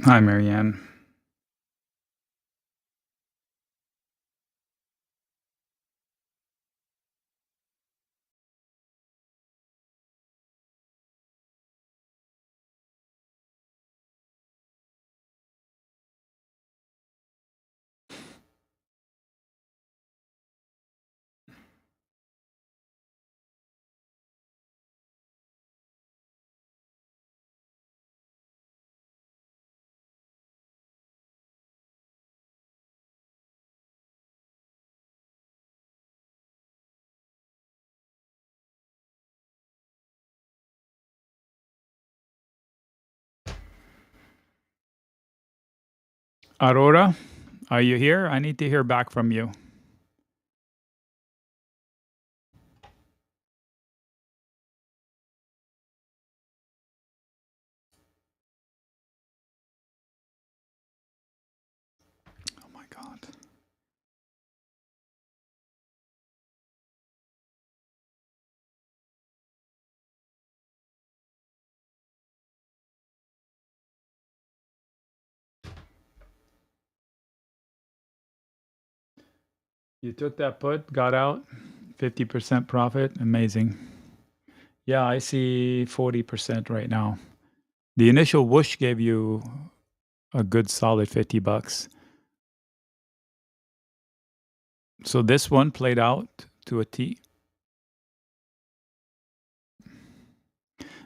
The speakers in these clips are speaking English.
Hi, Marianne. Aurora, are you here? I need to hear back from you. Oh my God. You took that put, got out, 50% profit. Amazing. Yeah, I see 40% right now. The initial whoosh gave you a good solid $50. So this one played out to a T.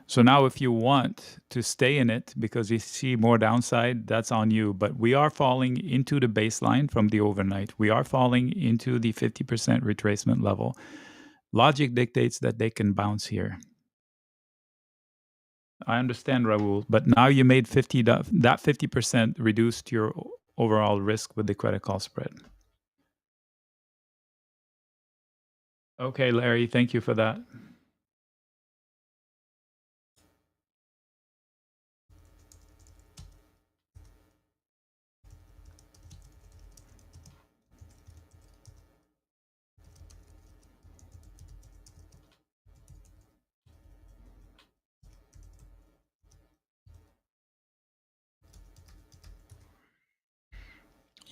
So now if you want to stay in it because you see more downside, that's on you. But we are falling into the baseline from the overnight. We are falling into the 50% retracement level. Logic dictates that they can bounce here. I understand, Raul, but now you made 50, that 50% reduced your overall risk with the credit call spread. Okay, Larry, thank you for that.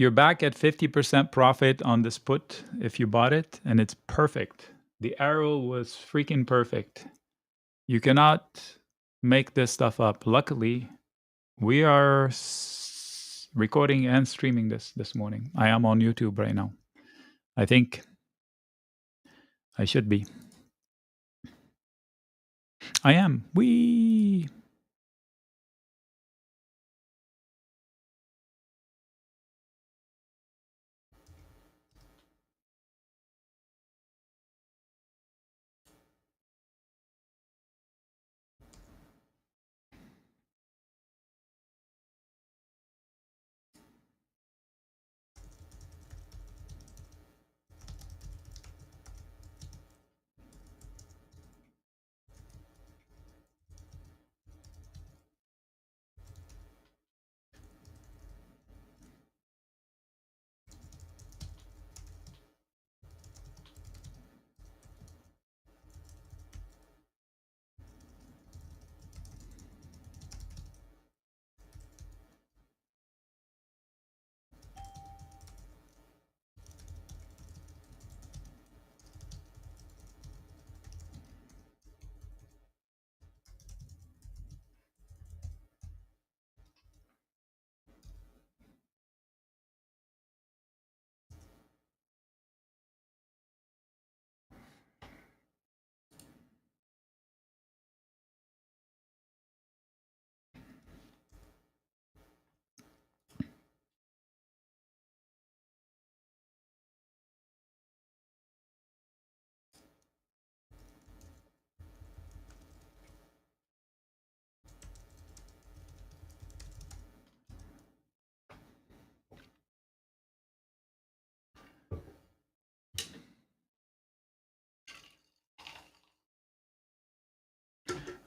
You're back at 50% profit on this put if you bought it, and it's perfect. The arrow was freaking perfect. You cannot make this stuff up. Luckily, we are recording and streaming this morning. I am on YouTube right now. I think I should be. I am. Wee.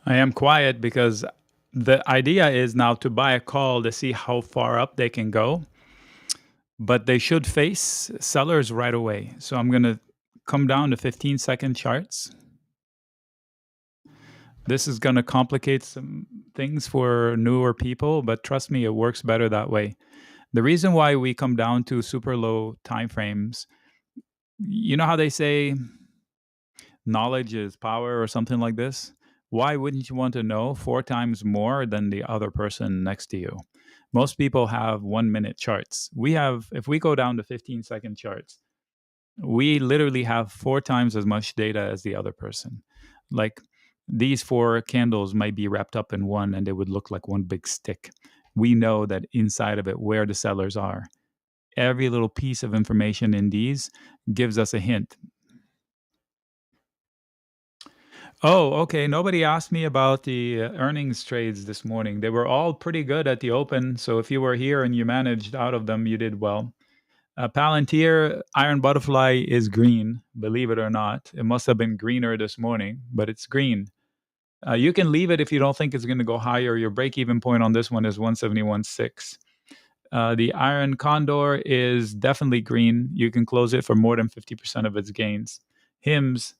I am quiet because the idea is now to buy a call to see how far up they can go, but they should face sellers right away. So I'm going to come down to 15-second charts. This is going to complicate some things for newer people, but trust me, it works better that way. The reason why we come down to super low time frames, you know how they say knowledge is power or something like this? Why wouldn't you want to know 4 times more than the other person next to you? Most people have 1 minute charts. We have, if we go down to 15-second charts, we literally have 4 times as much data as the other person. Like these four candles might be wrapped up in one and it would look like one big stick. We know that inside of it where the sellers are. Every little piece of information in these gives us a hint. Oh, okay. Nobody asked me about the earnings trades this morning. They were all pretty good at the open. So if you were here and you managed out of them, you did well. Palantir Iron Butterfly is green, believe it or not. It must have been greener this morning, but it's green. You can leave it if you don't think it's going to go higher. Your break even point on this one is 171.6. The Iron Condor is definitely green. You can close it for more than 50% of its gains. HIMS,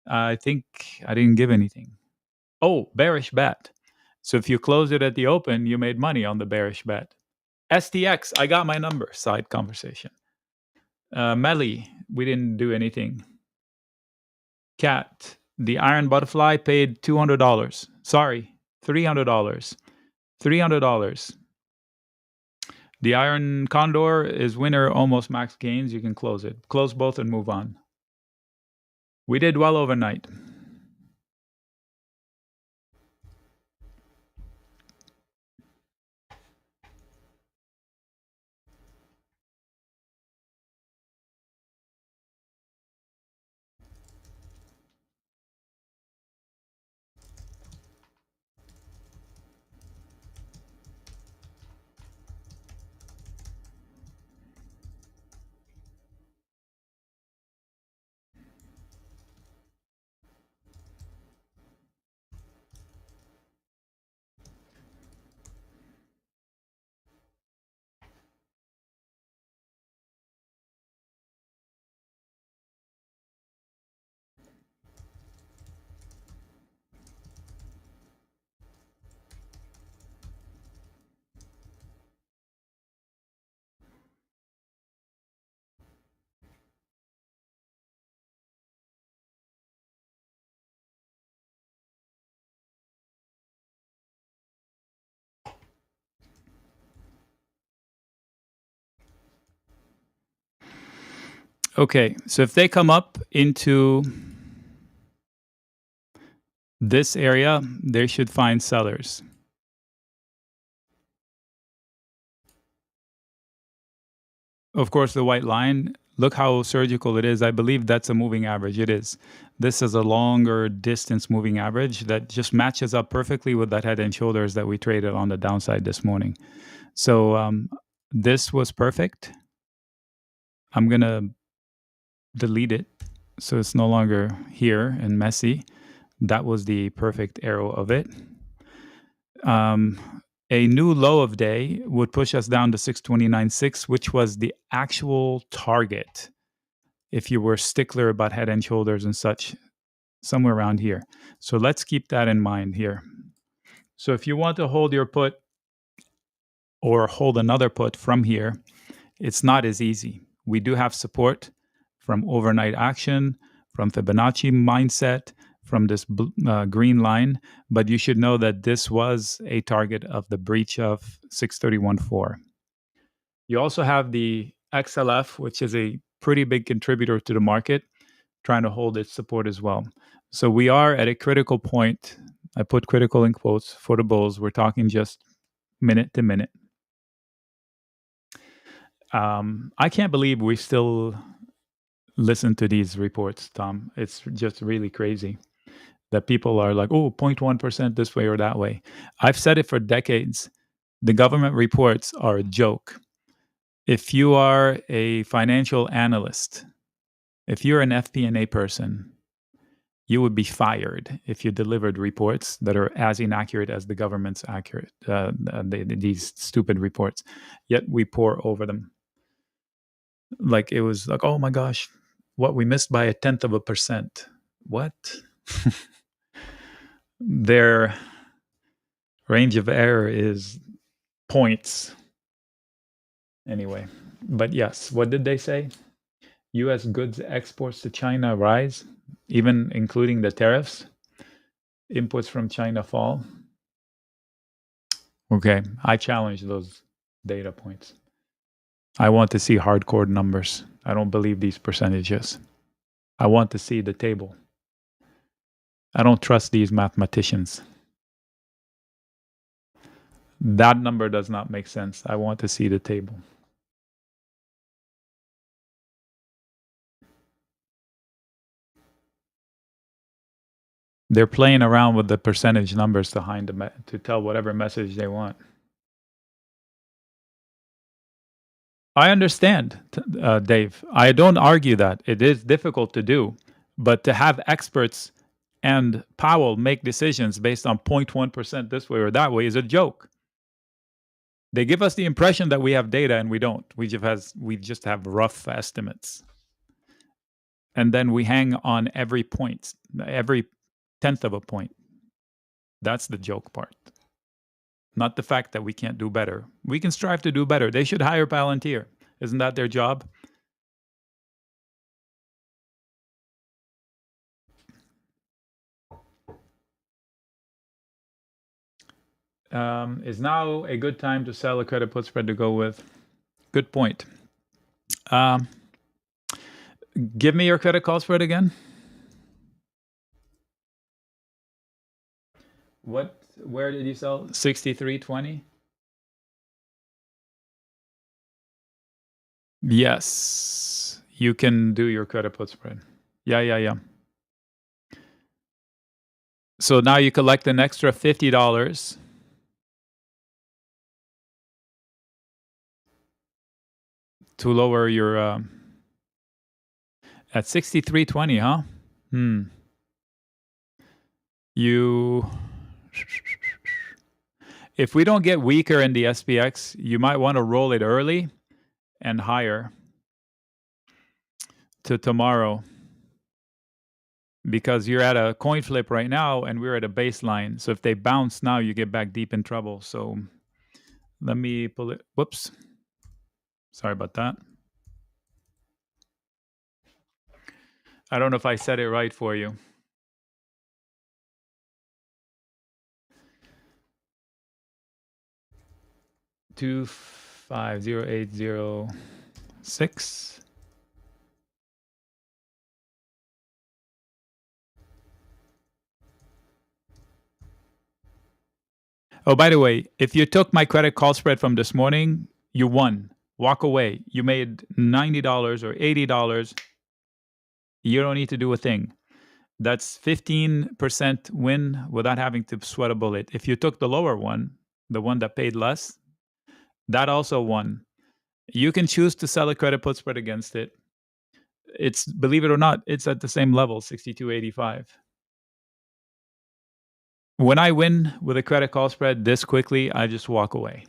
I think I didn't give anything. Oh, bearish bet. So if you close it at the open, you made money on the bearish bet. STX, I got my number. Side conversation. Melly, we didn't do anything. Cat, the Iron Butterfly paid $200. Sorry, $300. $300. The Iron Condor is winner, almost max gains. You can close it. Close both and move on. We did well overnight. Okay, so if they come up into this area, they should find sellers. Of course, the white line, look how surgical it is. I believe that's a moving average. It is. This is a longer distance moving average that just matches up perfectly with that head and shoulders that we traded on the downside this morning. So this was perfect. I'm going to delete it so it's no longer here and messy. That was the perfect arrow of it. A new low of day would push us down to 629.6, which was the actual target if you were stickler about head and shoulders and such, somewhere around here. So let's keep that in mind here. So if you want to hold your put or hold another put from here, it's not as easy. We do have support from overnight action, from Fibonacci mindset, from this green line, but you should know that this was a target of the breach of 631.4. You also have the XLF, which is a pretty big contributor to the market, trying to hold its support as well. So we are at a critical point. I put critical in quotes for the bulls. We're talking just minute to minute. I can't believe we still listen to these reports, Tom. It's just really crazy that people are like, oh, 0.1% this way or that way. I've said it for decades. The government reports are a joke. If you are a financial analyst, if you're an FP&A person, you would be fired if you delivered reports that are as inaccurate as the government's accurate, these stupid reports. Yet we pour over them. Like it was like, oh my gosh, what we missed by 0.1%. What? their range of error is points. Anyway, but yes, what did they say? U.S. goods exports to China rise, even including the tariffs. Imports from China fall. Okay, I challenge those data points. I want to see hardcore numbers. I don't believe these percentages. I want to see the table. I don't trust these mathematicians. That number does not make sense. I want to see the table. They're playing around with the percentage numbers to tell whatever message they want. I understand, Dave. I don't argue that. It is difficult to do. But to have experts and Powell make decisions based on 0.1% this way or that way is a joke. They give us the impression that we have data and we don't. We just have rough estimates. And then we hang on every point, every tenth of a point. That's the joke part. Not the fact that we can't do better. We can strive to do better. They should hire Palantir. Isn't that their job? Is now a good time to sell a credit put spread to go with? Good point. Give me your credit call spread again. Where did you sell? 63.20? Yes. You can do your credit put spread. Yeah. So now you collect an extra $50 to lower your at 63.20, huh? If we don't get weaker in the SPX, you might want to roll it early and higher to tomorrow, because you're at a coin flip right now and we're at a baseline. So if they bounce now, you get back deep in trouble. So let me pull it. Whoops. Sorry about that. I don't know if I said it right for you. $250,806. Oh, by the way, if you took my credit call spread from this morning, you won. Walk away. You made $90 or $80. You don't need to do a thing. That's 15% win without having to sweat a bullet. If you took the lower one, the one that paid less, that also won. You can choose to sell a credit put spread against it. It's, believe it or not, it's at the same level, 62.85. When I win with a credit call spread this quickly, I just walk away.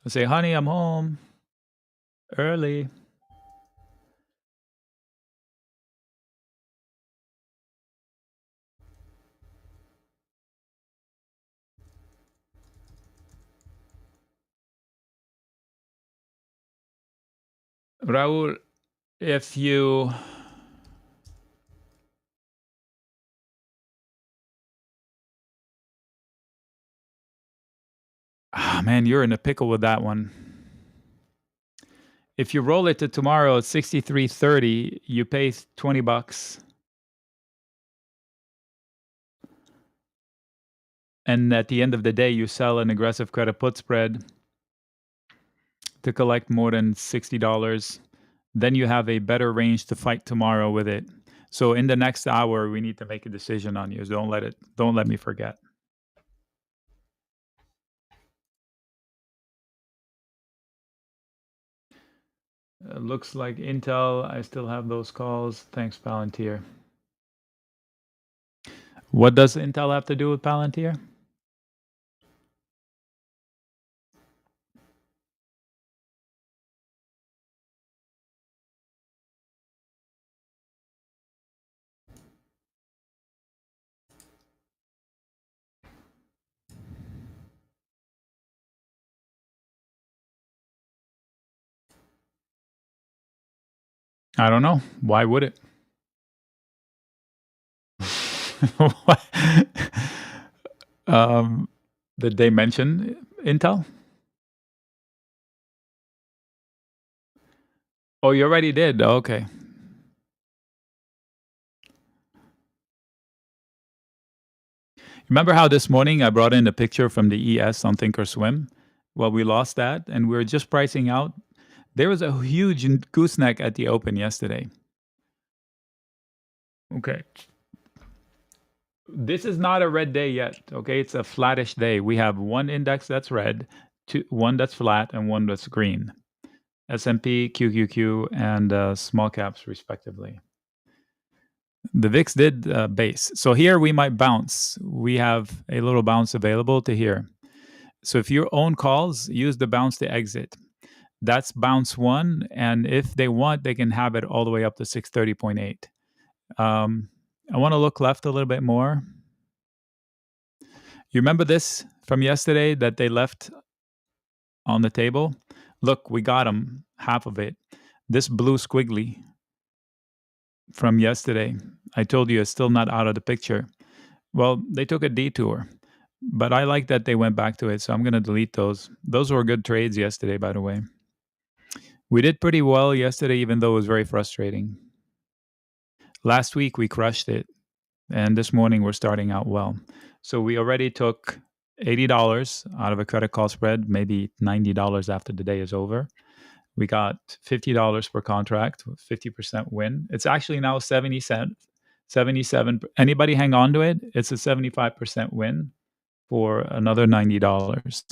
I say, honey, I'm home early. Raul, if you man, you're in a pickle with that one. If you roll it to tomorrow at 63.30, you pay $20. And at the end of the day, you sell an aggressive credit put spread to collect more than $60. Then you have a better range to fight tomorrow with it. So in the next hour, we need to make a decision on you. Don't let me forget. Looks like Intel, I still have those calls. Thanks, Palantir. What does Intel have to do with Palantir? I don't know. Why would it? Did they mention Intel? Oh, you already did. Okay. Remember how this morning I brought in a picture from the ES on Thinkorswim? Well, we lost that, and we were just pricing out. There was a huge gooseneck at the open yesterday. Okay. This is not a red day yet. Okay, it's a flattish day. We have one index that's red, one that's flat, and one that's green. S&P, QQQ, and small caps respectively. The VIX did base. So here we might bounce. We have a little bounce available to here. So if you own calls, use the bounce to exit. That's bounce one. And if they want, they can have it all the way up to 630.8. I want to look left a little bit more. You remember this from yesterday that they left on the table? Look, we got them, half of it. This blue squiggly from yesterday, I told you it's still not out of the picture. Well, they took a detour, but I like that they went back to it, so I'm going to delete those. Those were good trades yesterday, by the way. We did pretty well yesterday, even though it was very frustrating. Last week, we crushed it, and this morning, we're starting out well. So we already took $80 out of a credit call spread, maybe $90 after the day is over. We got $50 per contract, 50% win. It's actually now 77. Anybody hang on to it? It's a 75% win for another $90.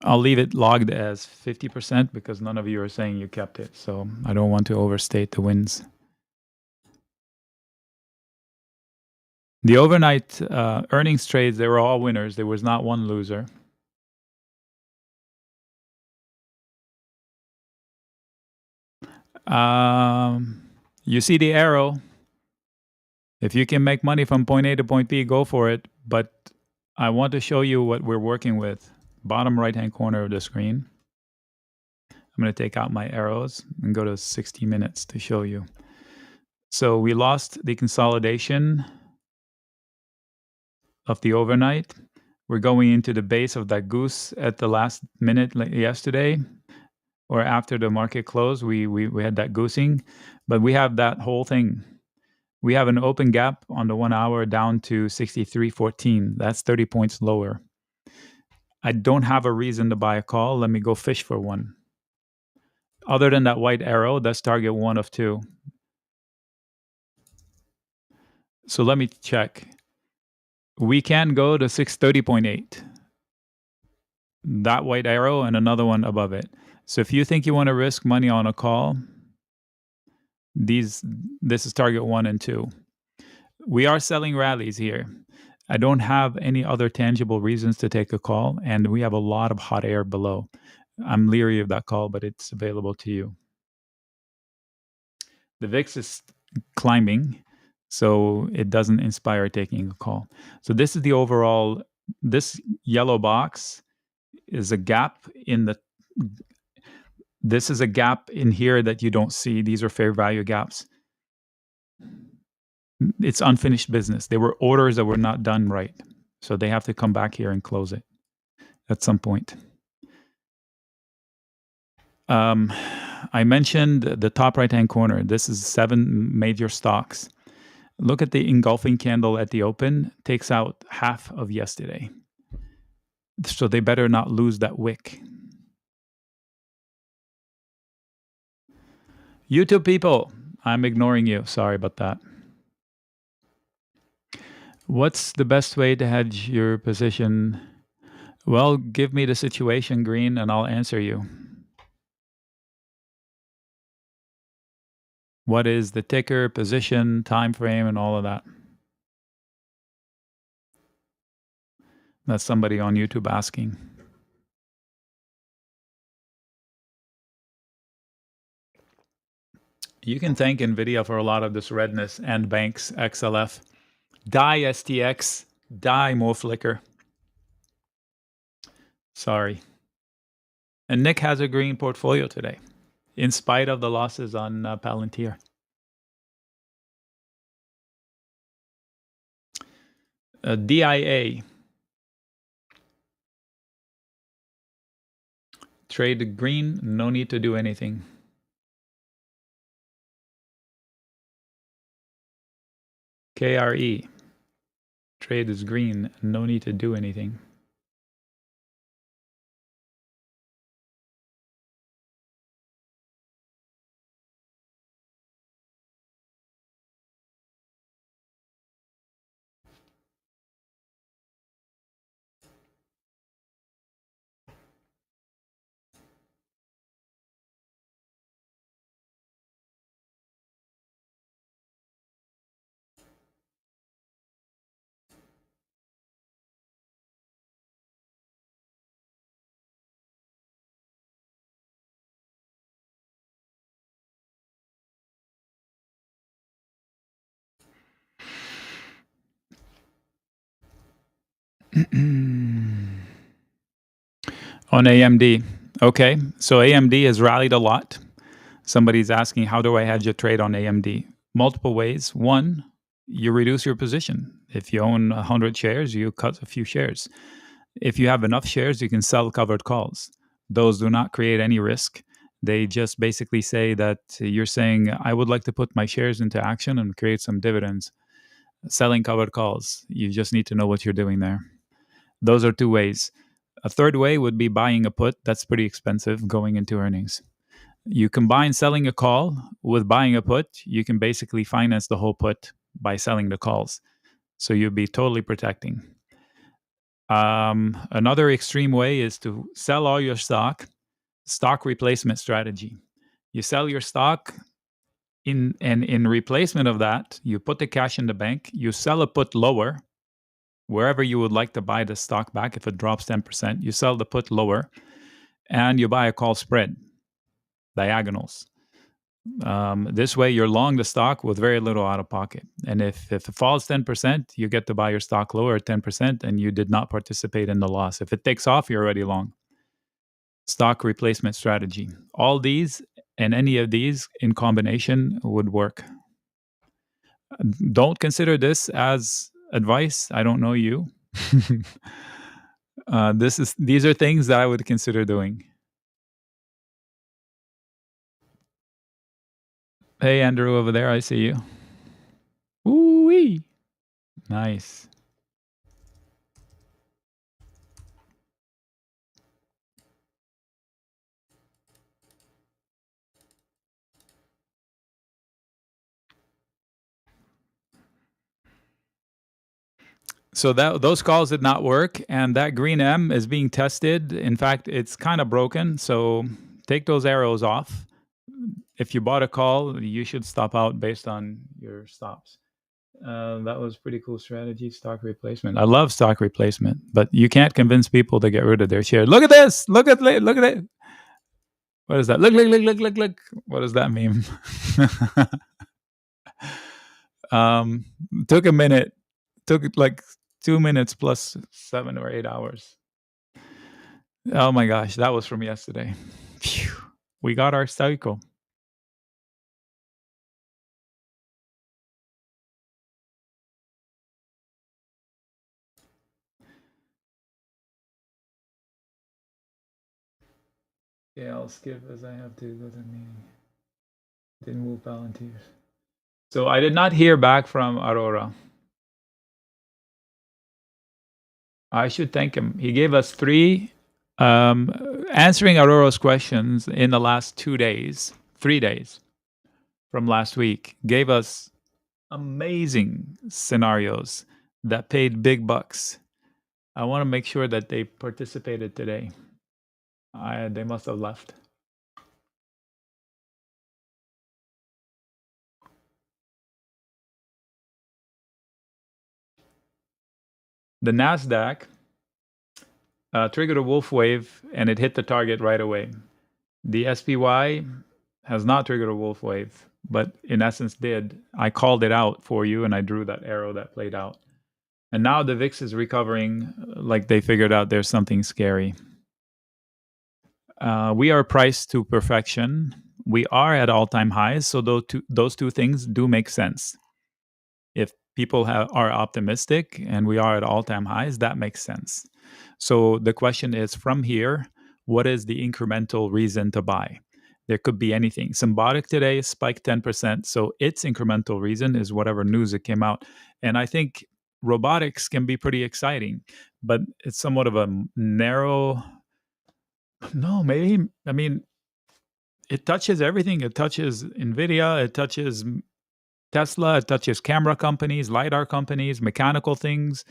I'll leave it logged as 50% because none of you are saying you kept it. So I don't want to overstate the wins. The overnight earnings trades, they were all winners. There was not one loser. You see the arrow. If you can make money from point A to point B, go for it. But I want to show you what we're working with. Bottom right-hand corner of the screen. I'm going to take out my arrows and go to 60 minutes to show you. So we lost the consolidation of the overnight. We're going into the base of that goose at the last minute yesterday, or after the market closed. We had that goosing, but we have that whole thing. We have an open gap on the 1 hour down to 63.14. That's 30 points lower. I don't have a reason to buy a call. Let me go fish for one. Other than that white arrow, that's target 1 of 2. So let me check. We can go to 630.8. That white arrow and another one above it. So if you think you want to risk money on a call, this is target 1 and 2. We are selling rallies here. I don't have any other tangible reasons to take a call, and we have a lot of hot air below. I'm leery of that call, but it's available to you. The VIX is climbing, so it doesn't inspire taking a call. So this is the overall, this yellow box is a gap in the, this is a gap in here that you don't see. These are fair value gaps. It's unfinished business. There were orders that were not done right. So they have to come back here and close it at some point. I mentioned the top right-hand corner. This is 7 major stocks. Look at the engulfing candle at the open. Takes out half of yesterday. So they better not lose that wick. YouTube people, I'm ignoring you. Sorry about that. What's the best way to hedge your position? Well, give me the situation, Green, and I'll answer you. What is the ticker, position, time frame, and all of that? That's somebody on YouTube asking. You can thank NVIDIA for a lot of this redness and banks, XLF. Die STX, die more flicker. Sorry. And Nick has a green portfolio today, in spite of the losses on Palantir. DIA. Trade green, no need to do anything. KRE. Trade is green, no need to do anything. On AMD. Okay, so AMD has rallied a lot. Somebody's asking, how do I hedge a trade on AMD? Multiple ways. One, you reduce your position. If you own 100 shares, you cut a few shares. If you have enough shares, you can sell covered calls. Those do not create any risk. They just basically say that you're saying, I would like to put my shares into action and create some dividends. Selling covered calls. You just need to know what you're doing there. Those are two ways. A third way would be buying a put. That's pretty expensive going into earnings. You combine selling a call with buying a put, you can basically finance the whole put by selling the calls. So you'll be totally protecting. Another extreme way is to sell all your stock replacement strategy. You sell your stock in replacement of that, you put the cash in the bank, you sell a put lower, wherever you would like to buy the stock back. If it drops 10%, you sell the put lower and you buy a call spread, diagonals. This way, you're long the stock with very little out of pocket. And if it falls 10%, you get to buy your stock lower at 10% and you did not participate in the loss. If it takes off, you're already long. Stock replacement strategy. All these and any of these in combination would work. Don't consider this as advice. I don't know you. These are things that I would consider doing. Hey, Andrew, over there, I see you. Ooh-wee. Nice. So those calls did not work, and that green M is being tested. In fact, it's kind of broken, so take those arrows off. If you bought a call, you should stop out based on your stops. That was pretty cool strategy, stock replacement. I love stock replacement, but you can't convince people to get rid of their share. Look at this! Look at it! What is that? Look! What does that mean? Took a minute. Took like 2 minutes plus 7 or 8 hours. Oh my gosh, that was from yesterday. Phew. We got our cycle. Yeah, I'll skip as I have to go to the meeting. Didn't move volunteers. So I did not hear back from Aurora. I should thank him. He gave us 3 answering Aurora's questions in the last 2 days, 3 days from last week, gave us amazing scenarios that paid big bucks. I want to make sure that they participated today. They must have left. The NASDAQ triggered a wolf wave and it hit the target right away. The SPY has not triggered a wolf wave, but in essence did. I called it out for you and I drew that arrow that played out. And now the VIX is recovering like they figured out there's something scary. We are priced to perfection. We are at all-time highs, so those two things do make sense. If people are optimistic and we are at all-time highs, that makes sense. So the question is, from here, what is the incremental reason to buy? There could be anything. Symbotic today spiked 10%, so its incremental reason is whatever news that came out. And I think robotics can be pretty exciting, but it's somewhat of a narrow. No, maybe. I mean, it touches everything. It touches Nvidia. It touches Tesla. It touches camera companies, lidar companies, mechanical things.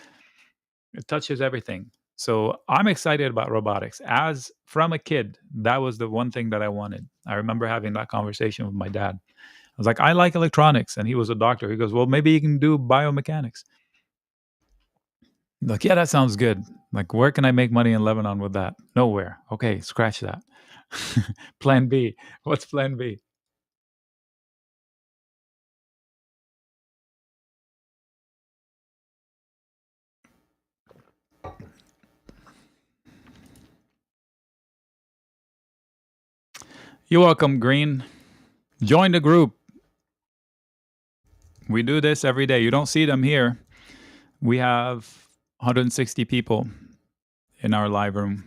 It touches everything. So I'm excited about robotics. As from a kid, that was the one thing that I wanted. I remember having that conversation with my dad. I was like, I like electronics, and he was a doctor. He goes, well, maybe you can do biomechanics. I'm like, yeah, that sounds good. Like, where can I make money in Lebanon with that? Nowhere. Okay, scratch that. Plan B. What's plan B? You're welcome, Green. Join the group. We do this every day. You don't see them here. We have 160 people in our live room.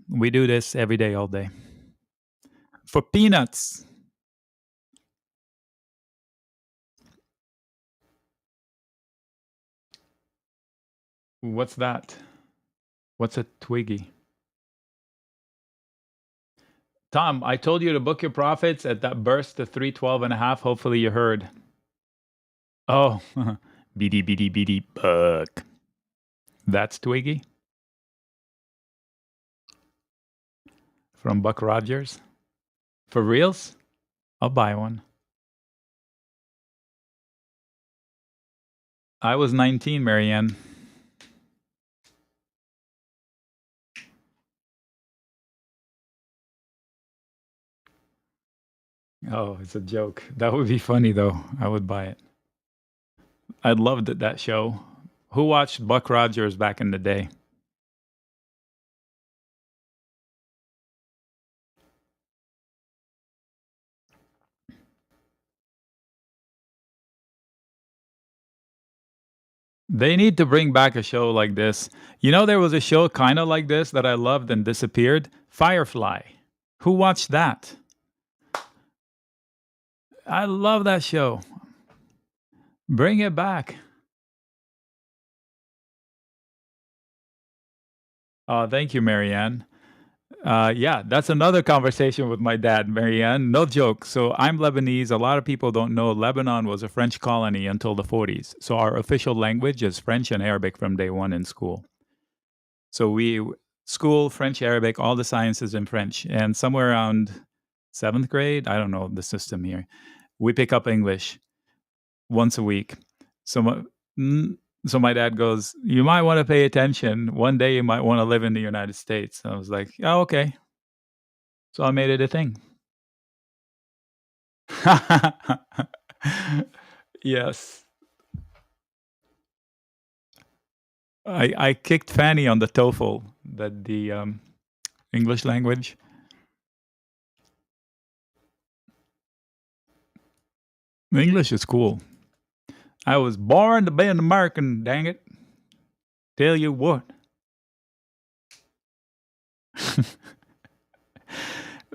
We do this every day, all day. For peanuts. What's that? What's a Twiggy? Tom, I told you to book your profits at that burst to 312.5. Hopefully you heard. Oh, beady, beady, beady, buck. That's Twiggy? From Buck Rogers? For reals? I'll buy one. I was 19, Marianne. Oh, it's a joke. That would be funny, though. I would buy it. I loved that show. Who watched Buck Rogers back in the day? They need to bring back a show like this. You know, there was a show kind of like this that I loved and disappeared. Firefly. Who watched that? I love that show. Bring it back. Oh, thank you, Marianne. Yeah, that's another conversation with my dad, Marianne. No joke. So I'm Lebanese. A lot of people don't know Lebanon was a French colony until the 40s. So our official language is French and Arabic from day one in school. So we school French, Arabic, all the sciences in French. And somewhere around seventh grade, I don't know the system here, we pick up English once a week. So so my dad goes, "You might want to pay attention. One day you might want to live in the United States." I was like, "Oh, okay." So I made it a thing. Yes. I kicked Fanny on the TOEFL, that the English language. English is cool. I was born to be an American, dang it. Tell you what.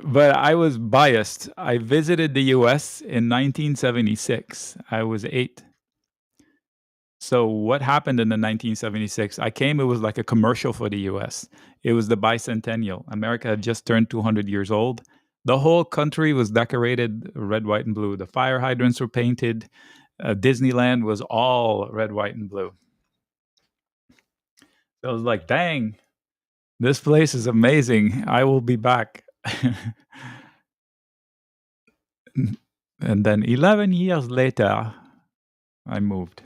But I was biased. I visited the US in 1976. I was 8. So what happened in the 1976? I came, it was like a commercial for the US. It was the bicentennial. America had just turned 200 years old. The whole country was decorated red, white, and blue. The fire hydrants were painted. Disneyland was all red, white, and blue. So I was like, dang, this place is amazing. I will be back. And then 11 years later, I moved.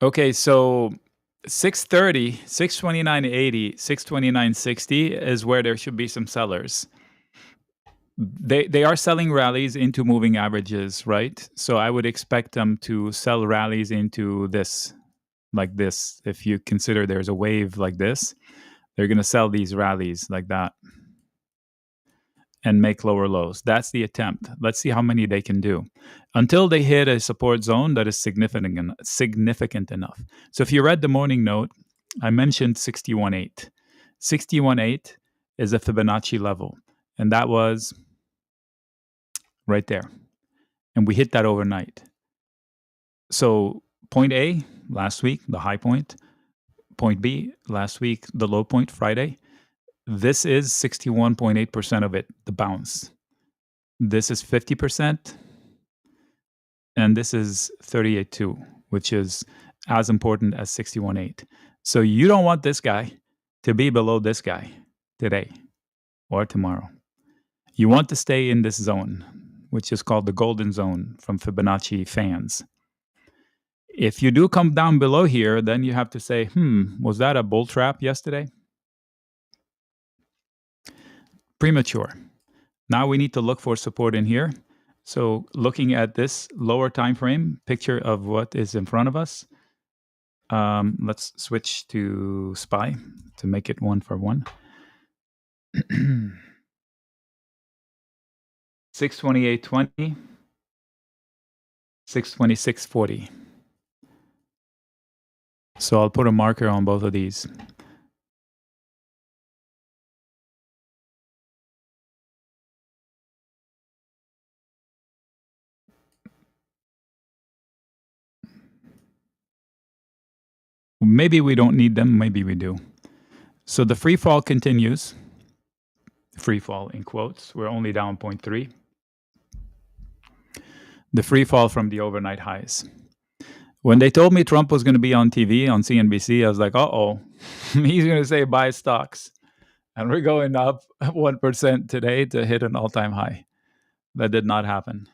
Okay, so 630, 629.80, 629.60 is where there should be some sellers. They are selling rallies into moving averages, right? So I would expect them to sell rallies into this, like this. If you consider there's a wave like this, they're going to sell these rallies like that and make lower lows. That's the attempt. Let's see how many they can do until they hit a support zone that is significant enough. So if you read the morning note, I mentioned 61.8. 61.8 is a Fibonacci level, and that was right there. And we hit that overnight. So point A last week, the high point. Point B last week, the low point Friday. This is 61.8% of it, the bounce. This is 50%, and this is 38.2, which is as important as 61.8. So you don't want this guy to be below this guy today or tomorrow. You want to stay in this zone, which is called the golden zone from Fibonacci fans. If you do come down below here, then you have to say, was that a bull trap yesterday? Premature. Now we need to look for support in here. So looking at this lower time frame picture of what is in front of us, let's switch to SPY to make it 1-for-1. 628.20, 626.40. So I'll put a marker on both of these. Maybe we don't need them, maybe we do. So the free fall continues. Free fall in quotes. We're only down 0.3. The free fall from the overnight highs. When they told me Trump was going to be on TV, on CNBC, I was like, uh-oh, he's going to say buy stocks. And we're going up 1% today to hit an all-time high. That did not happen.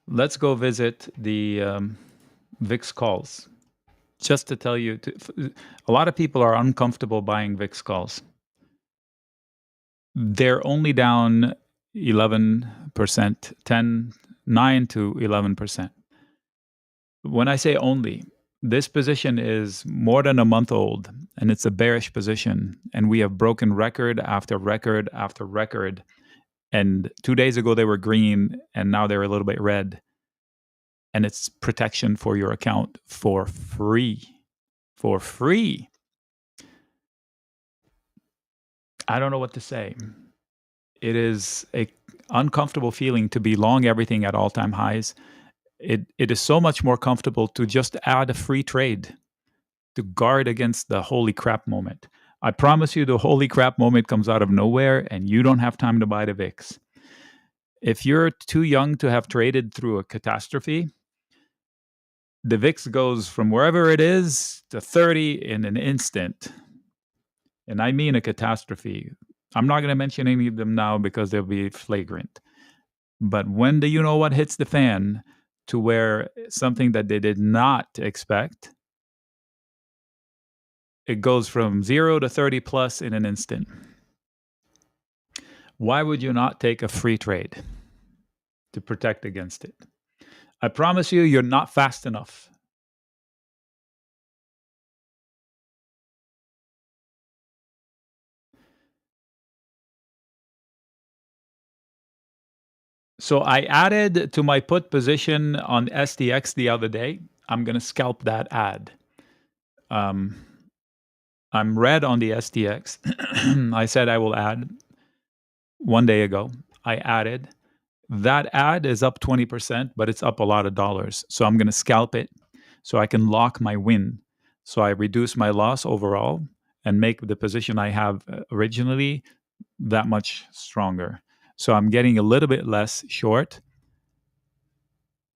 Let's go visit the VIX calls. Just to tell you, a lot of people are uncomfortable buying VIX calls. They're only down 11%, 9 to 11%. When I say only, this position is more than a month old, and it's a bearish position, and we have broken record after record after record. And 2 days ago they were green, and now they're a little bit red. And it's protection for your account for free. For free. I don't know what to say. It is a uncomfortable feeling to be long everything at all-time highs. It is so much more comfortable to just add a free trade to guard against the holy crap moment. I promise you the holy crap moment comes out of nowhere and you don't have time to buy the VIX. If you're too young to have traded through a catastrophe, the VIX goes from wherever it is to 30 in an instant. And I mean a catastrophe. I'm not going to mention any of them now because they'll be flagrant. But when the you-know-what hits the fan to where something that they did not expect, it goes from 0 to 30 plus in an instant. Why would you not take a free trade to protect against it? I promise you, you're not fast enough. So I added to my put position on SDX the other day. I'm going to scalp that ad. I'm red on the SDX. I said I will add 1 day ago. I added. That ad is up 20%, but it's up a lot of dollars. So I'm going to scalp it so I can lock my win. So I reduce my loss overall and make the position I have originally that much stronger. So I'm getting a little bit less short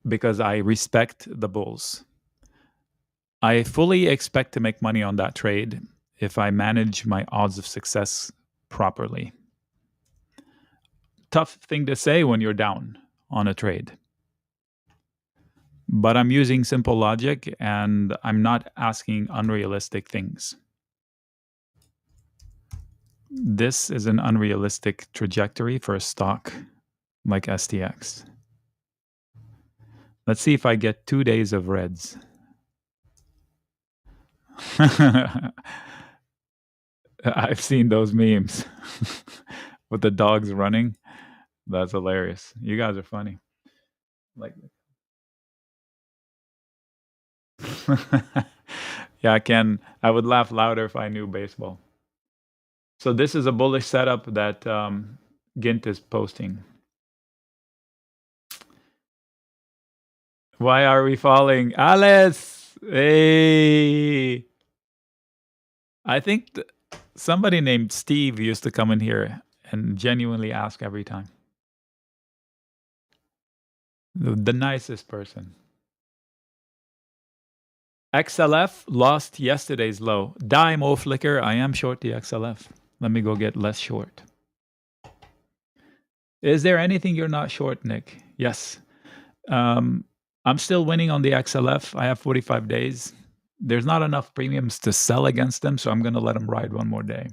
because I respect the bulls. I fully expect to make money on that trade if I manage my odds of success properly. Tough thing to say when you're down on a trade. But I'm using simple logic and I'm not asking unrealistic things. This is an unrealistic trajectory for a stock like STX. Let's see if I get 2 days of reds. I've seen those memes with the dogs running. That's hilarious. You guys are funny. Like, yeah, I would laugh louder if I knew baseball. So this is a bullish setup that Gint is posting. Why are we falling? Alice! Hey! I think somebody named Steve used to come in here and genuinely ask every time. The nicest person. XLF lost yesterday's low. Dime O flicker. I am short the XLF. Let me go get less short. Is there anything you're not short, Nick? Yes. I'm still winning on the XLF. I have 45 days. There's not enough premiums to sell against them, so I'm going to let them ride one more day.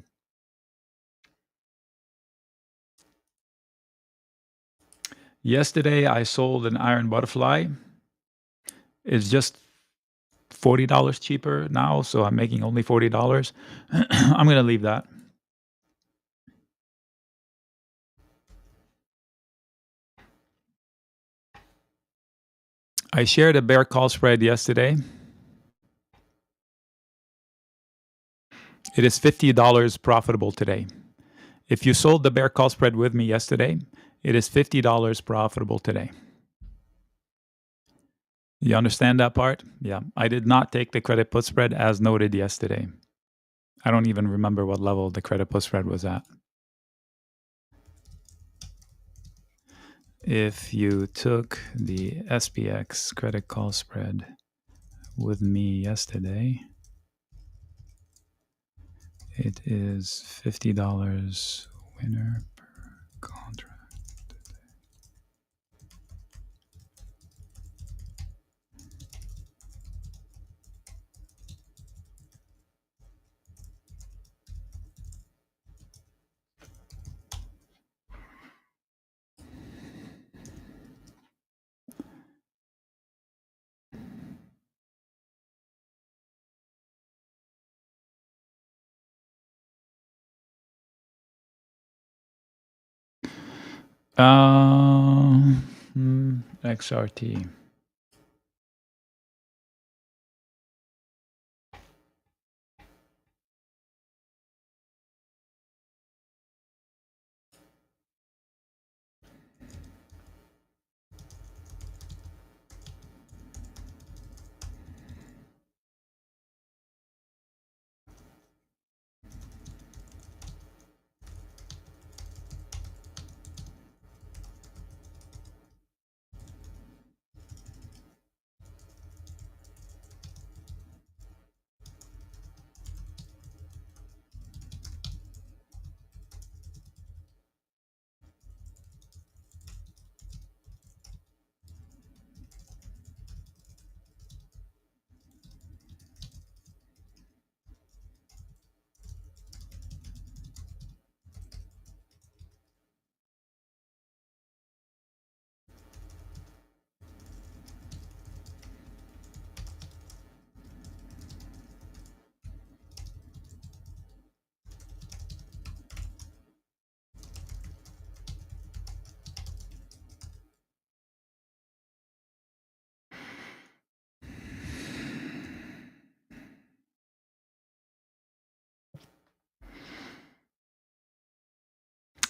Yesterday, I sold an Iron Butterfly. It's just $40 cheaper now, so I'm making only $40. I'm going to leave that. I shared a bear call spread yesterday. It is $50 profitable today. If you sold the bear call spread with me yesterday, it is $50 profitable today. You understand that part? Yeah. I did not take the credit put spread as noted yesterday. I don't even remember what level the credit put spread was at. If you took the SPX credit call spread with me yesterday, it is $50 winner per contract. XRT.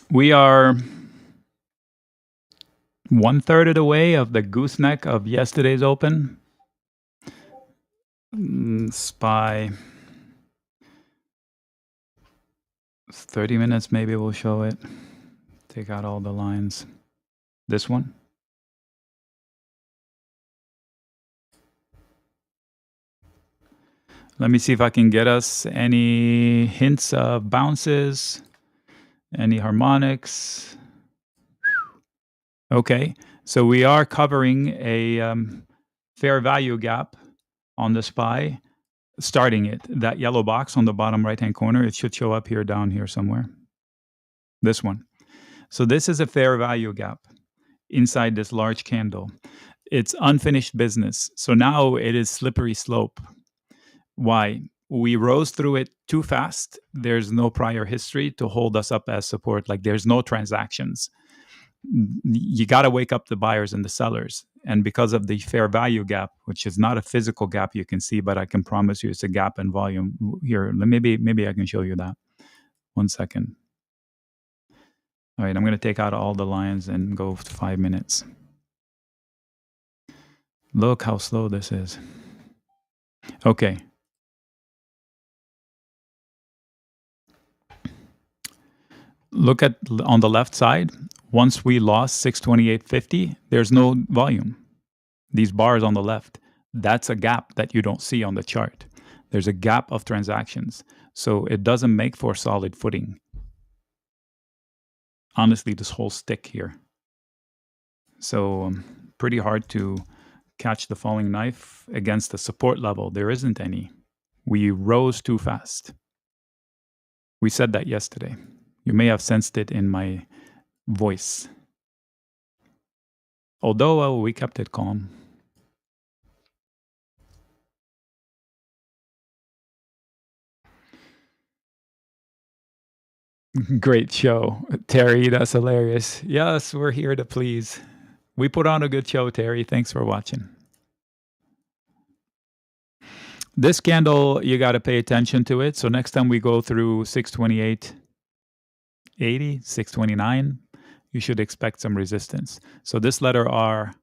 We are 1/3 of the way of the gooseneck of yesterday's open. SPY 30 minutes maybe we'll show it. Take out all the lines. This one. Let me see if I can get us any hints of bounces. Any harmonics? Okay, so we are covering a fair value gap on the SPY, starting it. That yellow box on the bottom right-hand corner, it should show up here, down here somewhere. This one. So this is a fair value gap inside this large candle. It's unfinished business. So now it is slippery slope. Why? We rose through it too fast. There's no prior history to hold us up as support. Like there's no transactions. You got to wake up the buyers and the sellers. And because of the fair value gap, which is not a physical gap you can see, but I can promise you it's a gap in volume. Here, maybe I can show you that. 1 second. All right, I'm going to take out all the lines and go 5 minutes. Look how slow this is. Okay. Look at on the left side. Once we lost 628.50, there's no volume. These bars on the left, that's a gap that you don't see on the chart. There's a gap of transactions. So it doesn't make for solid footing. Honestly, this whole stick here. So pretty hard to catch the falling knife against the support level. There isn't any. We rose too fast. We said that yesterday. You may have sensed it in my voice. Although we kept it calm. Great show, Terry. That's hilarious. Yes, we're here to please. We put on a good show, Terry. Thanks for watching. This candle, you got to pay attention to it. So next time we go through 628.80, 629, you should expect some resistance. So this letter R,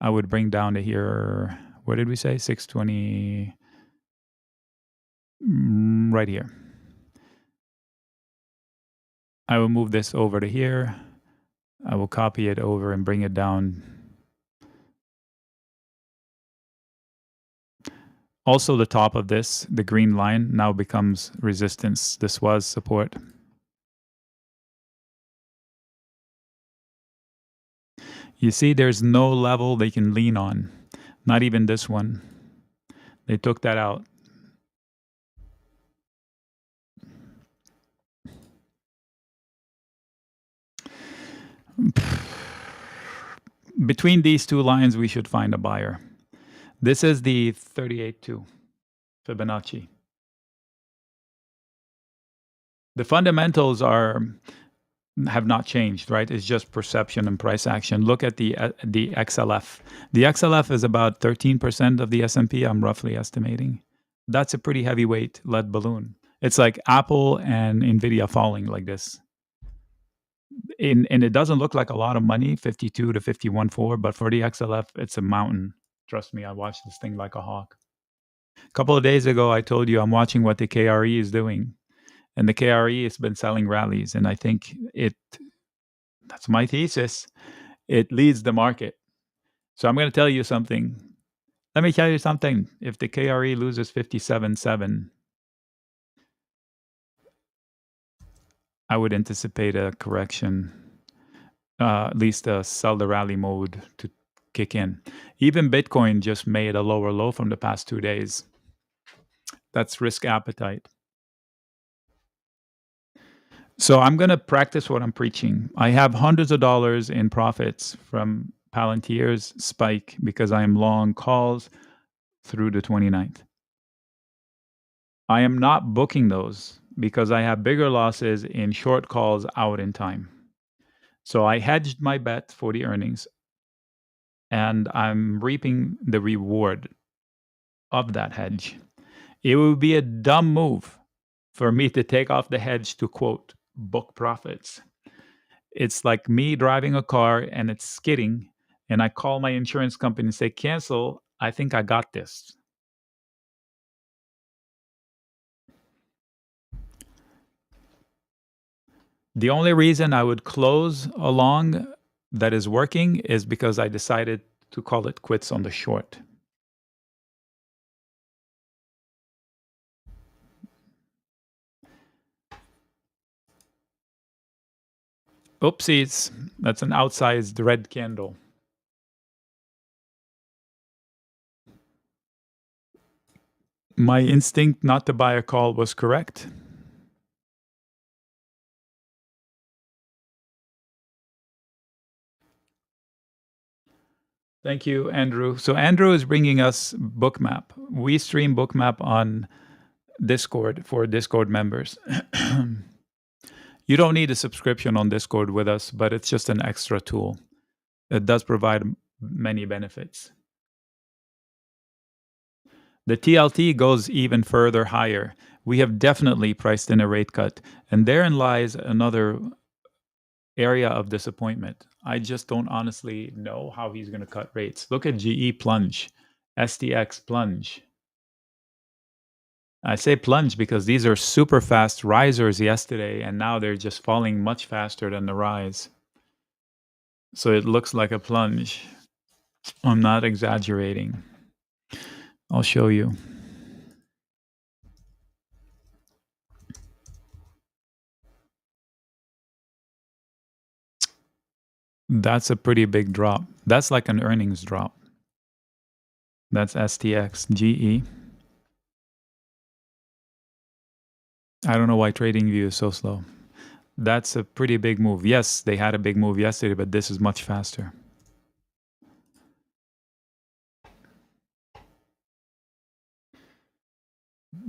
I would bring down to here. What did we say? 620, right here. I will move this over to here. I will copy it over and bring it down. Also, the top of this, the green line, now becomes resistance. This was support. You see, there's no level they can lean on. Not even this one. They took that out. Between these two lines, we should find a buyer. This is the 38.2 Fibonacci. The fundamentals have not changed, right? It's just perception and price action. Look at the XLF. The XLF is about 13% of the S&P, I'm roughly estimating. That's a pretty heavyweight lead balloon. It's like Apple and Nvidia falling like this. And it doesn't look like a lot of money, 52 to 51.4, but for the XLF, it's a mountain. Trust me, I watched this thing like a hawk. A couple of days ago, I told you I'm watching what the KRE is doing. And the KRE has been selling rallies. And I think that's my thesis. It leads the market. So I'm going to tell you something. Let me tell you something. If the KRE loses 57.7, I would anticipate a correction, at least a sell the rally mode to kick in. Even Bitcoin just made a lower low from the past 2 days. That's risk appetite. So I'm going to practice what I'm preaching. I have hundreds of dollars in profits from Palantir's spike because I am long calls through the 29th. I am not booking those because I have bigger losses in short calls out in time. So I hedged my bet for the earnings, and I'm reaping the reward of that hedge. It would be a dumb move for me to take off the hedge to, quote, book profits. It's like me driving a car and it's skidding, and I call my insurance company and say, cancel, I think I got this. The only reason I would close a long that is working is because I decided to call it quits on the short. Oopsies. That's an outsized red candle. My instinct not to buy a call was correct. Thank you, Andrew. So Andrew is bringing us Bookmap. We stream Bookmap on Discord for Discord members. You don't need a subscription on Discord with us, but it's just an extra tool. It does provide many benefits. The TLT goes even further higher. We have definitely priced in a rate cut, and therein lies another area of disappointment. I just don't honestly know how he's going to cut rates. Look at GE plunge, STX plunge. I say plunge because these are super fast risers yesterday, and now they're just falling much faster than the rise. So it looks like a plunge. I'm not exaggerating. I'll show you. That's a pretty big drop. That's like an earnings drop. That's STX, GE. I don't know why TradingView is so slow. That's a pretty big move. Yes, they had a big move yesterday, but this is much faster.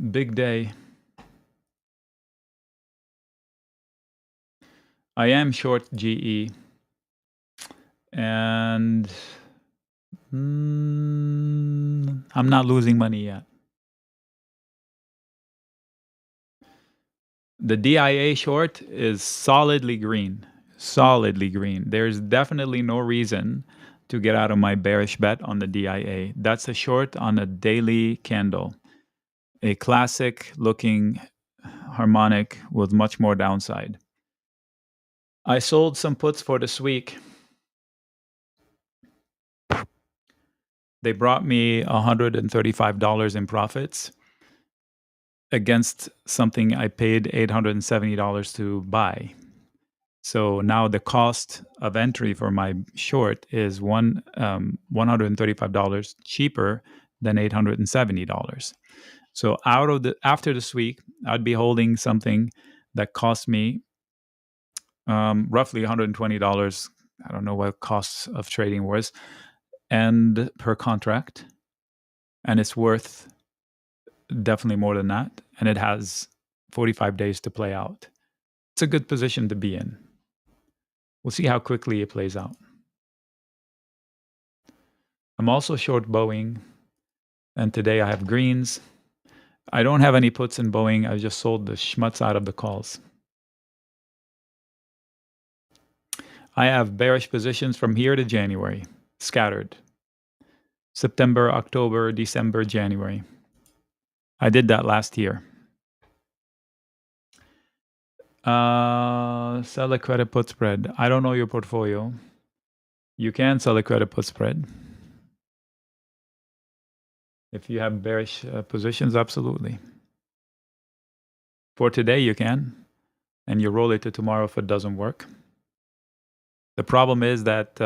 Big day. I am short GE. And I'm not losing money yet. The DIA short is solidly green. Solidly green. There's definitely no reason to get out of my bearish bet on the DIA. That's a short on a daily candle. A classic looking harmonic with much more downside. I sold some puts for this week. They brought me $135 in profits against something I paid $870 to buy. So now the cost of entry for my short is $135 cheaper than $870. So after this week, I'd be holding something that cost me roughly $120. I don't know what costs of trading was, and per contract, and it's worth definitely more than that, and it has 45 days to play out. It's a good position to be in. We'll see how quickly it plays out. I'm also short Boeing, and today I have greens. I don't have any puts in Boeing. I just sold the schmutz out of the calls. I have bearish positions from here to January, scattered. September, October, December, January. I did that last year. Sell a credit put spread. I don't know your portfolio. You can sell a credit put spread. If you have bearish positions, absolutely. For today, you can, and you roll it to tomorrow if it doesn't work. The problem is that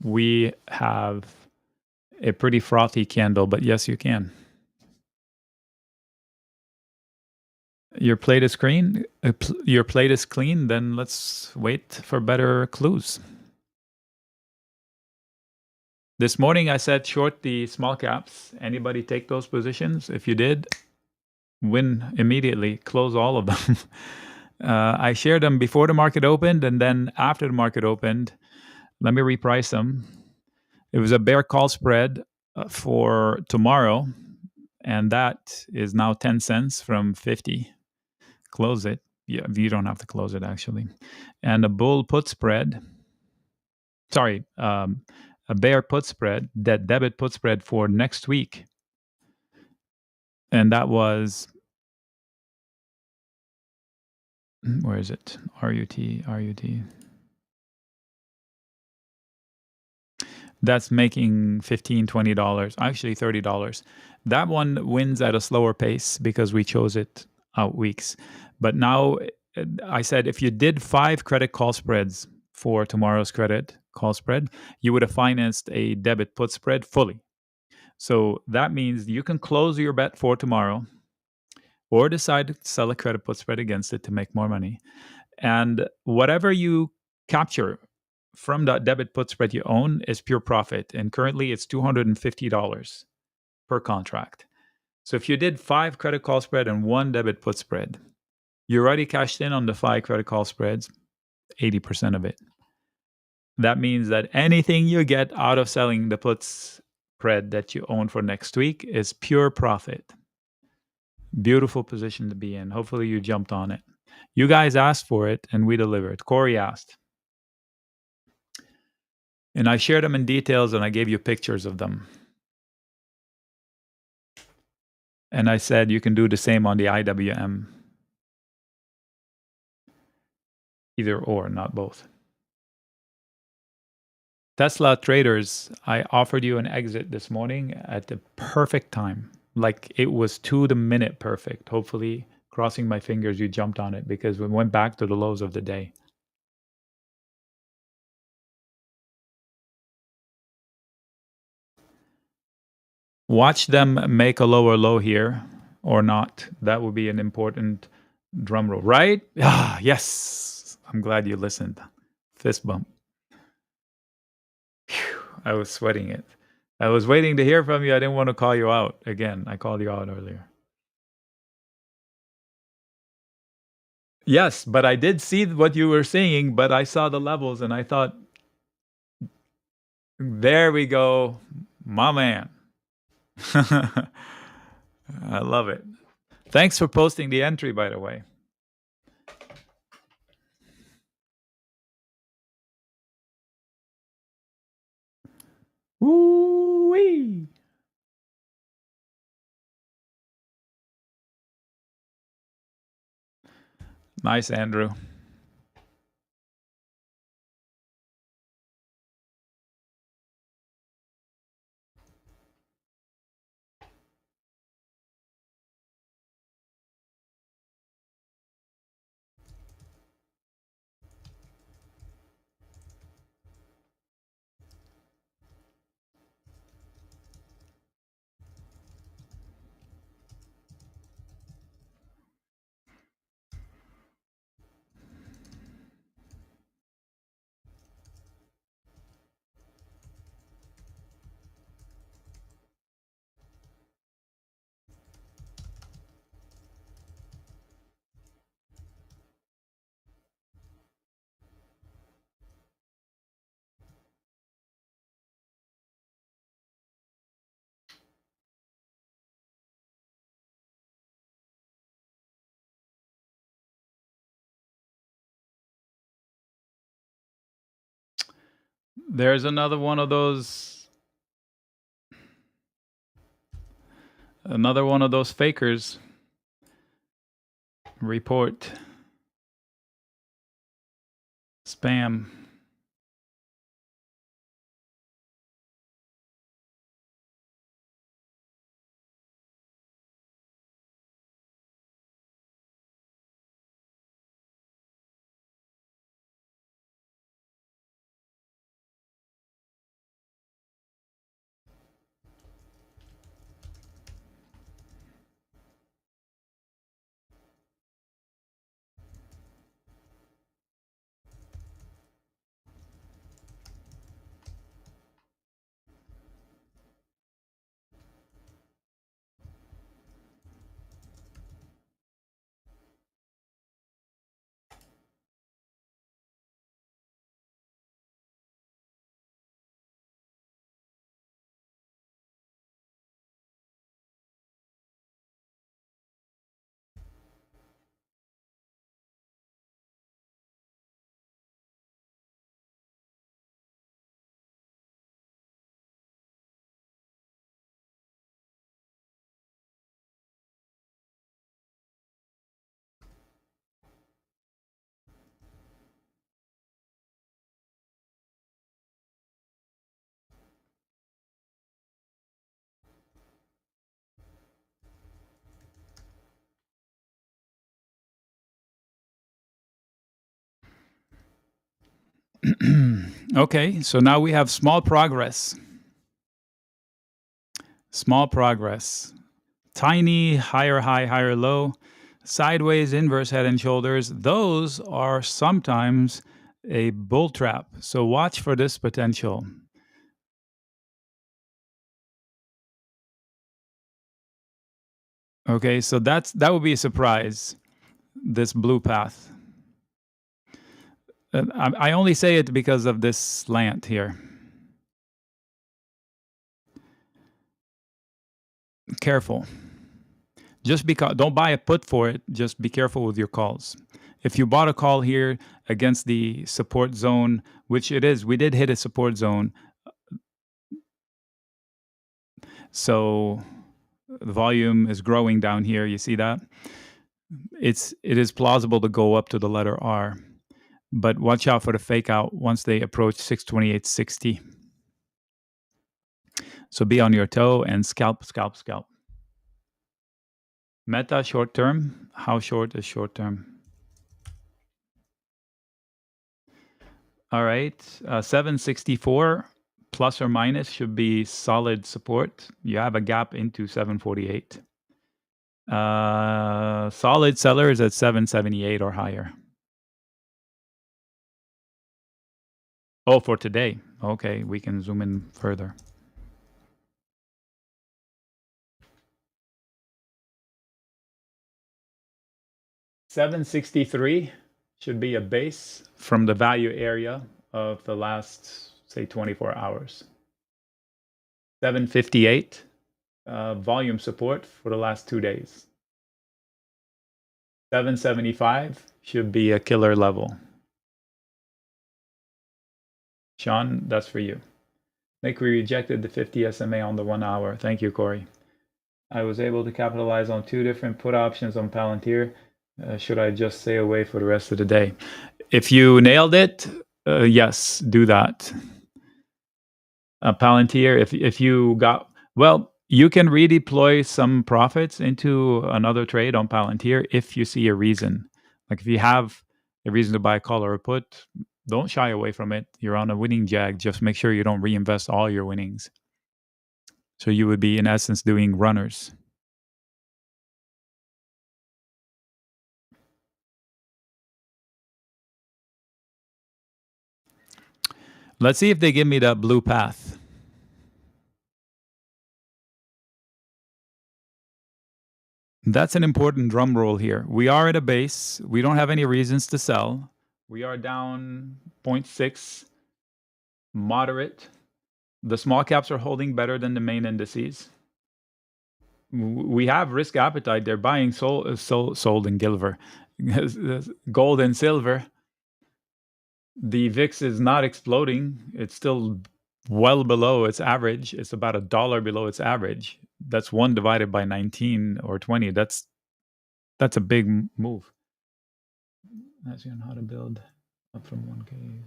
we have a pretty frothy candle, but yes, you can. Your plate is clean. Your plate is clean. Then let's wait for better clues. This morning I said short the small caps. Anybody take those positions? If you did, win immediately. Close all of them. I shared them before the market opened, and then after the market opened. Let me reprice them. It was a bear call spread for tomorrow, and that is now 10 cents from 50. Close it. Yeah, you don't have to close it actually. And a bull put spread. Sorry, a bear put spread, that debit put spread for next week. And that was, where is it? RUT. That's making $15, $20, actually $30. That one wins at a slower pace because we chose it out weeks. But now I said if you did 5 credit call spreads for tomorrow's credit call spread, you would have financed a debit put spread fully. So that means you can close your bet for tomorrow or decide to sell a credit put spread against it to make more money. And whatever you capture from that debit put spread you own is pure profit. And currently it's $250 per contract. So if you did 5 credit call spread and 1 debit put spread, you already cashed in on the 5 credit call spreads, 80% of it. That means that anything you get out of selling the put spread that you own for next week is pure profit. Beautiful position to be in. Hopefully you jumped on it. You guys asked for it and we delivered. Corey asked. And I shared them in details and I gave you pictures of them. And I said you can do the same on the IWM. Either or, not both. Tesla traders, I offered you an exit this morning at the perfect time. Like it was to the minute perfect. Hopefully, crossing my fingers, you jumped on it because we went back to the lows of the day. Watch them make a lower low here or not. That would be an important drum roll, right? Ah, yes. I'm glad you listened. Fist bump. Whew, I was sweating it. I was waiting to hear from you. I didn't want to call you out again. I called you out earlier. Yes, but I did see what you were saying, but I saw the levels and I thought, there we go, my man. I love it. Thanks for posting the entry, by the way. Woo-wee. Nice, Andrew. There's another one of those fakers. Report. Spam. Okay, so now we have small progress. Small progress. Tiny, higher high, higher low, sideways, inverse head and shoulders. Those are sometimes a bull trap. So watch for this potential. Okay, so that would be a surprise, this blue path. I only say it because of this slant here. Careful. Just because don't buy a put for it, just be careful with your calls. If you bought a call here against the support zone, which it is, we did hit a support zone. So the volume is growing down here. You see that? It is plausible to go up to the letter R, but watch out for the fake out once they approach 628.60. So be on your toe and scalp, scalp, scalp. Meta short term. How short is short term? All right, 764 plus or minus should be solid support. You have a gap into 748. Solid sellers at 778 or higher. Oh, for today. Okay, we can zoom in further. $763 should be a base from the value area of the last, say, 24 hours. $758 volume support for the last 2 days. $775 should be a killer level. Sean, that's for you. Nick, we rejected the 50 SMA on the 1 hour. Thank you, Corey. I was able to capitalize on 2 different put options on Palantir. Should I just stay away for the rest of the day? If you nailed it, yes, do that. Palantir, if you got, well, you can redeploy some profits into another trade on Palantir if you see a reason. Like if you have a reason to buy a call or a put, don't shy away from it. You're on a winning jag. Just make sure you don't reinvest all your winnings. So you would be, in essence, doing runners. Let's see if they give me that blue path. That's an important drum roll here. We are at a base. We don't have any reasons to sell. We are down 0.6, moderate. The small caps are holding better than the main indices. We have risk appetite. They're buying sold in Gilver. Gold and silver. The VIX is not exploding. It's still well below its average. It's about $1 below its average. That's 1 divided by 19 or 20. That's a big move. That's on how to build up from 1K.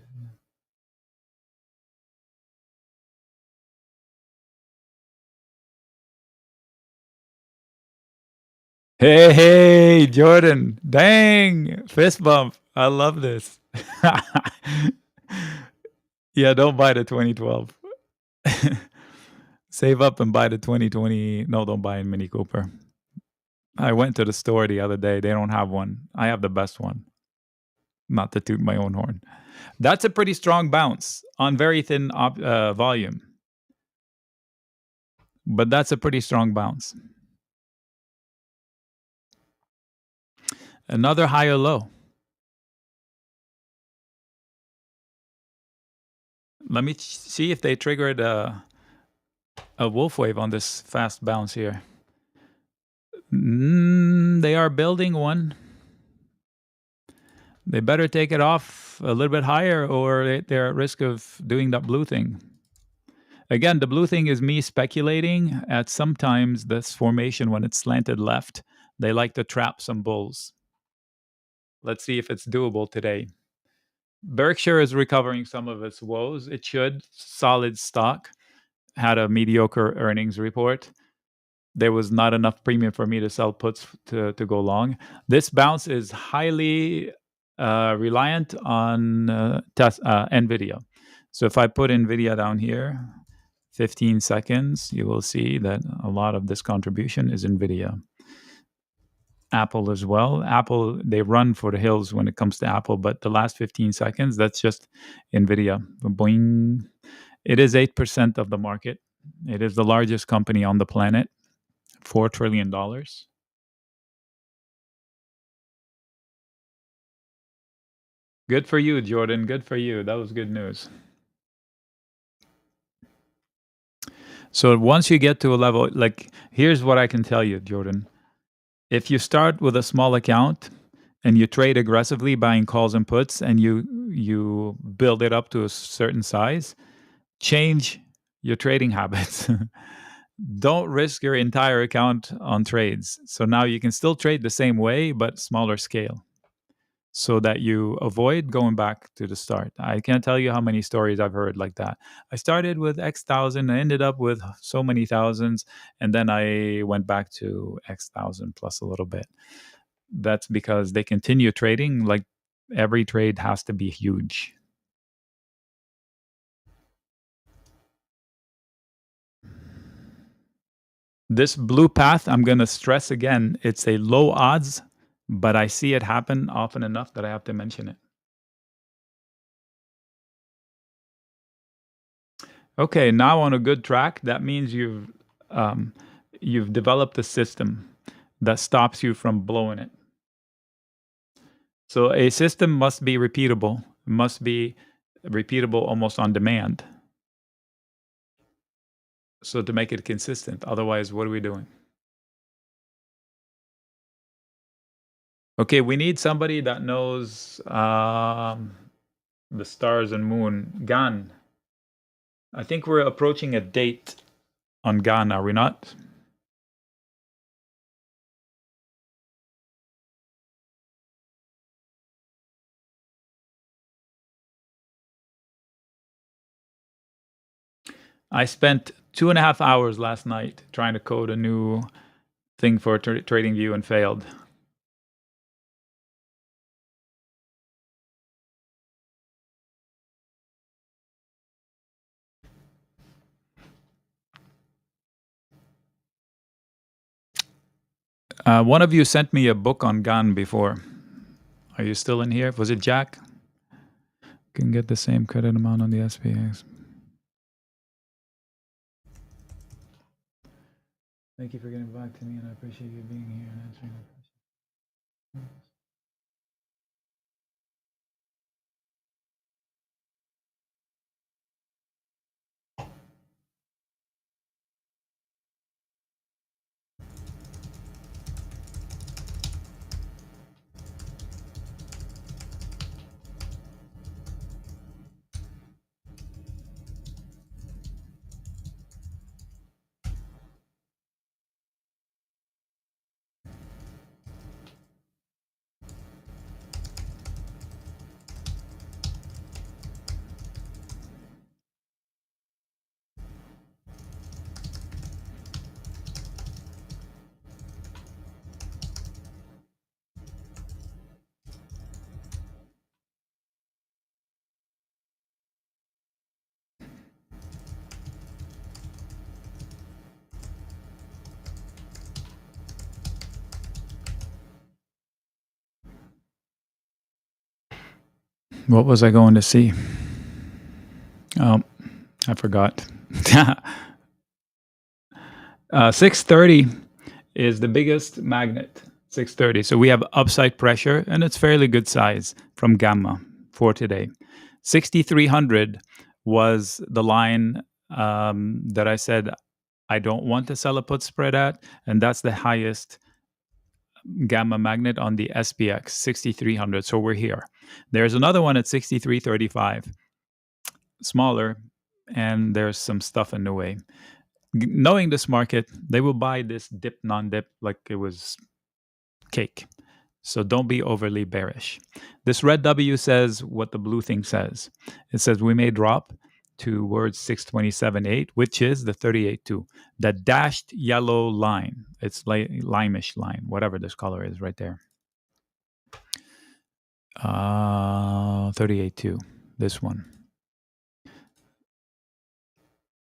Hey, Jordan. Dang. Fist bump. I love this. Yeah, don't buy the 2012. Save up and buy the 2020. No, don't buy a Mini Cooper. I went to the store the other day. They don't have one. I have the best one. Not to toot my own horn. That's a pretty strong bounce on very thin volume. But that's a pretty strong bounce. Another higher low. Let me see if they triggered a wolf wave on this fast bounce here. They are building one. They better take it off a little bit higher or they're at risk of doing that blue thing. Again, the blue thing is me speculating at sometimes this formation when it's slanted left, they like to trap some bulls. Let's see if it's doable today. Berkshire is recovering some of its woes. It should. Solid stock. Had a mediocre earnings report. There was not enough premium for me to sell puts to go long. This bounce is highly reliant on NVIDIA. So if I put NVIDIA down here, 15 seconds, you will see that a lot of this contribution is NVIDIA. Apple as well. Apple, they run for the hills when it comes to Apple, but the last 15 seconds, that's just NVIDIA. Boing. It is 8% of the market. It is the largest company on the planet, $4 trillion. Good for you, Jordan. Good for you. That was good news. So once you get to a level, like, here's what I can tell you, Jordan. If you start with a small account and you trade aggressively buying calls and puts, and you build it up to a certain size, change your trading habits. Don't risk your entire account on trades. So now you can still trade the same way, but smaller scale, so that you avoid going back to the start. I can't tell you how many stories I've heard like that. I started with X thousand, I ended up with so many thousands, and then I went back to X thousand plus a little bit. That's because they continue trading. Like, every trade has to be huge. This blue path, I'm going to stress again, it's a low odds, but I see it happen often enough that I have to mention it. Okay, now on a good track, that means you've developed a system that stops you from blowing it. So a system must be repeatable, almost on demand. So to make it consistent, otherwise, what are we doing? Okay, we need somebody that knows the stars and moon. Gan. I think we're approaching a date on Gan, are we not? I spent 2.5 hours last night trying to code a new thing for TradingView and failed. One of you sent me a book on Gan before. Are you still in here? Was it Jack? Can get the same credit amount on the SPX. Thank you for getting back to me, and I appreciate you being here and answering the question. What was I going to see? Oh, I forgot. 630 is the biggest magnet. 630. So we have upside pressure, and it's fairly good size from Gamma for today. 6,300 was the line that I said I don't want to sell a put spread at, and that's the highest Gamma magnet on the SPX, 6,300. So we're here. There's another one at 6,335, smaller, and there's some stuff in the way. Knowing this market, they will buy this dip, non-dip like it was cake. So don't be overly bearish. This red W says what the blue thing says. It says we may drop towards 627.8, which is the 38.2. The dashed yellow line. It's like limeish line, whatever this color is right there. 38.2. This one.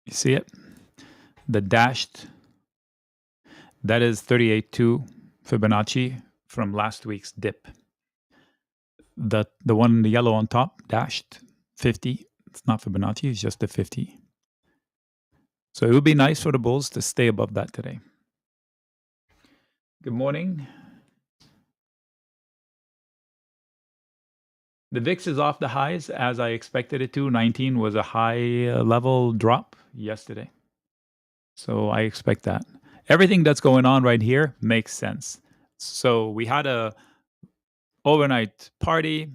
You see it? The dashed, that is 38.2 Fibonacci from last week's dip. The one in the yellow on top, dashed 50. It's not Fibonacci, it's just the 50. So it would be nice for the bulls to stay above that today. Good morning. The VIX is off the highs as I expected it to. 19 was a high level drop yesterday. So I expect that. Everything that's going on right here makes sense. So we had a overnight party,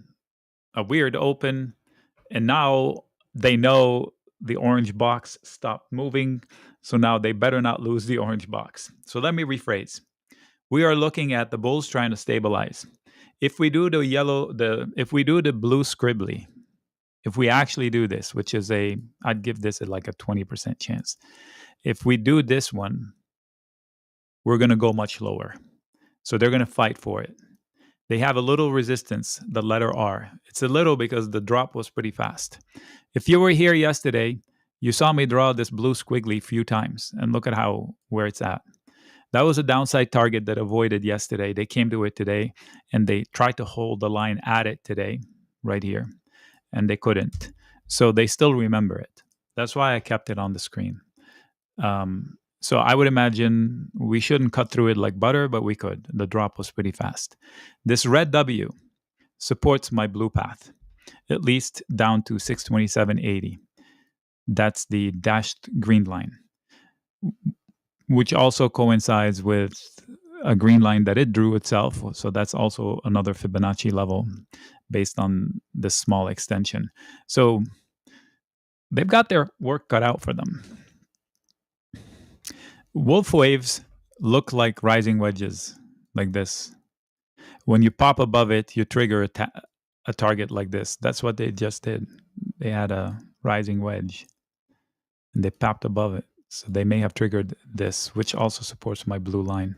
a weird open, and now they know the orange box stopped moving. So now they better not lose the orange box. So let me rephrase. We are looking at the bulls trying to stabilize. If we do the blue scribbly, if we actually do this, which is I'd give this like a 20% chance. If we do this one, we're going to go much lower. So they're going to fight for it. They have a little resistance, the letter R. It's a little because the drop was pretty fast. If you were here yesterday, you saw me draw this blue squiggly a few times, and look at where it's at. That was a downside target that avoided yesterday. They came to it today, and they tried to hold the line at it today, right here, and they couldn't. So they still remember it. That's why I kept it on the screen. So I would imagine we shouldn't cut through it like butter, but we could. The drop was pretty fast. This red W supports my blue path, at least down to 627.80. That's the dashed green line, which also coincides with a green line that it drew itself. So that's also another Fibonacci level based on this small extension. So they've got their work cut out for them. Wolf waves look like rising wedges, like this. When you pop above it, you trigger a target like this. That's what they just did. They had a rising wedge, and they popped above it. So they may have triggered this, which also supports my blue line.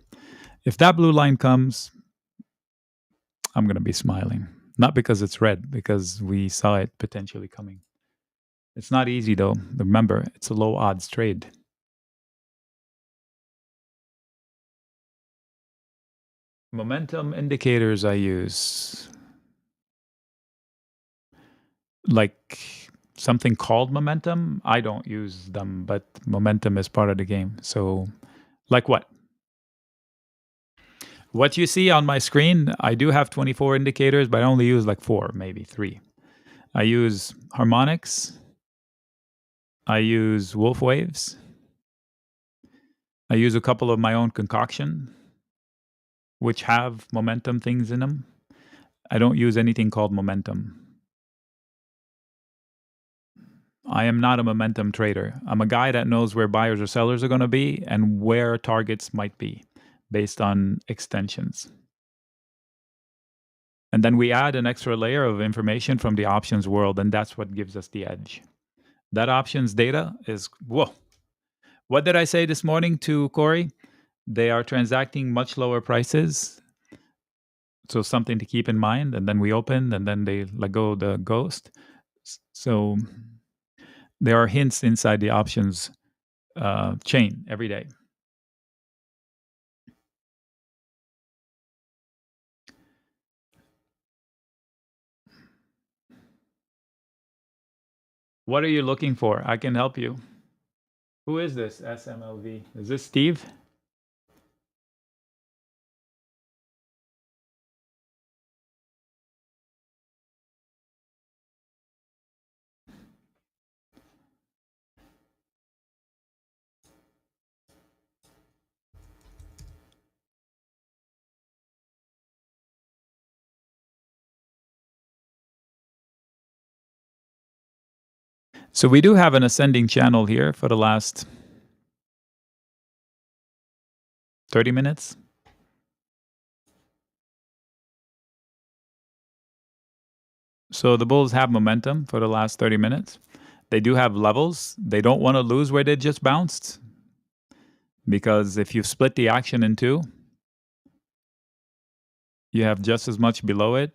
If that blue line comes, I'm going to be smiling. Not because it's red, because we saw it potentially coming. It's not easy, though. Remember, it's a low odds trade. Momentum indicators I use, like something called momentum. I don't use them, but momentum is part of the game. So, like what? What you see on my screen, I do have 24 indicators, but I only use like 4, maybe 3. I use harmonics. I use wolf waves. I use a couple of my own concoction, which have momentum things in them. I don't use anything called momentum. I am not a momentum trader. I'm a guy that knows where buyers or sellers are going to be and where targets might be based on extensions. And then we add an extra layer of information from the options world, and that's what gives us the edge. That options data is, whoa. What did I say this morning to Corey? They are transacting much lower prices. So something to keep in mind. And then we opened, and then they let go the ghost. So there are hints inside the options chain every day. What are you looking for? I can help you. Who is this SMLV? Is this Steve? So we do have an ascending channel here for the last 30 minutes. So the bulls have momentum for the last 30 minutes. They do have levels. They don't want to lose where they just bounced, because if you split the action in two, you have just as much below it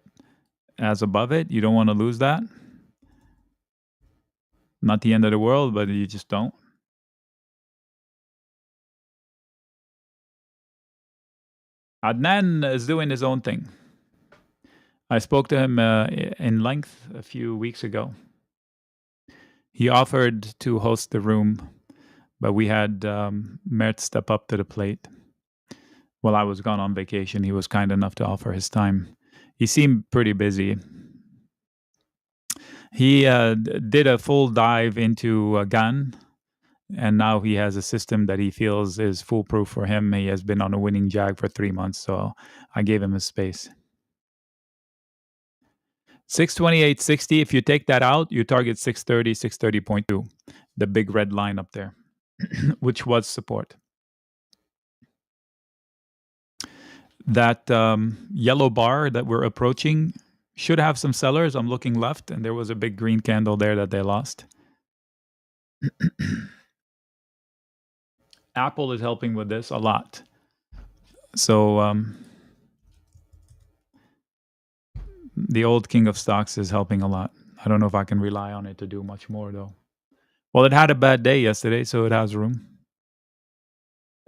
as above it. You don't want to lose that. Not the end of the world, but you just don't. Adnan is doing his own thing. I spoke to him in length a few weeks ago. He offered to host the room, but we had Mert step up to the plate. While I was gone on vacation, he was kind enough to offer his time. He seemed pretty busy. He did a full dive into GAN, and now he has a system that he feels is foolproof for him. He has been on a winning jag for 3 months, so I gave him his space. 628.60, if you take that out, you target 630, 630.2, the big red line up there, which was support. That yellow bar that we're approaching should have some sellers. I'm looking left, and there was a big green candle there that they lost. Apple is helping with this a lot. So the old king of stocks is helping a lot. I don't know if I can rely on it to do much more, though. Well, it had a bad day yesterday, so it has room.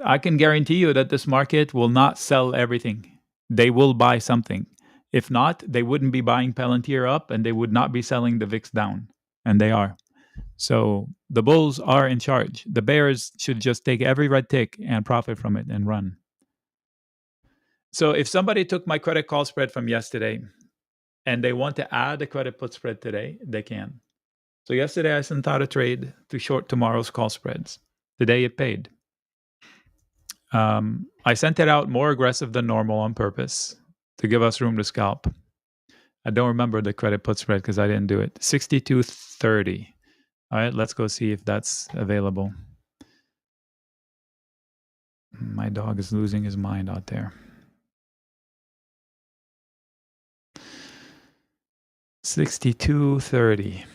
I can guarantee you that this market will not sell everything. They will buy something. If not, they wouldn't be buying Palantir up, and they would not be selling the VIX down. And they are. So the bulls are in charge. The bears should just take every red tick and profit from it and run. So if somebody took my credit call spread from yesterday and they want to add a credit put spread today, they can. So yesterday I sent out a trade to short tomorrow's call spreads. Today it paid. I sent it out more aggressive than normal on purpose to give us room to scalp. I don't remember the credit put spread because I didn't do it. 62.30. All right, let's go see if that's available. My dog is losing his mind out there. 62.30.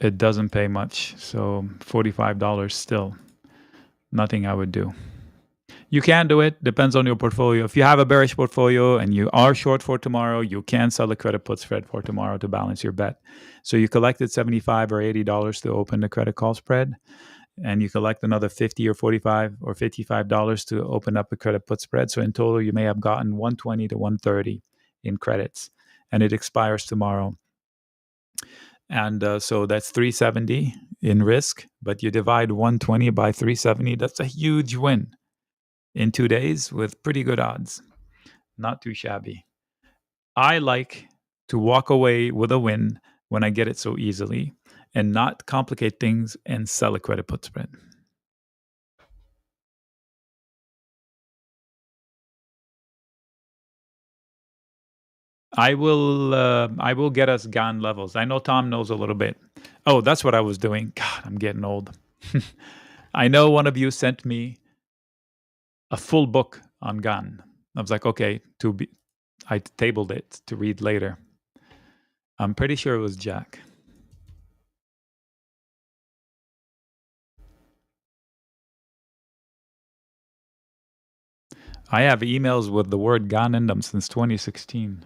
It doesn't pay much, so $45 still. Nothing I would do. You can do it, depends on your portfolio. If you have a bearish portfolio and you are short for tomorrow, you can sell a credit put spread for tomorrow to balance your bet. So you collected $75 or $80 to open the credit call spread, and you collect another $50 or $45 or $55 to open up a credit put spread. So in total, you may have gotten $120 to $130 in credits, and it expires tomorrow. And so that's $370 in risk, but you divide 120 by 370, that's a huge win in 2 days with pretty good odds. Not too shabby. I like to walk away with a win when I get it so easily and not complicate things and sell a credit put spread. I will get us GAN levels. I know Tom knows a little bit. Oh, that's what I was doing. God, I'm getting old. I know one of you sent me a full book on GAN. I was like, okay, I tabled it to read later. I'm pretty sure it was Jack. I have emails with the word GAN in them since 2016.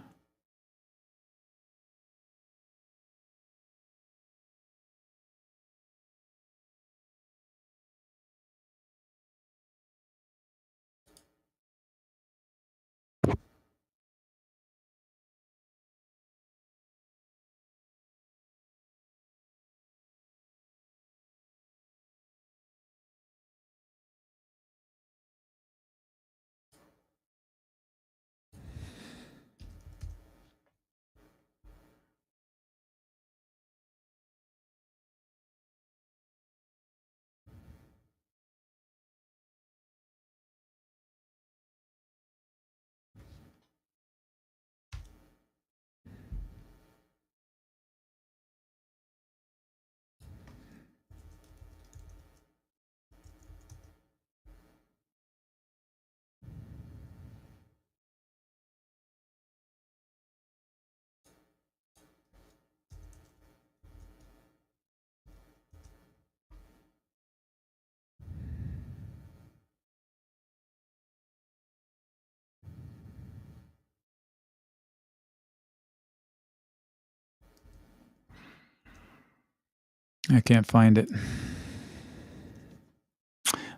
I can't find it.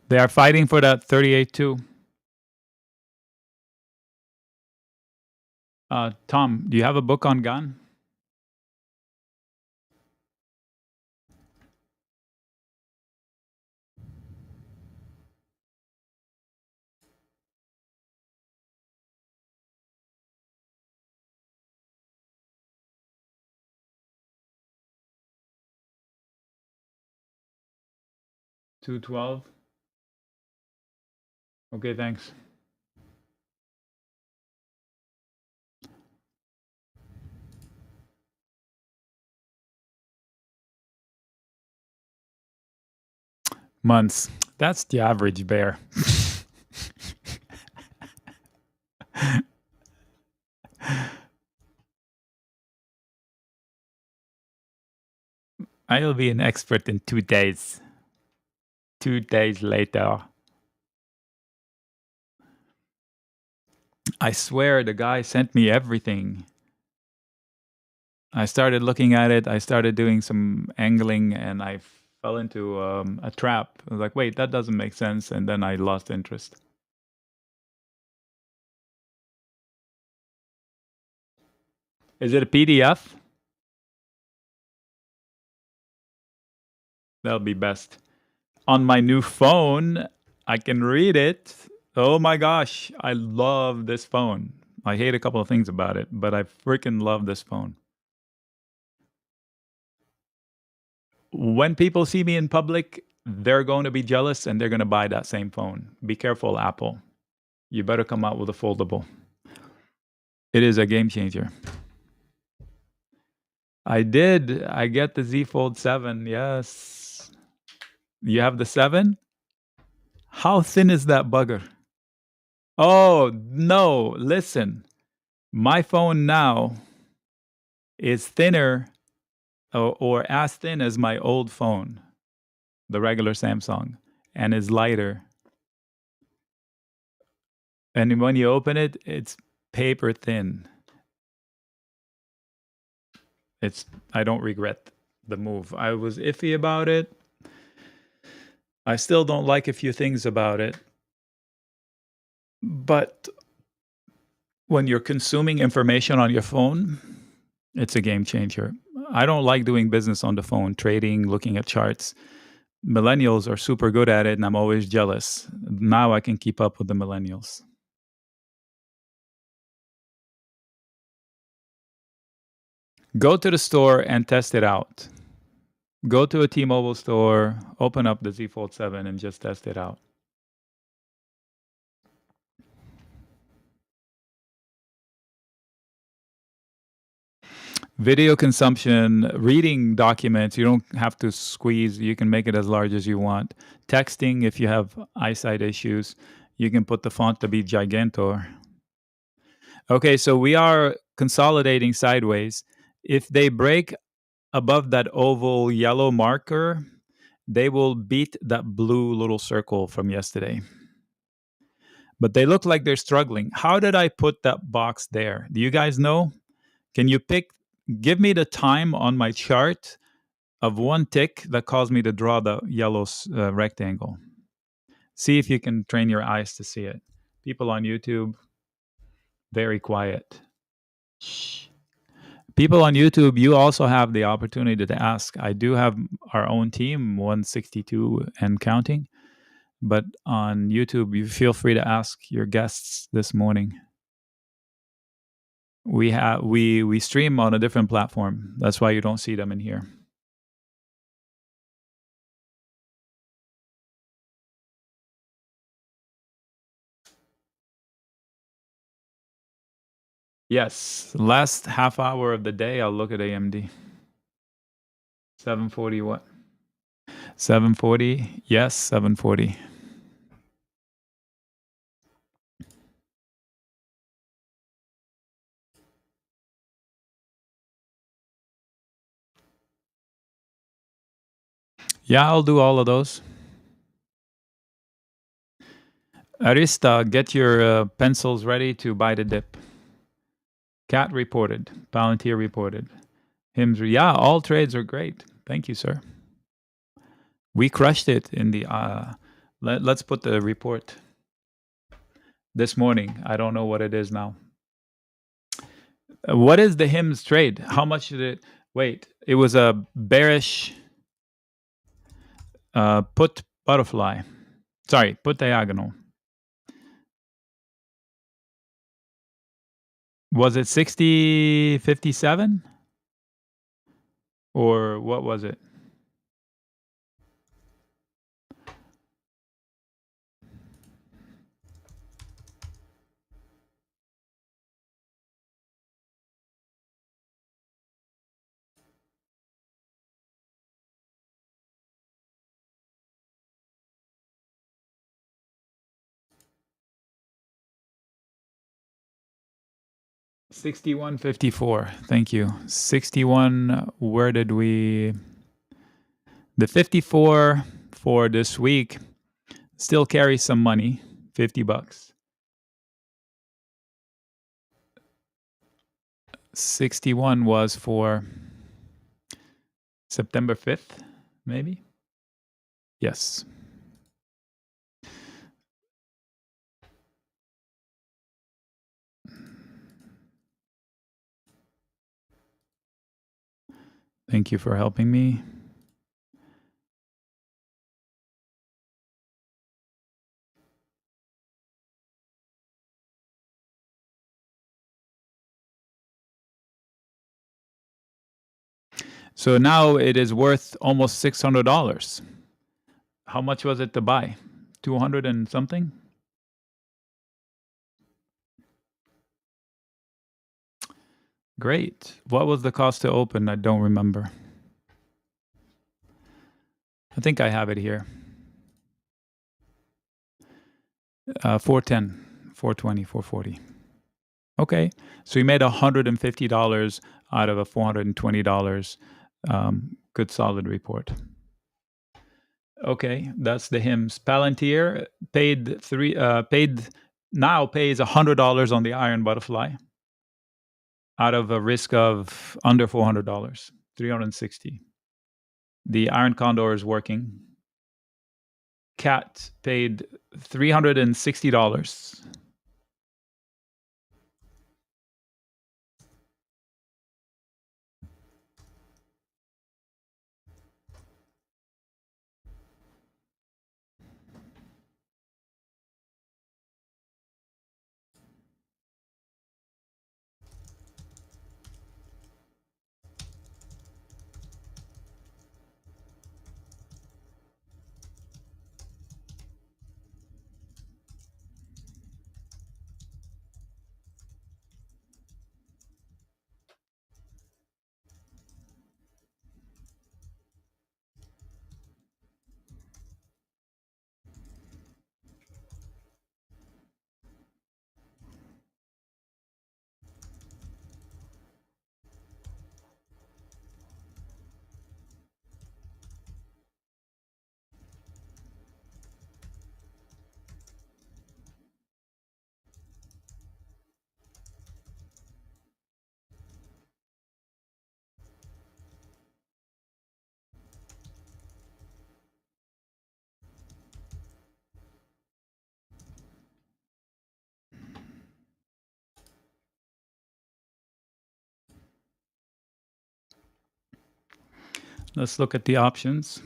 They are fighting for that 38 too. Tom, do you have a book on gun? $212. Okay, thanks. Months. That's the average bear. I'll be an expert in 2 days. 2 days later. I swear the guy sent me everything. I started looking at it. I started doing some angling and I fell into a trap. I was like, wait, that doesn't make sense. And then I lost interest. Is it a PDF? That'll be best. On my new phone, I can read it. Oh my gosh, I love this phone. I hate a couple of things about it, but I freaking love this phone. When people see me in public, they're going to be jealous and they're going to buy that same phone. Be careful, Apple. You better come out with a foldable. It is a game changer. I did. I get the Z Fold 7. Yes. You have the 7? How thin is that bugger? Oh, no. Listen. My phone now is thinner or as thin as my old phone, the regular Samsung, and is lighter. And when you open it, it's paper thin. I don't regret the move. I was iffy about it. I still don't like a few things about it. But when you're consuming information on your phone, it's a game changer. I don't like doing business on the phone, trading, looking at charts. Millennials are super good at it, and I'm always jealous. Now I can keep up with the millennials. Go to the store and test it out. Go to a T-Mobile store, open up the Z Fold 7 and just test it out. Video consumption, reading documents, you don't have to squeeze. You can make it as large as you want. Texting, if you have eyesight issues, you can put the font to be Gigantor. Okay, so we are consolidating sideways. If they break above that oval yellow marker, they will beat that blue little circle from yesterday. But they look like they're struggling. How did I put that box there? Do you guys know? Can you give me the time on my chart of one tick that caused me to draw the yellow rectangle? See if you can train your eyes to see it. People on YouTube, very quiet. Shh. People on YouTube, you also have the opportunity to ask. I do have our own team, 162 and counting. But on YouTube, you feel free to ask your guests this morning. We stream on a different platform. That's why you don't see them in here. Yes, last half hour of the day, I'll look at AMD. 740 what? 740? Yes, 740. Yeah, I'll do all of those. Arista, get your pencils ready to buy the dip. Cat reported. Palantir reported. Hims, yeah, all trades are great. Thank you, sir. We crushed it in the. Let's put the report this morning. I don't know what it is now. What is the HIMS trade? How much did it? Wait, it was a bearish put butterfly. Sorry, put diagonal. Was it 60.57? Or what was it? $61.54. Thank you. 61. Where did we? The 54 for this week still carries some money. $50. 61 was for September 5th, maybe? Yes. Thank you for helping me. So now it is worth almost $600. How much was it to buy? 200 and something? Great. What was the cost to open? I don't remember. I think I have it here. 410, 420, 440. Okay. So you made $150 out of a $420. Good solid report. Okay, that's the HIMS. Palantir pays $100 on the Iron Butterfly out of a risk of under $400, 360. The Iron Condor is working. CAT paid $360. Let's look at the options.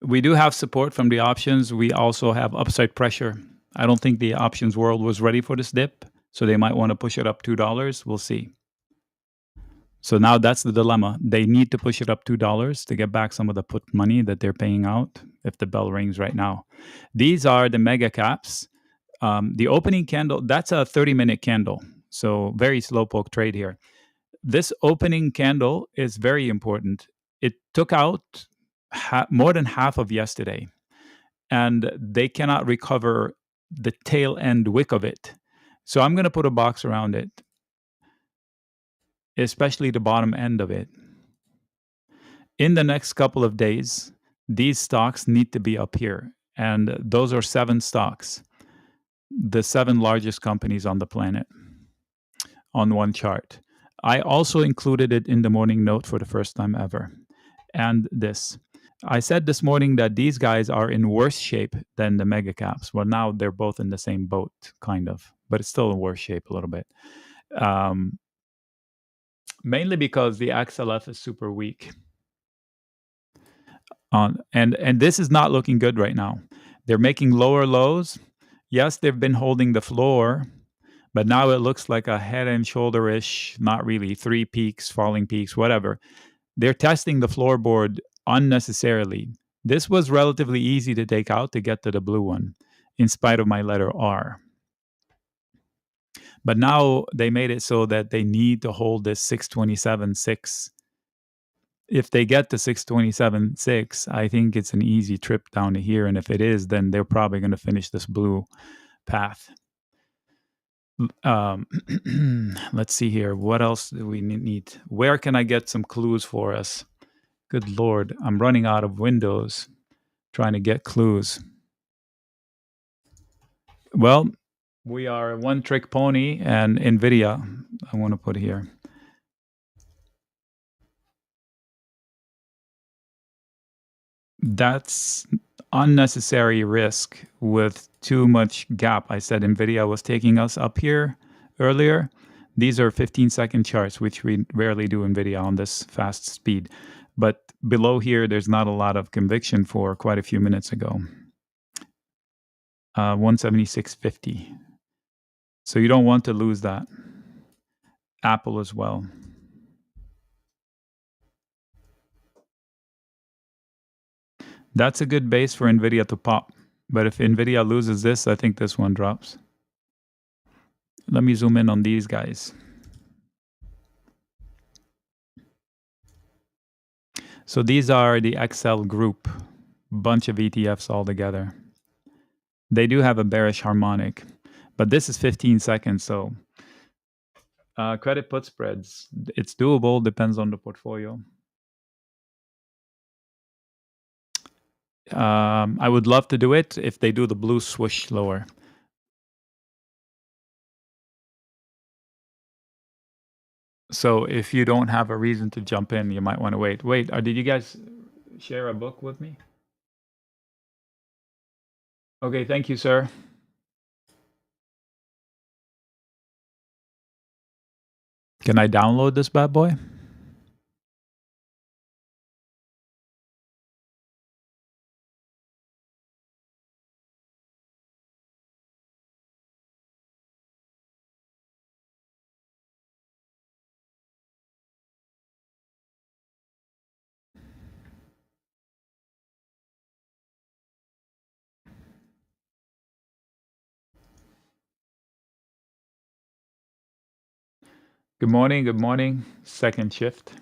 We do have support from the options. We also have upside pressure. I don't think the options world was ready for this dip, so they might want to push it up $2. We'll see. So now that's the dilemma. They need to push it up $2 to get back some of the put money that they're paying out if the bell rings right now. These are the mega caps. The opening candle, that's a 30-minute candle. So very slow poke trade here. This opening candle is very important. It took out more than half of yesterday, and they cannot recover the tail end wick of it. So I'm going to put a box around it, especially the bottom end of it. In the next couple of days, these stocks need to be up here. And those are 7 stocks, the 7 largest companies on the planet on one chart. I also included it in the morning note for the first time ever. And this. I said this morning that these guys are in worse shape than the mega caps. Well, now they're both in the same boat, kind of, but it's still in worse shape a little bit. Mainly because the XLF is super weak. And this is not looking good right now. They're making lower lows. Yes, they've been holding the floor, but now it looks like a head and shoulder-ish, not really, 3 peaks, falling peaks, whatever. They're testing the floorboard unnecessarily. This was relatively easy to take out to get to the blue one, in spite of my letter R. But now they made it so that they need to hold this 627.6. If they get to 627.6, I think it's an easy trip down to here. And if it is, then they're probably going to finish this blue path. Let's see here. What else do we need? Where can I get some clues for us? Good Lord, I'm running out of windows trying to get clues. Well, we are a one-trick pony, and NVIDIA, I want to put here. That's unnecessary risk with too much gap. I said NVIDIA was taking us up here earlier. These are 15-second charts, which we rarely do NVIDIA on this fast speed. But below here, there's not a lot of conviction for quite a few minutes ago. 176.50. So you don't want to lose that. Apple as well. That's a good base for NVIDIA to pop. But if NVIDIA loses this, I think this one drops. Let me zoom in on these guys. So these are the XL group, bunch of ETFs all together. They do have a bearish harmonic, but this is 15 seconds. So credit put spreads, it's doable, depends on the portfolio. I would love to do it if they do the blue swoosh lower. So if you don't have a reason to jump in, you might want to wait. Wait, did you guys share a book with me? Okay, thank you, sir. Can I download this bad boy? Good morning, good morning. Second shift.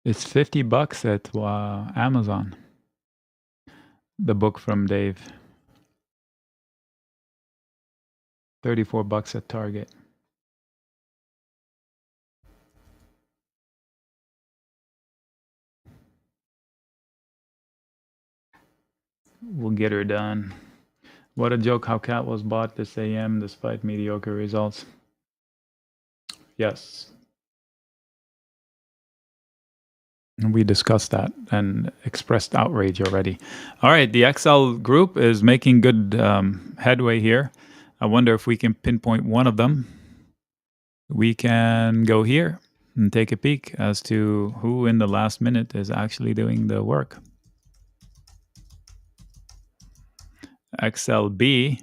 It's $50 at Amazon. The book from Dave. $34 at Target. We'll get her done. What a joke how Cat was bought this AM despite mediocre results. Yes. We discussed that and expressed outrage already. All right, the XL group is making good headway here. I wonder if we can pinpoint one of them. We can go here and take a peek as to who in the last minute is actually doing the work. XLB,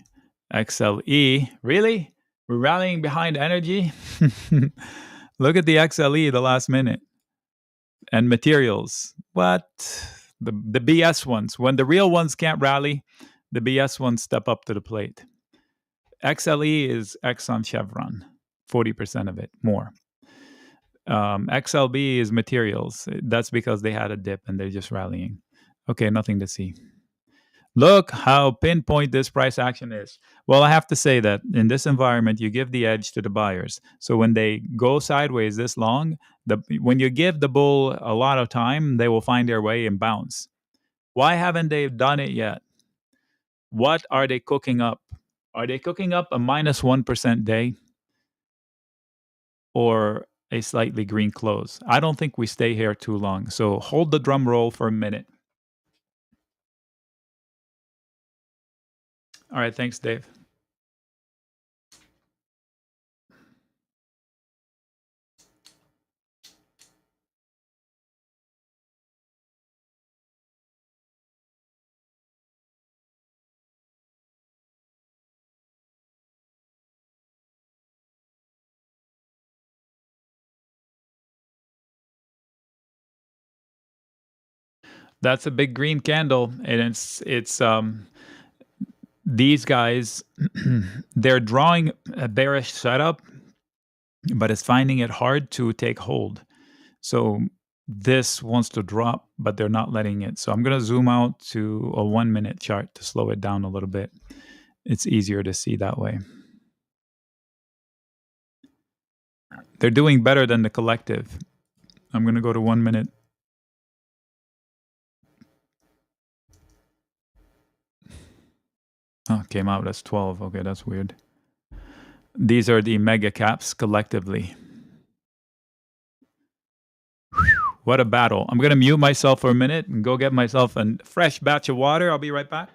XLE, really? We're rallying behind energy? Look at the XLE the last minute. And materials. What? The BS ones. When the real ones can't rally, the BS ones step up to the plate. XLE is Exxon Chevron, 40% of it, more. XLB is materials. That's because they had a dip and they're just rallying. Okay, nothing to see. Look how pinpoint this price action is. Well, I have to say that in this environment, you give the edge to the buyers. So when they go sideways this long, when you give the bull a lot of time, they will find their way and bounce. Why haven't they done it yet? What are they cooking up? Are they cooking up a minus 1% day or a slightly green close? I don't think we stay here too long. So hold the drum roll for a minute. All right. Thanks, Dave. That's a big green candle, and it's these guys. They're drawing a bearish setup, but it's finding it hard to take hold. So this wants to drop, but they're not letting it. So I'm going to zoom out to a 1 minute chart to slow it down a little bit. It's easier to see that way. They're doing better than the collective. I'm going to go to 1 minute. Oh, came out as 12. Okay, that's weird. These are the mega caps collectively. What a battle. I'm going to mute myself for a minute and go get myself a fresh batch of water. I'll be right back.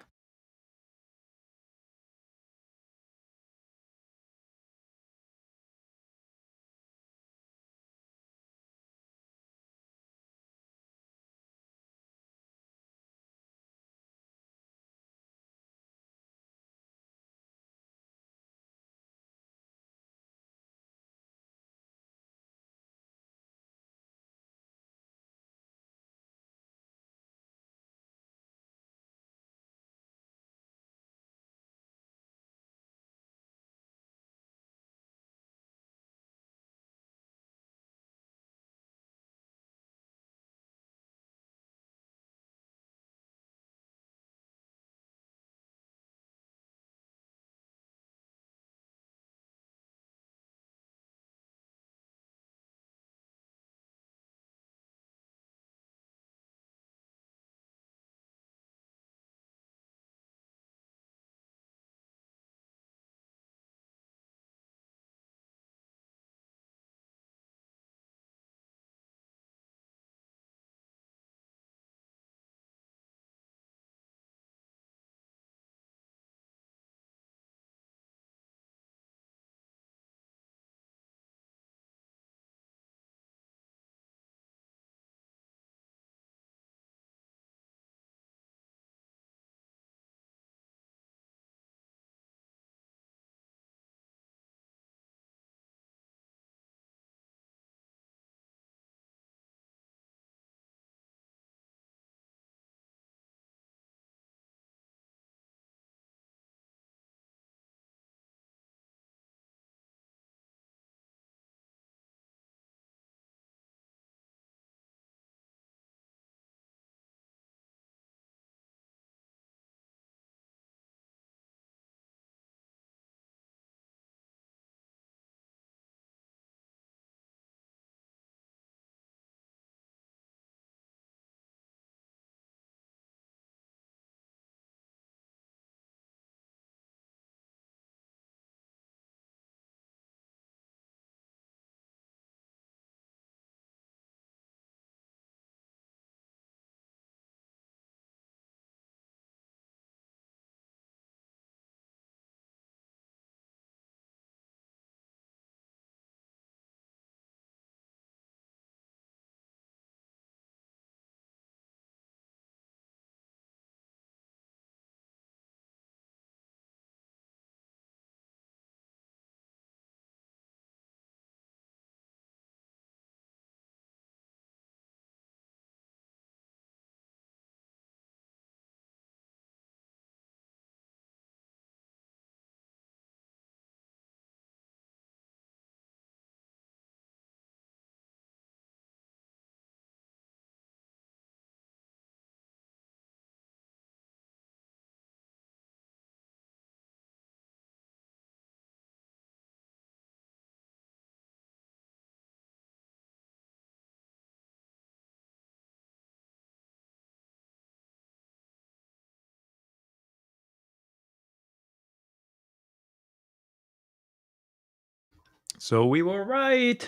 So we were right.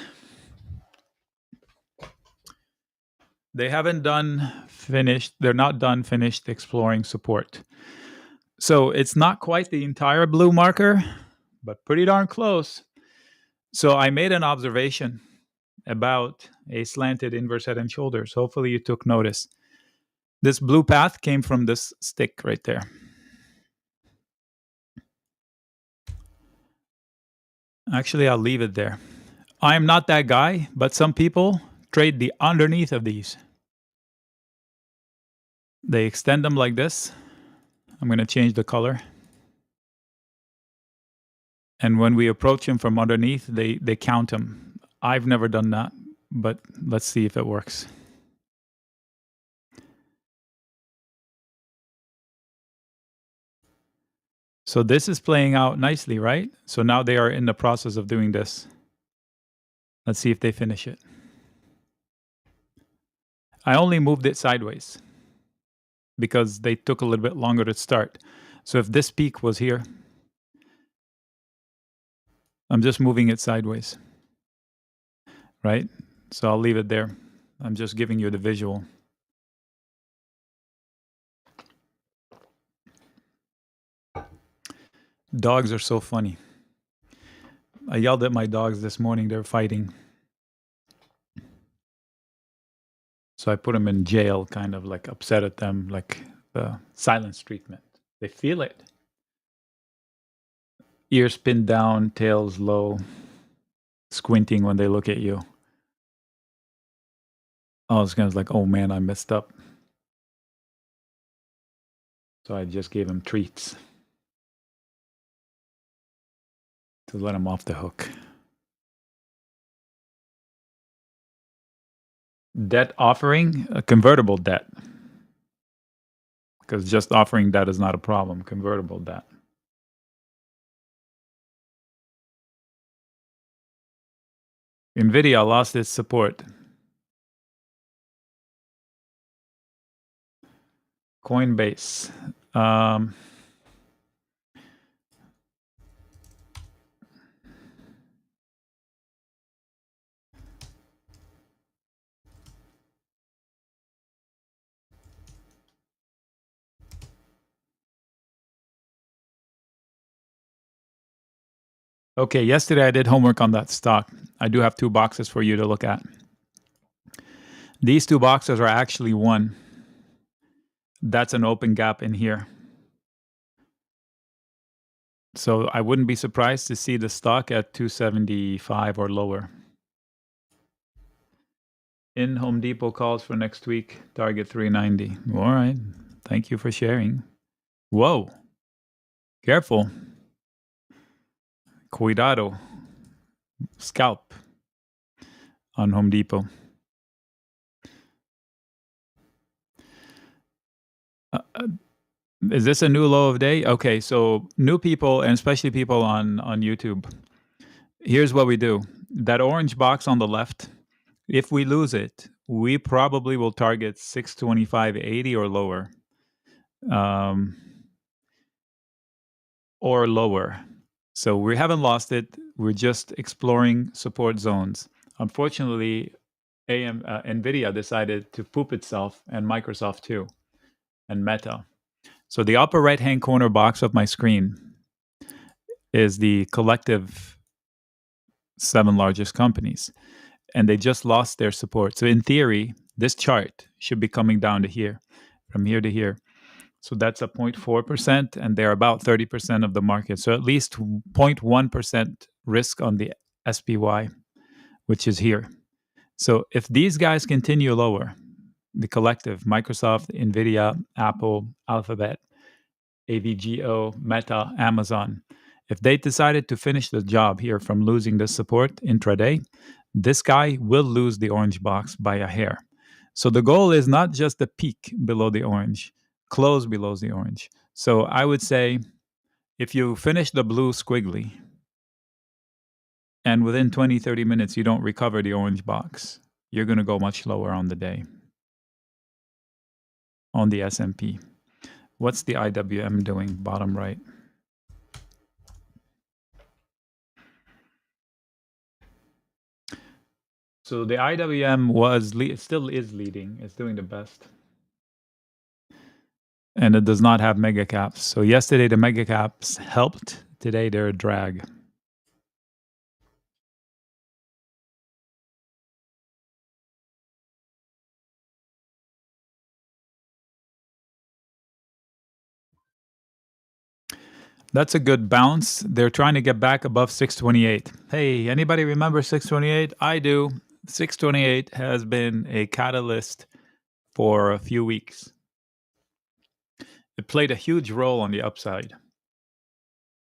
They haven't they're not done finished exploring support. So it's not quite the entire blue marker, but pretty darn close. So I made an observation about a slanted inverse head and shoulders. Hopefully you took notice. This blue path came from this stick right there. Actually, I'll leave it there. I'm not that guy, but some people trade the underneath of these. They extend them like this. I'm going to change the color. And when we approach them from underneath, they count them. I've never done that, but let's see if it works. So this is playing out nicely, right? So now they are in the process of doing this. Let's see if they finish it. I only moved it sideways because they took a little bit longer to start. So if this peak was here, I'm just moving it sideways, right? So I'll leave it there. I'm just giving you the visual. Dogs are so funny. I yelled at my dogs this morning. They're fighting. So I put them in jail, kind of like upset at them, like the silence treatment. They feel it. Ears pinned down, tails low, squinting when they look at you. I was kind of like, oh man, I messed up. So I just gave him treats to let him off the hook. Debt offering, a convertible debt. Because just offering debt is not a problem, convertible debt. NVIDIA lost its support. Coinbase. Okay, yesterday I did homework on that stock. I do have 2 boxes for you to look at. These 2 boxes are actually one. That's an open gap in here. So I wouldn't be surprised to see the stock at 275 or lower. In Home Depot calls for next week, target 390. All right. Thank you for sharing. Whoa. Careful. Cuidado. Scalp on Home Depot. Is this a new low of day? Okay, so new people, and especially people on YouTube, here's what we do. That orange box on the left, if we lose it, we probably will target 625.80 or lower. Or lower. So we haven't lost it. We're just exploring support zones. Unfortunately, NVIDIA decided to poop itself, and Microsoft too, and Meta. So the upper right-hand corner box of my screen is the collective 7 largest companies, and they just lost their support. So in theory, this chart should be coming down to here, from here to here. So that's a 0.4%, and they're about 30% of the market. So at least 0.1% risk on the SPY, which is here. So if these guys continue lower, the collective, Microsoft, NVIDIA, Apple, Alphabet, AVGO, Meta, Amazon, if they decided to finish the job here from losing this support intraday, this guy will lose the orange box by a hair. So the goal is not just the peak below the orange, close below the orange. So I would say if you finish the blue squiggly and within 20, 30 minutes you don't recover the orange box, you're going to go much lower on the day on the S&P. What's the IWM doing? Bottom right. So the IWM was it still is leading. It's doing the best. And it does not have mega caps. So yesterday the mega caps helped. Today they're a drag. That's a good bounce. They're trying to get back above 628. Hey, anybody remember 628? I do. 628 has been a catalyst for a few weeks. It played a huge role on the upside.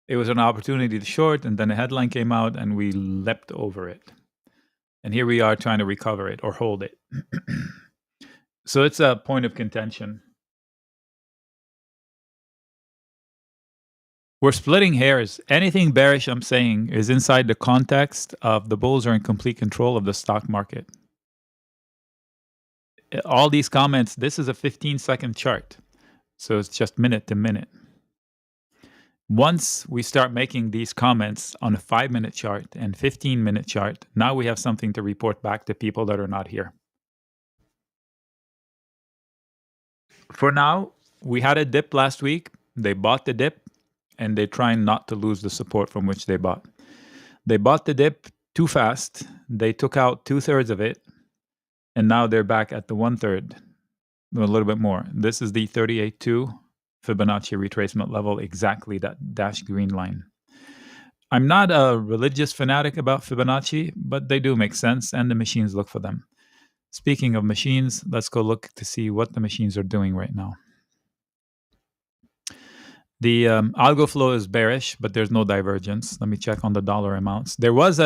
It was an opportunity to short, and then a headline came out, and we leapt over it. And here we are trying to recover it or hold it. So it's a point of contention. We're splitting hairs. Anything bearish I'm saying is inside the context of the bulls are in complete control of the stock market. All these comments, this is a 15-second chart. So it's just minute to minute. Once we start making these comments on a 5-minute chart and 15-minute chart, now we have something to report back to people that are not here. For now, we had a dip last week. They bought the dip, and they're trying not to lose the support from which they bought. They bought the dip too fast. They took out 2/3 of it, and now they're back at the 1/3, a little bit more. This is the 38.2 Fibonacci retracement level, exactly that dashed green line. I'm not a religious fanatic about Fibonacci, but they do make sense, and the machines look for them. Speaking of machines, let's go look to see what the machines are doing right now. The algo flow is bearish, but there's no divergence. Let me check on the dollar amounts. There was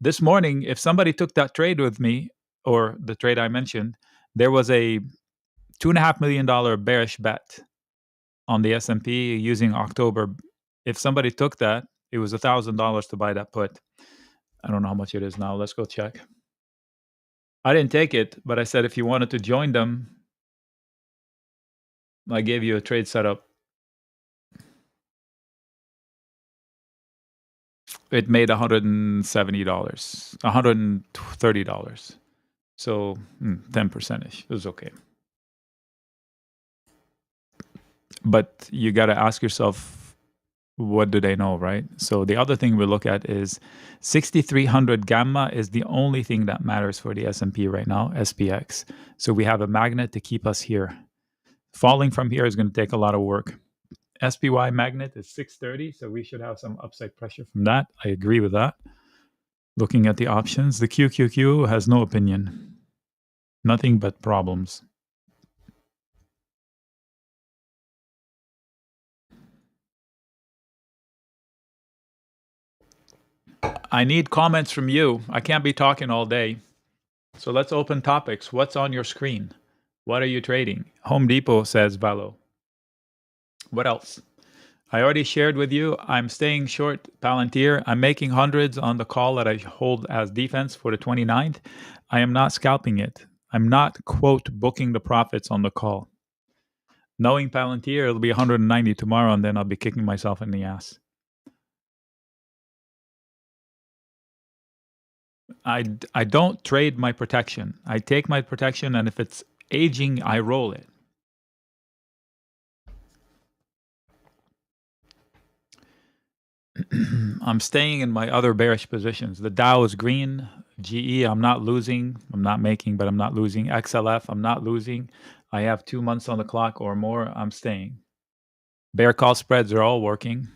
this morning, if somebody took that trade with me, or the trade I mentioned, there was a $2.5 million bearish bet on the S&P using October. If somebody took that, it was $1,000 to buy that put. I don't know how much it is now. Let's go check. I didn't take it, but I said if you wanted to join them, I gave you a trade setup. It made $170, $130. So 10%ish. It was okay. But you got to ask yourself, what do they know, right? So the other thing we look at is 6,300 gamma is the only thing that matters for the S&P right now, SPX. So we have a magnet to keep us here. Falling from here is going to take a lot of work. SPY magnet is 630, so we should have some upside pressure from that. I agree with that. Looking at the options, the QQQ has no opinion. Nothing but problems. I need comments from you. I can't be talking all day. So let's open topics. What's on your screen? What are you trading? Home Depot, says Valo. What else? I already shared with you, I'm staying short Palantir. I'm making hundreds on the call that I hold as defense for the 29th. I am not scalping it. I'm not, quote, booking the profits on the call. Knowing Palantir, it'll be 190 tomorrow, and then I'll be kicking myself in the ass. I don't trade my protection. I take my protection, and if it's aging, I roll it. I'm staying in my other bearish positions. The Dow is green. GE, I'm not losing. I'm not making, but I'm not losing. XLF, I'm not losing. I have 2 months on the clock or more. I'm staying. Bear call spreads are all working.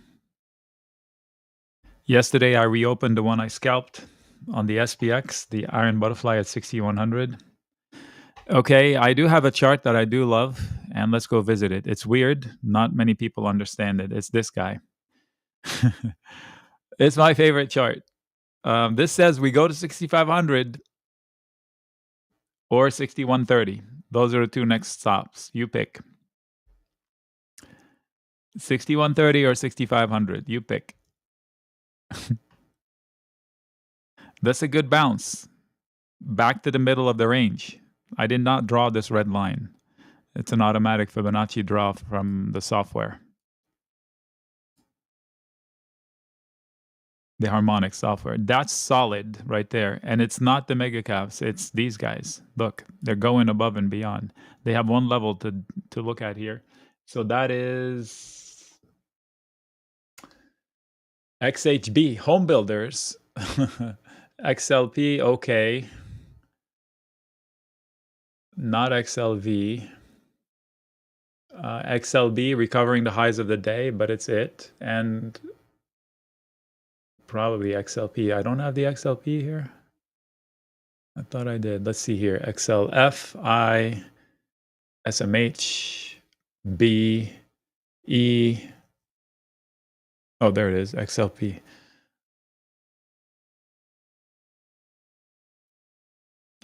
Yesterday, I reopened the one I scalped on the SPX, the Iron Butterfly at 6100. Okay, I do have a chart that I do love, and let's go visit it. It's weird. Not many people understand it. It's this guy. It's my favorite chart. This says we go to 6,500 or 6,130. Those are the two next stops. You pick. 6,130 or 6,500. You pick. That's a good bounce. Back to the middle of the range. I did not draw this red line. It's an automatic Fibonacci draw from the software. the Harmonic software. That's solid right there. And it's not the mega caps, it's these guys. Look, they're going above and beyond. They have one level to look at here. So that is XHB, Home Builders. XLP, okay. Not XLV. XLB, recovering the highs of the day, but it's it. And probably XLP. I don't have the XLP here. I thought I did. Let's see here. XLF, I, SMH, B, E. Oh, there it is. XLP.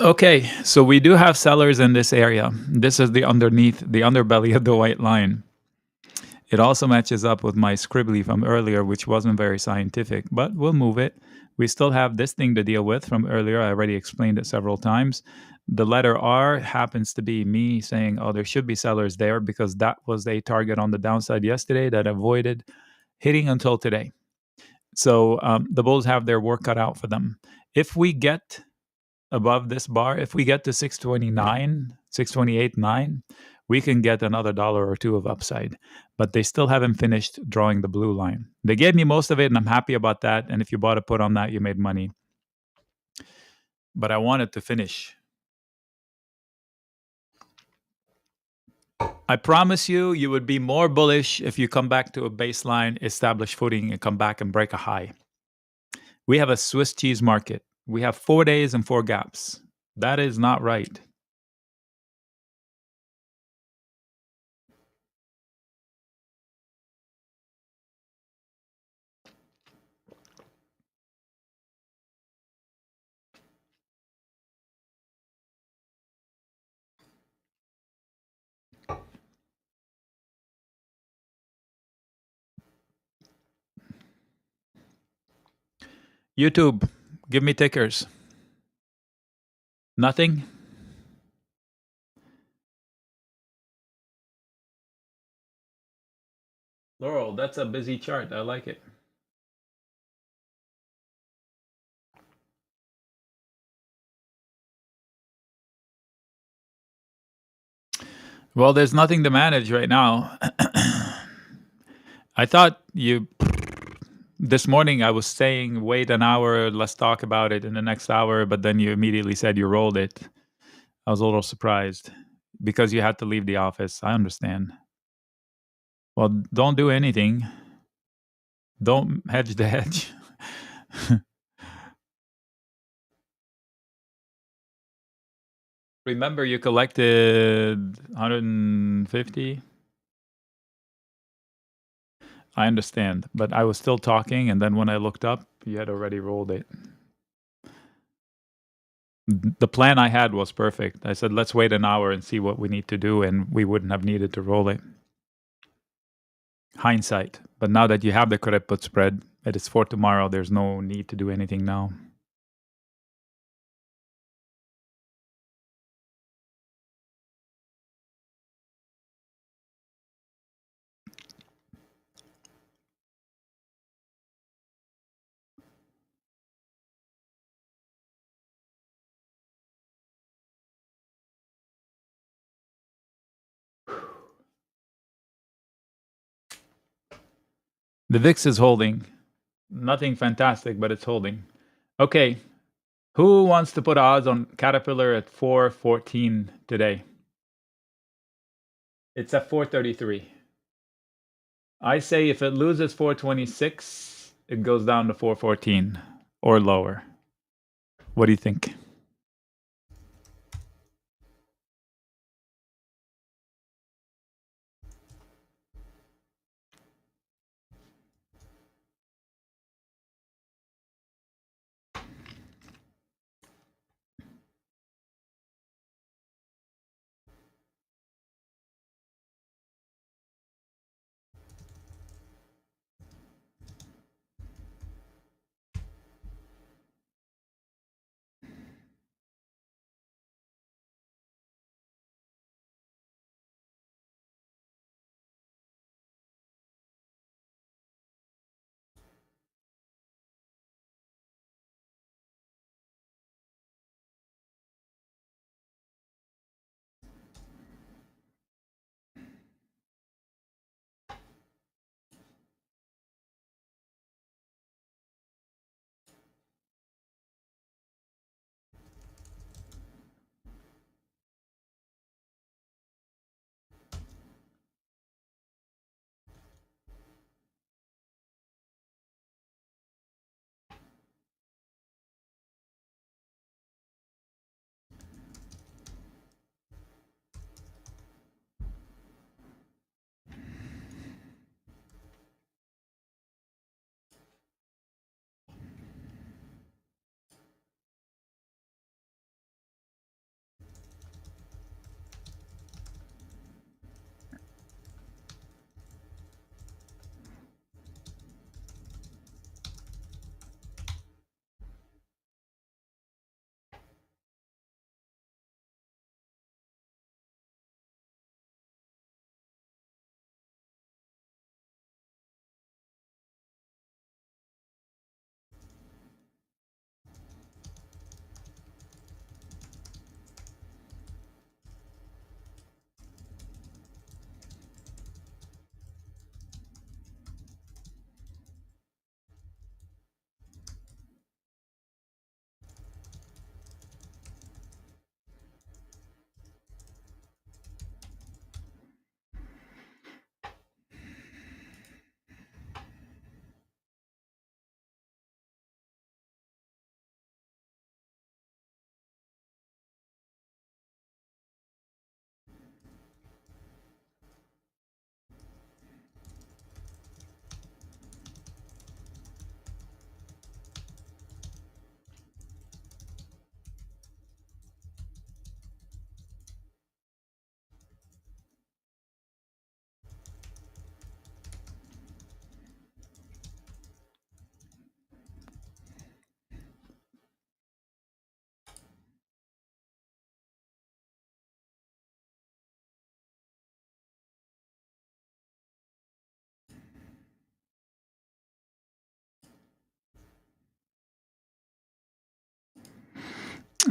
Okay, so we do have sellers in this area. This is the underbelly of the white line. It also matches up with my scribbly from earlier, which wasn't very scientific, but we'll move it. We still have this thing to deal with from earlier. I already explained it several times. The letter R happens to be me saying, oh, there should be sellers there because that was a target on the downside yesterday that avoided hitting until today. So the bulls have their work cut out for them. If we get above this bar, if we get to 629, 628.9, we can get another dollar or two of upside. But they still haven't finished drawing the blue line. They gave me most of it, and I'm happy about that. And if you bought a put on that, you made money. But I wanted to finish. I promise you, you would be more bullish if you come back to a baseline, establish footing, and come back and break a high. We have a Swiss cheese market. We have 4 days and 4 gaps. That is not right. YouTube, give me tickers. Nothing? Laurel, that's a busy chart. I like it. Well, there's nothing to manage right now. I thought you. This morning I was saying, wait an hour, let's talk about it in the next hour, but then you immediately said you rolled it. I was a little surprised because you had to leave the office. I understand. Well, don't do anything. Don't hedge the hedge. Remember, you collected 150? I understand, but I was still talking, and then when I looked up, you had already rolled it. The plan I had was perfect. I said, let's wait an hour and see what we need to do, and we wouldn't have needed to roll it. Hindsight. But now that you have the credit put spread, it is for tomorrow. There's no need to do anything now. The VIX is holding. Nothing fantastic, but it's holding. Okay. Who wants to put odds on Caterpillar at 414 today? It's at 433. I say if it loses 426, it goes down to 414 or lower. What do you think?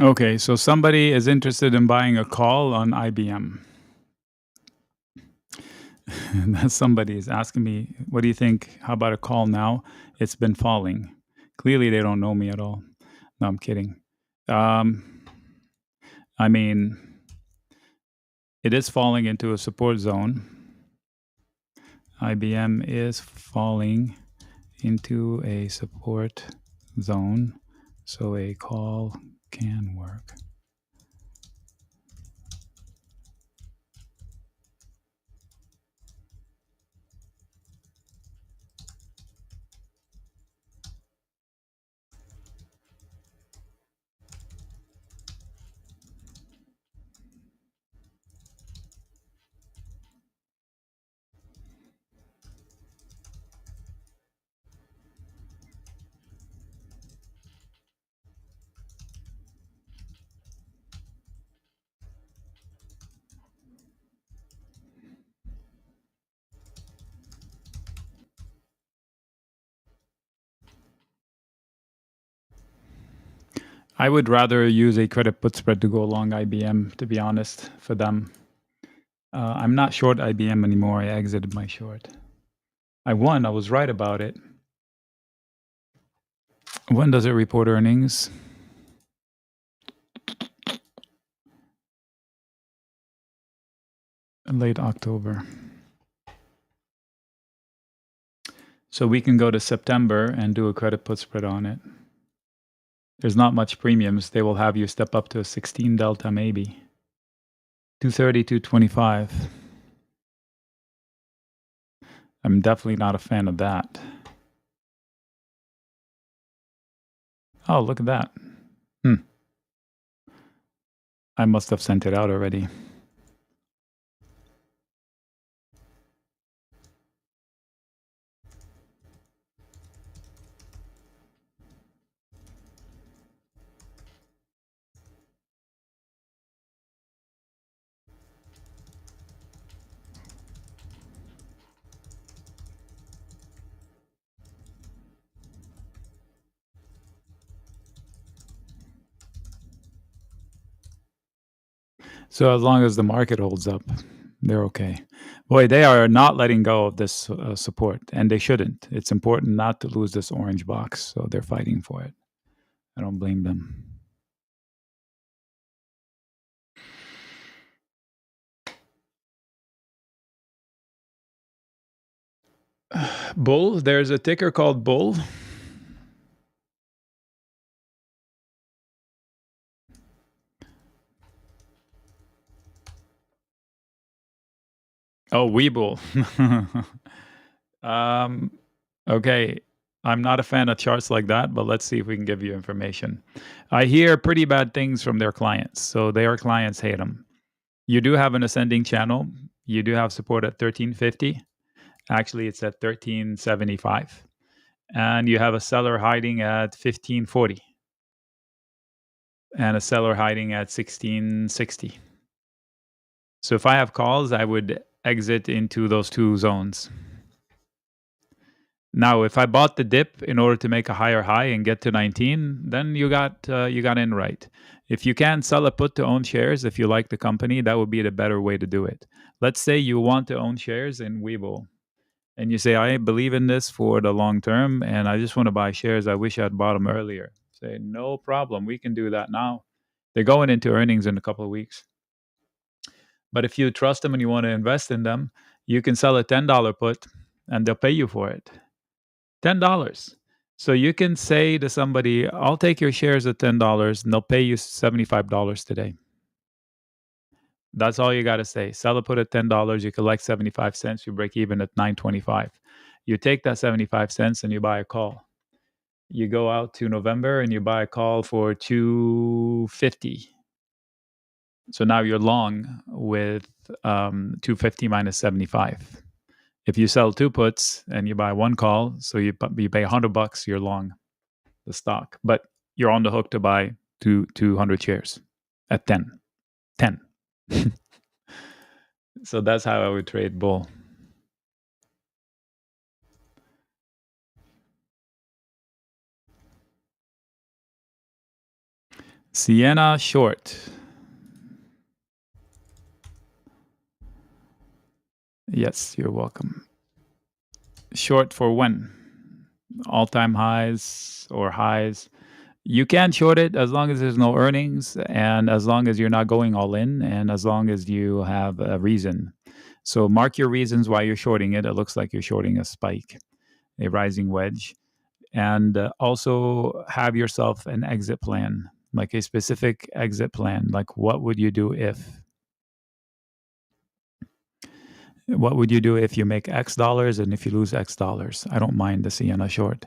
Okay, so somebody is interested in buying a call on IBM. Somebody is asking me, what do you think? How about a call now? It's been falling. Clearly, they don't know me at all. No, I'm kidding. Um, I mean, it is falling into a support zone. IBM is falling into a support zone, so a call can work. I would rather use a credit put spread to go along IBM, to be honest, for them. I'm not short IBM anymore. I exited my short. I won. I was right about it. When does it report earnings? Late October. So we can go to September and do a credit put spread on it. There's not much premiums. They will have you step up to a 16 delta maybe. 230, 225. I'm definitely not a fan of that. Oh, look at that. I must have sent it out already. So as long as the market holds up, they're okay. Boy, they are not letting go of this support, and they shouldn't. It's important not to lose this orange box, so they're fighting for it. I don't blame them. Bull, there's a ticker called Bull. Oh, Webull. Okay. I'm not a fan of charts like that, but let's see if we can give you information. I hear pretty bad things from their clients, so their clients hate them. You do have an ascending channel. You do have support at 1350. Actually, it's at 1375. And you have a seller hiding at 1540 and a seller hiding at 1660. So if I have calls, I would exit into those two zones. Now, if I bought the dip in order to make a higher high and get to 19, then you got in right. If you can sell a put to own shares, if you like the company, that would be the better way to do it. Let's say you want to own shares in Webull, and you say, I believe in this for the long term, and I just want to buy shares. I wish I'd bought them earlier. Say, no problem. We can do that now. They're going into earnings in a couple of weeks. But if you trust them and you want to invest in them, you can sell a $10 put, and they'll pay you for it. $10. So you can say to somebody, I'll take your shares at $10, and they'll pay you $75 today. That's all you got to say. Sell a put at $10, you collect 75 cents, you break even at 9.25. You take that 75 cents and you buy a call. You go out to November and you buy a call for 250. So now you're long with 250 minus 75. If you sell two puts and you buy one call, so you pay $100, you're long the stock, but you're on the hook to buy 200 shares at 10. So that's how I would trade Bull. Sienna short. Yes, you're welcome. Short for when? All-time highs or highs. You can short it as long as there's no earnings and as long as you're not going all in and as long as you have a reason. So mark your reasons why you're shorting it. It looks like you're shorting a spike, a rising wedge. And also have yourself an exit plan, like a specific exit plan. Like, what would you do if? What would you do if you make X dollars and if you lose X dollars? I don't mind the Sienna short.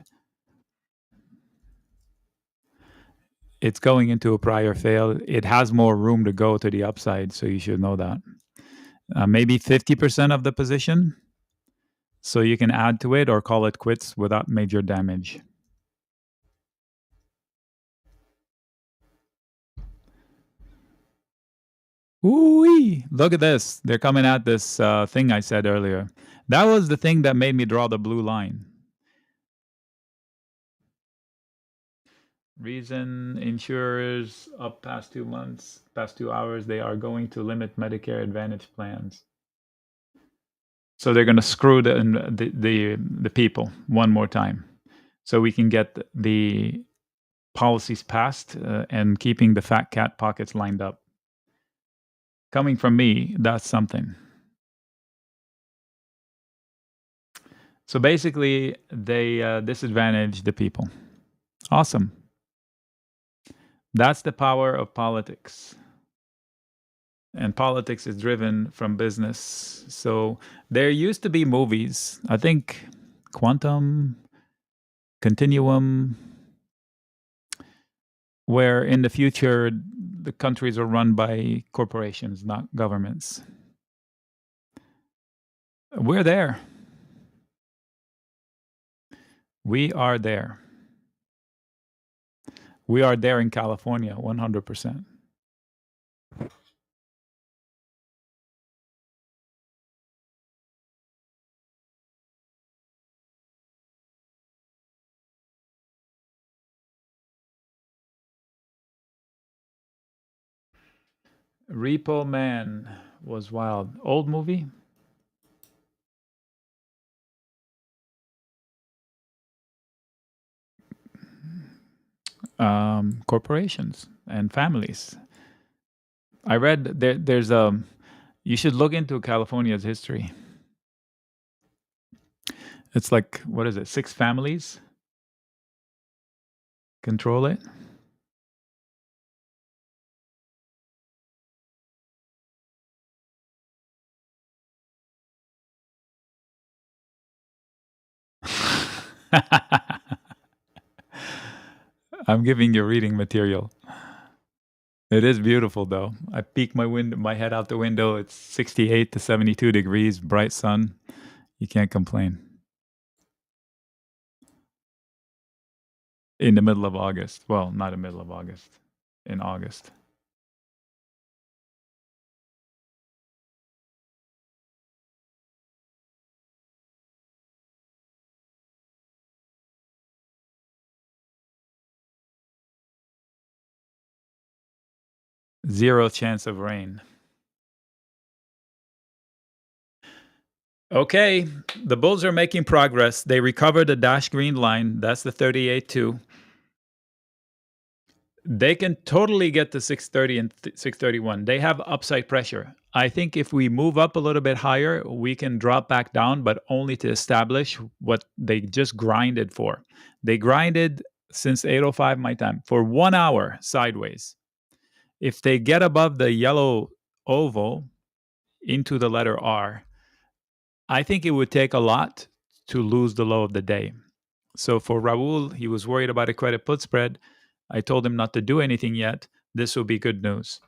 It's going into a prior fail. It has more room to go to the upside, so you should know that. Maybe 50% of the position, so you can add to it or call it quits without major damage. Ooh, look at this. They're coming at this thing I said earlier. That was the thing that made me draw the blue line. Reason insurers up past 2 months, past 2 hours, they are going to limit Medicare Advantage plans. So they're going to screw the people one more time, so we can get the policies passed and keeping the fat cat pockets lined up. Coming from me, that's something. So basically, they disadvantage the people. Awesome. That's the power of politics. And politics is driven from business. So there used to be movies, I think Quantum, Continuum, where in the future the countries are run by corporations, not governments. We're there. We are there. We are there in California, 100%. Repo Man was wild. Old movie? Corporations and families. I read there's you should look into California's history. It's like, what is it, 6 families control it? I'm giving you reading material. It is beautiful though. I peek my head out the window. It's 68 to 72 degrees, bright sun. You can't complain. In the middle of August. Well, not in the middle of August. In August. Zero chance of rain. Okay, the bulls are making progress. They recovered the dash green line. That's the 38.2. They can totally get to 630 and 631. They have upside pressure. I think if we move up a little bit higher, we can drop back down, but only to establish what they just grinded for. They grinded since 8:05 my time for 1 hour sideways. If they get above the yellow oval into the letter R, I think it would take a lot to lose the low of the day. So for Raul, he was worried about a credit put spread. I told him not to do anything yet. This will be good news.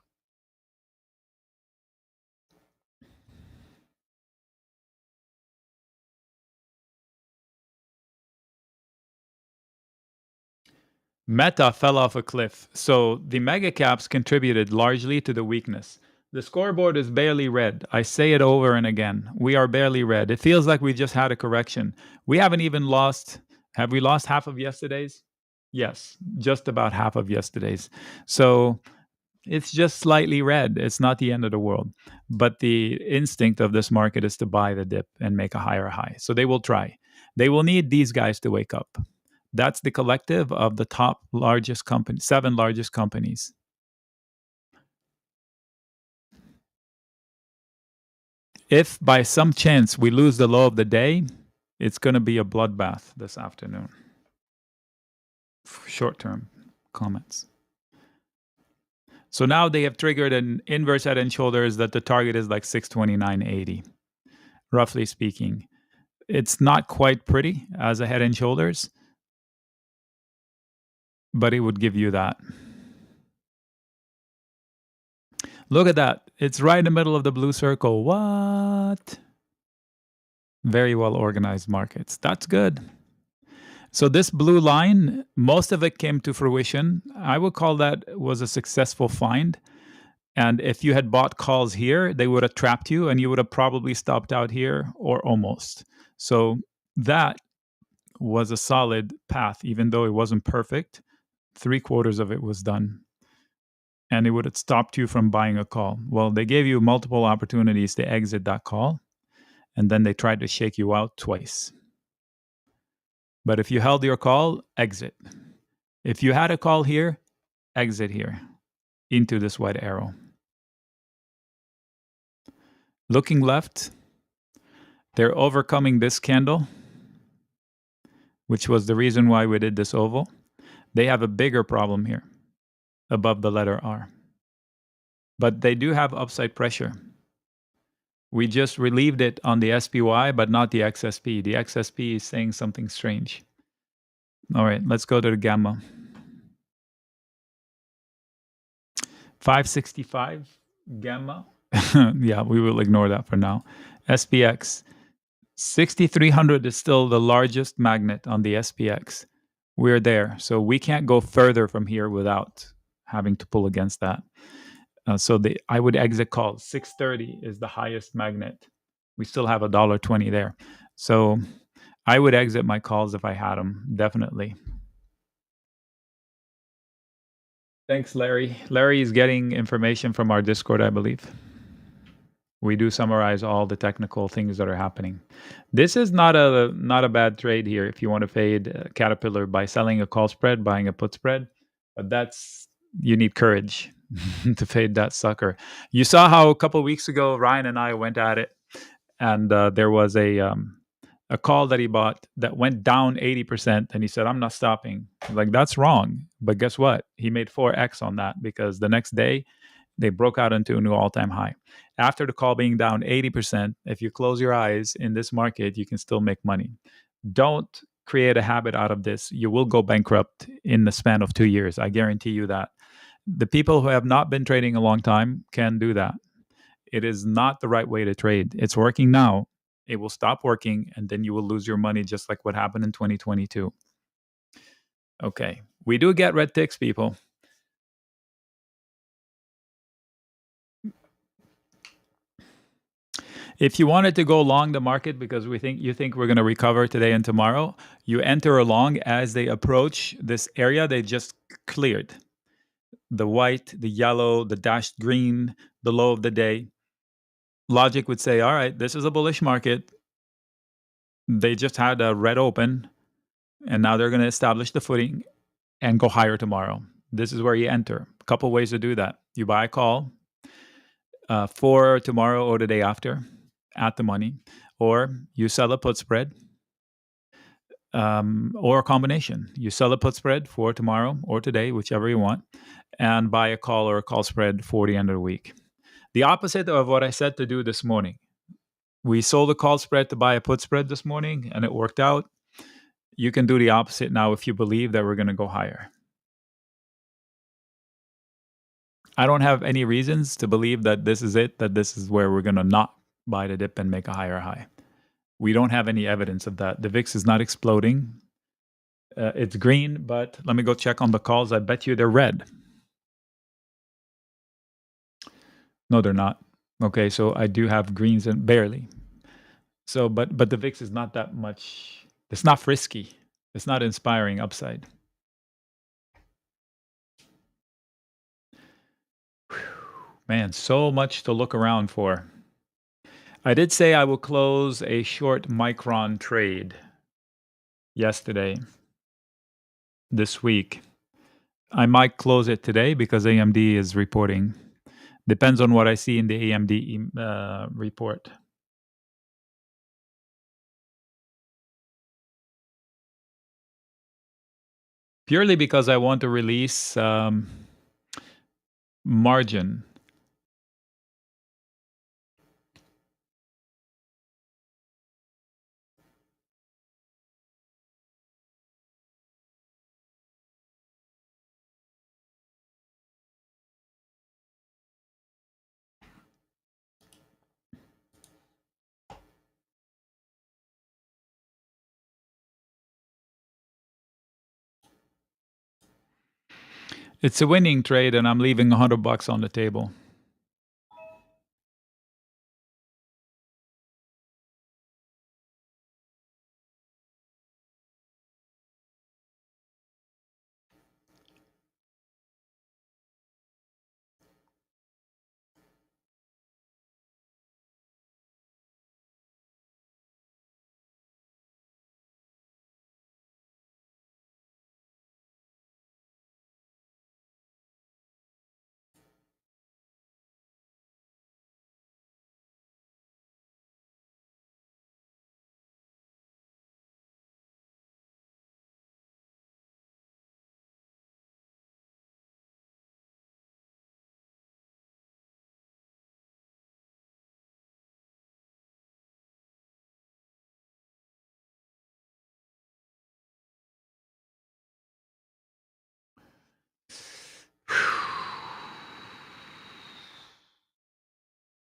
Meta fell off a cliff, so the mega caps contributed largely to the weakness. The scoreboard is barely red. I say it over and again. We are barely red. It feels like we just had a correction. We haven't even lost. Have we lost half of yesterday's? Yes, just about half of yesterday's. So it's just slightly red. It's not the end of the world. But the instinct of this market is to buy the dip and make a higher high. So they will try. They will need these guys to wake up. That's the collective of the top largest companies, 7 largest companies. If by some chance we lose the low of the day, it's going to be a bloodbath this afternoon. Short term comments. So now they have triggered an inverse head and shoulders that the target is like 629.80, roughly speaking. It's not quite pretty as a head and shoulders, but it would give you that. Look at that. It's right in the middle of the blue circle. What? Very well organized markets. That's good. So this blue line, most of it came to fruition. I would call that was a successful find. And if you had bought calls here, they would have trapped you and you would have probably stopped out here or almost. So that was a solid path, even though it wasn't perfect. 3/4 of it was done. And it would have stopped you from buying a call. Well, they gave you multiple opportunities to exit that call. And then they tried to shake you out twice. But if you held your call, exit. If you had a call here, exit here into this white arrow. Looking left, they're overcoming this candle, which was the reason why we did this oval. They have a bigger problem here above the letter R. But they do have upside pressure. We just relieved it on the SPY, but not the XSP. The XSP is saying something strange. All right, let's go to the gamma. 565 gamma. Yeah, we will ignore that for now. SPX. 6300 is still the largest magnet on the SPX. We're there. So we can't go further from here without having to pull against that. I would exit call. 630 is the highest magnet. We still have $1.20 there. So I would exit my calls if I had them, definitely. Thanks, Larry. Larry is getting information from our Discord, I believe. We do summarize all the technical things that are happening. This is not a bad trade here if you want to fade Caterpillar by selling a call spread, buying a put spread. But you need courage to fade that sucker. You saw how a couple of weeks ago Ryan and I went at it, and there was a call that he bought that went down 80%, and he said, "I'm not stopping." Like, that's wrong. But guess what? He made 4x on that because the next day they broke out into a new all-time high. After the call being down 80%, if you close your eyes in this market, you can still make money. Don't create a habit out of this. You will go bankrupt in the span of 2 years. I guarantee you that. The people who have not been trading a long time can do that. It is not the right way to trade. It's working now. It will stop working, and then you will lose your money just like what happened in 2022. Okay. We do get red ticks, people. If you wanted to go long the market because you think we're going to recover today and tomorrow, you enter along as they approach this area they just cleared. The white, the yellow, the dashed green, the low of the day. Logic would say, all right, this is a bullish market. They just had a red open, and now they're going to establish the footing and go higher tomorrow. This is where you enter. A couple ways to do that. You buy a call for tomorrow or the day after at the money, or you sell a put spread, or a combination. You sell a put spread for tomorrow or today, whichever you want, and buy a call or a call spread for the end of the week. The opposite of what I said to do this morning. We sold a call spread to buy a put spread this morning, and it worked out. You can do the opposite now if you believe that we're going to go higher. I don't have any reasons to believe that this is it, that this is where we're going to not buy the dip and make a higher high. We don't have any evidence of that. The VIX is not exploding. It's green, but let me go check on the calls. I bet you they're red. No, they're not. Okay, so I do have greens and barely. So, but the VIX is not that much. It's not frisky. It's not inspiring upside. Man, so much to look around for. I did say I will close a short Micron trade yesterday, this week. I might close it today because AMD is reporting. Depends on what I see in the AMD report. Purely because I want to release margin. It's a winning trade, and I'm leaving $100 on the table.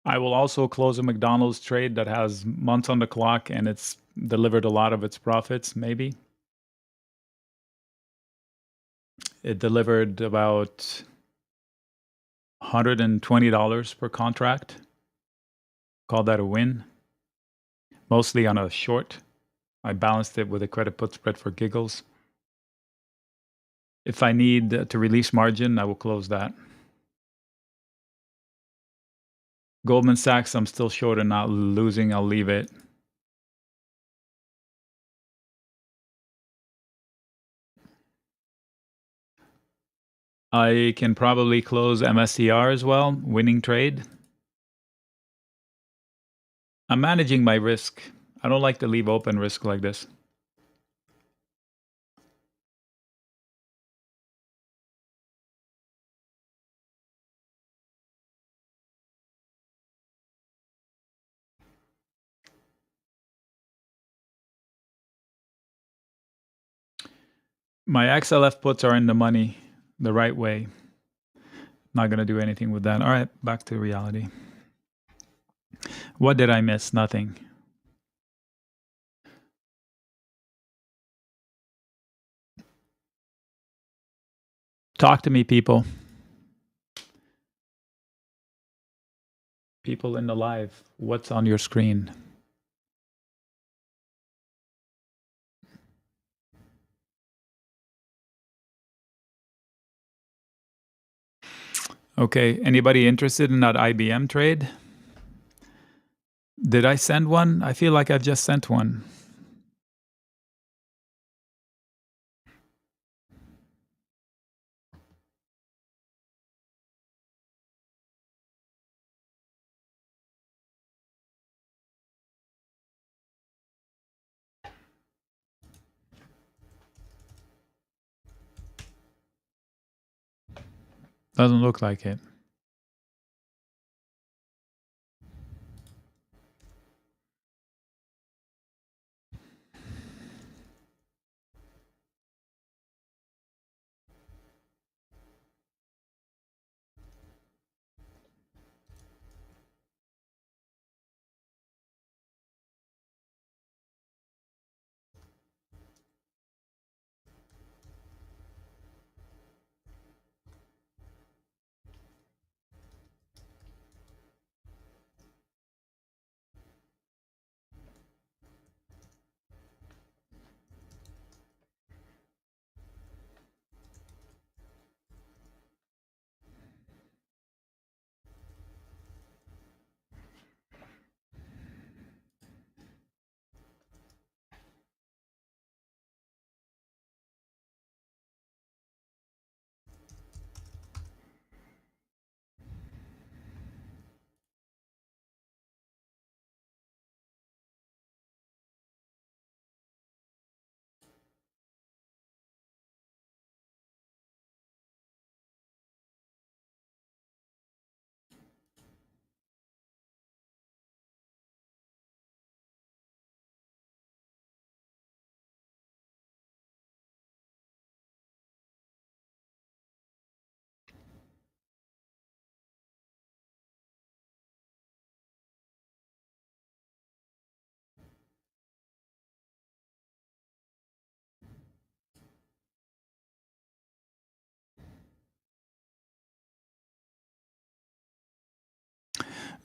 I will also close a McDonald's trade that has months on the clock and it's delivered a lot of its profits, maybe. It delivered about $120 per contract. Call that a win. Mostly on a short. I balanced it with a credit put spread for giggles. If I need to release margin, I will close that. Goldman Sachs, I'm still short and not losing. I'll leave it. I can probably close MSCR as well, winning trade. I'm managing my risk. I don't like to leave open risk like this. My XLF puts are in the money the right way. Not going to do anything with that. All right, back to reality. What did I miss? Nothing. Talk to me, people. People in the live. What's on your screen? Okay, anybody interested in that IBM trade? Did I send one? I feel like I've just sent one. Doesn't look like it.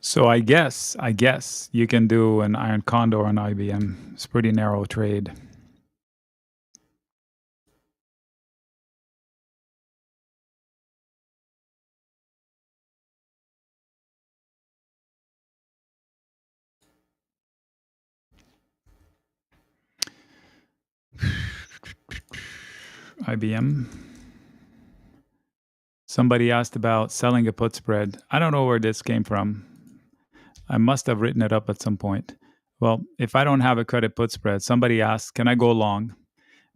So I guess you can do an Iron Condor on IBM. It's pretty narrow trade. IBM. Somebody asked about selling a put spread. I don't know where this came from. I must have written it up at some point. Well, if I don't have a credit put spread, somebody asked, can I go long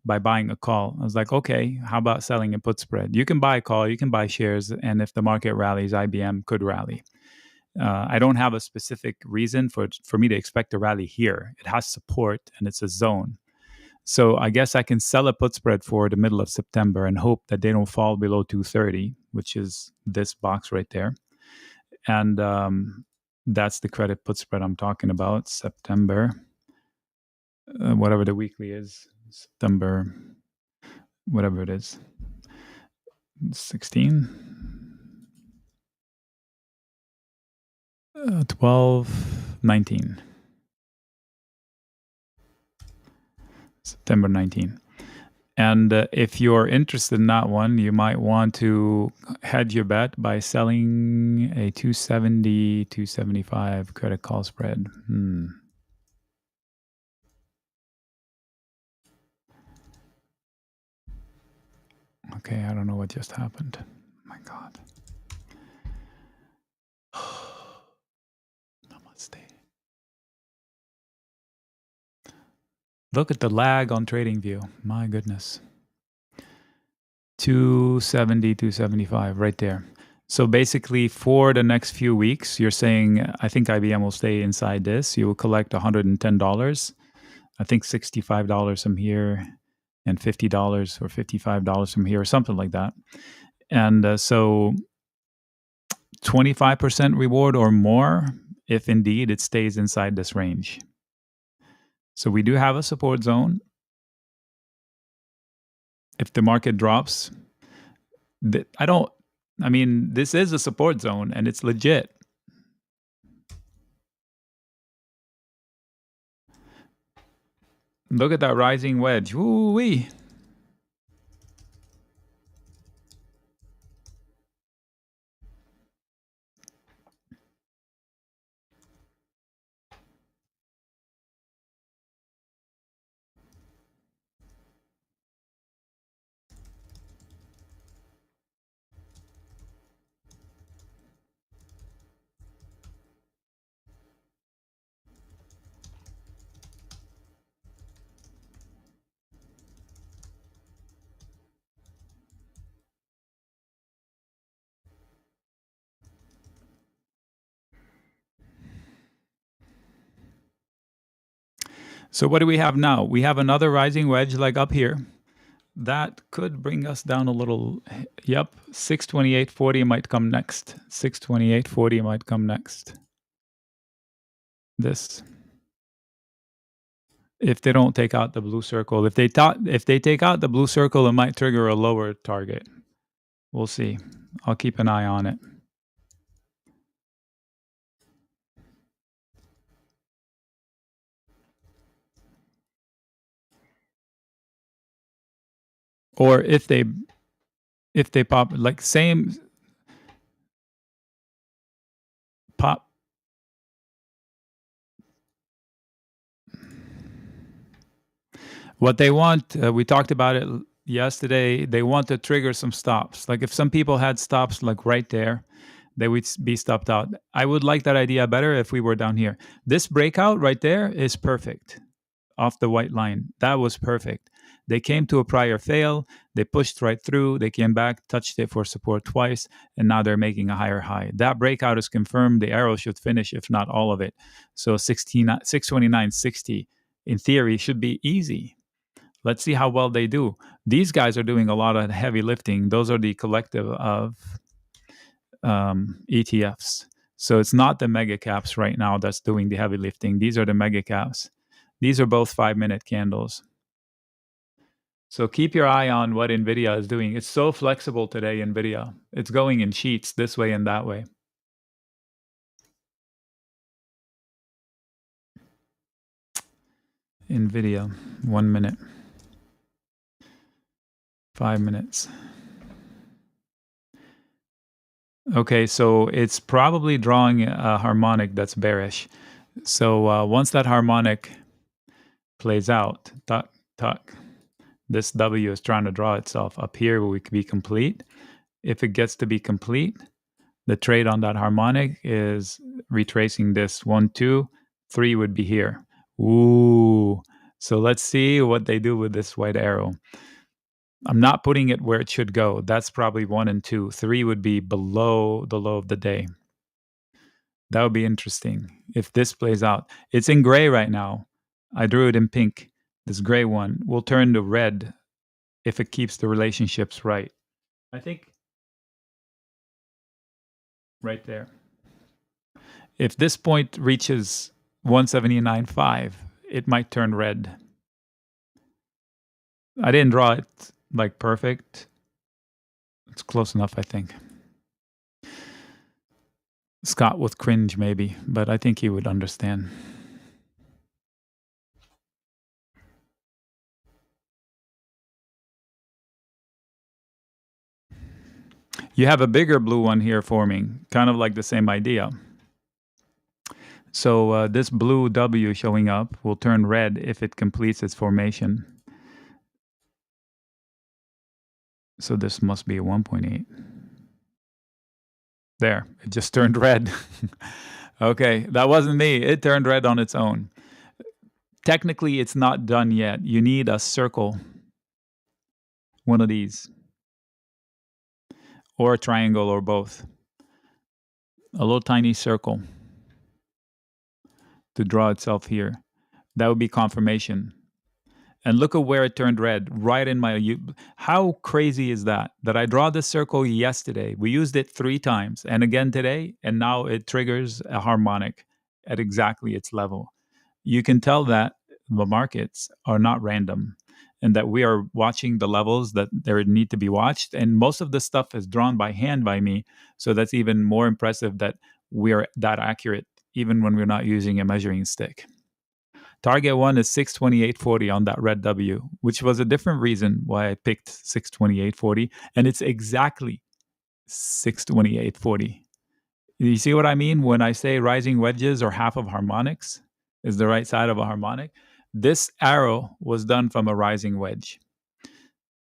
by buying a call? I was like, okay, how about selling a put spread? You can buy a call, you can buy shares, and if the market rallies, IBM could rally. I don't have a specific reason for me to expect a rally here. It has support and it's a zone. So I guess I can sell a put spread for the middle of September and hope that they don't fall below 230, which is this box right there. And that's the credit put spread I'm talking about. September, whatever the weekly is, September, whatever it is, 16, 12, 19. September 19. And if you're interested in that one, you might want to hedge your bet by selling a 270, 275 credit call spread. Okay, I don't know what just happened. My God. Namaste. Look at the lag on TradingView. My goodness. 270, 275 right there. So basically for the next few weeks, you're saying, I think IBM will stay inside this. You will collect $110. I think $65 from here and $50 or $55 from here or something like that. And so 25% reward or more if indeed it stays inside this range. So we do have a support zone. If the market drops, this is a support zone and it's legit. Look at that rising wedge. Woo-wee. So what do we have now? We have another rising wedge like up here. That could bring us down a little. Yep, 628.40 might come next. 628.40 might come next. This. If they don't take out the blue circle. If they take out the blue circle, it might trigger a lower target. We'll see. I'll keep an eye on it. Or if they pop like same pop. What they want, we talked about it yesterday. They want to trigger some stops. Like if some people had stops like right there, they would be stopped out. I would like that idea better if we were down here. This breakout right there is perfect off the white line. That was perfect. They came to a prior fail. They pushed right through. They came back, touched it for support twice, and now they're making a higher high. That breakout is confirmed. The arrow should finish, if not all of it. So 629.60 in theory should be easy. Let's see how well they do. These guys are doing a lot of heavy lifting. Those are the collective of ETFs. So it's not the mega caps right now that's doing the heavy lifting. These are the mega caps. These are both 5-minute candles. So keep your eye on what NVIDIA is doing. It's so flexible today, NVIDIA. It's going in sheets this way and that way. NVIDIA. 1 minute. 5 minutes. Okay, so it's probably drawing a harmonic that's bearish. So once that harmonic plays out, tuck, tuck, this W is trying to draw itself up here where we could be complete. If it gets to be complete, the trade on that harmonic is retracing this 1, 2, 3 would be here. Ooh. So let's see what they do with this white arrow. I'm not putting it where it should go. That's probably 1 and 2. 3 would be below the low of the day. That would be interesting if this plays out. It's in gray right now. I drew it in pink. This gray one will turn to red if it keeps the relationships right. I think right there. If this point reaches 179.5, it might turn red. I didn't draw it like perfect. It's close enough, I think. Scott would cringe maybe, but I think he would understand. You have a bigger blue one here forming, kind of like the same idea. So this blue W showing up will turn red if it completes its formation. So this must be a 1.8. There, it just turned red. Okay, that wasn't me. It turned red on its own. Technically, it's not done yet. You need a circle, one of these, or a triangle, or both. A little tiny circle to draw itself here. That would be confirmation. And look at where it turned red, right in my... How crazy is that? That I draw this circle yesterday. We used it 3 times, and again today, and now it triggers a harmonic at exactly its level. You can tell that the markets are not random, and that we are watching the levels that there need to be watched. And most of this stuff is drawn by hand by me. So that's even more impressive that we are that accurate, even when we're not using a measuring stick. Target 1 is 628.40 on that red W, which was a different reason why I picked 628.40. And it's exactly 628.40. You see what I mean when I say rising wedges or half of harmonics is the right side of a harmonic? This arrow was done from a rising wedge.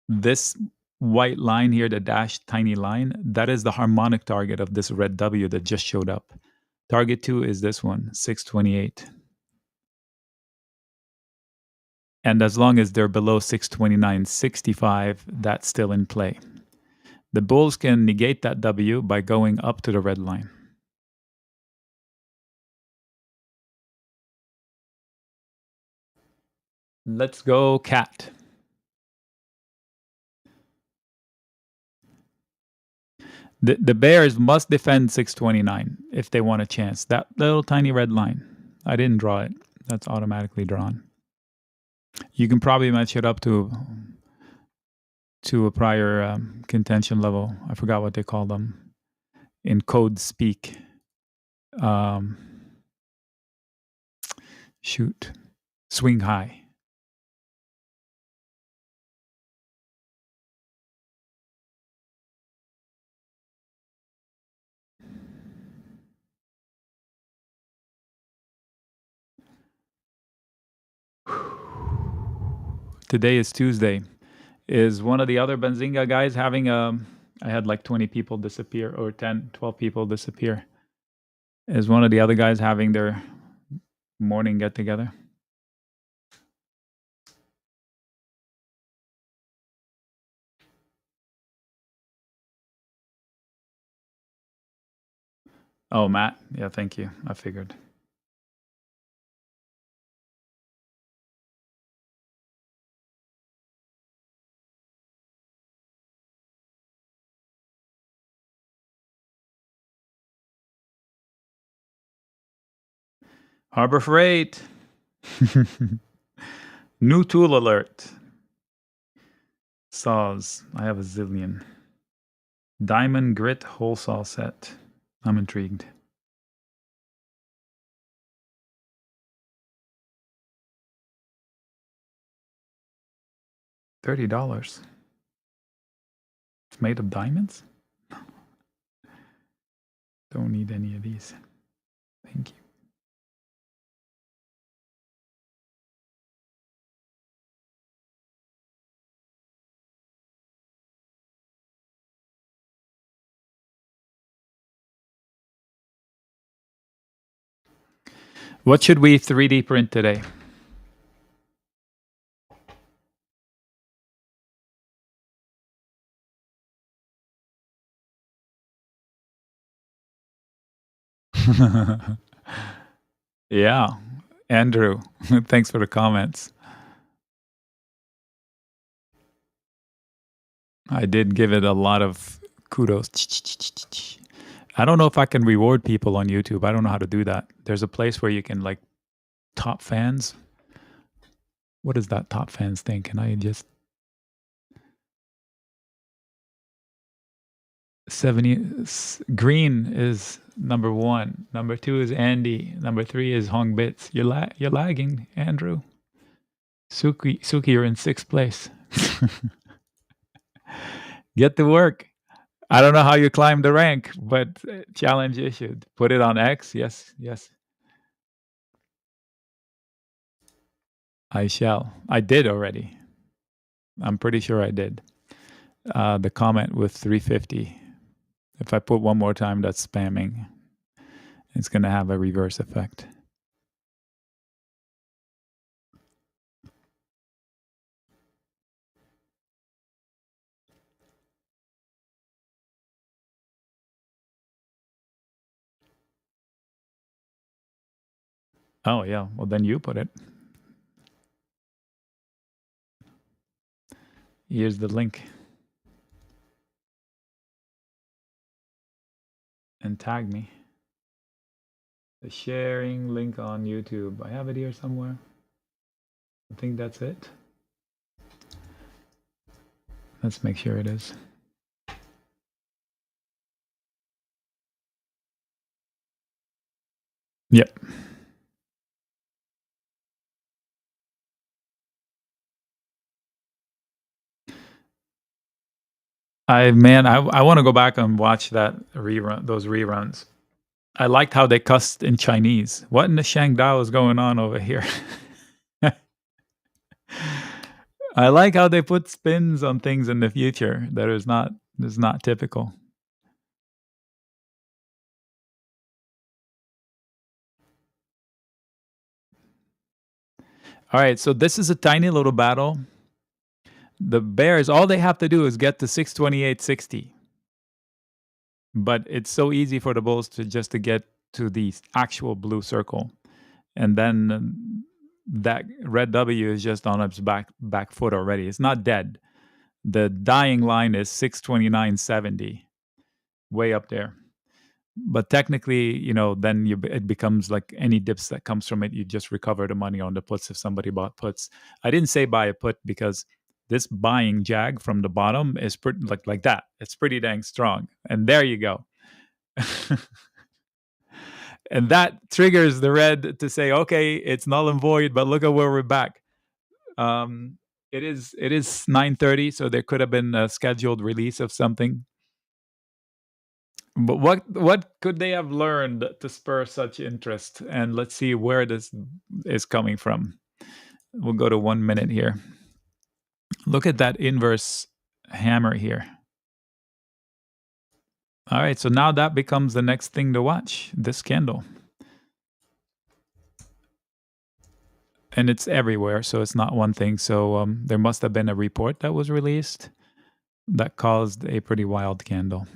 This white line here, the dashed tiny line, that is the harmonic target of this red W that just showed up. Target 2 is this one, 628. And as long as they're below 629.65, that's still in play. The bulls can negate that W by going up to the red line. Let's go cat. The bears must defend 629 if they want a chance. That little tiny red line, I didn't draw it. That's automatically drawn. You can probably match it up to a prior contention level. I forgot what they call them in code speak. Shoot, swing high. Today is Tuesday. Is one of the other Benzinga guys having a... I had like 20 people disappear, or 10, 12 people disappear. Is one of the other guys having their morning get-together? Oh, Matt. Yeah, thank you. I figured. Harbor Freight. New tool alert. Saws. I have a zillion. Diamond grit hole saw set. I'm intrigued. $30. It's made of diamonds? Don't need any of these. Thank you. What should we 3D print today? Yeah, Andrew, thanks for the comments. I did give it a lot of kudos. I don't know if I can reward people on YouTube. I don't know how to do that. There's a place where you can like top fans. What is that top fans thing? Can I just 70 Green is number 1. Number 2 is Andy. Number 3 is Hong Bits. You're lagging, Andrew. Suki, you're in 6th place. Get to work. I don't know how you climb the rank, but challenge issued. Put it on X. Yes, yes. I shall. I did already. I'm pretty sure I did. The comment with 350. If I put one more time, that's spamming. It's going to have a reverse effect. Oh, yeah. Well, then you put it. Here's the link. And tag me. The sharing link on YouTube. I have it here somewhere. I think that's it. Let's make sure it is. Yep. I want to go back and watch that rerun, those reruns. I liked how they cussed in Chinese. What in the Shangdao is going on over here? I like how they put spins on things in the future that is not typical. All right, so this is a tiny little battle. The Bears, all they have to do is get to 628.60. But it's so easy for the Bulls to get to the actual blue circle. And then that red W is just on its back foot already. It's not dead. The dying line is 629.70, way up there. But technically, then it becomes like any dips that comes from it, you just recover the money on the puts if somebody bought puts. I didn't say buy a put because this buying jag from the bottom is pretty like that. It's pretty dang strong. And there you go. And that triggers the red to say, okay, it's null and void, but look at where we're back. It is 9:30, so there could have been a scheduled release of something. But what could they have learned to spur such interest? And let's see where this is coming from. We'll go to 1 minute here. Look at that inverse hammer here. All right, so now that becomes the next thing to watch, this candle. And it's everywhere, so it's not one thing. So there must have been a report that was released that caused a pretty wild candle.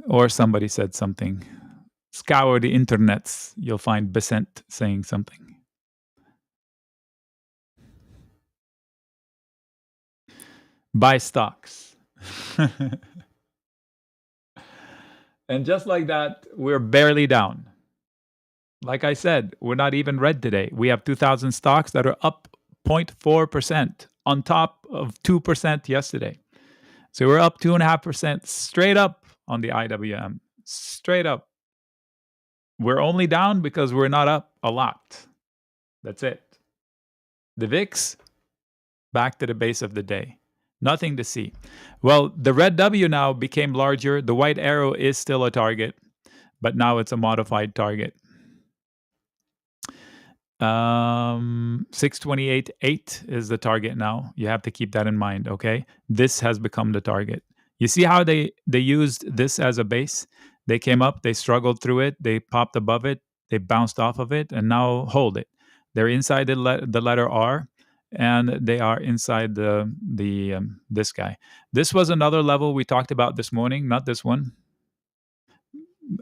Or somebody said something. Scour the internets, you'll find Besant saying something. Buy stocks. And just like that, we're barely down. Like I said, we're not even red today. We have 2,000 stocks that are up 0.4% on top of 2% yesterday. So we're up 2.5% straight up on the IWM. Straight up. We're only down because we're not up a lot. That's it. The VIX, back to the base of the day. Nothing to see. Well, the red W now became larger. The white arrow is still a target, but now it's a modified target. 628.8 is the target now. You have to keep that in mind, okay? This has become the target. You see how they used this as a base? They came up, they struggled through it, they popped above it, they bounced off of it, and now hold it. They're inside the letter R, and they are inside the this guy. This was another level we talked about this morning, not this one.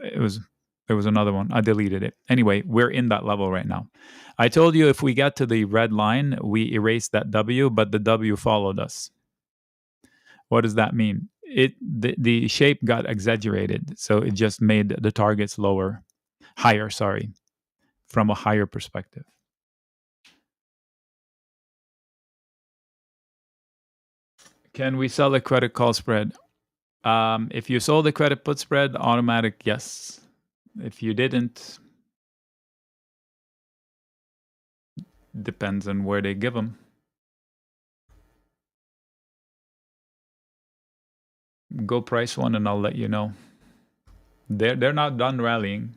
It was there was another one. I deleted it. Anyway, we're in that level right now. I told you if we get to the red line, we erase that W, but the W followed us. What does that mean? The shape got exaggerated, so it just made the targets higher, sorry, from a higher perspective. Can we sell a credit call spread? If you sold the credit put spread, automatic yes. If you didn't, depends on where they give them. Go price one and I'll let you know. They're not done rallying.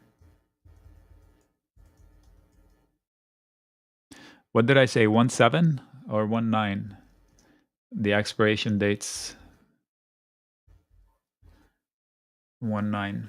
What did I say? 1.7 or 1.9? The expiration dates 1.9.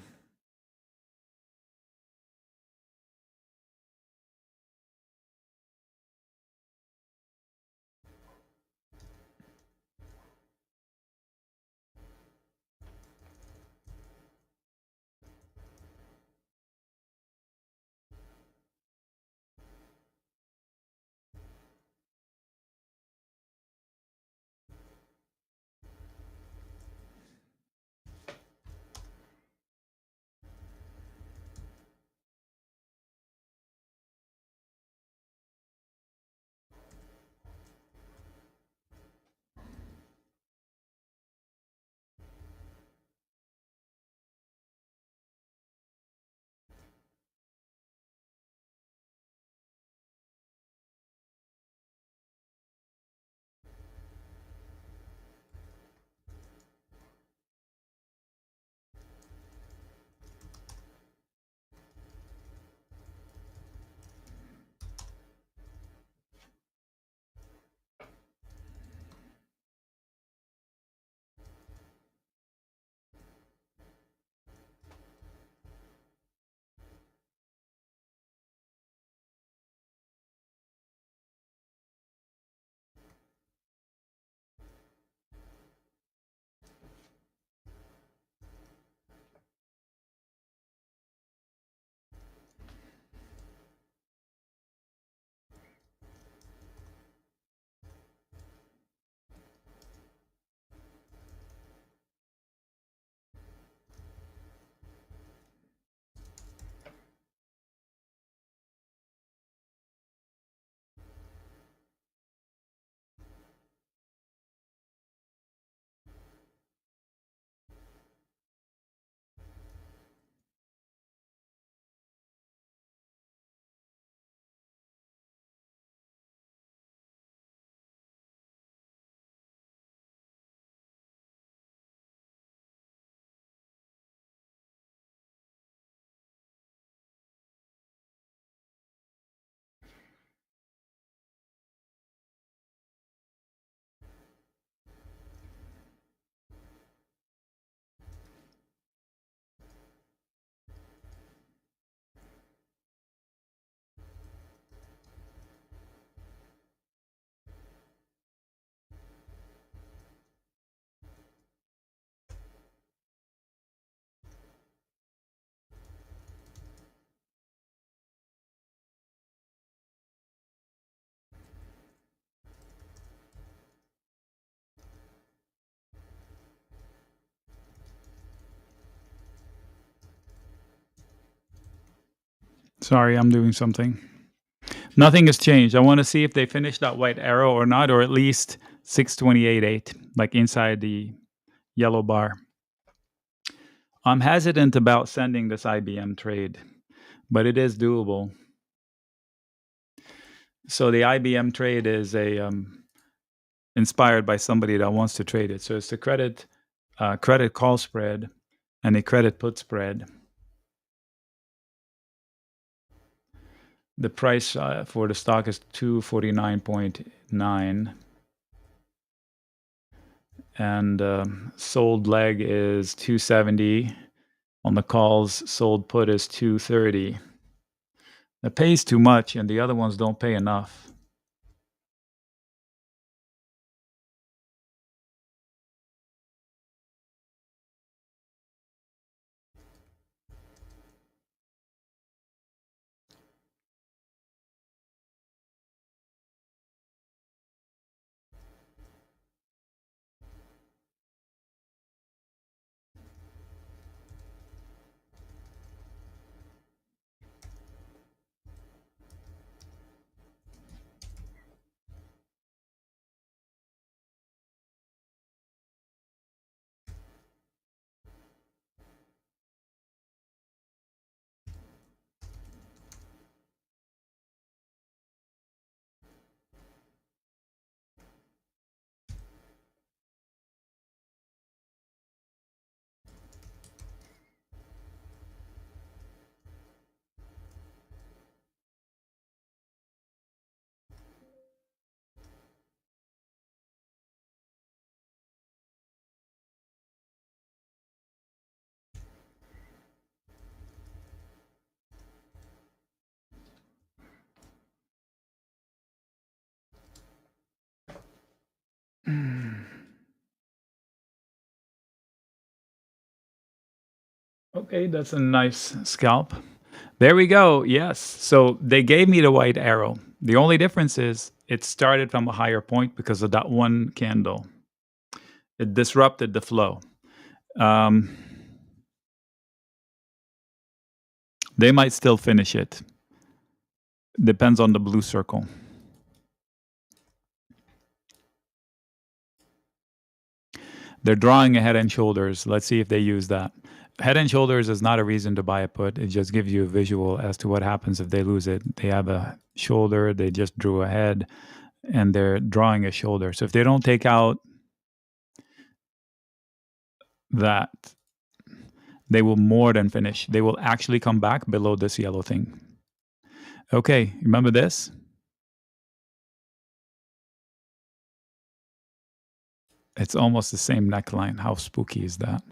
Sorry, I'm doing something. Nothing has changed. I want to see if they finish that white arrow or not, or at least 628.8, like inside the yellow bar. I'm hesitant about sending this IBM trade, but it is doable. So the IBM trade is a inspired by somebody that wants to trade it. So it's a credit call spread and a credit put spread. The price for the stock is 249.9. And sold leg is 270. On the calls, sold put is 230. It pays too much, and the other ones don't pay enough. Okay, that's a nice scalp. There we go. Yes. So they gave me the white arrow. The only difference is it started from a higher point because of that one candle. It disrupted the flow. They might still finish it. Depends on the blue circle. They're drawing a head and shoulders. Let's see if they use that. Head and shoulders is not a reason to buy a put. It just gives you a visual as to what happens if they lose it. They have a shoulder, they just drew a head, and they're drawing a shoulder. So if they don't take out that, they will more than finish. They will actually come back below this yellow thing. Okay, remember this? It's almost the same neckline. How spooky is that?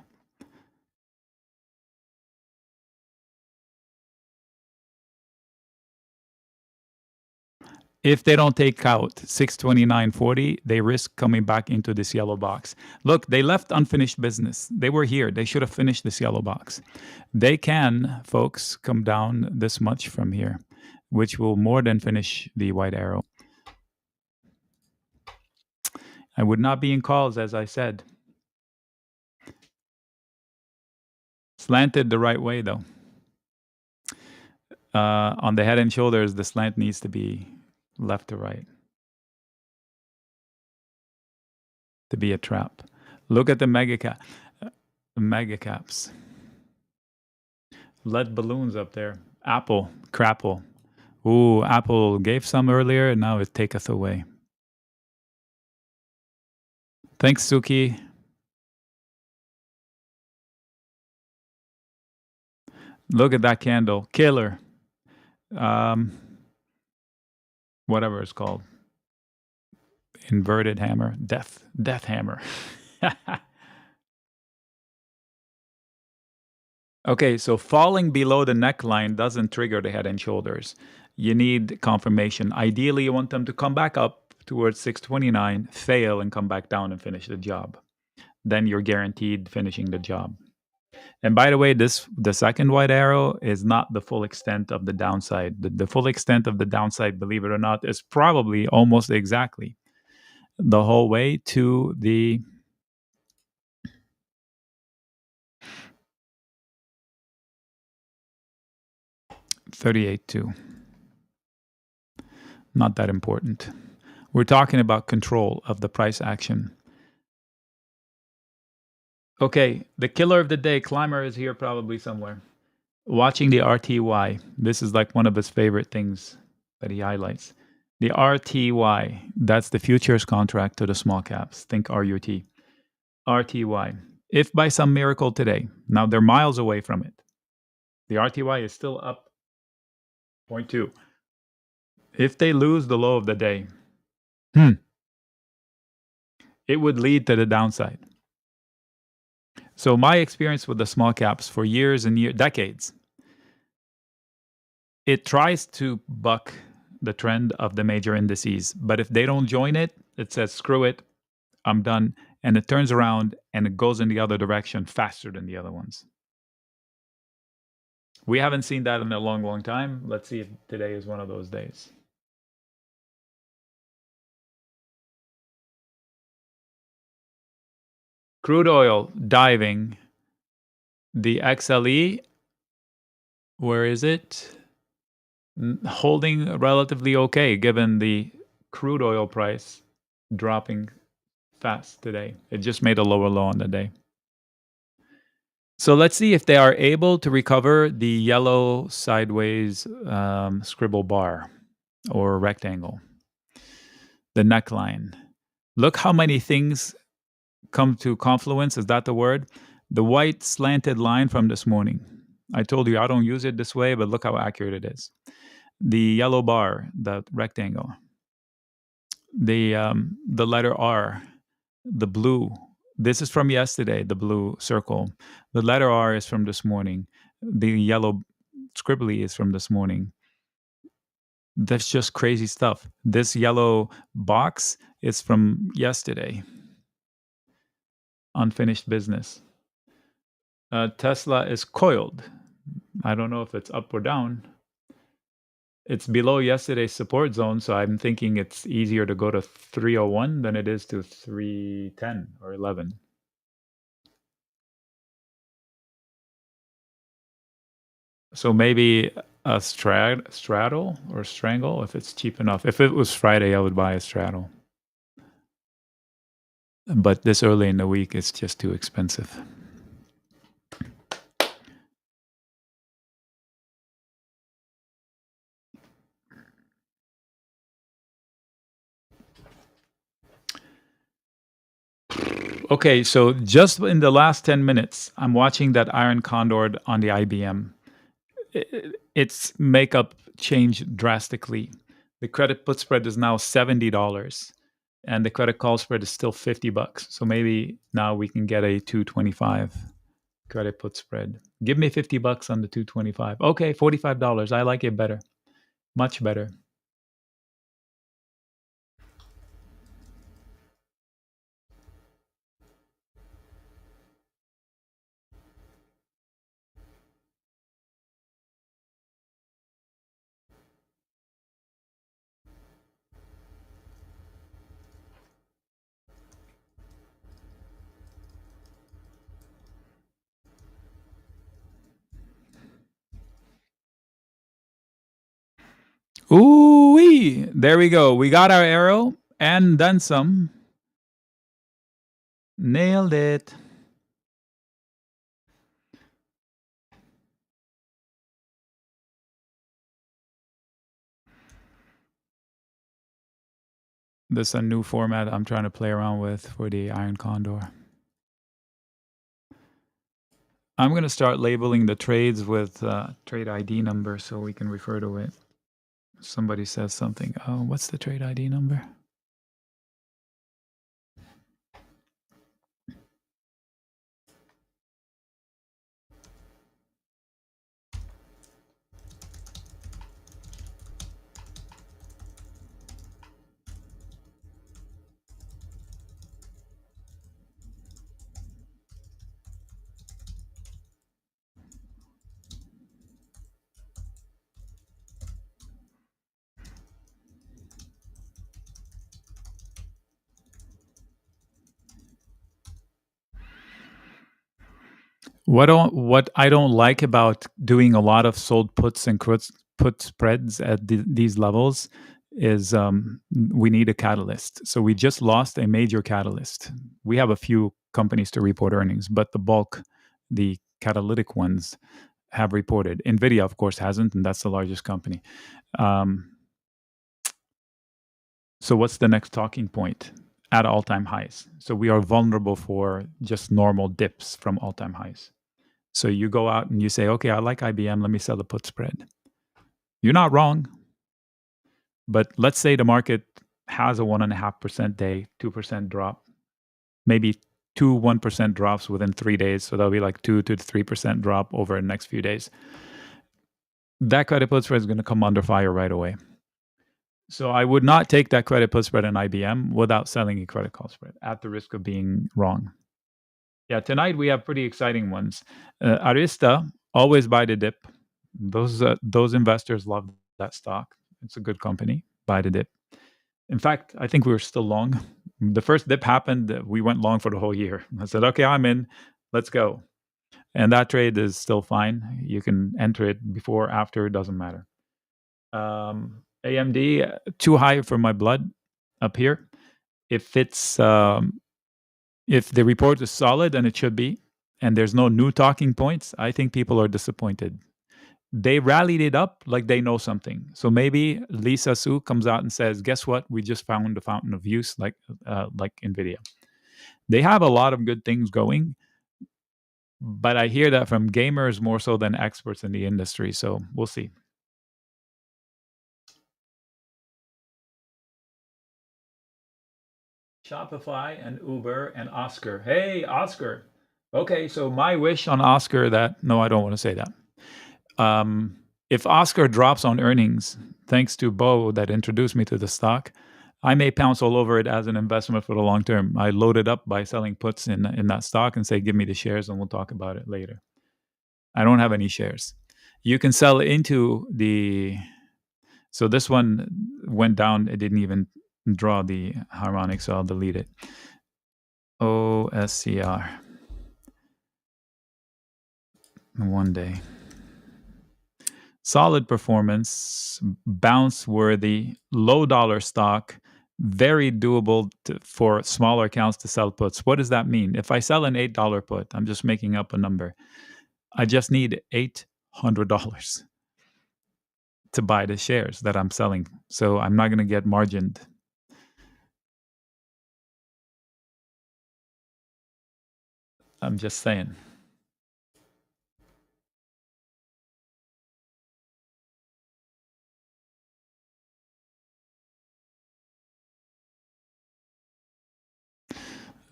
If they don't take out 629.40, they risk coming back into this yellow box. Look, they left unfinished business. They were here. They should have finished this yellow box. They can, folks, come down this much from here, which will more than finish the white arrow. I would not be in calls, as I said. Slanted the right way, though. On the head and shoulders, the slant needs to be left to right to be a trap. Look at the mega caps. Lead balloons up there. Apple, crapple. Ooh, Apple gave some earlier, and now it taketh away. Thanks, Suki. Look at that candle. Killer. Whatever it's called. Inverted hammer. Death hammer. Okay, so falling below the neckline doesn't trigger the head and shoulders. You need confirmation. Ideally, you want them to come back up towards 629, fail, and come back down and finish the job. Then you're guaranteed finishing the job. And by the way, the second white arrow is not the full extent of the downside. The full extent of the downside, believe it or not, is probably almost exactly the whole way to the $38.2. Not that important. We're talking about control of the price action. Okay, the killer of the day, Climber, is here probably somewhere. Watching the RTY. This is like one of his favorite things that he highlights. The RTY, that's the futures contract to the small caps. Think RUT. RTY. If by some miracle today, now they're miles away from it, the RTY is still up 0.2. If they lose the low of the day, it would lead to the downside. So my experience with the small caps for years and years, decades, it tries to buck the trend of the major indices. But if they don't join it, it says, screw it, I'm done. And it turns around and it goes in the other direction faster than the other ones. We haven't seen that in a long, long time. Let's see if today is one of those days. Crude oil diving. The XLE, where is it? Holding relatively okay given the crude oil price dropping fast today. It just made a lower low on the day. So let's see if they are able to recover the yellow sideways scribble bar or rectangle, the neckline. Look how many things come to confluence. Is that the word? The white slanted line from this morning. I told you I don't use it this way, but look how accurate it is. The yellow bar, the rectangle. The letter R, the blue. This is from yesterday, the blue circle. The letter R is from this morning. The yellow scribbly is from this morning. That's just crazy stuff. This yellow box is from yesterday. Unfinished business. Tesla is coiled. I don't know if it's up or down. It's below yesterday's support zone, so I'm thinking it's easier to go to 301 than it is to 310 or 11. So maybe a straddle or strangle if it's cheap enough. If it was Friday, I would buy a straddle. But this early in the week, it's just too expensive. Okay, so just in the last 10 minutes, I'm watching that iron condor on the IBM. Its makeup changed drastically. The credit put spread is now $70 and the credit call spread is still $50. So maybe now we can get a 225 credit put spread. Give me $50 on the 225. Okay, $45. I like it better. Much better. Ooh-wee. There we go. We got our arrow and then some. Nailed it. This is a new format I'm trying to play around with for the Iron Condor. I'm going to start labeling the trades with trade ID number so we can refer to it. Somebody says something. Oh, what's the trade ID number? What I don't like about doing a lot of sold puts and put spreads at these levels is we need a catalyst. So we just lost a major catalyst. We have a few companies to report earnings, but the bulk, the catalytic ones, have reported. NVIDIA, of course, hasn't, and that's the largest company. So what's the next talking point? At all-time highs. So we are vulnerable for just normal dips from all-time highs. So you go out and you say, okay, I like IBM, let me sell the put spread. You're not wrong. But let's say the market has a 1.5% day, 2% drop, maybe 1% drops within 3 days. So that'll be like 2 to 3% drop over the next few days. That credit put spread is going to come under fire right away. So I would not take that credit put spread in IBM without selling a credit call spread at the risk of being wrong. Yeah, tonight we have pretty exciting ones. Arista, always buy the dip. Those investors love that stock. It's a good company. Buy the dip. In fact, I think we were still long. The first dip happened, we went long for the whole year. I said, okay, I'm in. Let's go. And that trade is still fine. You can enter it before, after, it doesn't matter. AMD, too high for my blood up here. If it's if the report is solid, and it should be, and there's no new talking points, I think people are disappointed. They rallied it up like they know something. So maybe Lisa Su comes out and says, "Guess what? We just found a fountain of youth, like Nvidia." They have a lot of good things going, but I hear that from gamers more so than experts in the industry. So we'll see. Shopify and Uber and Oscar. Hey, Oscar. Okay, so my wish on Oscar that no, I don't want to say that. If Oscar drops on earnings, thanks to Bo that introduced me to the stock, I may pounce all over it as an investment for the long term. I load it up by selling puts in that stock and say, give me the shares and we'll talk about it later. I don't have any shares. You can sell into the... So this one went down. It didn't even draw the harmonic, so I'll delete it. OSCR. 1 day. Solid performance, bounce worthy, low dollar stock, very doable for smaller accounts to sell puts. What does that mean? If I sell an $8 put, I'm just making up a number. I just need $800 to buy the shares that I'm selling. So I'm not going to get margined. I'm just saying.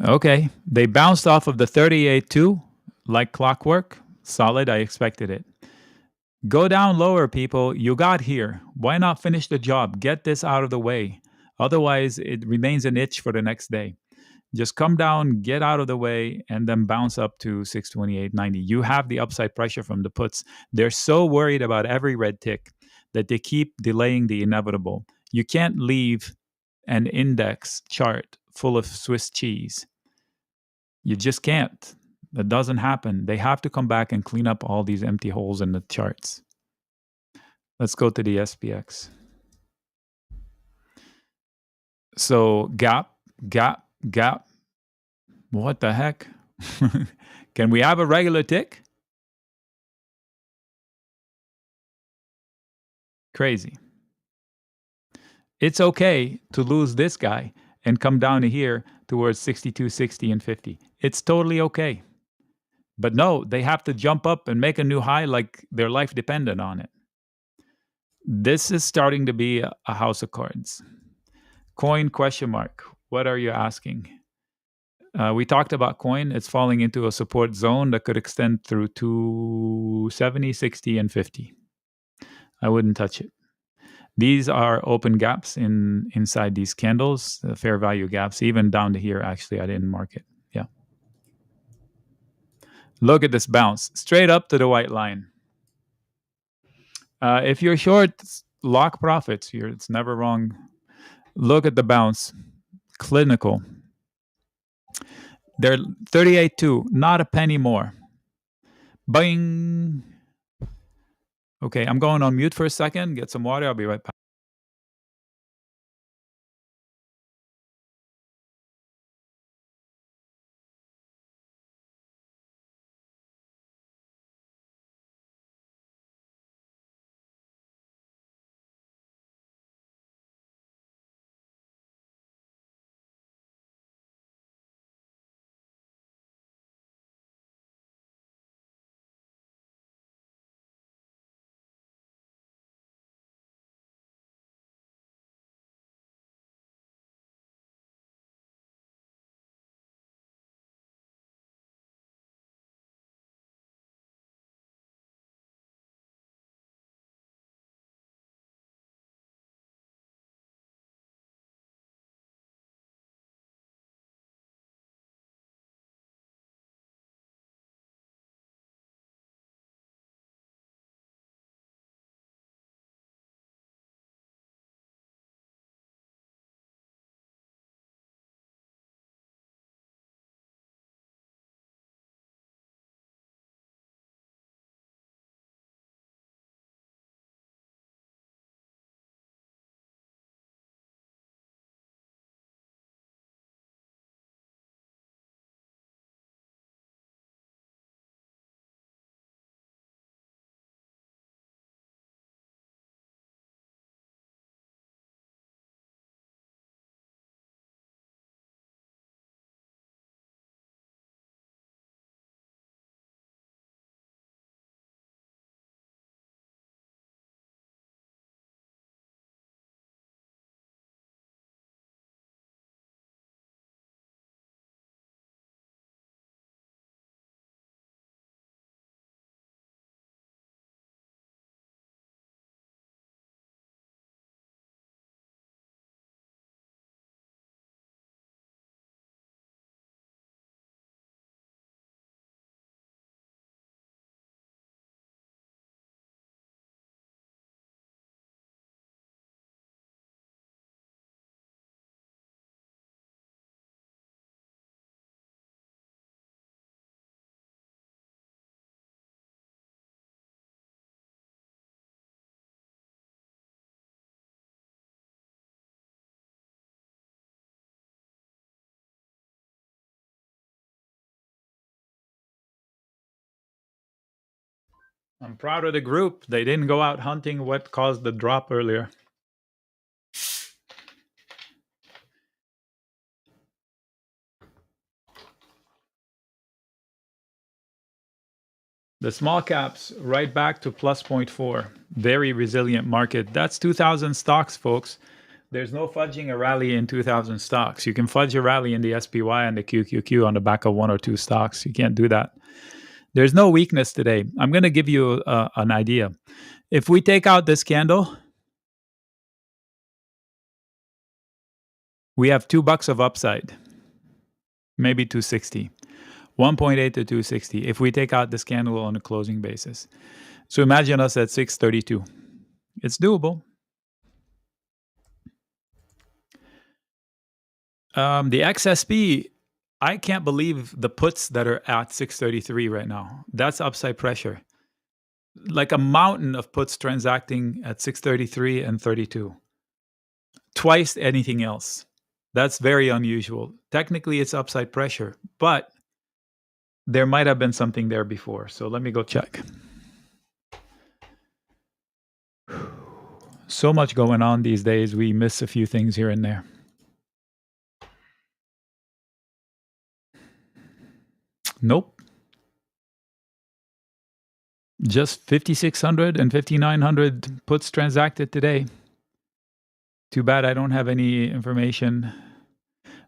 Okay. They bounced off of the 38.2 like clockwork. Solid. I expected it. Go down lower, people. You got here. Why not finish the job? Get this out of the way. Otherwise, it remains an itch for the next day. Just come down, get out of the way, and then bounce up to 628.90. You have the upside pressure from the puts. They're so worried about every red tick that they keep delaying the inevitable. You can't leave an index chart full of Swiss cheese. You just can't. That doesn't happen. They have to come back and clean up all these empty holes in the charts. Let's go to the SPX. So gap. What the heck? Can we have a regular tick? Crazy. It's okay to lose this guy and come down to here towards 62, 60, and 50. It's totally okay. But no, they have to jump up and make a new high like their life depended on it. This is starting to be a house of cards. Coin question mark. What are you asking? We talked about coin. It's falling into a support zone that could extend through 270, 60, and 50. I wouldn't touch it. These are open gaps inside these candles, the fair value gaps, even down to here. Actually, I didn't mark it. Yeah. Look at this bounce straight up to the white line. If you're short, lock profits. It's never wrong. Look at the bounce. Clinical. They're 38.2, not a penny more. Bing. Okay, I'm going on mute for a second. Get some water. I'll be right back. I'm proud of the group. They didn't go out hunting what caused the drop earlier. The small caps right back to plus 0.4. Very resilient market. That's 2,000 stocks, folks. There's no fudging a rally in 2,000 stocks. You can fudge a rally in the SPY and the QQQ on the back of one or two stocks. You can't do that. There's no weakness today. I'm going to give you an idea. If we take out this candle, we have $2 of upside, maybe 260. 1.8 to 260 if we take out this candle on a closing basis. So imagine us at 632. It's doable. The XSP, I can't believe the puts that are at 633 right now. That's upside pressure. Like a mountain of puts transacting at 633 and 32. Twice anything else. That's very unusual. Technically, it's upside pressure, but there might have been something there before. So let me go check. So much going on these days. We miss a few things here and there. Nope. Just 5,600 and 5,900 puts transacted today. Too bad I don't have any information.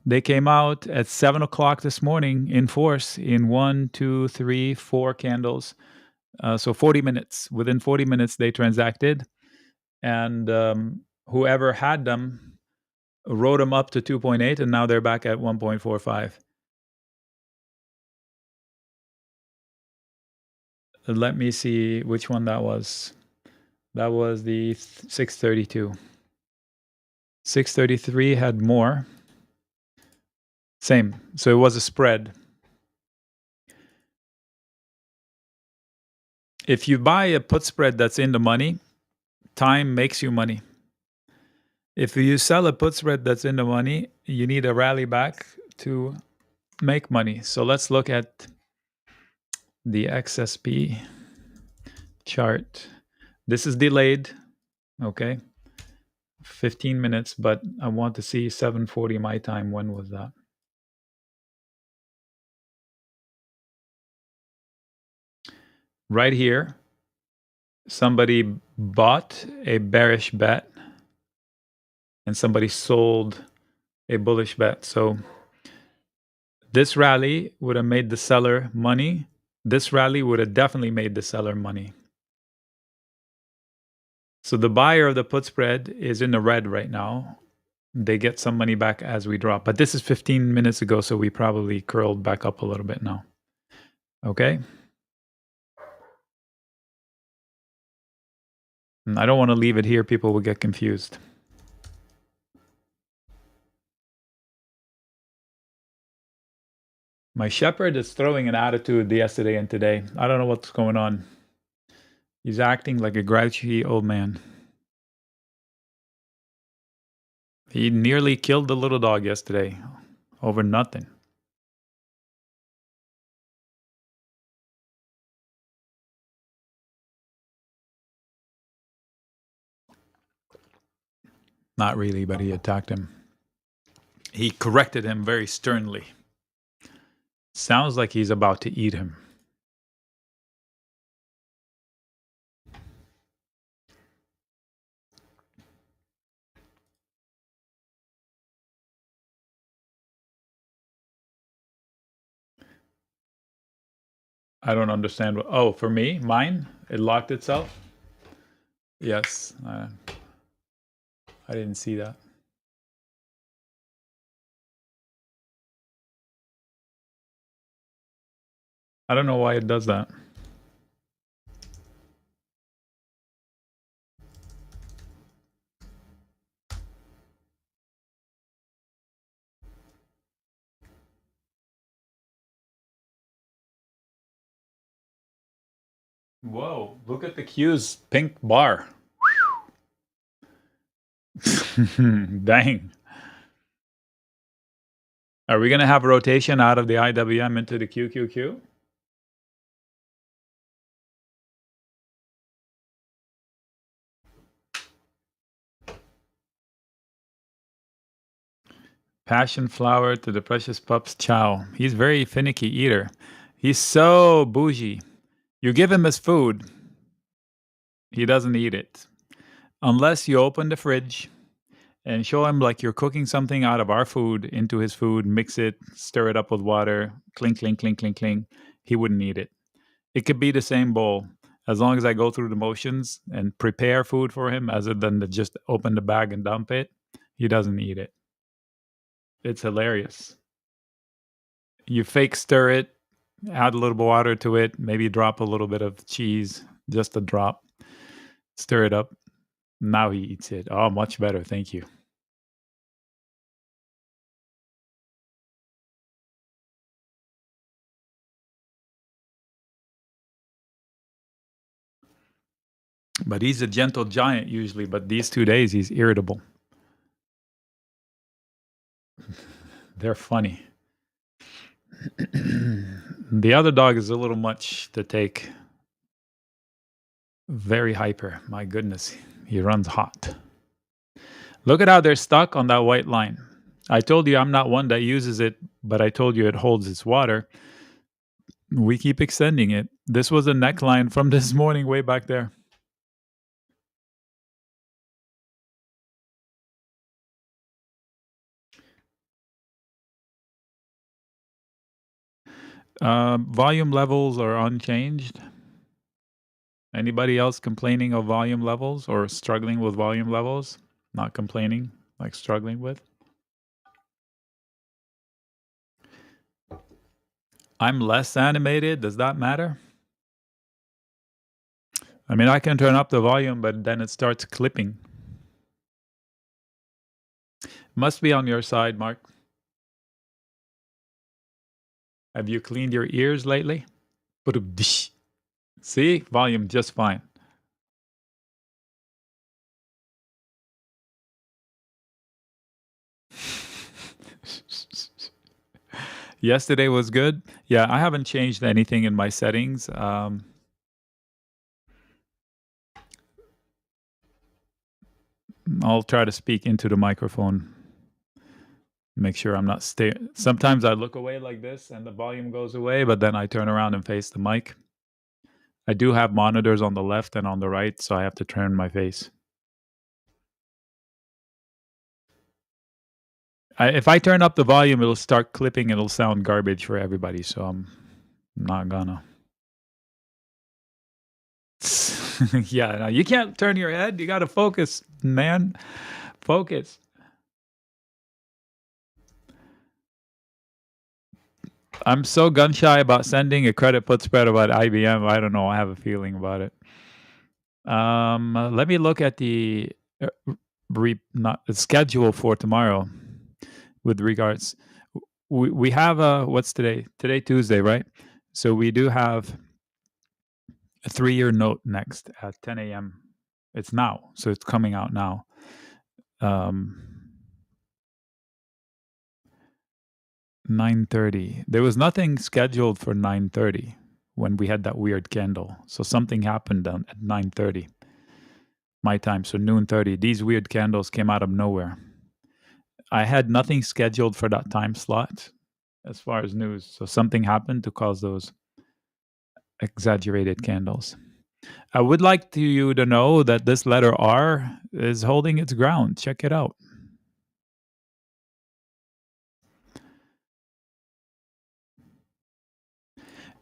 They came out at 7 o'clock this morning in force in 1, 2, 3, 4 candles. So 40 minutes. Within 40 minutes, they transacted. And whoever had them wrote them up to 2.8, and now they're back at 1.45. Let me see which one that was. That was the 632. 633 had more. Same. So it was a spread. If you buy a put spread that's in the money, time makes you money. If you sell a put spread that's in the money, you need a rally back to make money. So let's look at the XSP chart. This is delayed, okay? 15 minutes, but I want to see 7:40 my time. When was that? Right here, somebody bought a bearish bet and somebody sold a bullish bet. So this rally would have made the seller money. This rally would have definitely made the seller money. So the buyer of the put spread is in the red right now. They get some money back as we drop. But this is 15 minutes ago, so we probably curled back up a little bit now. Okay? And I don't want to leave it here. People will get confused. My shepherd is throwing an attitude yesterday and today. I don't know what's going on. He's acting like a grouchy old man. He nearly killed the little dog yesterday over nothing. Not really, but he attacked him. He corrected him very sternly. Sounds like he's about to eat him. I don't understand what. Oh, for me, mine, it locked itself. Yes, I didn't see that. I don't know why it does that. Whoa, look at the Q's pink bar. Dang. Are we going to have a rotation out of the IWM into the QQQ? Passion flower to the precious pup's chow. He's very finicky eater. He's so bougie. You give him his food, he doesn't eat it. Unless you open the fridge and show him like you're cooking something out of our food into his food, mix it, stir it up with water, clink, clink, clink, clink, clink. He wouldn't eat it. It could be the same bowl. As long as I go through the motions and prepare food for him, other than to just open the bag and dump it, he doesn't eat it. It's hilarious. You fake stir it, add a little bit of water to it, maybe drop a little bit of cheese, just a drop, stir it up. Now he eats it. Oh, much better. Thank you. But he's a gentle giant usually, but these 2 days he's irritable. They're funny. The other dog is a little much to take. Very hyper. My goodness. He runs hot. Look at how they're stuck on that white line. I told you I'm not one that uses it, but I told you it holds its water. We keep extending it. This was a neckline from this morning way back there. Volume levels are unchanged. Anybody else complaining of volume levels or struggling with volume levels? Not complaining, like struggling with? I'm less animated. Does that matter? I mean, I can turn up the volume, but then it starts clipping. Must be on your side, Mark. Have you cleaned your ears lately? See? Volume just fine. Yesterday was good. Yeah, I haven't changed anything in my settings. I'll try to speak into the microphone. Make sure I'm not sometimes I look away like this and the volume goes away, but then I turn around and face the mic. I do have monitors on the left and on the right, so I have to turn my face. If I turn up the volume, it'll start clipping. It'll sound garbage for everybody, so I'm not gonna. Yeah, no, you can't turn your head. You got to focus, man. Focus. I'm so gun shy about sending a credit put spread about IBM. I don't know. I have a feeling about it. Let me look at the schedule for tomorrow. With regards, we have what's today? Today Tuesday, right? So we do have a 3-year note next at 10 a.m. It's now, so it's coming out now. 9:30. There was nothing scheduled for 9:30 when we had that weird candle. So something happened at 9:30 my time, so noon 30. These weird candles came out of nowhere. I had nothing scheduled for that time slot as far as news. So something happened to cause those exaggerated candles. I would like you to know that this letter R is holding its ground. Check it out.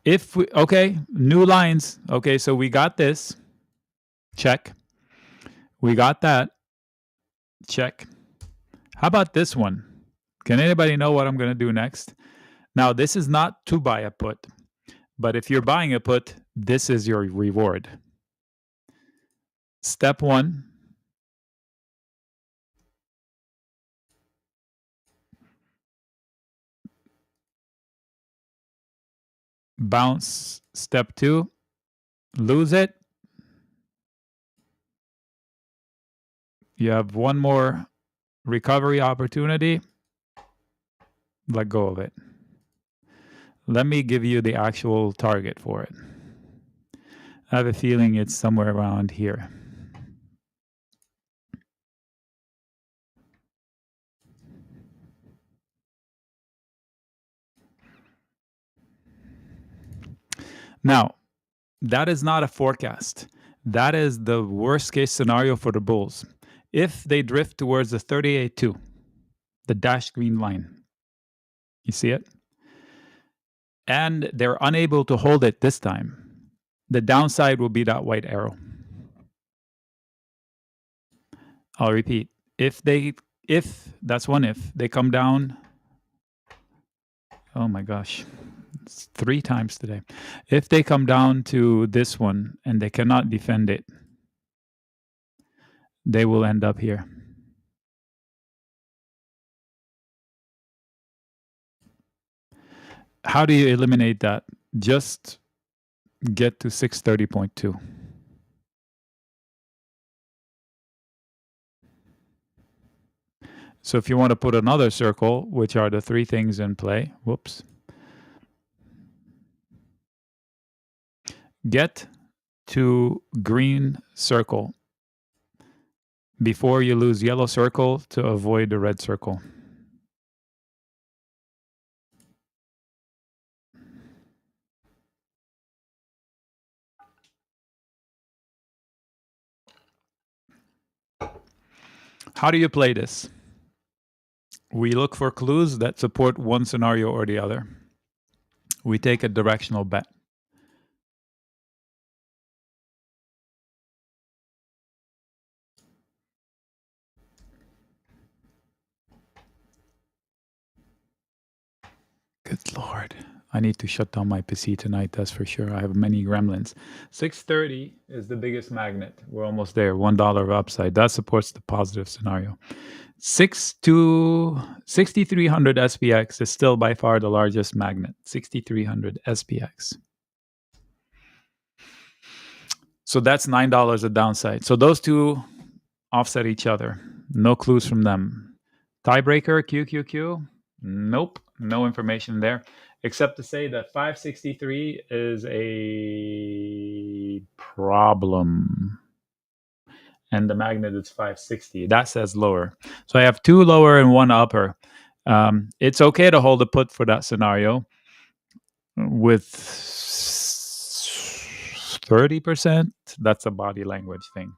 Okay, new lines. Okay, so we got this. Check. We got that. Check. How about this one? Can anybody know what I'm going to do next? Now, this is not to buy a put, but if you're buying a put, this is your reward. Step 1. Bounce. Step 2. Lose it. You have one more recovery opportunity. Let go of it. Let me give you the actual target for it. I have a feeling it's somewhere around here. Now, that is not a forecast. That is the worst case scenario for the bulls. If they drift towards the 38.2, the dashed green line, you see it? And they're unable to hold it this time, the downside will be that white arrow. I'll repeat. If that's one if they come down, oh my gosh, it's 3 times today. If they come down to this one and they cannot defend it, they will end up here. How do you eliminate that? Just get to 630.2. So if you want to put another circle, which are the 3 things in play, whoops. Get to green circle before you lose yellow circle to avoid the red circle. How do you play this? We look for clues that support one scenario or the other. We take a directional bet. Good Lord. I need to shut down my PC tonight, that's for sure. I have many gremlins. 630 is the biggest magnet. We're almost there. $1 of upside. That supports the positive scenario. 6300 SPX is still by far the largest magnet. 6300 SPX. So that's $9 of downside. So those two offset each other. No clues from them. Tiebreaker, QQQ? Nope. No information there. Except to say that 563 is a problem. And the magnet is 560. That says lower. So I have 2 lower and 1 upper. It's okay to hold a put for that scenario with 30%. That's a body language thing.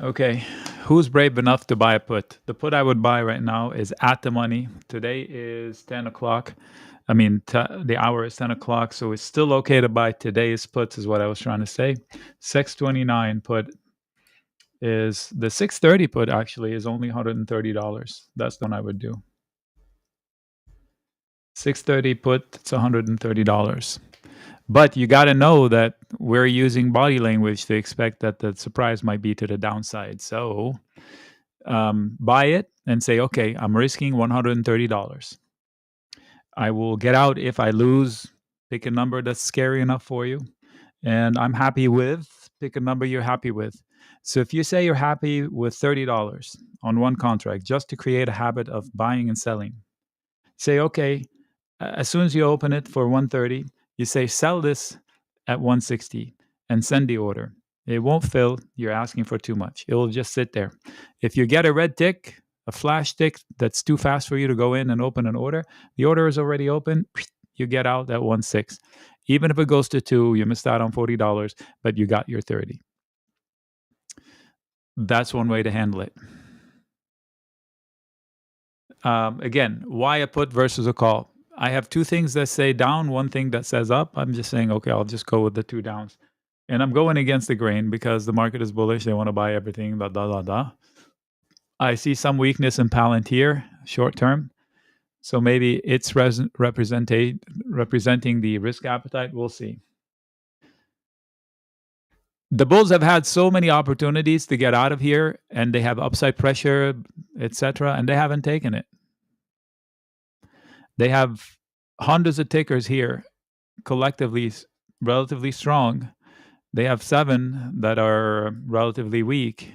Okay, who's brave enough to buy a put? The put I would buy right now is at the money. Today is 10 o'clock. I mean, the hour is 10 o'clock, so it's still okay to buy today's puts, is what I was trying to say. 629 put is the 630 put actually is only $130. That's the one I would do. 630 put, it's $130. But you got to know that we're using body language to expect that the surprise might be to the downside. So buy it and say, okay, I'm risking $130. I will get out if I lose. Pick a number that's scary enough for you. And I'm happy with, pick a number you're happy with. So if you say you're happy with $30 on one contract just to create a habit of buying and selling, say, okay, as soon as you open it for 130, you say sell this at 160 and send the order. It won't fill. You're asking for too much. It will just sit there. If you get a red tick, a flash tick that's too fast for you to go in and open an order, the order is already open. You get out at 1.6. Even if it goes to 2, you missed out on $40, but you got your 30. That's one way to handle it. Again, why a put versus a call? I have two things that say down, one thing that says up. I'm just saying, okay, I'll just go with the two downs. And I'm going against the grain because the market is bullish. They want to buy everything, da, da, da, da. I see some weakness in Palantir short term. So maybe it's representing the risk appetite. We'll see. The Bulls have had so many opportunities to get out of here, and they have upside pressure, etc., and they haven't taken it. They have hundreds of tickers here, collectively relatively strong. They have 7 that are relatively weak.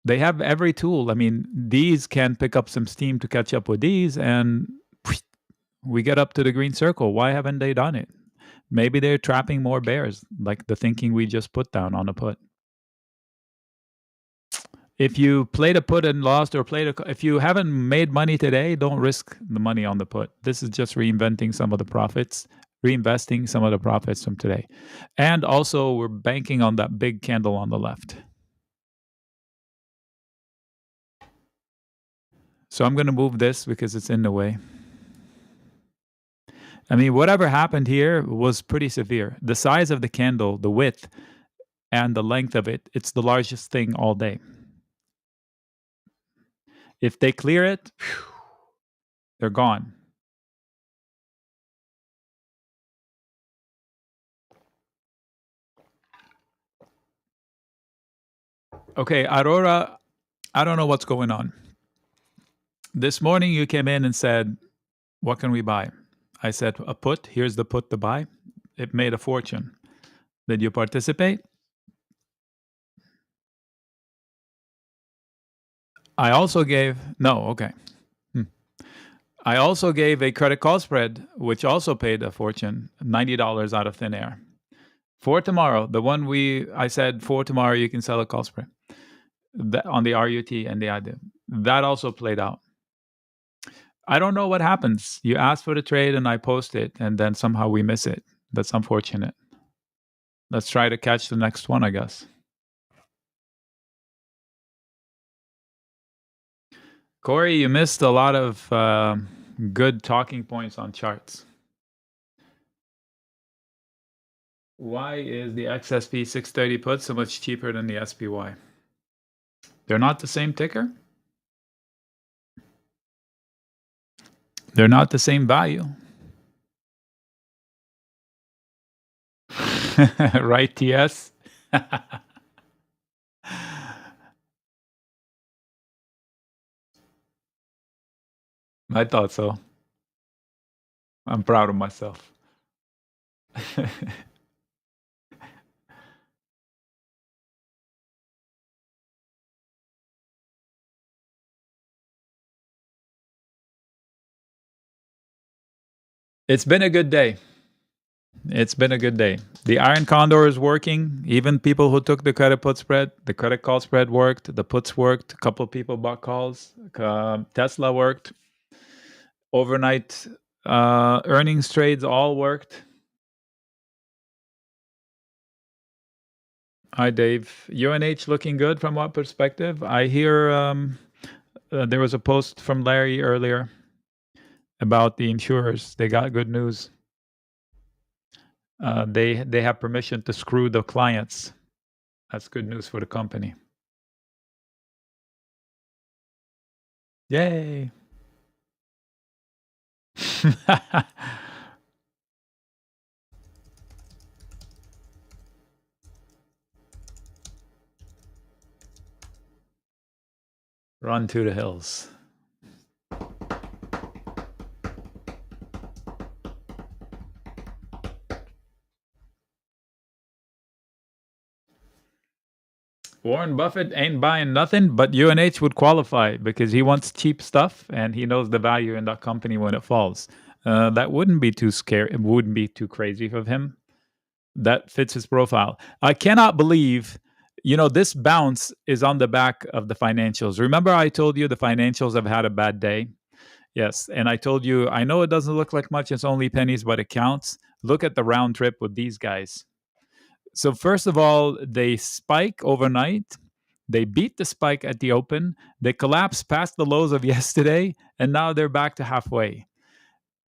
They have every tool. I mean, these can pick up some steam to catch up with these, and we get up to the green circle. Why haven't they done it? Maybe they're trapping more bears, like the thinking we just put down on the put. If you played a put and lost, or if you haven't made money today, don't risk the money on the put. This is just reinvesting some of the profits from today. And also, we're banking on that big candle on the left. So I'm going to move this because it's in the way. I mean, whatever happened here was pretty severe. The size of the candle, the width, and the length of it, it's the largest thing all day. If they clear it, they're gone. Okay, Aurora, I don't know what's going on. This morning you came in and said, what can we buy? I said, a put. Here's the put to buy. It made a fortune. Did you participate? I also gave, no, okay. I also gave a credit call spread, which also paid a fortune, $90 out of thin air. For tomorrow, the one I said for tomorrow you can sell a call spread on the RUT and the IDIM. That also played out. I don't know what happens. You ask for the trade and I post it, and then somehow we miss it. That's unfortunate. Let's try to catch the next one, I guess. Corey, you missed a lot of good talking points on charts. Why is the XSP 630 put so much cheaper than the SPY? They're not the same ticker? They're not the same value. Right, TS? I thought so. I'm proud of myself. It's been a good day. It's been a good day. The Iron Condor is working. Even people who took the credit put spread, the credit call spread worked. The puts worked. A couple of people bought calls. Tesla worked. Overnight earnings trades all worked. Hi, Dave. UNH looking good from what perspective? I hear there was a post from Larry earlier about the insurers. They got good news. They have permission to screw the clients. That's good news for the company. Yay! Run to the hills. Warren Buffett ain't buying nothing, but UNH would qualify because he wants cheap stuff and he knows the value in that company when it falls. That wouldn't be too scary. It wouldn't be too crazy of him. That fits his profile. I cannot believe, this bounce is on the back of the financials. Remember I told you the financials have had a bad day? Yes. And I told you, I know it doesn't look like much. It's only pennies, but it counts. Look at the round trip with these guys. So first of all, they spike overnight. They beat the spike at the open. They collapsed past the lows of yesterday, and now they're back to halfway.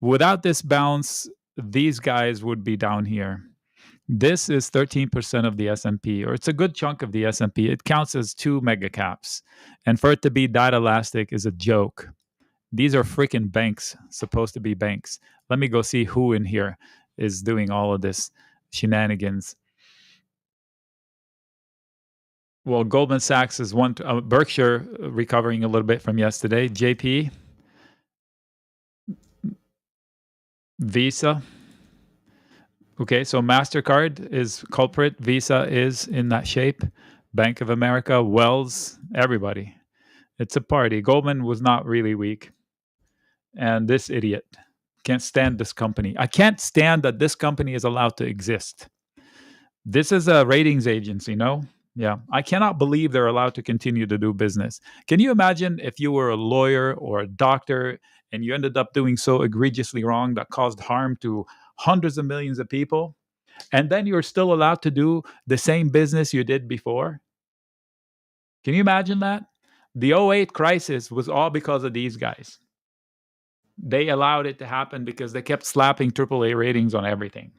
Without this bounce, these guys would be down here. This is 13% of the S&P, or it's a good chunk of the S&P. It counts as 2 mega caps. And for it to be that elastic is a joke. These are freaking banks, supposed to be banks. Let me go see who in here is doing all of this shenanigans. Well, Goldman Sachs is one. Berkshire recovering a little bit from yesterday. JP, Visa. Okay, so MasterCard is culprit. Visa is in that shape. Bank of America, Wells, everybody. It's a party. Goldman was not really weak. And this idiot. Can't stand this company. I can't stand that this company is allowed to exist. This is a ratings agency, no? Yeah. I cannot believe they're allowed to continue to do business. Can you imagine if you were a lawyer or a doctor and you ended up doing so egregiously wrong that caused harm to hundreds of millions of people, and then you're still allowed to do the same business you did before? Can you imagine that? The '08 crisis was all because of these guys. They allowed it to happen because they kept slapping AAA ratings on everything.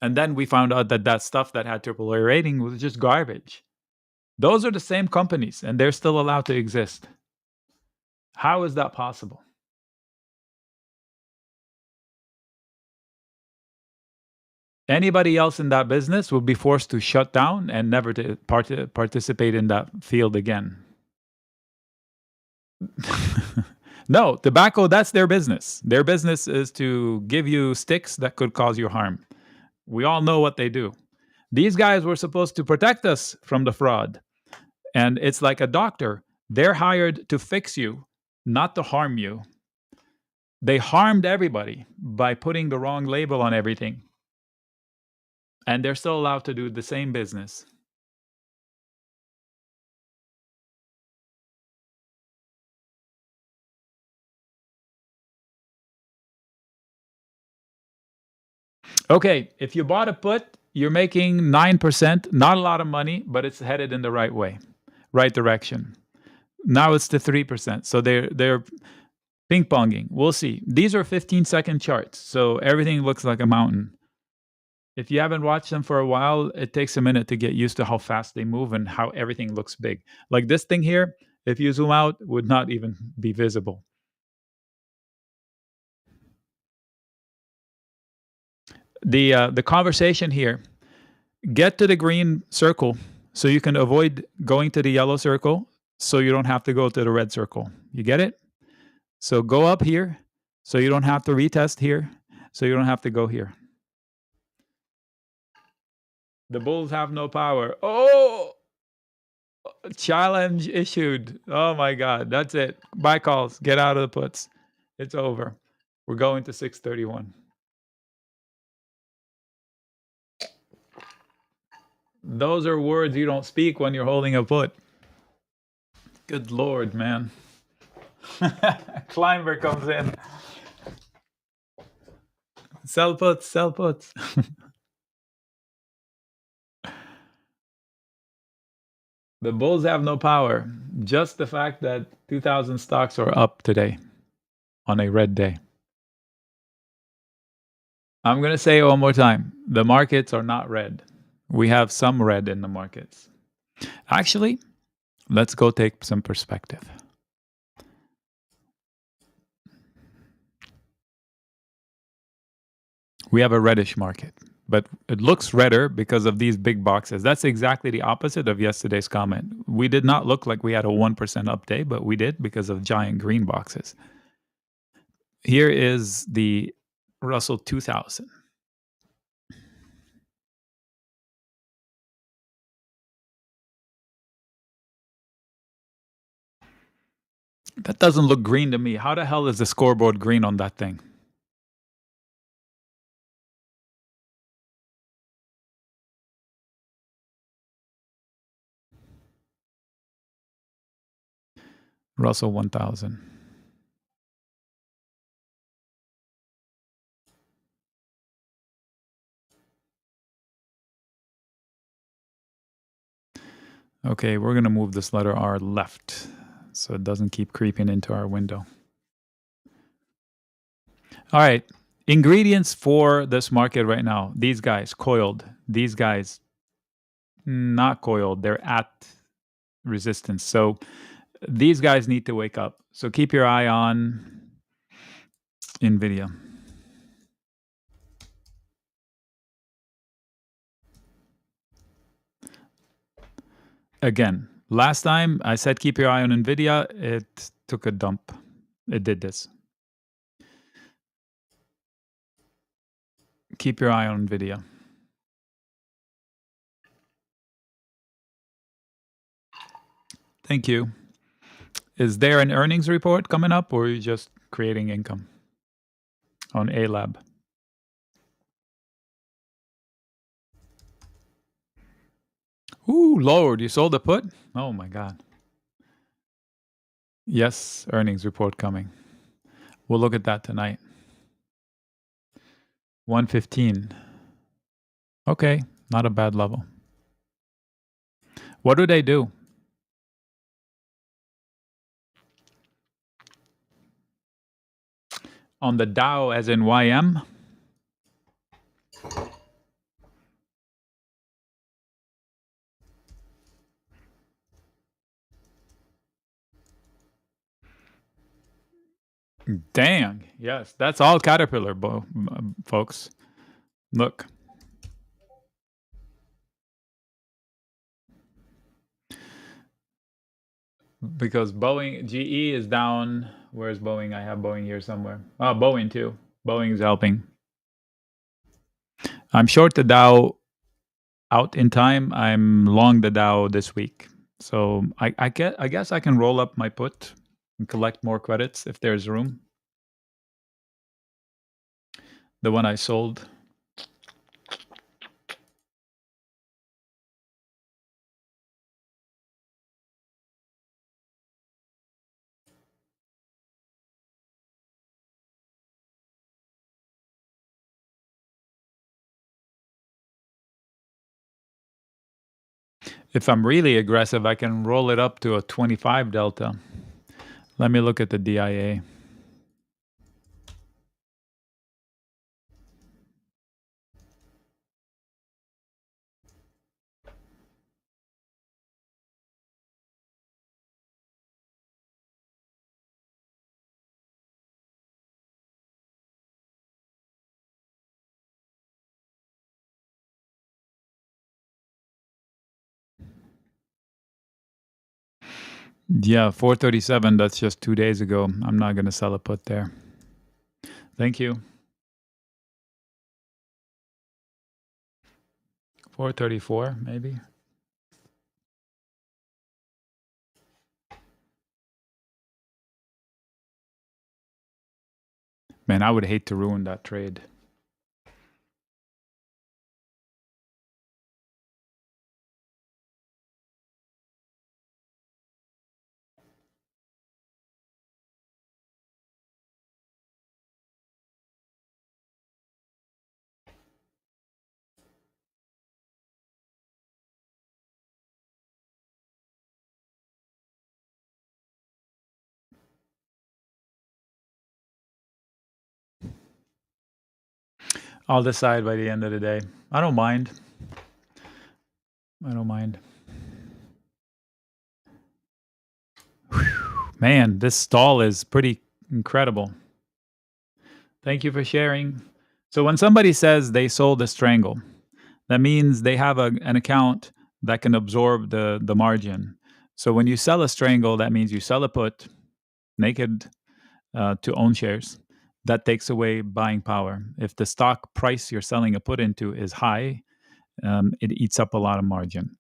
And then we found out that that stuff that had AAA rating was just garbage. Those are the same companies, and they're still allowed to exist. How is that possible? Anybody else in that business would be forced to shut down and never to participate in that field again. No, tobacco, that's their business. Their business is to give you sticks that could cause you harm. We all know what they do. These guys were supposed to protect us from the fraud. And it's like a doctor. They're hired to fix you, not to harm you. They harmed everybody by putting the wrong label on everything. And they're still allowed to do the same business. Okay, if you bought a put, you're making 9%, not a lot of money, but it's headed in the right way, right direction. Now it's to 3%. So they're ping ponging. We'll see. These are 15-second charts, so everything looks like a mountain. If you haven't watched them for a while, it takes a minute to get used to how fast they move and how everything looks big. Like this thing here, if you zoom out, would not even be visible. The conversation here, get to the green circle so you can avoid going to the yellow circle so you don't have to go to the red circle. You get it? So go up here so you don't have to retest here, so you don't have to go here. The bulls have no power. Oh, challenge issued. Oh my God, that's it. Buy calls. Get out of the puts. It's over. We're going to 631. Those are words you don't speak when you're holding a put. Good Lord, man. Climber comes in. Sell puts, sell puts. The bulls have no power. Just the fact that 2,000 stocks are up today on a red day. I'm going to say it one more time. The markets are not red. We have some red in the markets. Actually, let's go take some perspective. We have a reddish market, but it looks redder because of these big boxes. That's exactly the opposite of yesterday's comment. We did not look like we had a 1% up day, but we did because of giant green boxes. Here is the Russell 2000. That doesn't look green to me. How the hell is the scoreboard green on that thing? Russell 1000. Okay, we're going to move this letter R left so it doesn't keep creeping into our window. All right. Ingredients for this market right now. These guys, coiled. These guys, not coiled. They're at resistance. So these guys need to wake up. So keep your eye on NVIDIA. Again, last time I said keep your eye on NVIDIA. It took a dump. It did this. Keep your eye on NVIDIA. Thank you. Is there an earnings report coming up, or are you just creating income on A-Lab? Ooh, Lord, you sold the put? Oh my God. Yes, earnings report coming. We'll look at that tonight. 115. Okay, not a bad level. What do they do? On the Dow, as in YM? Dang. Yes, that's all Caterpillar, folks. Look. Because Boeing, GE is down. Where's Boeing? I have Boeing here somewhere. Oh, Boeing too. Boeing's helping. I'm short the Dow out in time. I'm long the Dow this week. So I guess I can roll up my put and collect more credits if there's room. The one I sold. If I'm really aggressive, I can roll it up to a 25 delta. Let me look at the DIA. Yeah, 437, that's just 2 days ago. I'm not going to sell a put there. Thank you. 434, maybe. Man, I would hate to ruin that trade. I'll decide by the end of the day. I don't mind. I don't mind. Whew. Man, this stall is pretty incredible. Thank you for sharing. So when somebody says they sold a strangle, that means they have an account that can absorb the margin. So when you sell a strangle, that means you sell a put naked to own shares. That takes away buying power. If the stock price you're selling a put into is high, it eats up a lot of margin.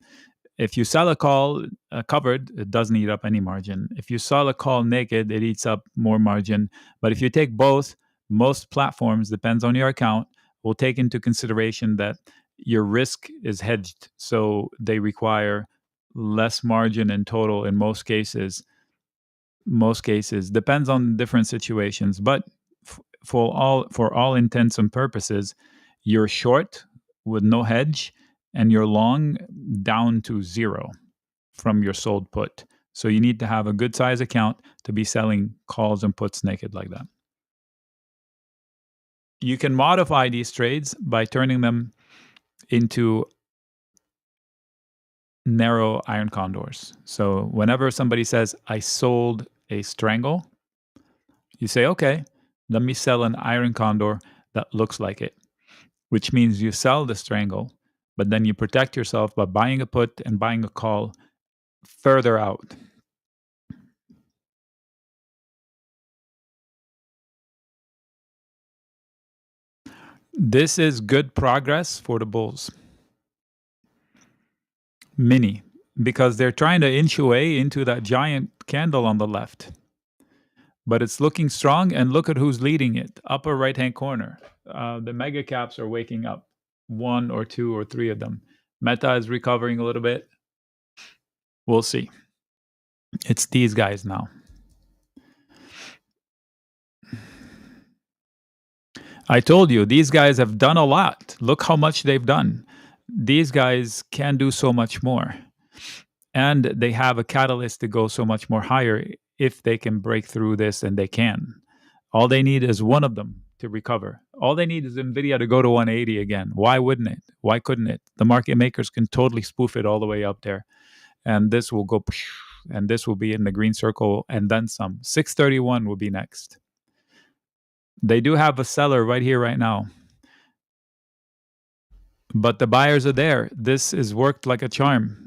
If you sell a call covered, it doesn't eat up any margin. If you sell a call naked, it eats up more margin. But if you take both, most platforms, depends on your account, will take into consideration that your risk is hedged. So they require less margin in total in most cases. Depends on different situations. But for all intents and purposes, you're short with no hedge and you're long down to zero. from your sold put. So you need to have a good size account to be selling calls and puts naked like that. You can modify these trades by turning them into narrow iron condors. So whenever somebody says, I sold a strangle, you say, okay, let me sell an iron condor that looks like it, which means you sell the strangle, but then you protect yourself by buying a put and buying a call further out. This is good progress for the bulls. Mini, because they're trying to inch away into that giant candle on the left. But it's looking strong, and look at who's leading it. Upper right-hand corner. The mega caps are waking up. 1 or 2 or 3 of them. Meta is recovering a little bit. We'll see. It's these guys now. I told you, these guys have done a lot. Look how much they've done. These guys can do so much more. And they have a catalyst to go so much more higher if they can break through this, and they can. All they need is one of them to recover. All they need is NVIDIA to go to 180 again. Why wouldn't it? Why couldn't it? The market makers can totally spoof it all the way up there. And this will go, and this will be in the green circle and then some. 631 will be next. They do have a seller right here, right now. But the buyers are there. This is worked like a charm.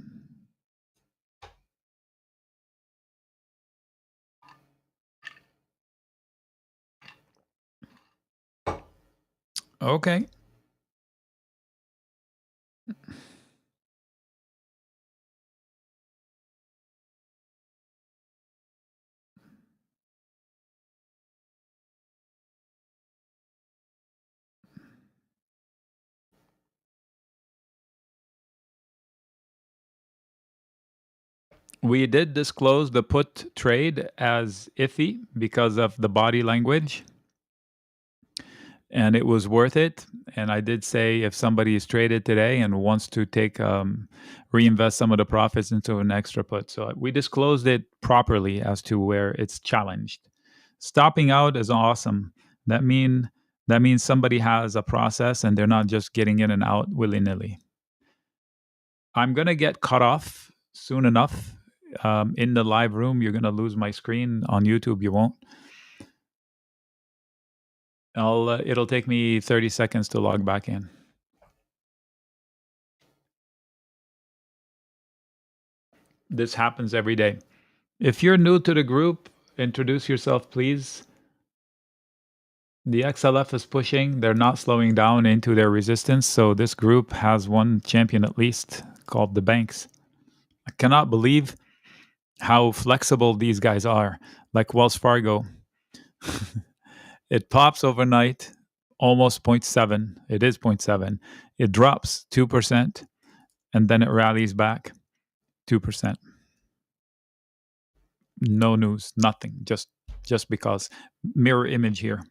Okay. We did disclose the put trade as iffy because of the body language, and it was worth it. And I did say if somebody is traded today and wants to take reinvest some of the profits into an extra put. So we disclosed it properly as to where it's challenged. Stopping out is awesome. That means somebody has a process and they're not just getting in and out willy-nilly. I'm going to get cut off soon enough. In the live room, you're going to lose my screen. On YouTube, you won't. It'll take me 30 seconds to log back in. This happens every day. If you're new to the group, introduce yourself, please. The XLF is pushing. They're not slowing down into their resistance. So this group has one champion at least, called the banks. I cannot believe how flexible these guys are. Like Wells Fargo. It pops overnight, almost 0.7. It is 0.7. It drops 2%, and then it rallies back 2%. No news, nothing. Just because. Mirror image here.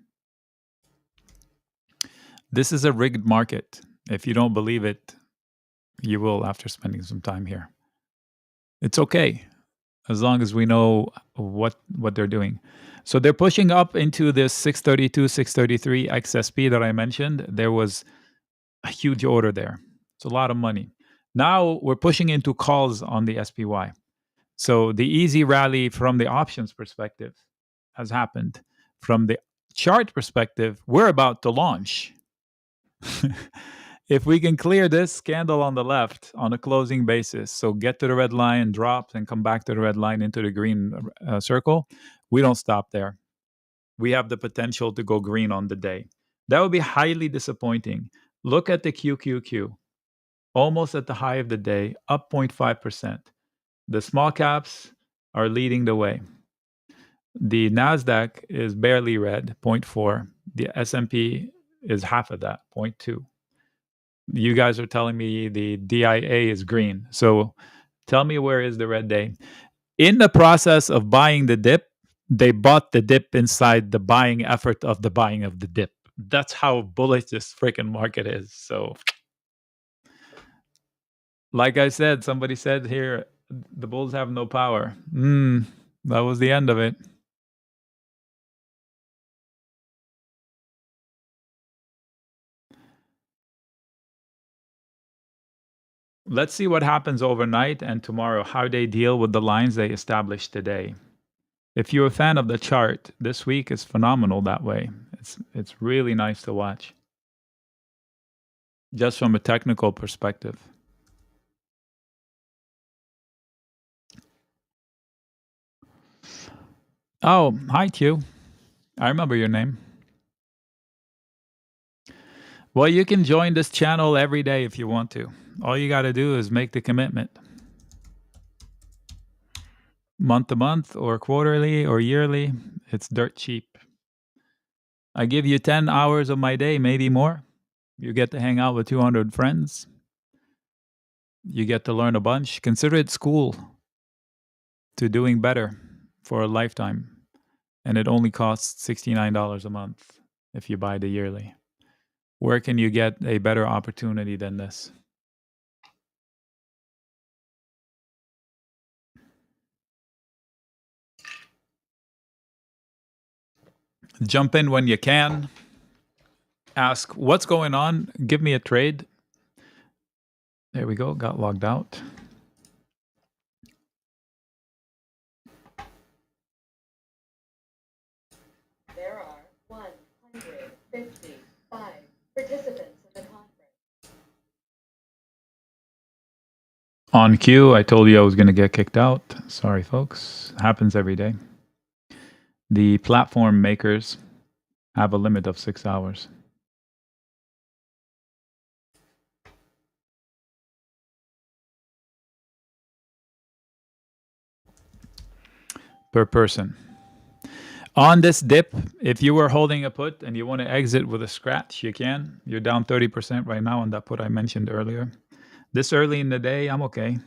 This is a rigged market. If you don't believe it, you will after spending some time here. It's okay, as long as we know what they're doing. So they're pushing up into this 632, 633 XSP that I mentioned. There was a huge order there. It's a lot of money. Now we're pushing into calls on the SPY. So the easy rally from the options perspective has happened. From the chart perspective, we're about to launch. If we can clear this candle on the left on a closing basis, so get to the red line, drop, and come back to the red line into the green circle, we don't stop there. We have the potential to go green on the day. That would be highly disappointing. Look at the QQQ, almost at the high of the day, up 0.5%. The small caps are leading the way. The NASDAQ is barely red, 0.4. The S&P is half of that, 0.2. You guys are telling me the DIA is green. So tell me, where is the red day? In the process of buying the dip, they bought the dip inside the buying effort of the buying of the dip. That's how bullish this freaking market is. So, like I said, somebody said here, The bulls have no power. That was the end of it. Let's see what happens overnight and tomorrow, how they deal with the lines they established today. If you're a fan of the chart, this week is phenomenal that way. It's really nice to watch. Just from a technical perspective. Oh, hi Q. I remember your name. Well, you can join this channel every day if you want to. All you got to do is make the commitment. Month to month or quarterly or yearly, it's dirt cheap. I give you 10 hours of my day, maybe more. You get to hang out with 200 friends. You get to learn a bunch. Consider it school to doing better for a lifetime. And it only costs $69 a month if you buy the yearly. Where can you get a better opportunity than this? Jump in when you can. Ask, what's going on? Give me a trade. There we go. Got logged out. There are 155 participants in the conference. On cue, I told you I was going to get kicked out. Sorry, folks. Happens every day. The platform makers have a limit of 6 hours. Per person. On this dip, if you were holding a put and you want to exit with a scratch, you can. You're down 30% right now on that put I mentioned earlier. This early in the day, I'm okay.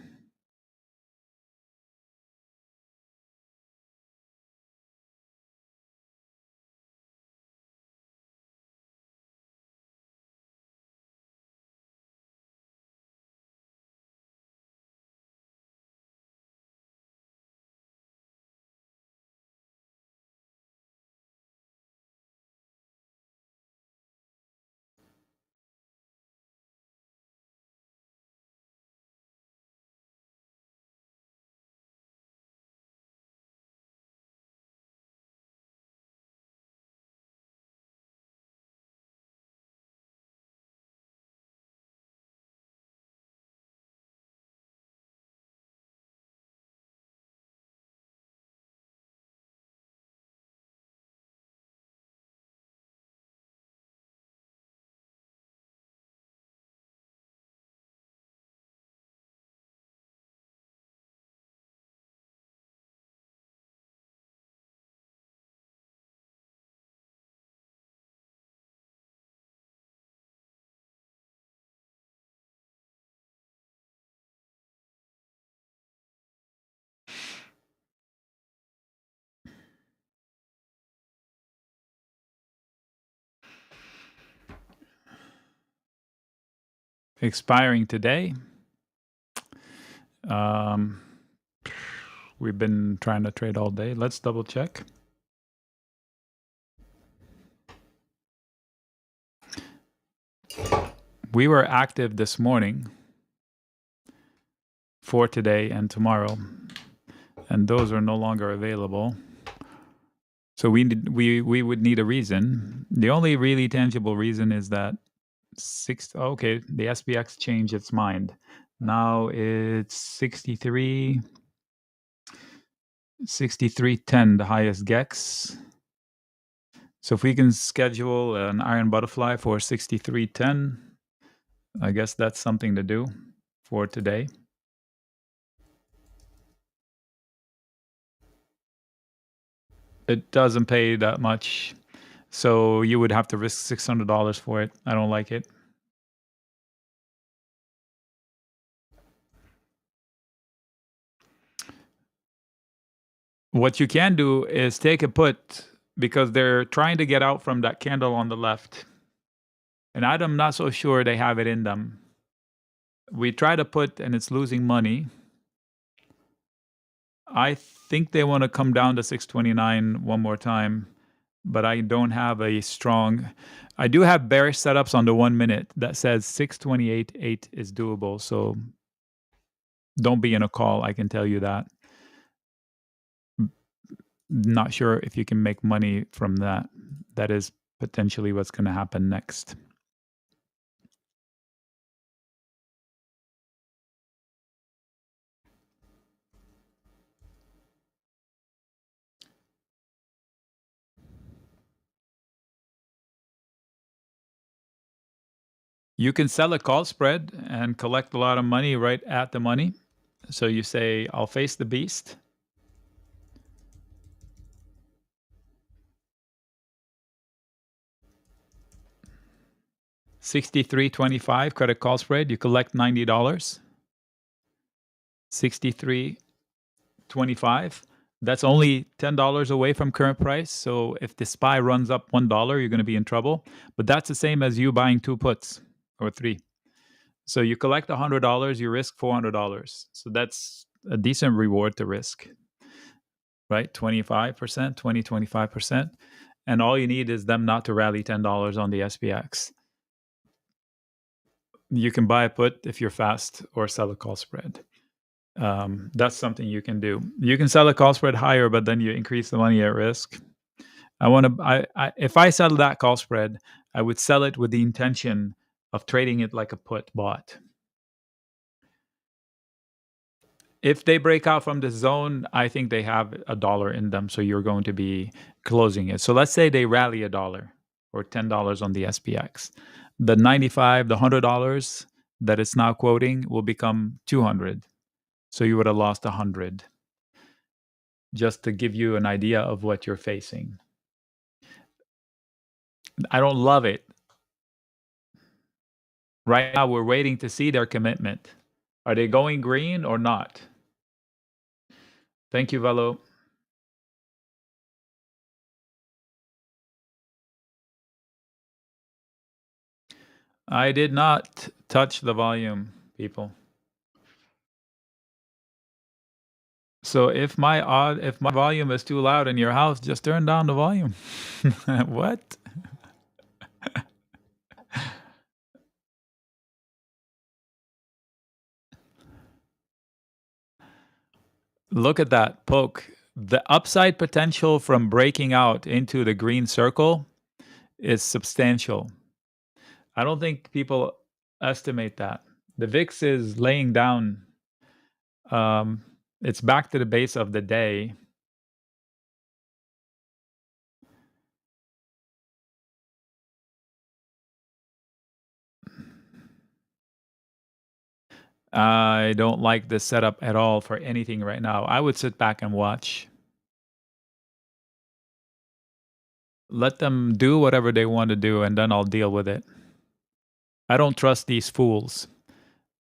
Expiring today. We've been trying to trade all day. Let's double check. We were active this morning for today and tomorrow, and those are no longer available. So we would need a reason. The only really tangible reason is that the SPX changed its mind. Now it's 63.10, the highest GEX. So if we can schedule an iron butterfly for 63.10, I guess that's something to do for today. It doesn't pay that much, so you would have to risk $600 for it. I don't like it. What you can do is take a put because they're trying to get out from that candle on the left. And I'm not so sure they have it in them. We try to put and it's losing money. I think they want to come down to 629 one more time, but I don't have a strong. I do have bearish setups on the 1 minute that says 628.8 is doable. So don't be in a call. I can tell you that. Not sure if you can make money from that. That is potentially what's going to happen next. You can sell a call spread and collect a lot of money right at the money. So you say, I'll face the beast. $63.25 credit call spread. You collect $90. $63.25. That's only $10 away from current price. So if the SPY runs up $1, you're going to be in trouble. But that's the same as you buying 2 puts or 3. So you collect $100, you risk $400. So that's a decent reward to risk, right? 25%, 25%. And all you need is them not to rally $10 on the SPX. You can buy a put if you're fast or sell a call spread. That's something you can do. You can sell a call spread higher, but then you increase the money at risk. If I sell that call spread, I would sell it with the intention of trading it like a put bought. If they break out from the zone, I think they have $1 in them, so you're going to be closing it. So let's say they rally $1 or $10 on the SPX. The $95, the $100 that it's now quoting will become $200. So you would have lost $100. Just to give you an idea of what you're facing. I don't love it. Right now, we're waiting to see their commitment. Are they going green or not? Thank you, Velo. I did not touch the volume, people. So if my volume is too loud in your house, just turn down the volume. What? Look at that poke. The upside potential from breaking out into the green circle is substantial. I don't think people estimate that. The VIX is laying down. It's back to the base of the day. I don't like this setup at all for anything right now. I would sit back and watch. Let them do whatever they want to do, and then I'll deal with it. I don't trust these fools.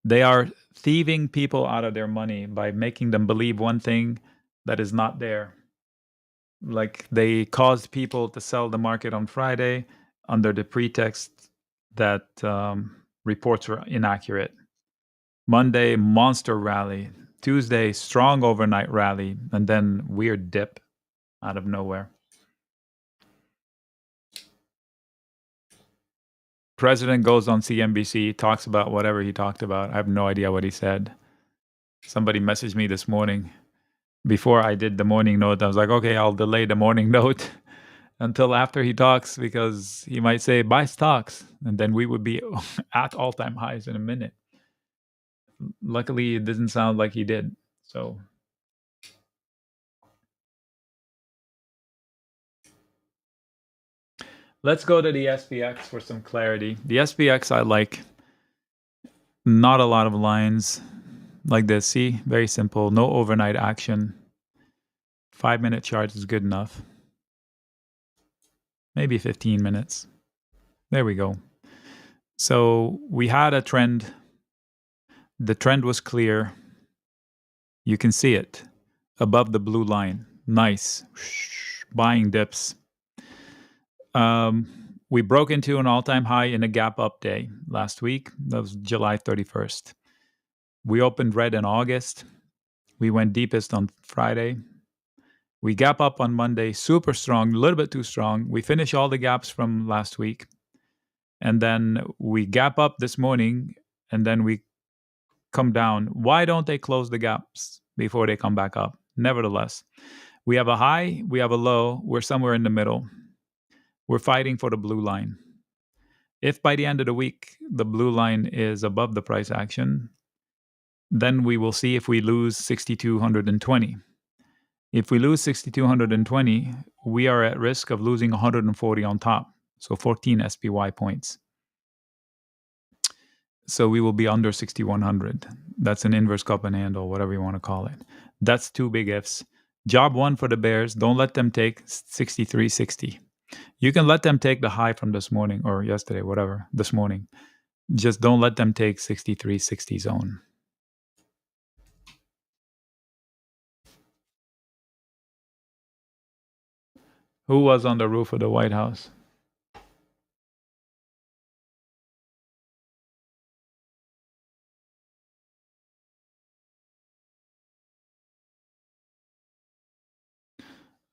They are thieving people out of their money by making them believe one thing that is not there. Like they caused people to sell the market on Friday under the pretext that reports were inaccurate. Monday, monster rally. Tuesday, strong overnight rally. And then weird dip out of nowhere. President goes on CNBC, talks about whatever he talked about. I have no idea what he said. Somebody messaged me this morning. Before I did the morning note, I was like, okay, I'll delay the morning note until after he talks because he might say, buy stocks. And then we would be at all-time highs in a minute. Luckily, it doesn't sound like he did. So let's go to the SPX for some clarity. The SPX I like. Not a lot of lines like this. See, very simple. No overnight action. 5-minute chart is good enough. Maybe 15 minutes. There we go. So we had a trend. The trend was clear. You can see it above the blue line. Nice. Buying dips. We broke into an all-time high in a gap up day last week. That was July 31st. We opened red in August. We went deepest on Friday. We gap up on Monday, super strong, a little bit too strong. We finish all the gaps from last week. And then we gap up this morning, and then we come down. Why don't they close the gaps before they come back up? Nevertheless, we have a high, we have a low, we're somewhere in the middle. We're fighting for the blue line. If by the end of the week the blue line is above the price action, then we will see if we lose 6,220. If we lose 6,220, we are at risk of losing 140 on top, so 14 SPY points. So we will be under 6,100. That's an inverse cup and handle, whatever you want to call it. That's two big ifs. Job one for the bears, don't let them take 63.60. You can let them take the high from this morning or yesterday, whatever, this morning. Just don't let them take 63.60 zone. Who was on the roof of the White House?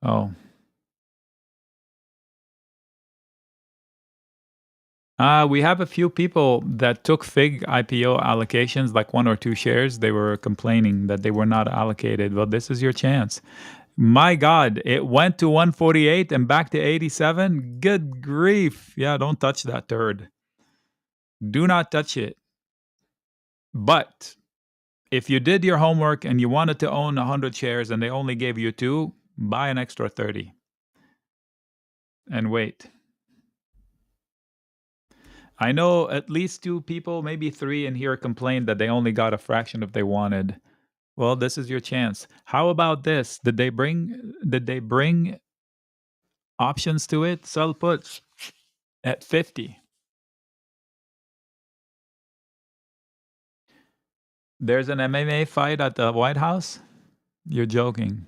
Oh. We have a few people that took FIG IPO allocations, like 1 or 2 shares. They were complaining that they were not allocated. Well, this is your chance. My God, it went to 148 and back to 87. Good grief. Yeah, don't touch that turd. Do not touch it. But if you did your homework and you wanted to own 100 shares and they only gave you 2, buy an extra 30. And wait. I know at least 2 people, maybe 3 in here complained that they only got a fraction of they wanted. Well, this is your chance. How about this? Did they bring options to it? Sell puts at 50. There's an MMA fight at the White House? You're joking.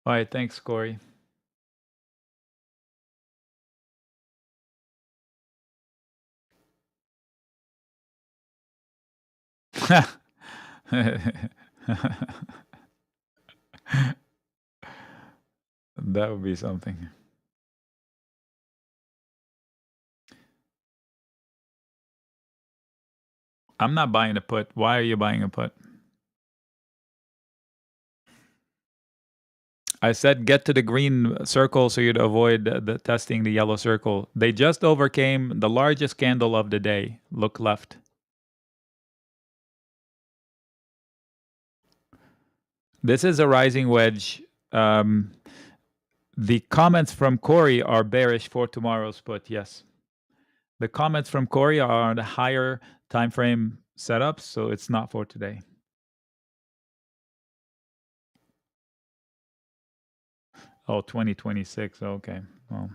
All right, thanks, Corey. That would be something. I'm not buying a put. Why are you buying a put? I said get to the green circle so you'd avoid the testing the yellow circle. They just overcame the largest candle of the day. Look left. This is a rising wedge. The comments from Corey are bearish for tomorrow's put, yes. The comments from Corey are on the higher time frame setups, so it's not for today. Oh, 2026. Okay. Well,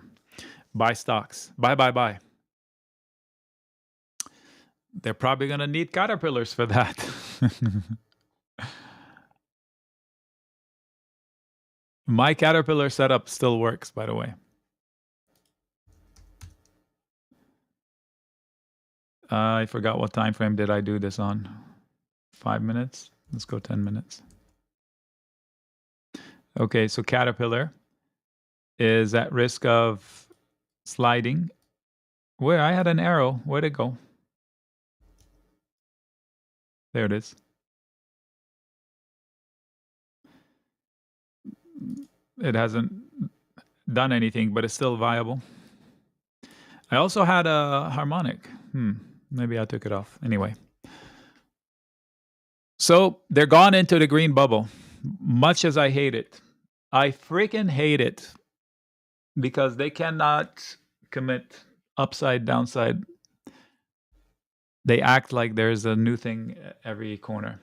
buy stocks. Buy. They're probably going to need caterpillars for that. My caterpillar setup still works, by the way. I forgot what time frame did I do this on. 5 minutes? Let's go 10 minutes. Okay, so Caterpillar is at risk of sliding. Where I had an arrow. Where'd it go? There it is. It hasn't done anything, but it's still viable. I also had a harmonic. Maybe I took it off. Anyway. So they're gone into the green bubble. Much as I hate it. I freaking hate it. Because they cannot commit upside, downside. They act like there's a new thing every corner.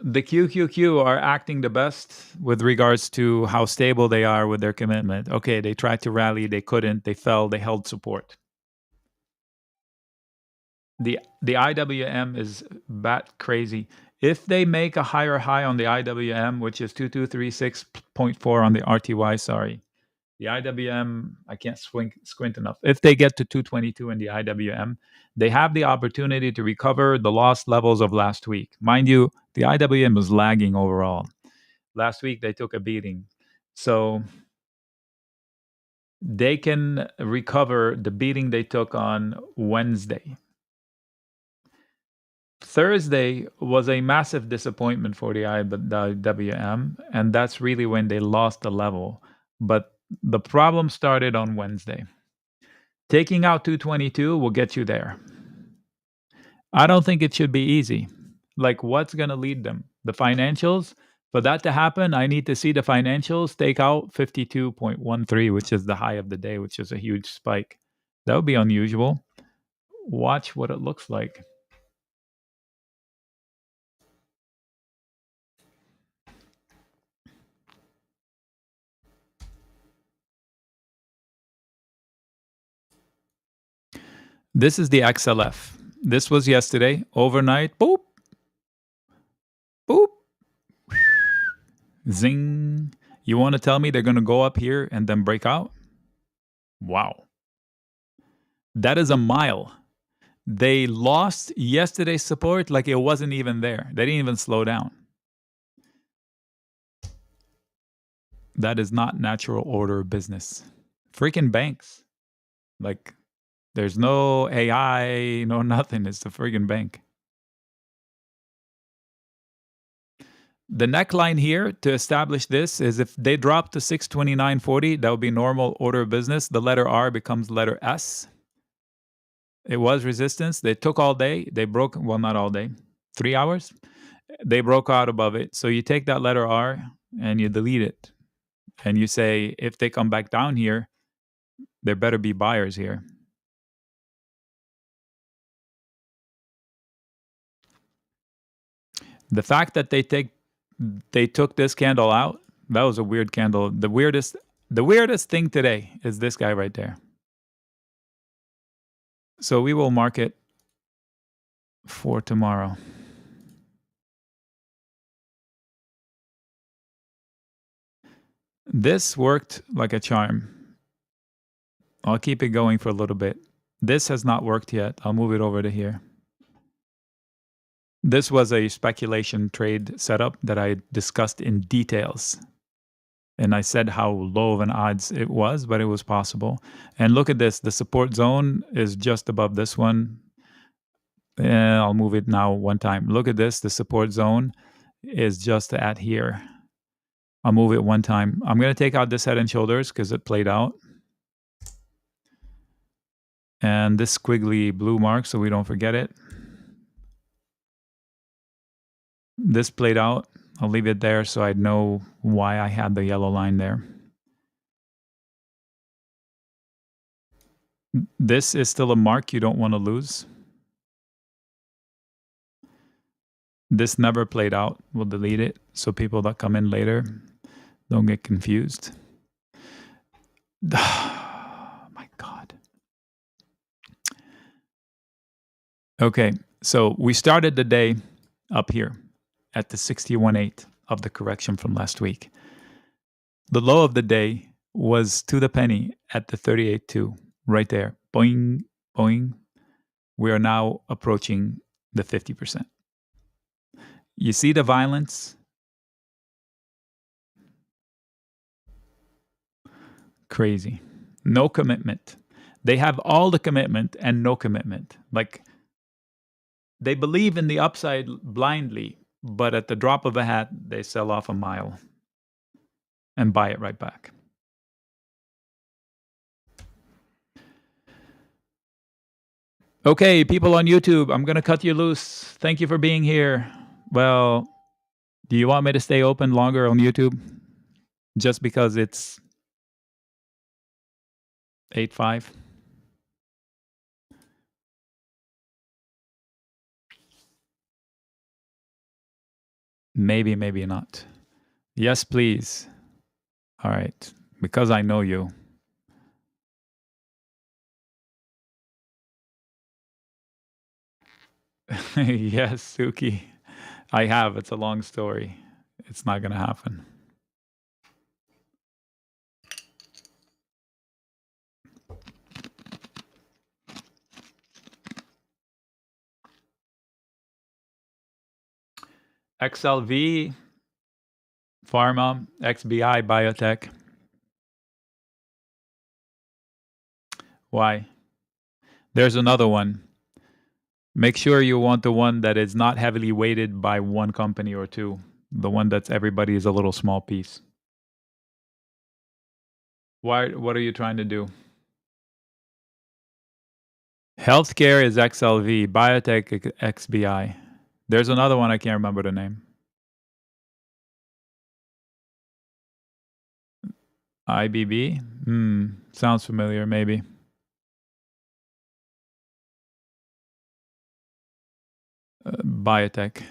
The QQQ are acting the best with regards to how stable they are with their commitment. Okay, they tried to rally, they couldn't, they fell, they held support. The IWM is bat crazy. If they make a higher high on the IWM, which is 2236.4 on the RTY, sorry, The IWM, I can't squint enough. If they get to 222 in the IWM, they have the opportunity to recover the lost levels of last week. Mind you, the IWM was lagging overall. Last week, they took a beating. So they can recover the beating they took on Wednesday. Thursday was a massive disappointment for the IWM, and that's really when they lost the level. But the problem started on Wednesday. Taking out 222 will get you there. I don't think it should be easy. Like, what's going to lead them? The financials? For that to happen, I need to see the financials take out 52.13, which is the high of the day, which is a huge spike. That would be unusual. Watch what it looks like. This is the XLF. This was yesterday, overnight. Boop. Boop. Zing. You want to tell me they're going to go up here and then break out? Wow. That is a mile. They lost yesterday's support like it wasn't even there. They didn't even slow down. That is not natural order of business. Freaking banks. Like, there's no AI, no nothing. It's the friggin' bank. The neckline here to establish this is if they drop to 629.40, that would be normal order of business. The letter R becomes letter S. It was resistance. They took all day. They broke, well, not all day, 3 hours. They broke out above it. So you take that letter R and you delete it. And you say, if they come back down here, there better be buyers here. The fact that they took this candle out, that was a weird candle. The weirdest thing today is this guy right there. So we will mark it for tomorrow. This worked like a charm. I'll keep it going for a little bit. This has not worked yet. I'll move it over to here. This was a speculation trade setup that I discussed in details. And I said how low of an odds it was, but it was possible. And look at this. The support zone is just above this one. And I'll move it now one time. Look at this. The support zone is just at here. I'll move it one time. I'm going to take out this head and shoulders because it played out. And this squiggly blue mark so we don't forget it. This played out. I'll leave it there so I'd know why I had the yellow line there. This is still a mark you don't want to lose. This never played out. We'll delete it so people that come in later don't get confused. My God. Okay, so we started the day up here at the 61.8 of the correction from last week. The low of the day was to the penny at the 38.2, right there. Boing, boing. We are now approaching the 50%. You see the violence? Crazy. No commitment. They have all the commitment and no commitment. Like, they believe in the upside blindly, but at the drop of a hat, they sell off a mile and buy it right back. Okay, people on YouTube, I'm going to cut you loose. Thank you for being here. Well, do you want me to stay open longer on YouTube? Just because it's 8:05? Maybe, maybe not. Yes, please. All right. Because I know you. Yes, Suki. I have. It's a long story. It's not going to happen. XLV, Pharma, XBI, Biotech. Why? There's another one. Make sure you want the one that is not heavily weighted by one company or two. The one that's everybody is a little small piece. Why? What are you trying to do? Healthcare is XLV, Biotech XBI. There's another one, I can't remember the name. IBB? Sounds familiar, maybe. Biotech.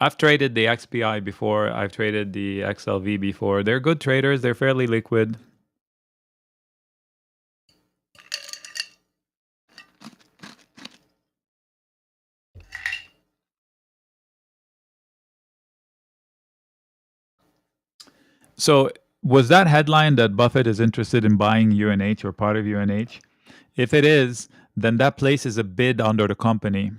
I've traded the XBI before. I've traded the XLV before. They're good traders. They're fairly liquid. So was that headline that Buffett is interested in buying UNH or part of UNH? If it is, then that places a bid under the company.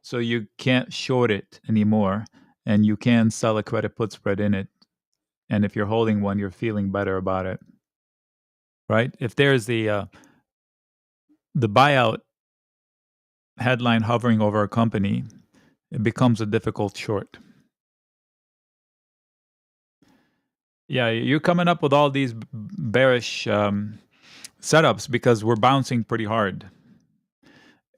So you can't short it anymore, and you can sell a credit put spread in it. And if you're holding one, you're feeling better about it, right? If there's the buyout headline hovering over a company, it becomes a difficult short. Yeah, you're coming up with all these bearish setups because we're bouncing pretty hard.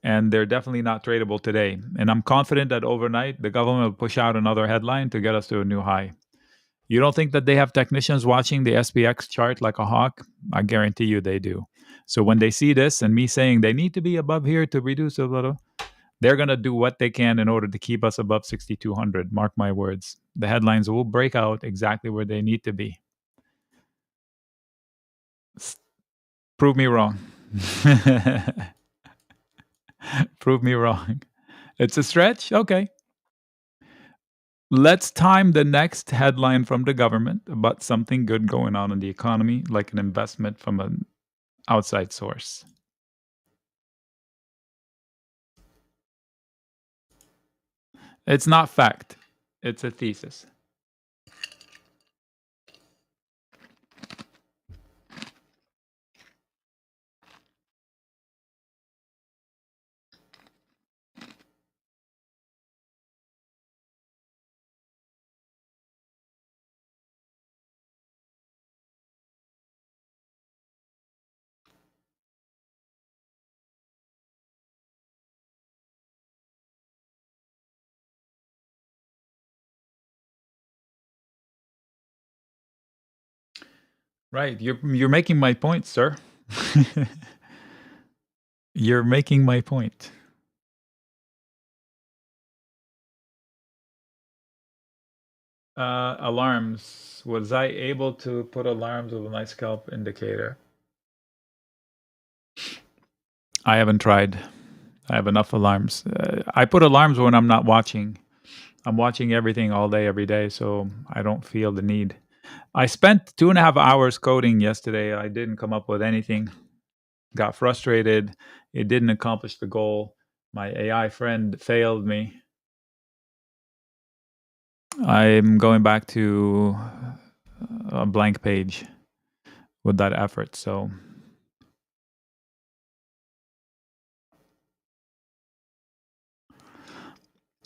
And they're definitely not tradable today. And I'm confident that overnight the government will push out another headline to get us to a new high. You don't think that they have technicians watching the SPX chart like a hawk? I guarantee you they do. So when they see this and me saying they need to be above here to reduce a little, they're going to do what they can in order to keep us above 6,200. Mark my words. The headlines will break out exactly where they need to be. Prove me wrong. Prove me wrong. It's a stretch? Okay. Let's time the next headline from the government about something good going on in the economy, like an investment from an outside source. It's not fact. It's a thesis. Right. You're making my point, sir. You're making my point. Alarms. Was I able to put alarms with a nice scalp indicator? I haven't tried. I have enough alarms. I put alarms when I'm not watching. I'm watching everything all day, every day, so I don't feel the need. I spent 2.5 hours coding yesterday. I didn't come up with anything. Got frustrated. It didn't accomplish the goal. My AI friend failed me. I'm going back to a blank page with that effort. So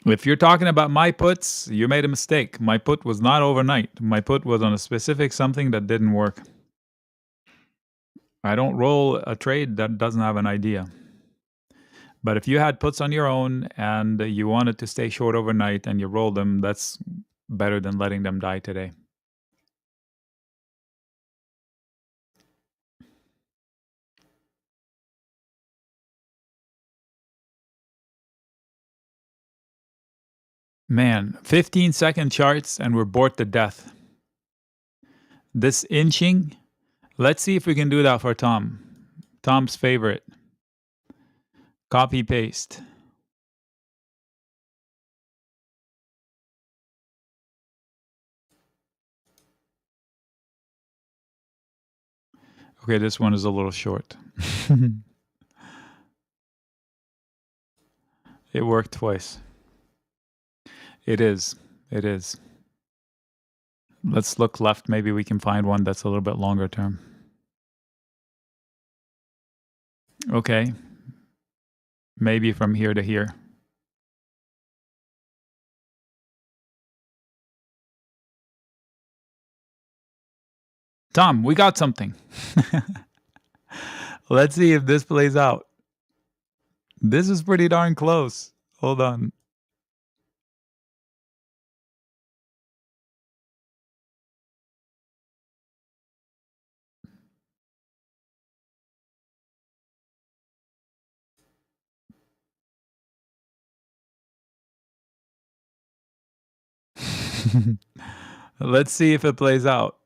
if you're talking about my puts, you made a mistake. My put was not overnight. My put was on a specific something that didn't work. I don't roll a trade that doesn't have an idea. But if you had puts on your own and you wanted to stay short overnight and you roll them, that's better than letting them die today. Man, 15-second charts and we're bored to death. This inching, let's see if we can do that for Tom. Tom's favorite. Copy paste. Okay, this one is a little short. It worked twice. It is. It is. Let's look left. Maybe we can find one that's a little bit longer term. Okay. Maybe from here to here. Tom, we got something. Let's see if this plays out. This is pretty darn close. Hold on. Let's see if it plays out.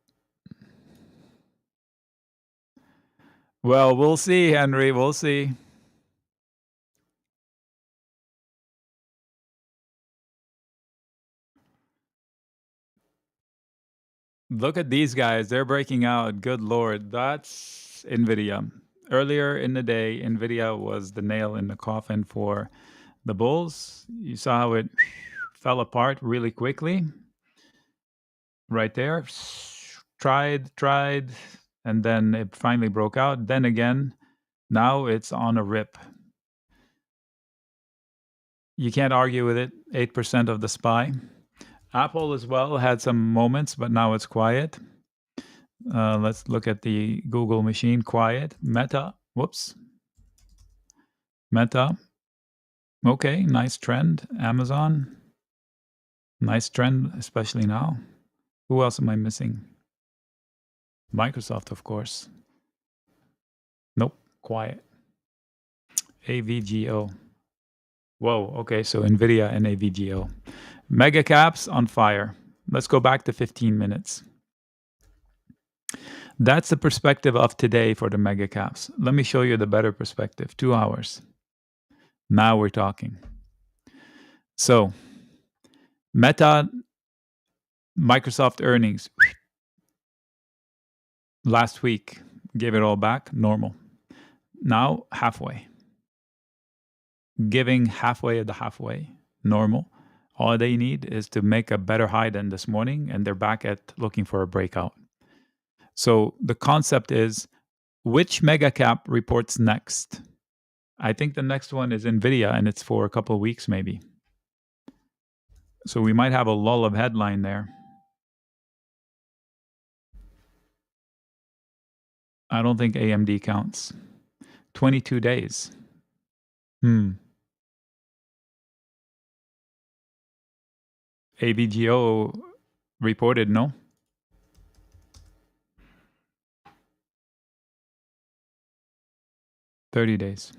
Well, we'll see, Henry. We'll see. Look at these guys. They're breaking out. Good Lord. That's NVIDIA. Earlier in the day, NVIDIA was the nail in the coffin for the bulls. You saw how it fell apart really quickly. Right there. Tried, and then it finally broke out. Then again, now it's on a rip. You can't argue with it. 8% of the SPY. Apple as well had some moments, but now it's quiet. Let's look at the Google machine. Quiet. Meta. Whoops. Meta. Okay, nice trend. Amazon. Nice trend, especially now. Who else am I missing? Microsoft, of course. Nope. Quiet. AVGO. Whoa. Okay, so NVIDIA and AVGO. Mega caps on fire. Let's go back to 15 minutes. That's the perspective of today for the mega caps. Let me show you the better perspective. 2 hours. Now we're talking. So, Meta, Microsoft earnings. Last week, gave it all back, normal. Now, halfway. Giving halfway of the halfway, normal. All they need is to make a better high than this morning, and they're back at looking for a breakout. So the concept is, which mega cap reports next? I think the next one is NVIDIA, and it's for a couple of weeks maybe. So we might have a lull of headline there. I don't think AMD counts. 22 days. AVGO reported, no? $30 days.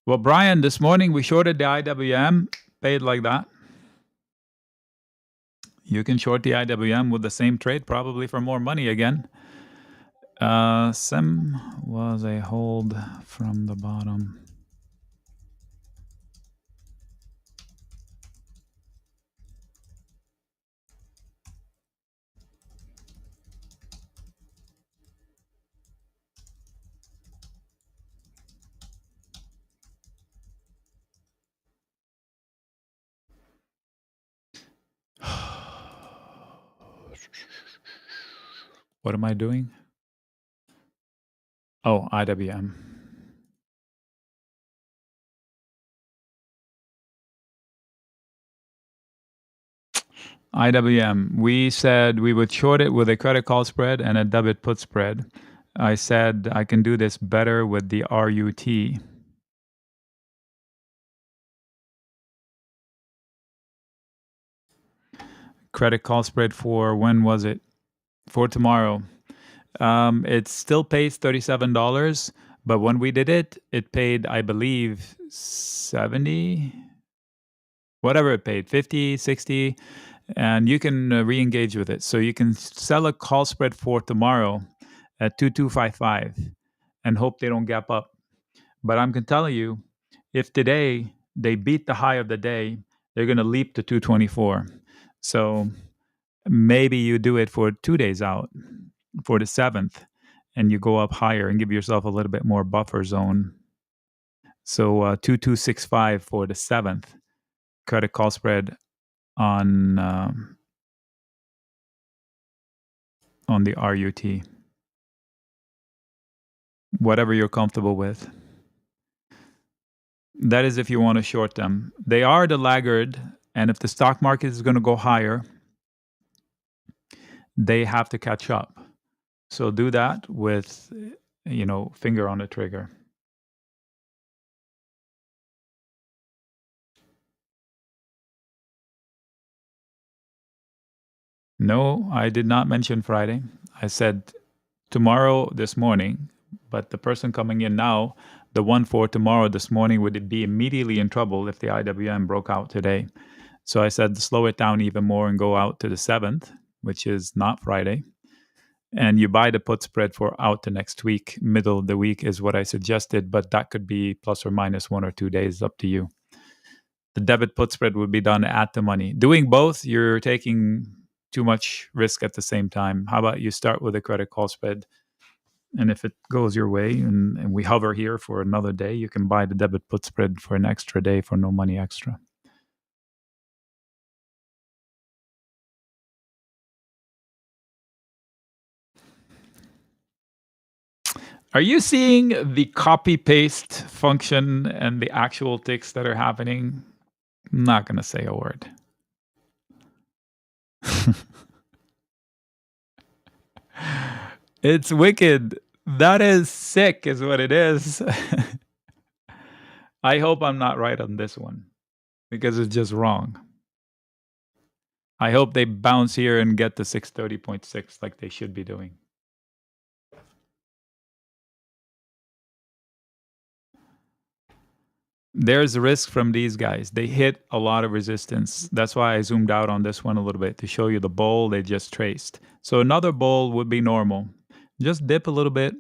Well, Brian, this morning we shorted the IWM, paid like that. You can short the IWM with the same trade, probably for more money again. SEM was a hold from the bottom. What am I doing? Oh, IWM. IWM. We said we would short it with a credit call spread and a debit put spread. I said I can do this better with the RUT. Credit call spread for, when was it? For tomorrow. It still pays $37, but when we did it, it paid, I believe, 70, whatever it paid, 50, 60, and you can re-engage with it. So you can sell a call spread for tomorrow at 2255 and hope they don't gap up. But I'm going to tell you, if today they beat the high of the day, they're going to leap to 224. So maybe you do it for 2 days out, for the 7th, and you go up higher and give yourself a little bit more buffer zone. So 2265 for the 7th credit call spread on the RUT. Whatever you're comfortable with. That is if you want to short them. They are the laggard, and if the stock market is going to go higher, they have to catch up. So do that with, finger on the trigger. No, I did not mention Friday. I said tomorrow this morning, but the person coming in now, the one for tomorrow this morning, would be immediately in trouble if the IWM broke out today. So I said slow it down even more and go out to the 7th, which is not Friday. And you buy the put spread for out the next week. Middle of the week is what I suggested, but that could be plus or minus 1 or 2 days, up to you. The debit put spread would be done at the money. Doing both, you're taking too much risk at the same time. How about you start with a credit call spread, and if it goes your way and we hover here for another day, you can buy the debit put spread for an extra day for no money extra. Are you seeing the copy paste function and the actual ticks that are happening? I'm not going to say a word. It's wicked. That is sick, is what it is. I hope I'm not right on this one, because it's just wrong. I hope they bounce here and get to 630.6 like they should be doing. There's a risk from these guys. They hit a lot of resistance. That's why I zoomed out on this one a little bit to show you the bowl they just traced. So another bowl would be normal. Just dip a little bit,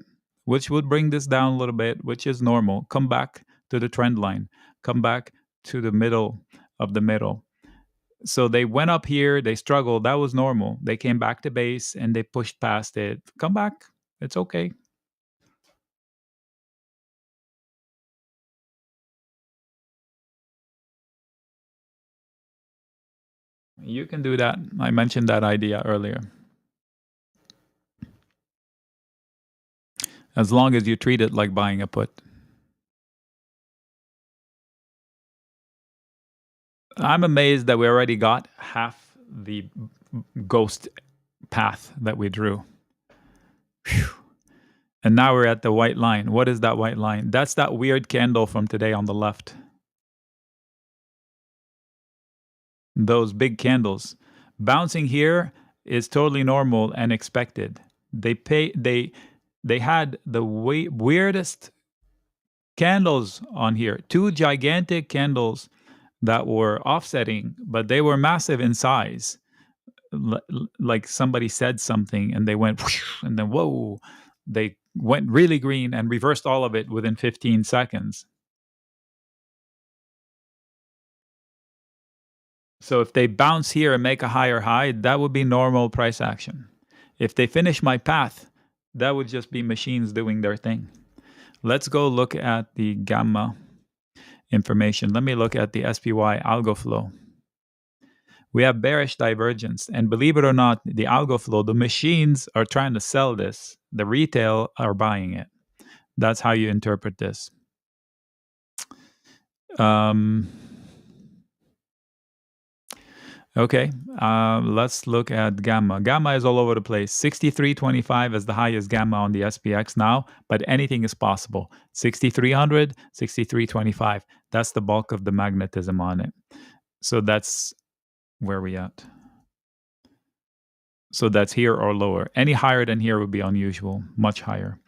which would bring this down a little bit, which is normal. Come back to the trend line. Come back to the middle of the middle. So they went up here, they struggled. That was normal. They came back to base and they pushed past it. Come back. It's okay. You can do that. I mentioned that idea earlier. As long as you treat it like buying a put. I'm amazed that we already got half the ghost path that we drew. Whew. And now we're at the white line. What is that white line? That's that weird candle from today on the left. Those big candles. Bouncing here is totally normal and expected. They had the weirdest candles on here. 2 gigantic candles that were offsetting, but they were massive in size. Like somebody said something and they went whoosh, and then whoa, they went really green and reversed all of it within 15 seconds. So if they bounce here and make a higher high, that would be normal price action. If they finish my path, that would just be machines doing their thing. Let's go look at the gamma information. Let me look at the SPY algo flow. We have bearish divergence, and believe it or not, the algo flow, the machines are trying to sell this. The retail are buying it. That's how you interpret this. Okay, let's look at gamma. Gamma is all over the place. 63.25 is the highest gamma on the SPX now, but anything is possible. 6,300, 63.25. That's the bulk of the magnetism on it. So that's where we at. So that's here or lower. Any higher than here would be unusual, much higher.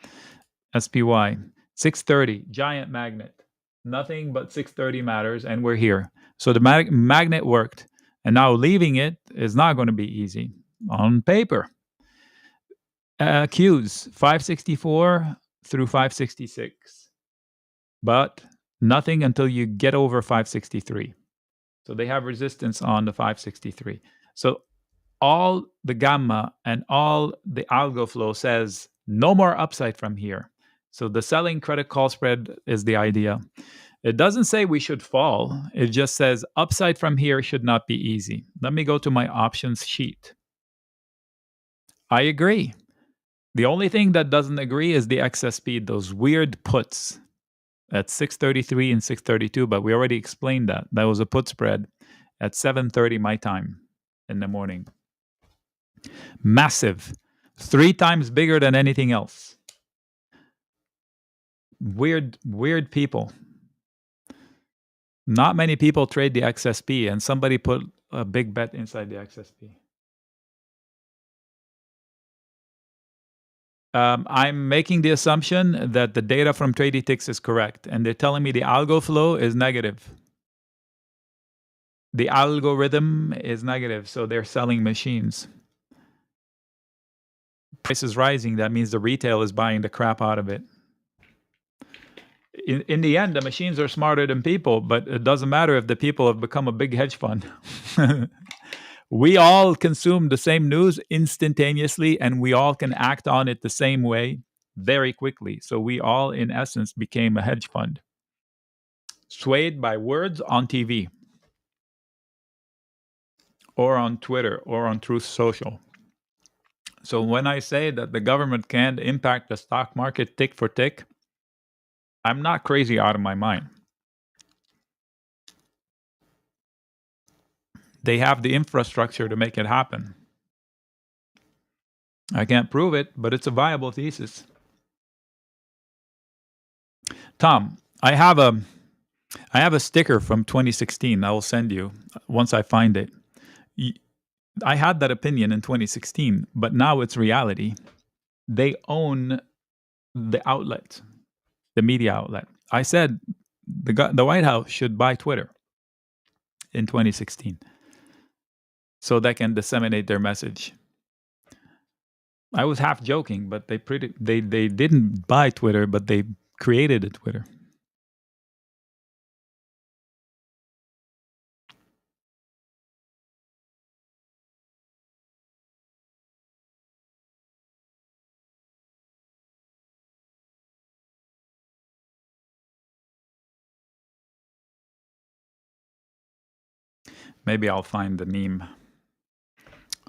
SPY, 630, giant magnet. Nothing but 630 matters, and we're here. So the magnet worked, and now leaving it is not going to be easy on paper. Qs, 564 through 566. But Nothing until you get over 563. So they have resistance on the 563. So all the gamma and all the algo flow says no more upside from here. So the selling credit call spread is the idea. It doesn't say we should fall. It just says upside from here should not be easy. Let me go to my options sheet. I agree. The only thing that doesn't agree is the excess speed, those weird puts at 633 and 632, but we already explained that. That was a put spread at 7:30 my time in the morning. Massive. 3 times bigger than anything else. Weird people. Not many people trade the XSP, and somebody put a big bet inside the XSP. I'm making the assumption that the data from TradyTix is correct, and they're telling me the algo flow is negative. The algorithm is negative, so they're selling machines. Price is rising. That means the retail is buying the crap out of it. In the end, the machines are smarter than people, but it doesn't matter if the people have become a big hedge fund. We all consume the same news instantaneously, and we all can act on it the same way very quickly. So we all, in essence, became a hedge fund, swayed by words on TV or on Twitter or on Truth Social. So when I say that the government can't impact the stock market tick for tick, I'm not crazy out of my mind. They have the infrastructure to make it happen. I can't prove it, but it's a viable thesis. Tom, I have a sticker from 2016 I will send you once I find it. I had that opinion in 2016, but now it's reality. They own the outlet, the media outlet. I said the White House should buy Twitter in 2016 so they can disseminate their message. I was half joking, but they didn't buy Twitter, but they created a Twitter. Maybe I'll find the meme.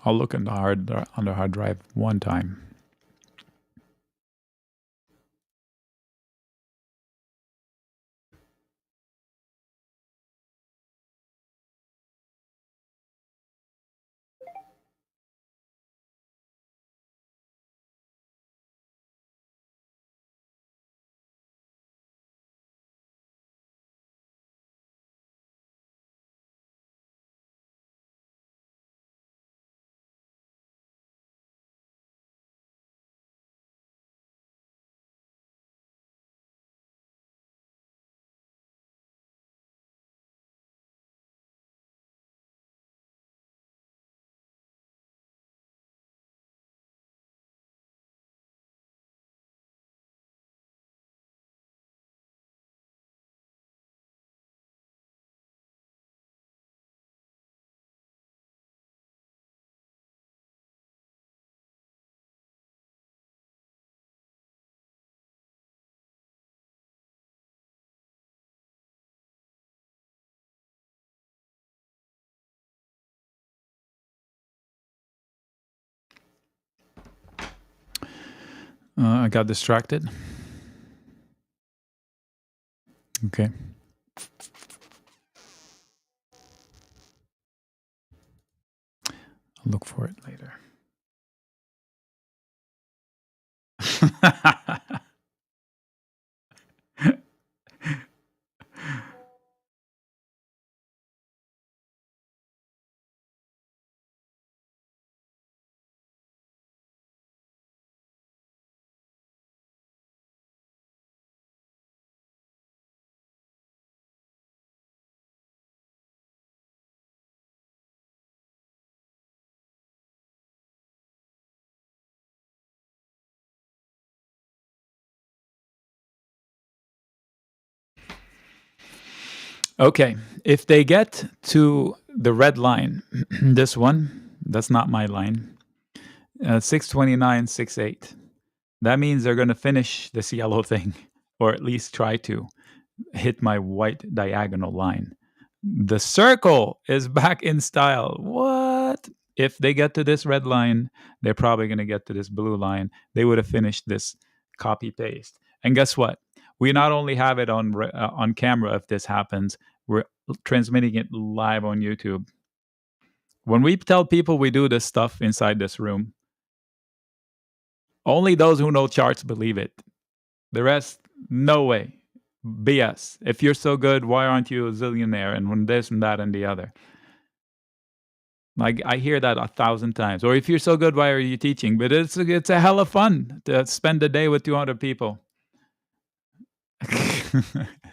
I'll look on the hard drive one time. I got distracted. Okay. I'll look for it later. Okay, if they get to the red line, this one, that's not my line, 629, 68. That means they're going to finish this yellow thing, or at least try to hit my white diagonal line. The circle is back in style. What? If they get to this red line, they're probably going to get to this blue line. They would have finished this copy paste. And guess what? We not only have it on camera if this happens, we're transmitting it live on YouTube. When we tell people we do this stuff inside this room, only those who know charts believe it. The rest, no way. BS. If you're so good, why aren't you a zillionaire? And when this and that and the other. Like I hear that 1,000 times. Or if you're so good, why are you teaching? But it's a hell of fun to spend a day with 200 people.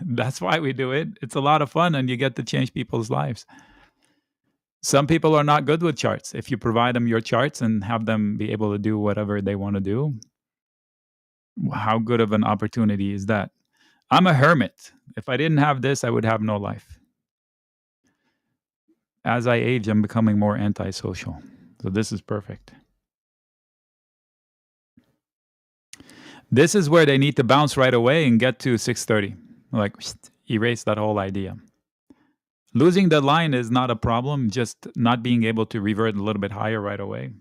That's why we do it. It's a lot of fun, and you get to change people's lives. Some people are not good with charts. If you provide them your charts and have them be able to do whatever they want to do, how good of an opportunity is that? I'm a hermit. If I didn't have this, I would have no life. As I age, I'm becoming more antisocial. So this is perfect. This is where they need to bounce right away and get to 630. Like, erase that whole idea. Losing the line is not a problem, just not being able to revert a little bit higher right away.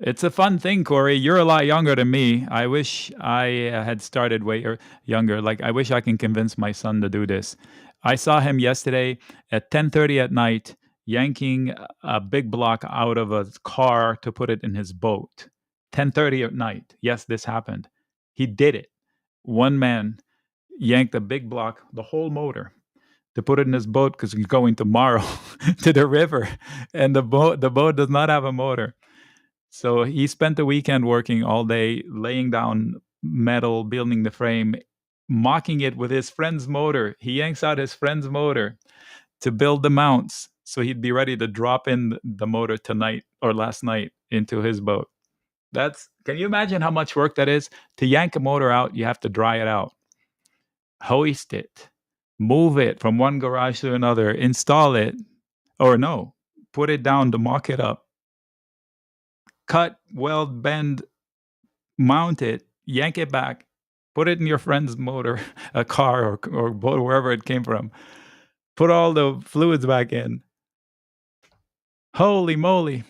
It's a fun thing, Corey. You're a lot younger than me. I wish I had started way younger. Like, I wish I can convince my son to do this. I saw him yesterday at 10:30 at night yanking a big block out of a car to put it in his boat. 10:30 at night. Yes, this happened. He did it. One man yanked a big block, the whole motor, to put it in his boat because he's going tomorrow to the river, and the boat does not have a motor. So he spent the weekend working all day, laying down metal, building the frame, mocking it with his friend's motor. He yanks out his friend's motor to build the mounts so he'd be ready to drop in the motor tonight or last night into his boat. Can you imagine how much work that is? To yank a motor out, you have to dry it out, hoist it, move it from one garage to another, install it, or no, put it down to mock it up, cut, weld, bend, mount it, yank it back, put it in your friend's motor, a car or boat, wherever it came from. Put all the fluids back in. Holy moly.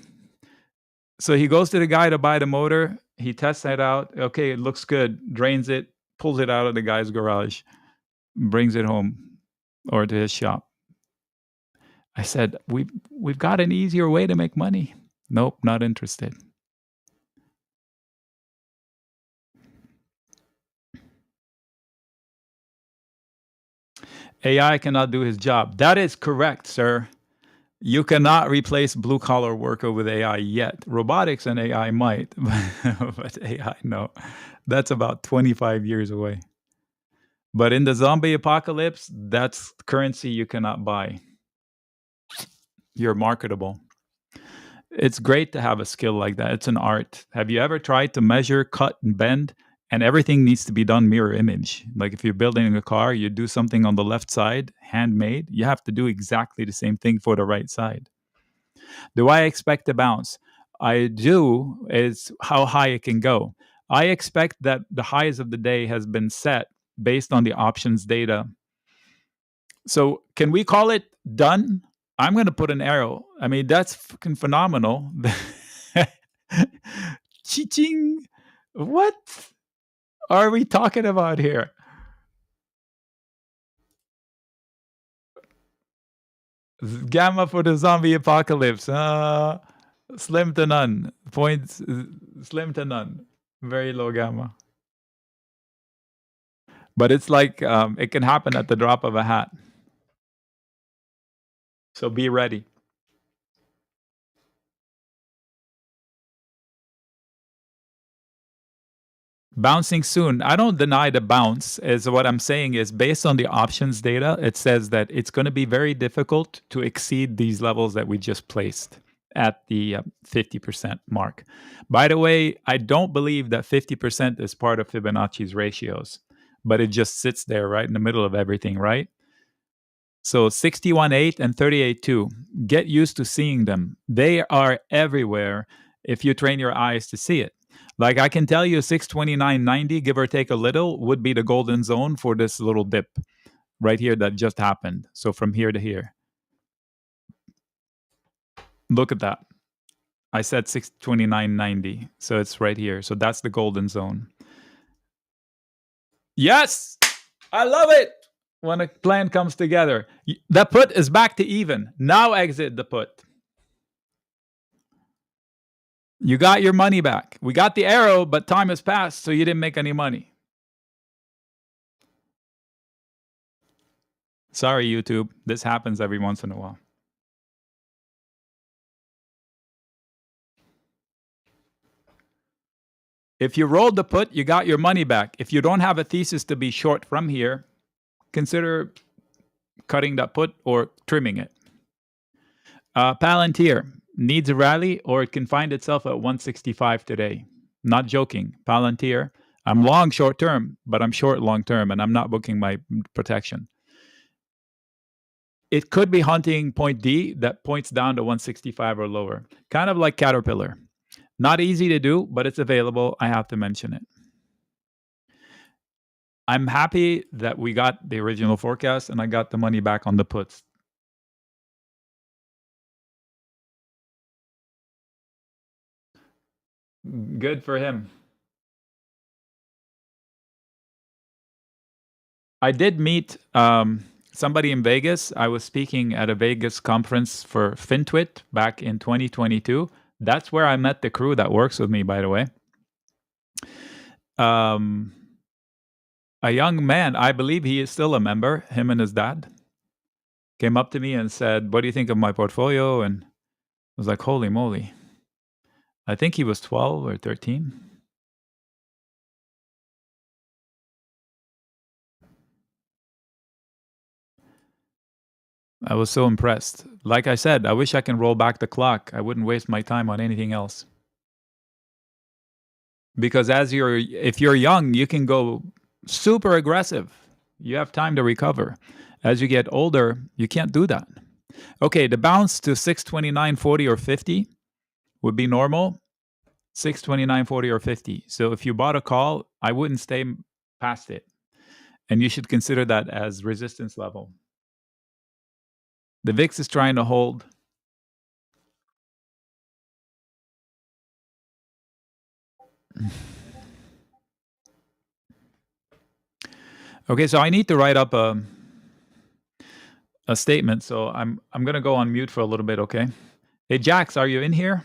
So he goes to the guy to buy the motor. He tests it out. Okay, it looks good. Drains it, pulls it out of the guy's garage, brings it home or to his shop. I said, we've got an easier way to make money. Nope, not interested. AI cannot do his job. That is correct, sir. You cannot replace blue collar worker with AI yet. Robotics and AI might, but AI, no. That's about 25 years away. But in the zombie apocalypse, that's currency you cannot buy. You're marketable. It's great to have a skill like that. It's an art. Have you ever tried to measure, cut, and bend? And everything needs to be done mirror image. Like if you're building a car, you do something on the left side, handmade, you have to do exactly the same thing for the right side. Do I expect a bounce? I do. Is how high it can go. I expect that the highs of the day has been set based on the options data. So can we call it done? I'm going to put an arrow. I mean, that's fucking phenomenal. Ching. What are we talking about here? Gamma for the zombie apocalypse. Slim to none. Points slim to none. Very low gamma. But it's like it can happen at the drop of a hat. So be ready. Bouncing soon. I don't deny the bounce. Is what I'm saying is based on the options data, it says that it's going to be very difficult to exceed these levels that we just placed at the 50% mark. By the way, I don't believe that 50% is part of Fibonacci's ratios. but it just sits there right in the middle of everything, right? So 61.8 and 38.2, get used to seeing them. They are everywhere if you train your eyes to see it. Like I can tell you 629.90, give or take a little, would be the golden zone for this little dip right here that just happened. So from here to here. Look at that. I said 629.90. So it's right here. So that's the golden zone. Yes! I love it when a plan comes together. The put is back to even. Now exit the put. You got your money back. We got the arrow, but time has passed, so you didn't make any money. Sorry, YouTube. This happens every once in a while. If you rolled the put, you got your money back. If you don't have a thesis to be short from here, consider cutting that put or trimming it. Palantir needs a rally or it can find itself at 165 today. Not joking. Palantir, I'm long short term, but I'm short long term and I'm not booking my protection. It could be hunting point D that points down to 165 or lower. Kind of like Caterpillar. Not easy to do, but it's available. I have to mention it. I'm happy that we got the original forecast and I got the money back on the puts. Good for him. I did meet somebody in Vegas. I was speaking at a Vegas conference for FinTwit back in 2022. That's where I met the crew that works with me, by the way. A young man, I believe he is still a member, him and his dad, came up to me and said, "What do you think of my portfolio?" And I was like, holy moly. I think he was 12 or 13. I was so impressed. Like I said, I wish I can roll back the clock. I wouldn't waste my time on anything else. Because if you're young, you can go super aggressive. You have time to recover. As you get older, you can't do that. Okay, the bounce to 629.40 or 50 would be normal. 629.40 or 50. So if you bought a call, I wouldn't stay past it. And you should consider that as resistance level. The VIX is trying to hold. Okay, so I need to write up a statement. So I'm going to go on mute for a little bit, okay? Hey, Jax, are you in here?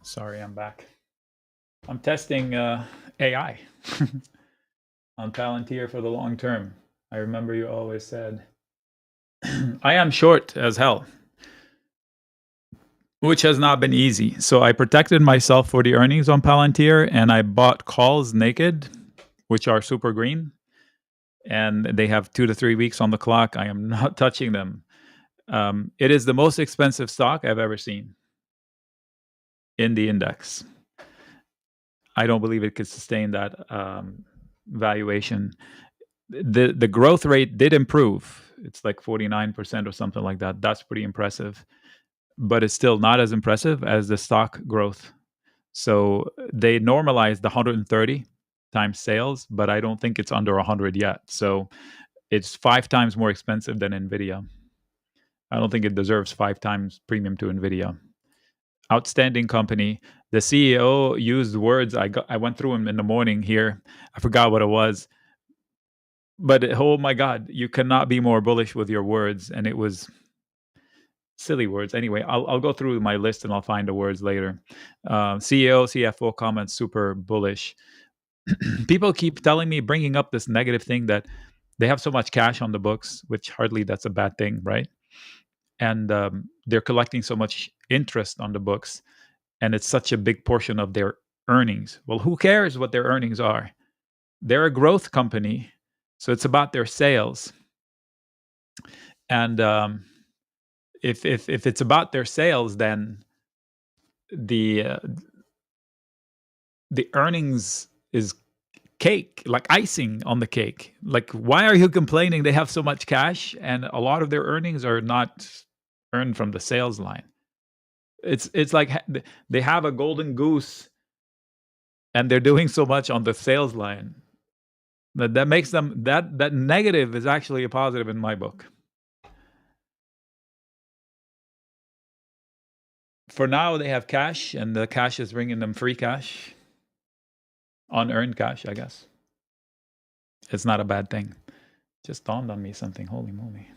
Sorry, I'm back. I'm testing AI on Palantir for the long term. I remember you always said, I am short as hell, which has not been easy. So I protected myself for the earnings on Palantir and I bought calls naked, which are super green. And they have 2 to 3 weeks on the clock. I am not touching them. It is the most expensive stock I've ever seen in the index. I don't believe it could sustain that valuation. The growth rate did improve. It's like 49% or something like that. That's pretty impressive, but it's still not as impressive as the stock growth. So they normalized the 130 times sales, but I don't think it's under 100 yet. So it's 5 times more expensive than Nvidia. I don't think it deserves 5 times premium to Nvidia. Outstanding company. The CEO used words. I went through them in the morning here. I forgot what it was, but oh my God, you cannot be more bullish with your words. And it was silly words. Anyway, I'll go through my list and I'll find the words later. CEO, CFO comments super bullish. People keep telling me, bringing up this negative thing that they have so much cash on the books, which hardly that's a bad thing, right? And they're collecting so much interest on the books, and it's such a big portion of their earnings. Well, who cares what their earnings are? They're a growth company, so it's about their sales. And if it's about their sales, then the earnings is cake, like icing on the cake. Like, why are you complaining they have so much cash and a lot of their earnings are not earned from the sales line? It's like they have a golden goose and they're doing so much on the sales line that makes them that negative is actually a positive in my book. For now, they have cash, and the cash is bringing them free cash, unearned cash, I guess. It's not a bad thing. Just dawned on me something. Holy moly.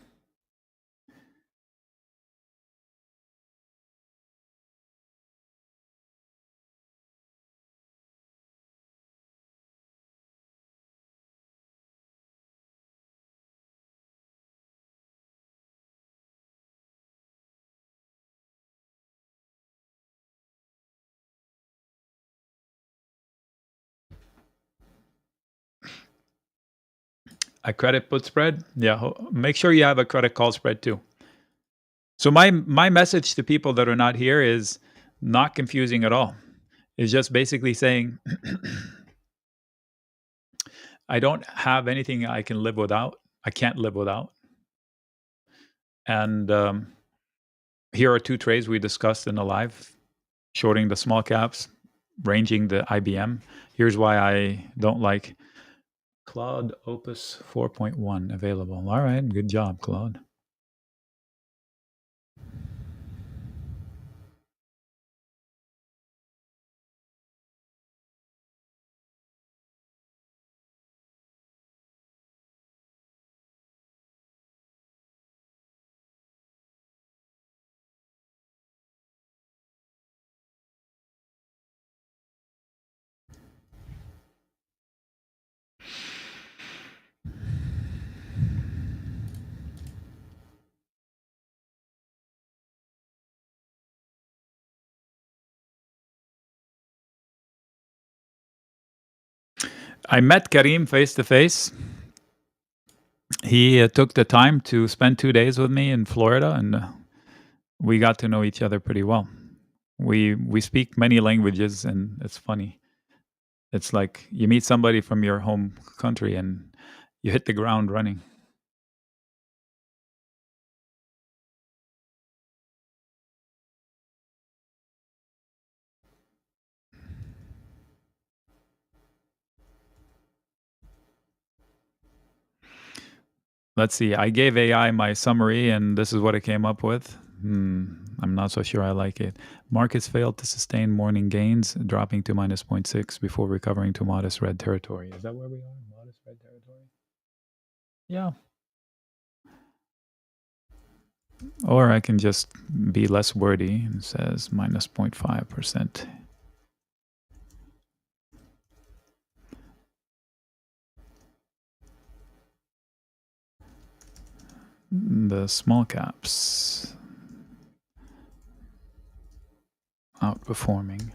A credit put spread? Yeah, make sure you have a credit call spread too. So my message to people that are not here is not confusing at all. It's just basically saying I don't have anything I can live without. I can't live without. And here are 2 trades we discussed in the live, shorting the small caps, ranging the IBM. Here's why I don't like Claude Opus 4.1 available. All right, good job, Claude. I met Karim face to face. He took the time to spend 2 days with me in Florida, and we got to know each other pretty well. We speak many languages, and it's funny. It's like you meet somebody from your home country, and you hit the ground running. Let's see. I gave AI my summary, and this is what it came up with. I'm not so sure I like it. Markets failed to sustain morning gains, dropping to minus 0.6 before recovering to modest red territory. Is that where we are? Modest red territory? Yeah. Or I can just be less wordy and says minus 0.5%. The small caps outperforming.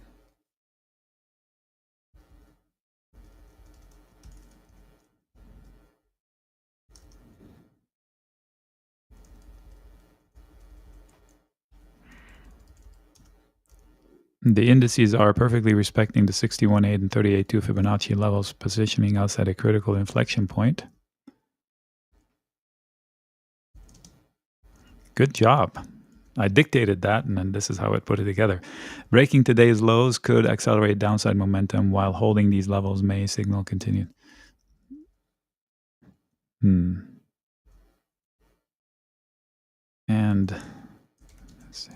The indices are perfectly respecting the 61.8 and 38.2 Fibonacci levels, positioning us at a critical inflection point. Good job. I dictated that, and then this is how I put it together. Breaking today's lows could accelerate downside momentum, while holding these levels may signal continued. And let's see.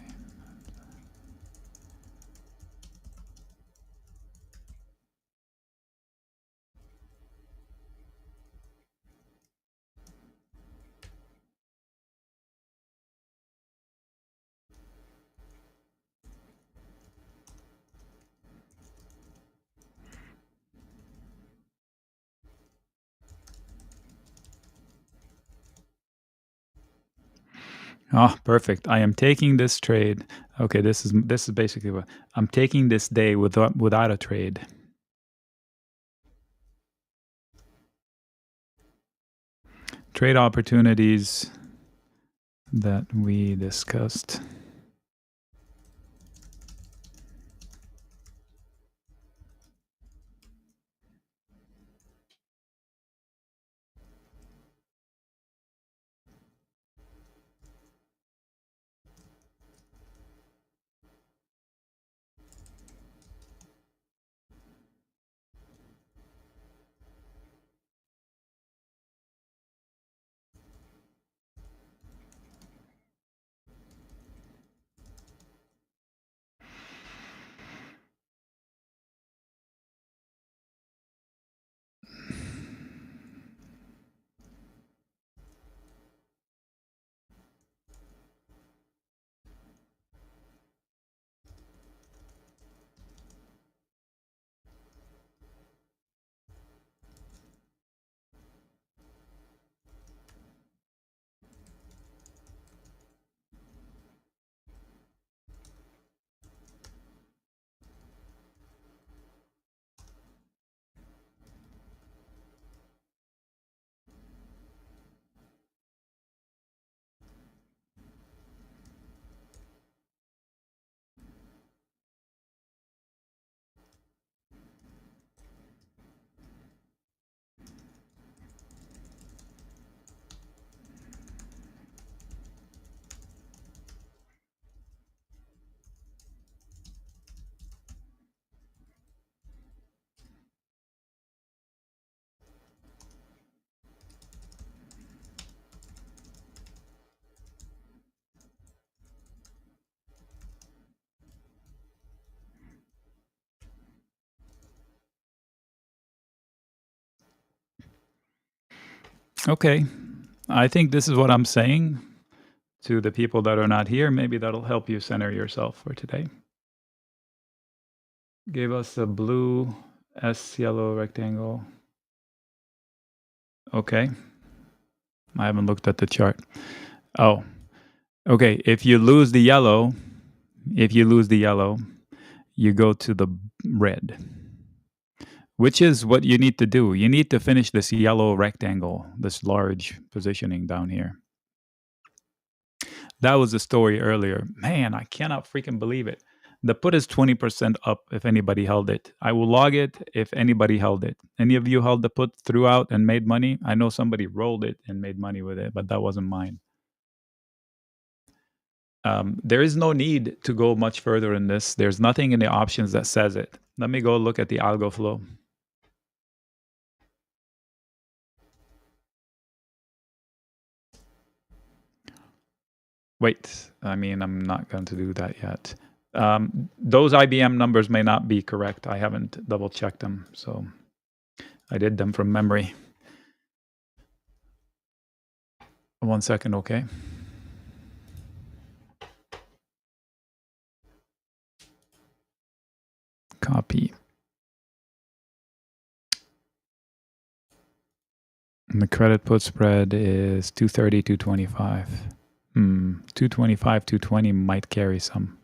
Oh, perfect. I am taking this trade. Okay, this is basically what I'm taking this day without a trade. Trade opportunities that we discussed. Okay. I think this is what I'm saying to the people that are not here. Maybe that'll help you center yourself for today. Gave us a blue S yellow rectangle. Okay. I haven't looked at the chart. Oh, okay. If you lose the yellow, you go to the red, which is what you need to do. You need to finish this yellow rectangle, this large positioning down here. That was the story earlier. Man, I cannot freaking believe it. The put is 20% up if anybody held it. I will log it if anybody held it. Any of you held the put throughout and made money? I know somebody rolled it and made money with it, but that wasn't mine. There is no need to go much further in this. There's nothing in the options that says it. Let me go look at the algo flow. Wait, I mean, I'm not going to do that yet. Those IBM numbers may not be correct. I haven't double checked them, so I did them from memory. 1 second, okay. Copy. And the credit put spread is 230, 225. 225, 220 might carry some.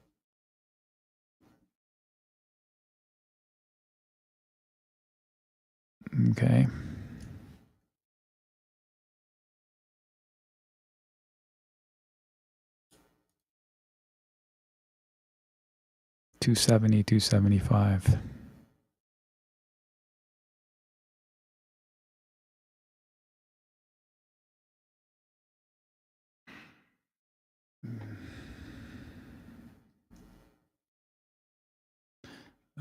Okay. $270, $275.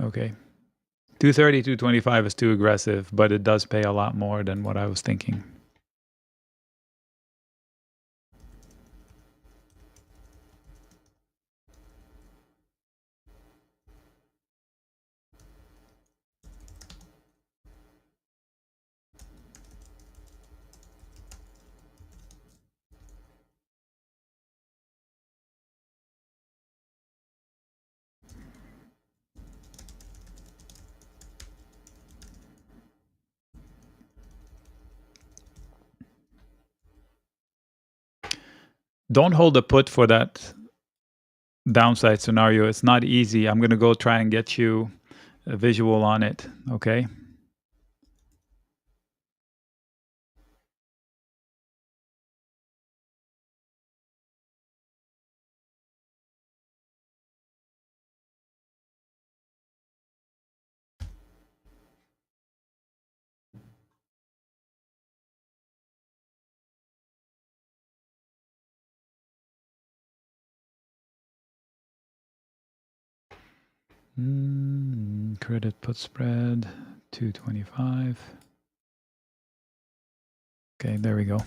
Okay. 230, 225 is too aggressive, but it does pay a lot more than what I was thinking. Don't hold the put for that downside scenario. It's not easy. I'm going to go try and get you a visual on it, okay? Credit put spread, 225. Okay, there we go.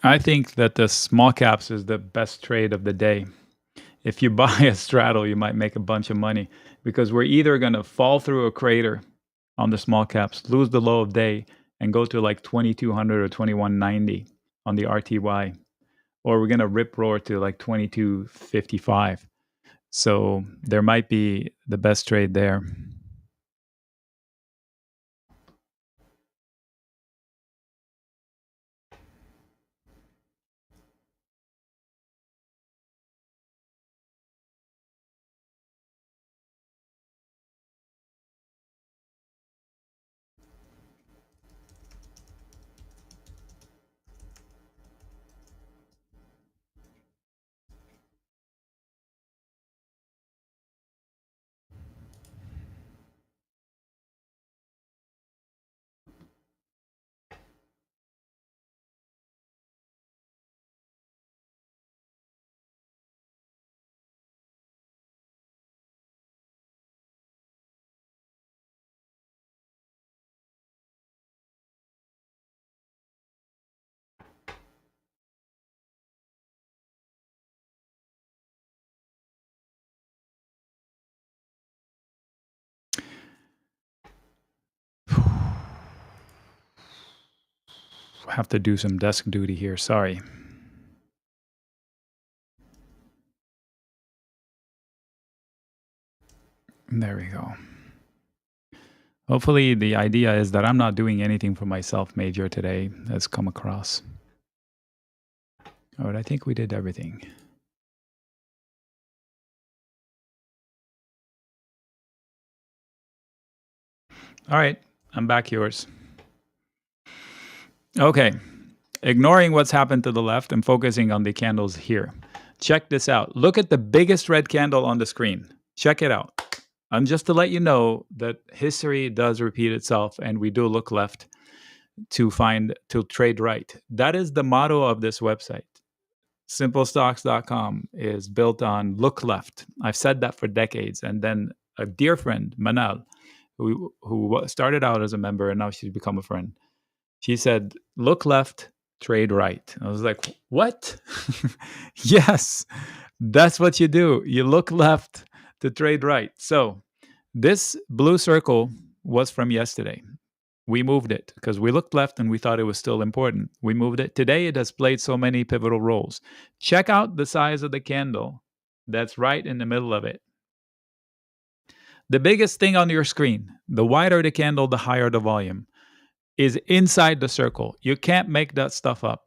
I think that the small caps is the best trade of the day. If you buy a straddle, you might make a bunch of money because we're either going to fall through a crater on the small caps, lose the low of day, and go to like 2200 or 2190 on the RTY, or we're going to rip roar to like 2255. So there might be the best trade there. Have to do some desk duty here. Sorry. There we go. Hopefully the idea is that I'm not doing anything for myself major today has come across. All right, I think we did everything. All right, I'm back yours. Okay, Ignoring what's happened to the left and focusing on the candles here. Check this out. Look at the biggest red candle on the screen. Check it out. Just to let you know that history does repeat itself and we do look left to trade right. That is the motto of this website. Simplestocks.com is built on look left. I've said that for decades. And then a dear friend, Manal, who started out as a member and now she's become a friend, she said, look left, trade right. I was like, what? Yes, that's what you do. You look left to trade right. So this blue circle was from yesterday. We moved it because we looked left and we thought it was still important. We moved it. Today it has played so many pivotal roles. Check out the size of the candle that's right in the middle of it. The biggest thing on your screen, the wider the candle, the higher the volume, is inside the circle. You can't make that stuff up.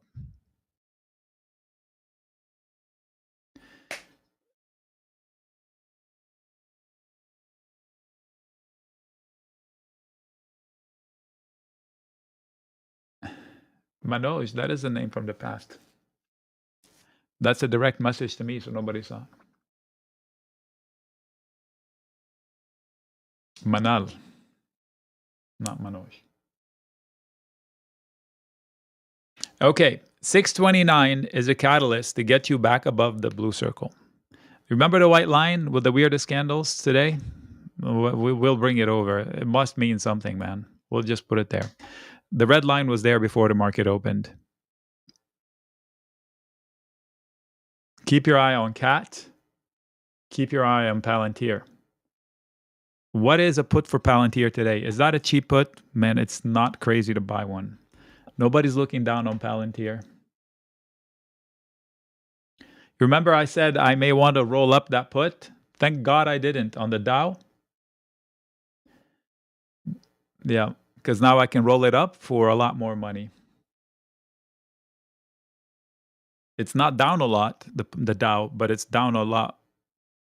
Manoj, that is a name from the past. That's a direct message to me, so nobody saw. Manal, not Manoj. Okay, 629 is a catalyst to get you back above the blue circle. Remember the white line with the weirdest candles today? We'll bring it over. It must mean something, man. We'll just put it there. The red line was there before the market opened. Keep your eye on CAT. Keep your eye on Palantir. What is a put for Palantir today? Is that a cheap put? Man, it's not crazy to buy one. Nobody's looking down on Palantir. Remember I said I may want to roll up that put? Thank God I didn't on the Dow. Yeah, because now I can roll it up for a lot more money. It's not down a lot, the Dow, but it's down a lot,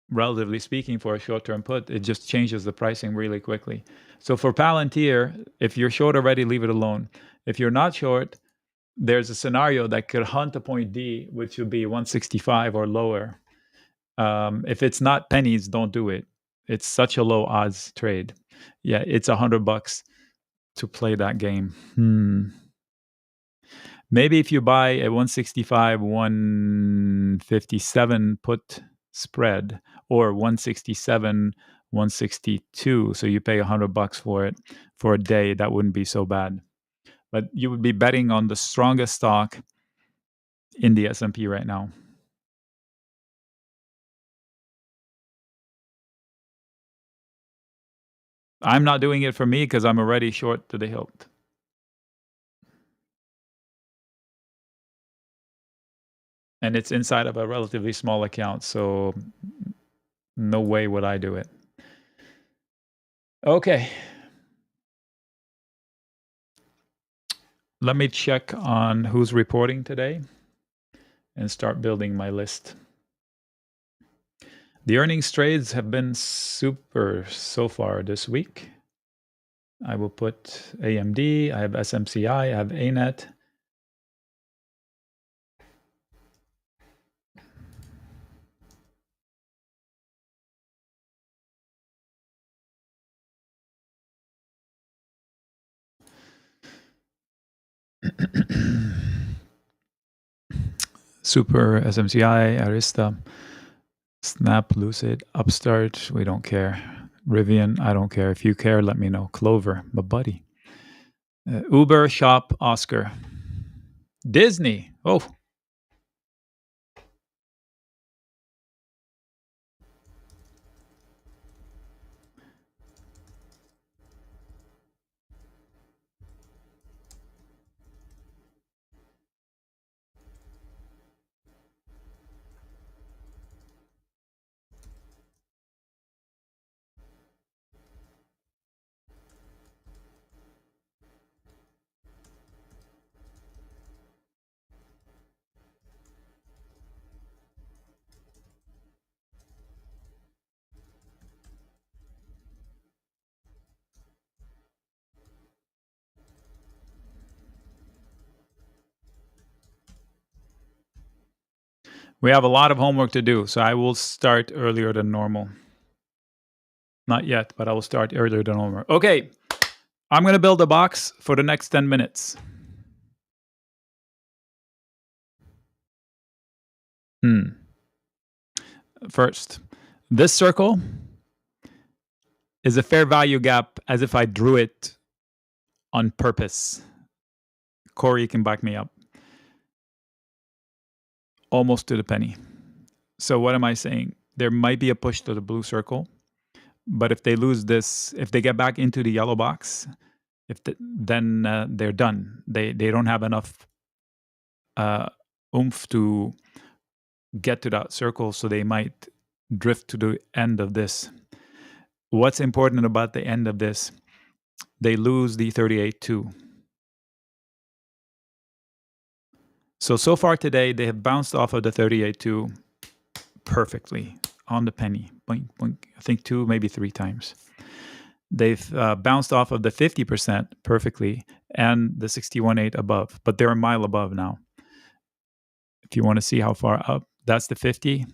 relatively speaking, for a short-term put. It just changes the pricing really quickly. So for Palantir, if you're short already, leave it alone. If you're not short, there's a scenario that could hunt a point D, which would be 165 or lower. If it's not pennies, don't do it. It's such a low odds trade. Yeah, it's $100 to play that game. Maybe if you buy a 165, 157 put spread, or 167, 162, so you pay $100 for it for a day, that wouldn't be so bad. But you would be betting on the strongest stock in the S&P right now. I'm not doing it for me because I'm already short to the hilt. And it's inside of a relatively small account, so no way would I do it. Okay. Let me check on who's reporting today and start building my list. The earnings trades have been super so far this week. I will put AMD, I have SMCI, I have ANET. Super, SMCI, Arista, Snap, Lucid, Upstart, we don't care. Rivian, I don't care. If you care, let me know. Clover, my buddy. Uber, Shop, Oscar. Disney, oh. We have a lot of homework to do, so I will start earlier than normal. Not yet, but I will start earlier than normal. Okay, I'm going to build a box for the next 10 minutes. First, this circle is a fair value gap as if I drew it on purpose. Corey can back me up. Almost to the penny. So what am I saying? There might be a push to the blue circle, but if they lose this, if they get back into the yellow box, then they're done. They don't have enough oomph to get to that circle, so they might drift to the end of this. What's important about the end of this? They lose the 38.2. So far today, they have bounced off of the 38.2 perfectly on the penny. Boink, boink. I think 2, maybe 3 times. They've bounced off of the 50% perfectly and the 61.8 above, but they're a mile above now. If you want to see how far up, that's the 50.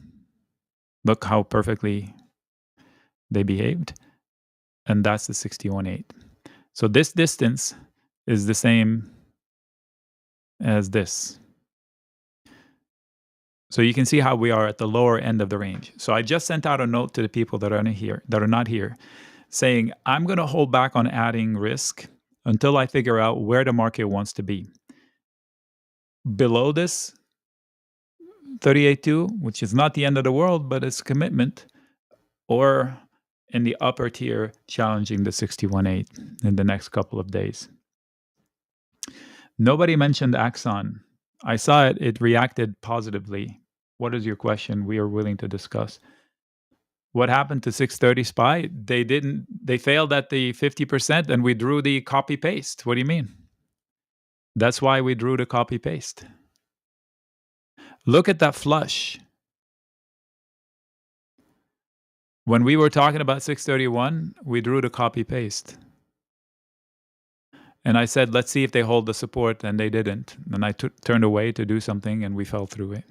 Look how perfectly they behaved. And that's the 61.8. So this distance is the same as this. So you can see how we are at the lower end of the range. So I just sent out a note to the people that are not here, saying I'm going to hold back on adding risk until I figure out where the market wants to be. Below this 38.2, which is not the end of the world, but it's commitment, or in the upper tier, challenging the 61.8 in the next couple of days. Nobody mentioned Axon. I saw it. It reacted positively. What is your question? We are willing to discuss. What happened to 630 SPY? They failed at the 50% and we drew the copy paste. What do you mean? That's why we drew the copy paste. Look at that flush. When we were talking about 631, we drew the copy paste. And I said, let's see if they hold the support, and they didn't. And I turned away to do something, and we fell through it.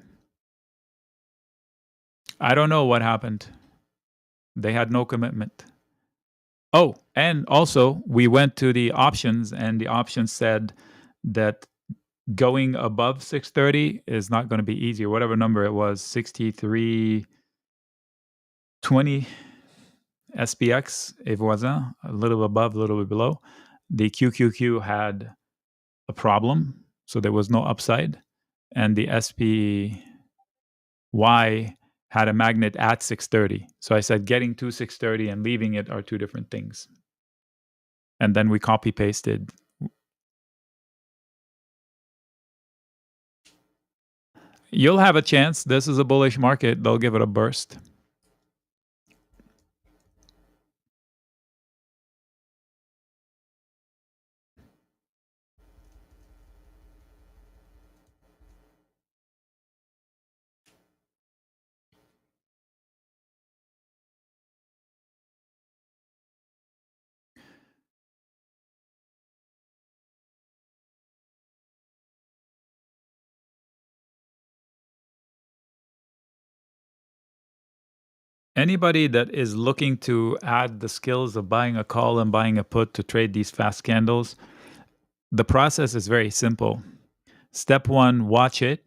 I don't know what happened. They had no commitment. Oh, and also, we went to the options, and the options said that going above 630 is not going to be easy, or whatever number it was, 63.20 SPX, et voisin, a little above, a little bit below. The QQQ had a problem, so there was no upside. And the SPY had a magnet at 630. So I said getting to 630 and leaving it are two different things. And then we copy pasted. You'll have a chance. This is a bullish market. They'll give it a burst. Anybody that is looking to add the skills of buying a call and buying a put to trade these fast candles, the process is very simple. Step 1, watch it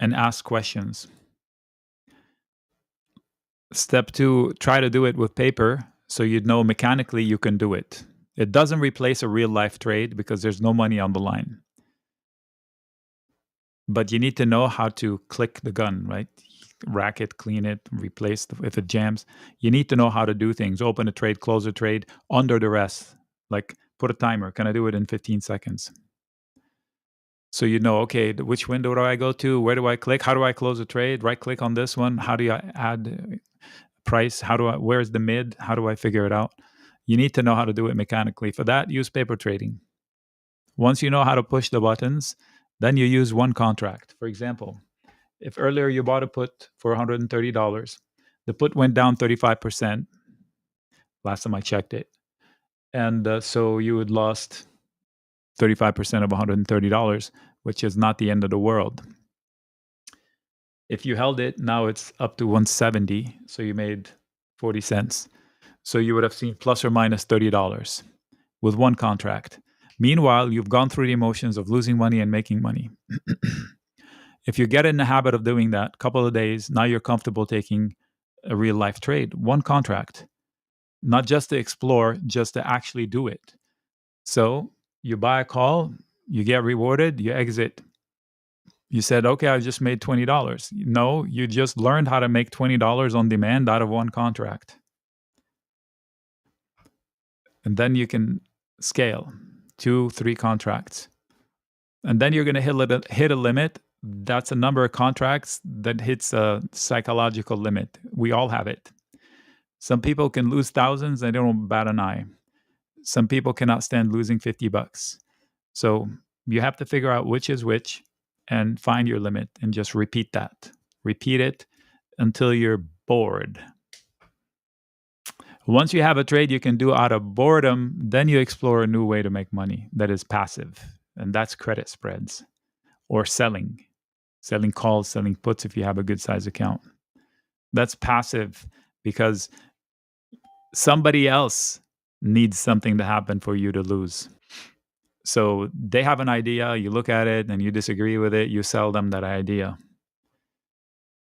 and ask questions. Step 2, try to do it with paper so you'd know mechanically you can do it. It doesn't replace a real life trade because there's no money on the line. But you need to know how to click the gun, right? Rack it, clean it, replace if it jams. You need to know how to do things. Open a trade, close a trade under duress. Like put a timer. Can I do it in 15 seconds? So you know, okay, which window do I go to? Where do I click? How do I close a trade? Right click on this one. How do I add price? Where's the mid? How do I figure it out? You need to know how to do it mechanically. For that, use paper trading. Once you know how to push the buttons, then you use one contract. For example, if earlier you bought a put for $130, the put went down 35%. Last time I checked it. And so you had lost 35% of $130, which is not the end of the world. If you held it, now it's up to 170, so you made 40 cents. So you would have seen plus or minus $30 with one contract. Meanwhile, you've gone through the emotions of losing money and making money. If you get in the habit of doing that, couple of days, now you're comfortable taking a real life trade, one contract, not just to explore, just to actually do it. So you buy a call, you get rewarded, you exit. You said, okay, I just made $20. No, you just learned how to make $20 on demand out of one contract. And then you can scale 2, 3 contracts. And then you're going to hit a limit. That's a number of contracts that hits a psychological limit. We all have it. Some people can lose thousands and they don't bat an eye. Some people cannot stand losing $50. So you have to figure out which is which and find your limit and just repeat that. Repeat it until you're bored. Once you have a trade you can do out of boredom, then you explore a new way to make money that is passive. And that's credit spreads or selling calls, selling puts if you have a good size account. That's passive because somebody else needs something to happen for you to lose. So they have an idea, you look at it and you disagree with it, you sell them that idea.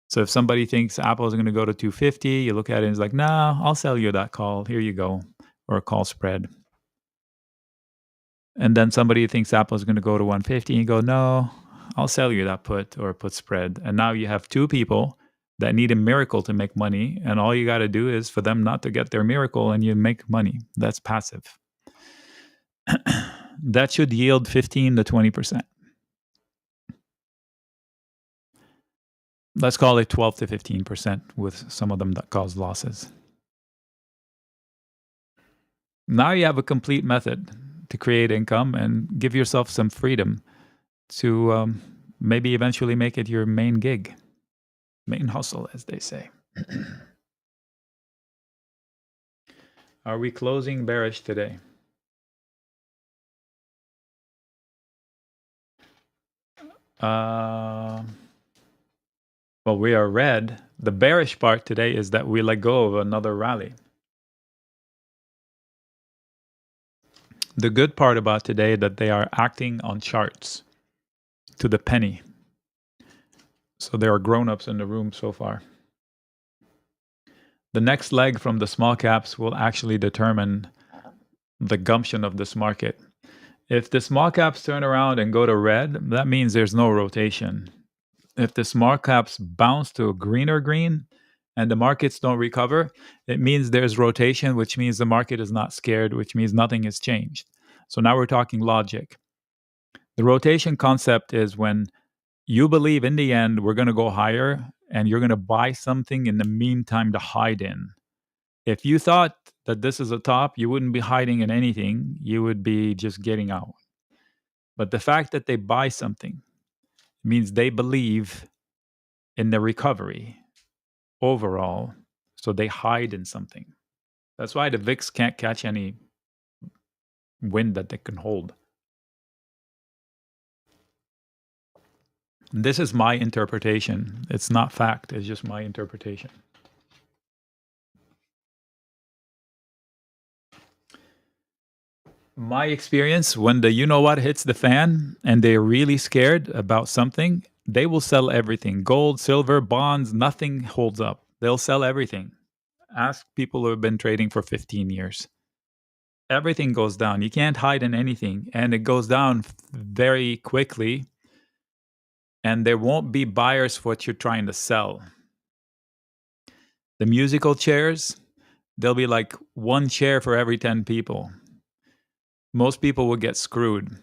So if somebody thinks Apple is going to go to 250, you look at it and it's like, nah, I'll sell you that call. Here you go. Or a call spread. And then somebody thinks Apple is going to go to 150 and you go, no, I'll sell you that put or put spread. And now you have two people that need a miracle to make money. And all you got to do is for them not to get their miracle and you make money. That's passive. That should yield 15 to 20%. Let's call it 12 to 15% with some of them that cause losses. Now you have a complete method to create income and give yourself some freedom to maybe eventually make it your main gig, main hustle, as they say. Are we closing bearish today? Well, we are red. The bearish part today is that we let go of another rally. The good part about today is that they are acting on charts to the penny. So there are grown-ups in the room so far. The next leg from the small caps will actually determine the gumption of this market. If the small caps turn around and go to red, that means there's no rotation. If the small caps bounce to a greener green and the markets don't recover, it means there's rotation, which means the market is not scared, which means nothing has changed. So now we're talking logic. The rotation concept is when you believe in the end we're going to go higher and you're going to buy something in the meantime to hide in. If you thought that this is a top, you wouldn't be hiding in anything. You would be just getting out. But the fact that they buy something means they believe in the recovery overall, so they hide in something. That's why the VIX can't catch any wind that they can hold. This is my interpretation. It's not fact, it's just my interpretation. My experience, when the you-know-what hits the fan and they're really scared about something, they will sell everything. Gold, silver, bonds, nothing holds up. They'll sell everything. Ask people who have been trading for 15 years. Everything goes down. You can't hide in anything. And it goes down very quickly. And there won't be buyers for what you're trying to sell. The musical chairs, there'll be like one chair for every 10 people. Most people will get screwed.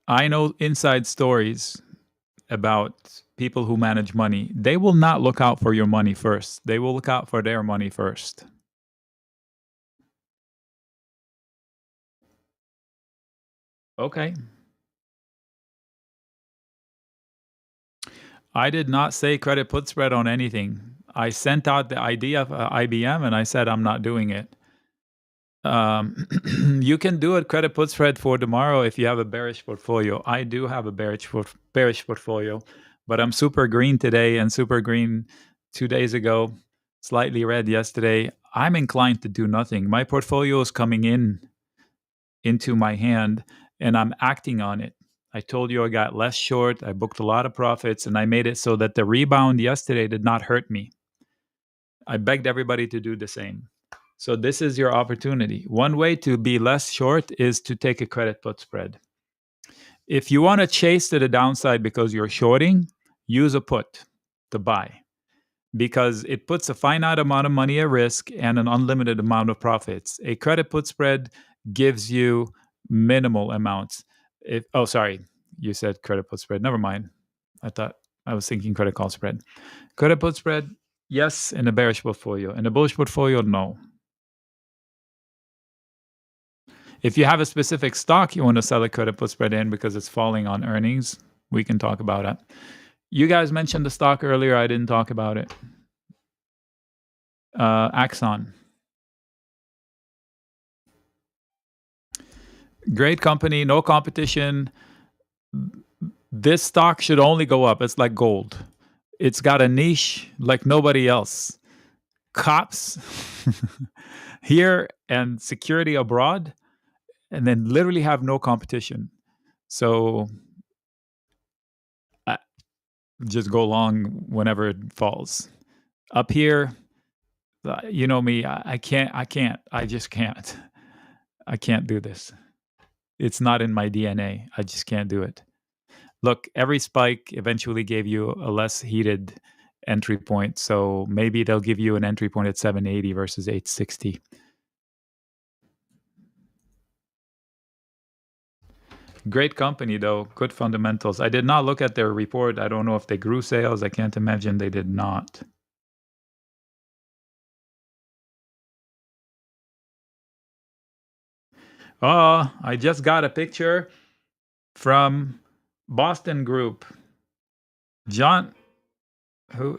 I know inside stories about people who manage money. They will not look out for your money first. They will look out for their money first. Okay. I did not say credit put spread on anything. I sent out the idea of IBM and I said I'm not doing it. You can do a credit put spread for tomorrow if you have a bearish portfolio. I do have a bearish portfolio, but I'm super green today and super green 2 days ago, slightly red yesterday. I'm inclined to do nothing. My portfolio is coming into my hand and I'm acting on it. I told you I got less short, I booked a lot of profits, and I made it so that the rebound yesterday did not hurt me. I begged everybody to do the same. So this is your opportunity. One way to be less short is to take a credit put spread. If you want to chase to the downside because you're shorting, use a put to buy because it puts a finite amount of money at risk and an unlimited amount of profits. A credit put spread gives you minimal amounts. Sorry, you said credit put spread. Never mind. I was thinking credit call spread. Credit put spread, yes, in a bearish portfolio. In a bullish portfolio, no. If you have a specific stock you want to sell a credit put spread in because it's falling on earnings, we can talk about it. You guys mentioned the stock earlier. I didn't talk about it. Axon. Great company, no competition. This stock should only go up. It's like gold. It's got a niche like nobody else. Cops here and security abroad, and then literally have no competition. So just go long whenever it falls. Up here, you know me, I just can't. I can't do this. It's not in my DNA. I just can't do it. Look, every spike eventually gave you a less heated entry point. So maybe they'll give you an entry point at 780 versus 860. Great company, though. Good fundamentals. I did not look at their report. I don't know if they grew sales. I can't imagine they did not. Oh, I just got a picture from Boston Group. John, who?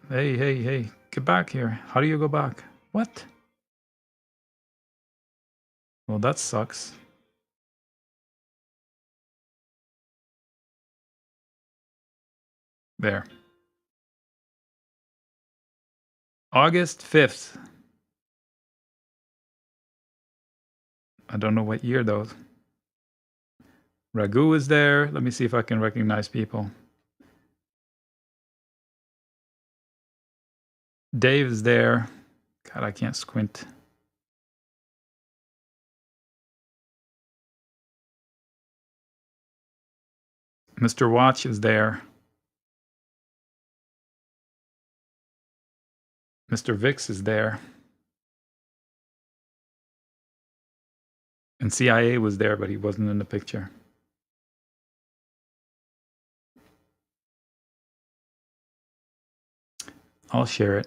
Hey, get back here. How do you go back? What? Well, that sucks. There. August 5th. I don't know what year though. Raghu is there. Let me see if I can recognize people. Dave is there. God, I can't squint. Mr. Watch is there. Mr. Vix is there. And CIA was there, but he wasn't in the picture. I'll share it.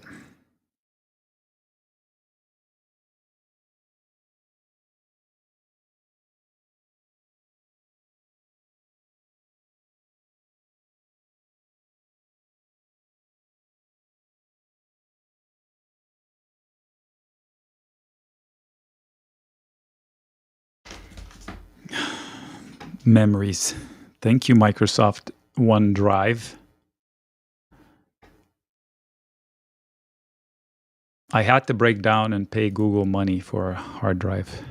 Memories. Thank you, Microsoft OneDrive. I had to break down and pay Google money for a hard drive.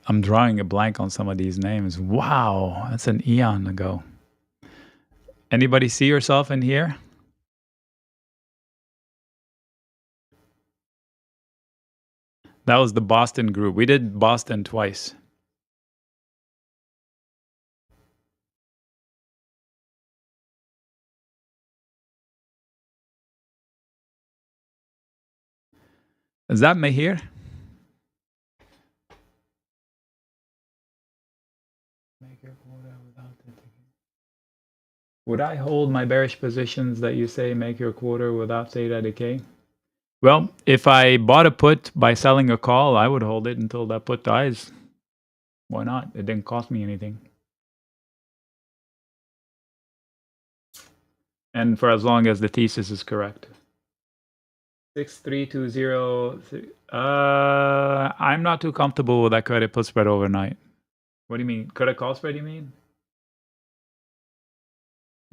I'm drawing a blank on some of these names. Wow, that's an eon ago. Anybody see yourself in here? That was the Boston Group. We did Boston twice. Is that Mehir? Would I hold my bearish positions that you say make your quarter without theta decay? Well, if I bought a put by selling a call, I would hold it until that put dies. Why not? It didn't cost me anything. And for as long as the thesis is correct. 6320. I'm not too comfortable with that credit put spread overnight. What do you mean? Credit call spread, you mean?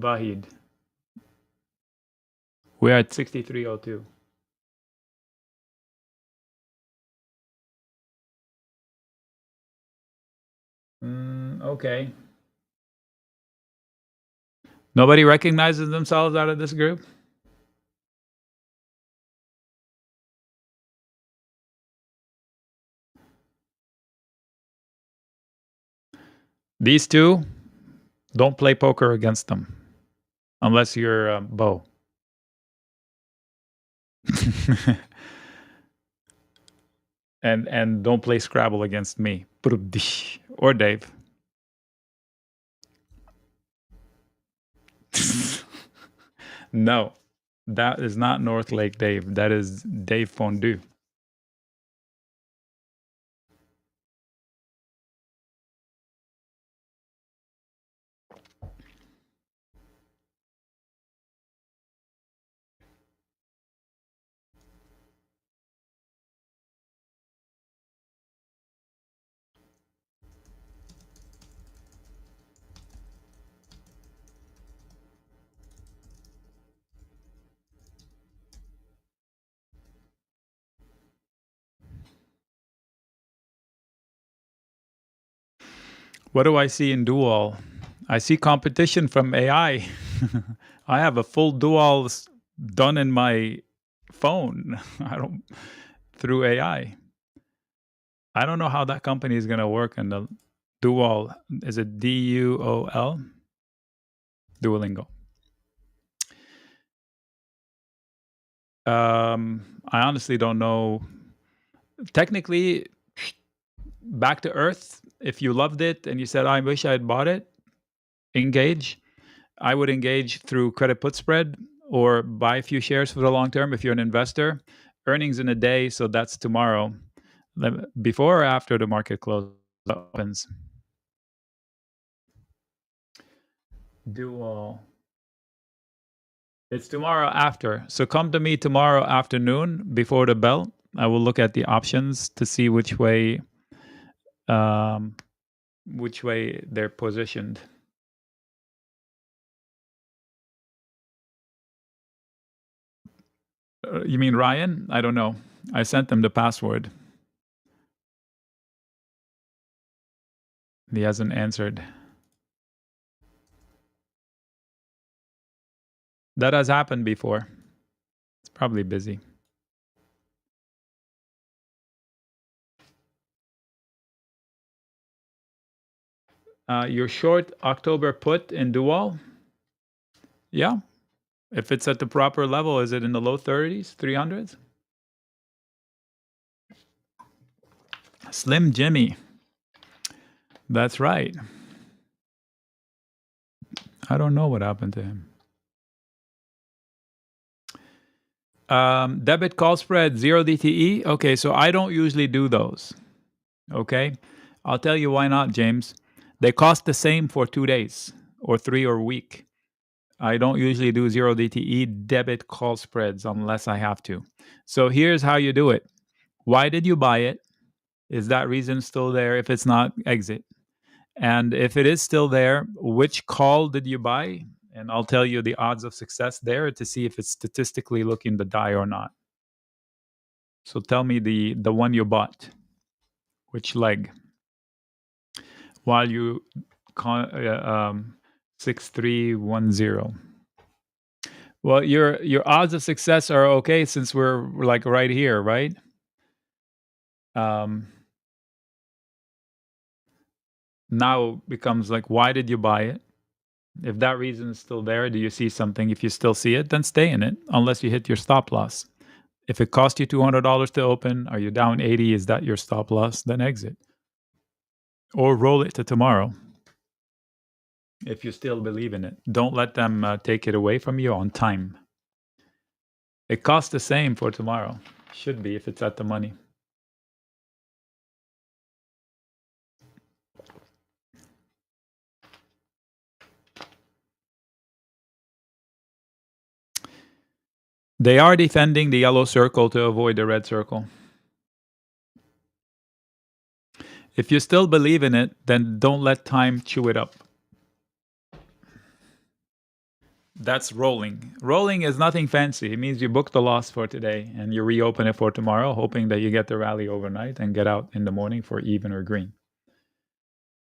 Vahid. We're at 6302. Okay. Nobody recognizes themselves out of this group? These two, don't play poker against them. Unless you're Bo. and don't play Scrabble against me. Or Dave. No, that is not North Lake Dave. That is Dave Fondue. What do I see in Dual? I see competition from AI. I have a full Dual done in my phone. I don't through AI. I don't know how that company is going to work in the Dual. Is it DUOL? Duolingo. I honestly don't know. Technically, back to earth. If you loved it and you said, "I wish I had bought it," engage. I would engage through credit put spread or buy a few shares for the long term if you're an investor. Earnings in a day, so that's tomorrow. Before or after the market close opens? Dual. It's tomorrow after. So come to me tomorrow afternoon before the bell. I will look at the options to see which way they're positioned. You mean Ryan? I don't know. I sent them the password. He hasn't answered. That has happened before. It's probably busy. You're short October put in Dual? Yeah. If it's at the proper level, is it in the low 30s, 300s? Slim Jimmy. That's right. I don't know what happened to him. Debit call spread, 0 DTE. Okay, so I don't usually do those. Okay. I'll tell you why not, James. They cost the same for 2 days or 3 or a week. I don't usually do 0 DTE debit call spreads unless I have to. So here's how you do it. Why did you buy it? Is that reason still there? If it's not, exit. And if it is still there, which call did you buy? And I'll tell you the odds of success there to see if it's statistically looking to die or not. So tell me the one you bought. Which leg? While you 6310. Well, your odds of success are okay since we're like right here, right? Now becomes like, why did you buy it? If that reason is still there, do you see something? If you still see it, then stay in it unless you hit your stop loss. If it cost you $200 to open, are you down 80? Is that your stop loss? Then exit. Or roll it to tomorrow. If you still believe in it, don't let them take it away from you on time. It costs the same for tomorrow. Should be if it's at the money. They are defending the yellow circle to avoid the red circle. If you still believe in it, then don't let time chew it up. That's rolling. Rolling is nothing fancy. It means you book the loss for today and you reopen it for tomorrow, hoping that you get the rally overnight and get out in the morning for even or green.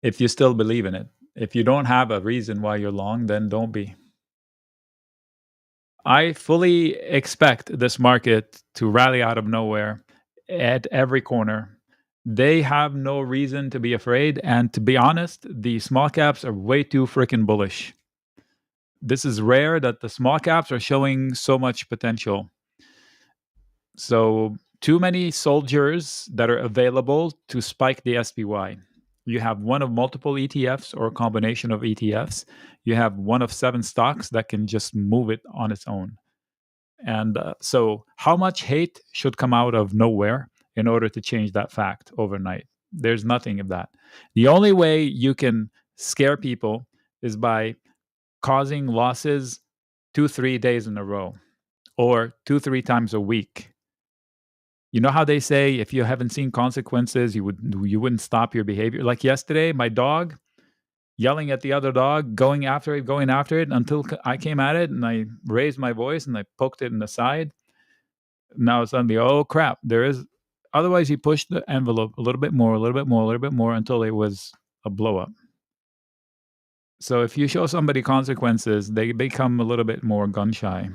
If you still believe in it. If you don't have a reason why you're long, then don't be. I fully expect this market to rally out of nowhere at every corner. They have no reason to be afraid. And to be honest, the small caps are way too freaking bullish. This is rare that the small caps are showing so much potential. So, too many soldiers that are available to spike the SPY. You have one of multiple ETFs or a combination of ETFs. You have one of 7 stocks that can just move it on its own. And so, how much hate should come out of nowhere in order to change that fact overnight? There's nothing of that. The only way you can scare people is by causing losses 2-3 days in a row or 2-3 times a week. You know how they say if you haven't seen consequences, you wouldn't stop your behavior. Like yesterday, my dog yelling at the other dog, going after it until I came at it and I raised my voice and I poked it in the side. Now suddenly, oh crap, there is. Otherwise, he pushed the envelope a little bit more until it was a blow up. So if you show somebody consequences, they become a little bit more gun shy.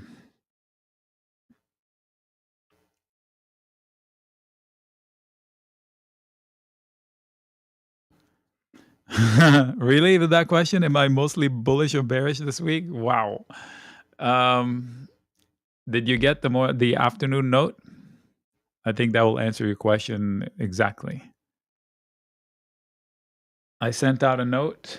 Really? With that question, am I mostly bullish or bearish this week? Wow. Did you get the afternoon note? I think that will answer your question exactly. I sent out a note.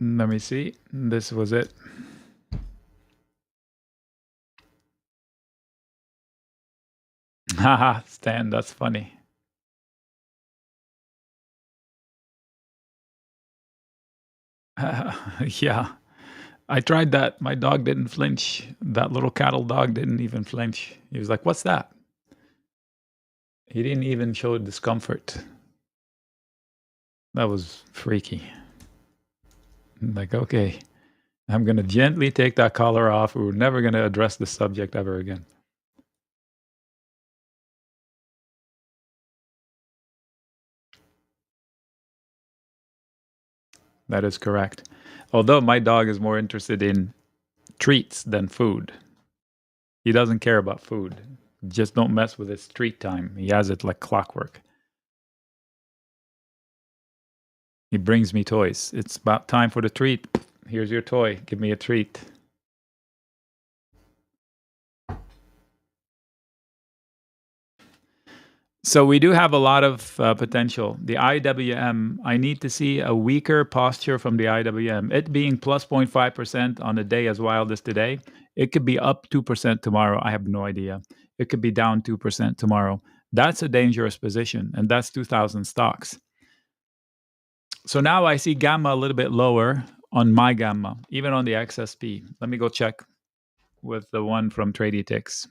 Let me see. This was it. Haha, Stan, that's funny. Yeah. I tried that. My dog didn't flinch. That little cattle dog didn't even flinch. He was like, "What's that?" He didn't even show discomfort. That was freaky. Like, okay, I'm going to gently take that collar off. We're never going to address the subject ever again. That is correct. Although my dog is more interested in treats than food. He doesn't care about food. Just don't mess with his treat time. He has it like clockwork. He brings me toys. It's about time for the treat. Here's your toy. Give me a treat. So we do have a lot of potential. The IWM, I need to see a weaker posture from the IWM. It being plus 0.5% on a day as wild as today, it could be up 2% tomorrow. I have no idea. It could be down 2% tomorrow. That's a dangerous position, and that's 2,000 stocks. So now I see gamma a little bit lower on my gamma, even on the XSP. Let me go check with the one from Tradieticks.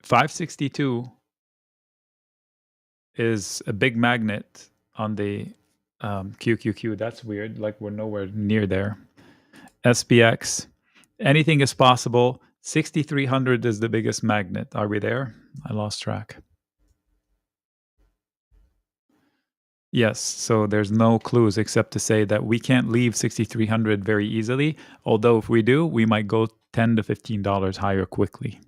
562 is a big magnet on the QQQ. That's weird. Like we're nowhere near there. SPX, anything is possible. 6,300 is the biggest magnet. Are we there? I lost track. Yes, so there's no clues except to say that we can't leave 6,300 very easily. Although if we do, we might go $10 to $15 higher quickly.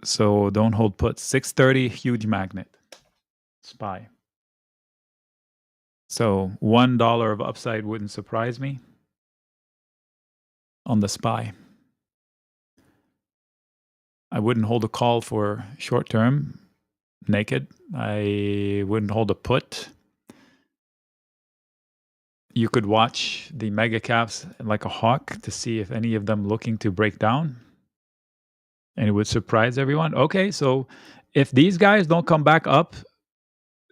So don't hold puts. 630, huge magnet. SPY. So $1 of upside wouldn't surprise me on the SPY. I wouldn't hold a call for short term. naked. I wouldn't hold a put. You could watch the mega caps like a hawk to see if any of them looking to break down. And it would surprise everyone. Okay, so if these guys don't come back up,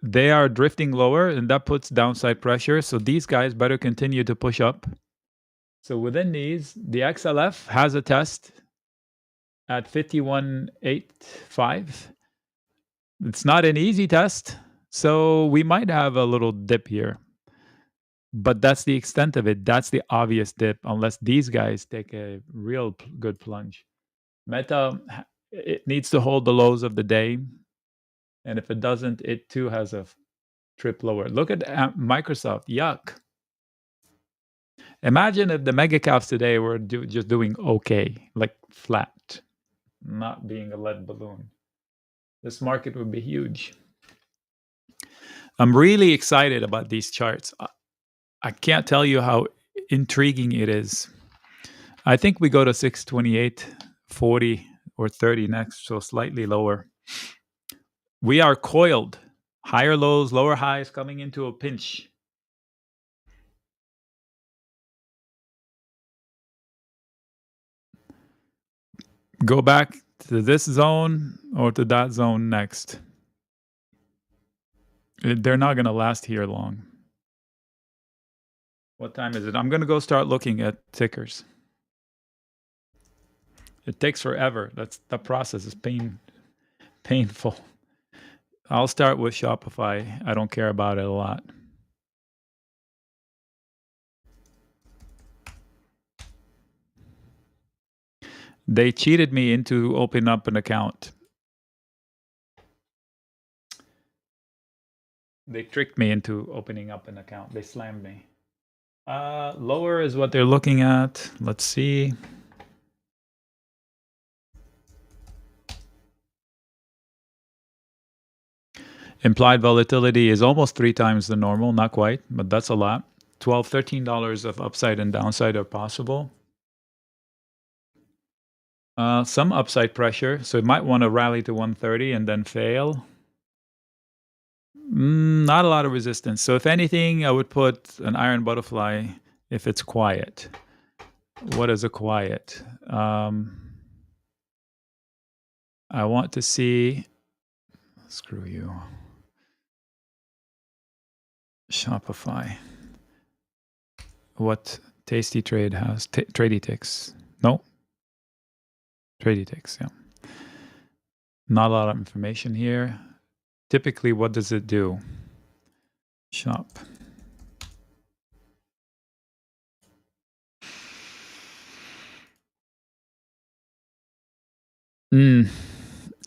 they are drifting lower and that puts downside pressure. So these guys better continue to push up. So within these, the XLF has a test at 51.85. It's not an easy test. So we might have a little dip here. But that's the extent of it. That's the obvious dip, unless these guys take a real good plunge. Meta, it needs to hold the lows of the day. And if it doesn't, it too has a trip lower. Look at Microsoft. Yuck. Imagine if the mega caps today were just doing okay, like flat, not being a lead balloon. This market would be huge. I'm really excited about these charts. I can't tell you how intriguing it is. I think we go to 628, 40, or 30 next, so slightly lower. We are coiled. Higher lows, lower highs coming into a pinch. Go back to this zone or to that zone next. They're not going to last here long. What time is it? I'm going to go start looking at tickers. It takes forever. The process is painful. I'll start with Shopify. I don't care about it a lot. They cheated me into opening up an account. They tricked me into opening up an account. They slammed me. Lower is what they're looking at. Let's see. Implied volatility is almost 3 times the normal. Not quite, but that's a lot. $12, $13 of upside and downside are possible. Some upside pressure, so it might want to rally to 130 and then fail. Not a lot of resistance. So if anything, I would put an iron butterfly if it's quiet. What is a quiet? I want to see. Screw you. Shopify. What Tasty Trade has? Tradietics. No. Tradietics, yeah. Not a lot of information here. Typically, what does it do? Shop.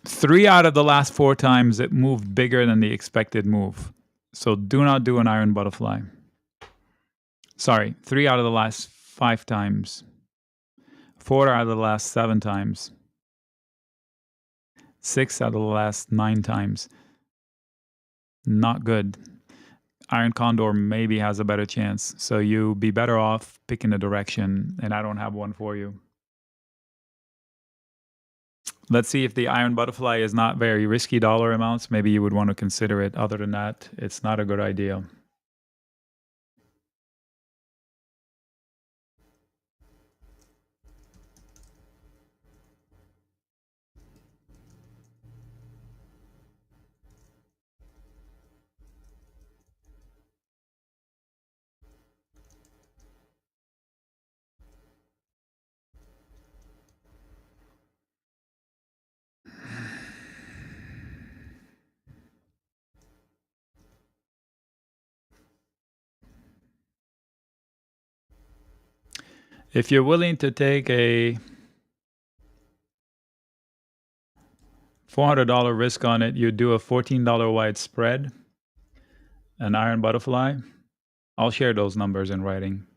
Three out of the last 4 times it moved bigger than the expected move. So do not do an iron butterfly. Sorry, 3 out of the last 5 times. 4 out of the last 7 times. 6 out of the last 9 times. Not good. Iron Condor maybe has a better chance. So you be better off picking a direction, and I don't have one for you. Let's see if the iron butterfly is not very risky dollar amounts. Maybe you would want to consider it. Other than that, it's not a good idea. If you're willing to take a $400 risk on it, you do a $14 wide spread, an iron butterfly. I'll share those numbers in writing.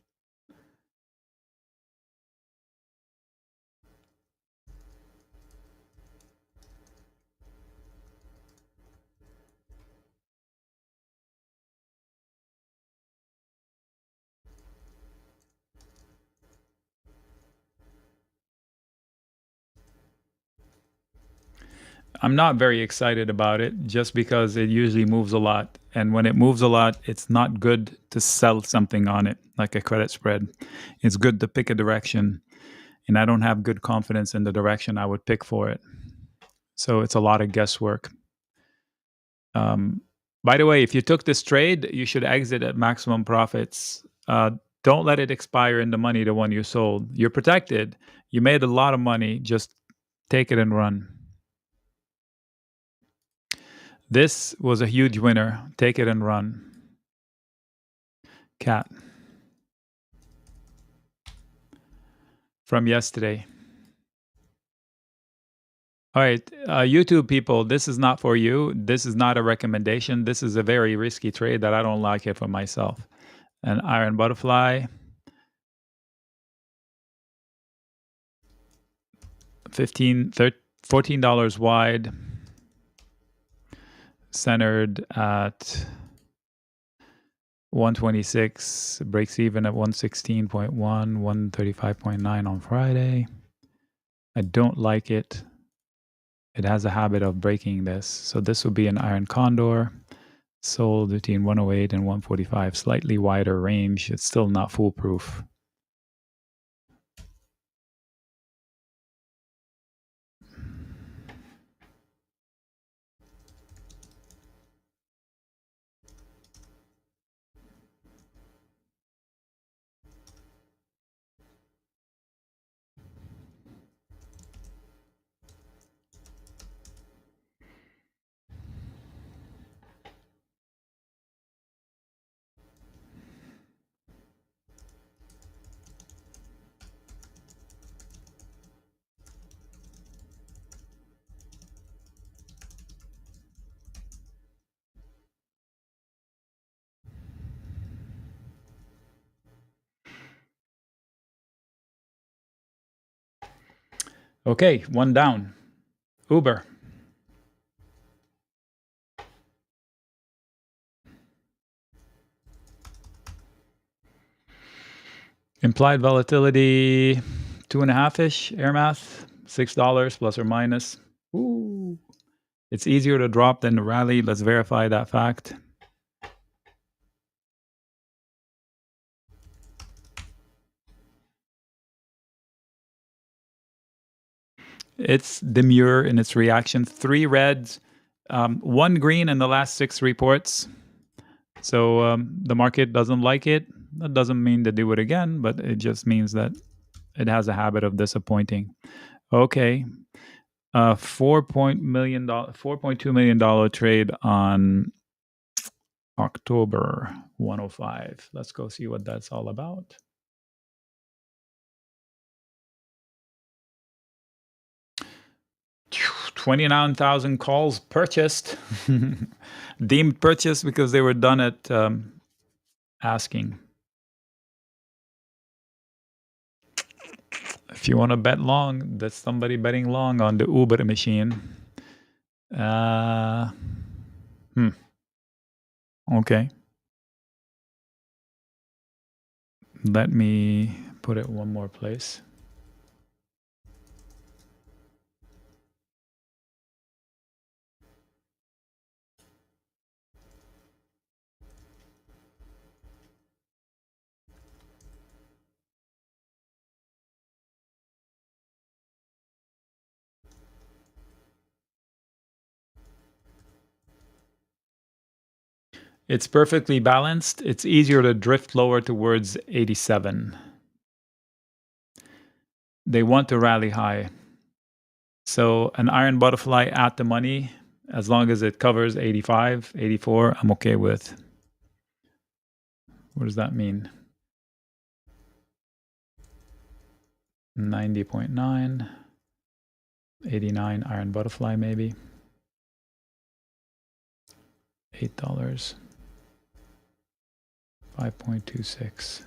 I'm not very excited about it just because it usually moves a lot. And when it moves a lot, it's not good to sell something on it, like a credit spread. It's good to pick a direction. And I don't have good confidence in the direction I would pick for it. So it's a lot of guesswork. By the way, if you took this trade, you should exit at maximum profits. Don't let it expire in the money, the one you sold. You're protected. You made a lot of money. Just take it and run. This was a huge winner. Take it and run. Cat. From yesterday. All right, YouTube people, this is not for you. This is not a recommendation. This is a very risky trade that I don't like it for myself. An iron butterfly. $14 wide. Centered at 126, breaks even at 116.1, 135.9 on Friday. I don't like it. It has a habit of breaking this. So this would be an iron condor, sold between 108 and 145, slightly wider range. It's still not foolproof. Okay, one down. Uber. Implied volatility 2.5-ish, air math, $6 plus or minus. Ooh. It's easier to drop than to rally. Let's verify that fact. It's demure in its reaction. 3 reds, 1 green in the last 6 reports. So the market doesn't like it. That doesn't mean to do it again, but it just means that it has a habit of disappointing. Okay. $4.2 million trade on October 105. Let's go see what that's all about. $29,000 calls purchased, deemed purchased because they were done at asking. If you want to bet long, that's somebody betting long on the Uber machine. Okay. Let me put it one more place. It's perfectly balanced. It's easier to drift lower towards 87. They want to rally high. So an iron butterfly at the money, as long as it covers 85, 84, I'm okay with. What does that mean? 90.9, 89 iron butterfly maybe. $8, 5.26.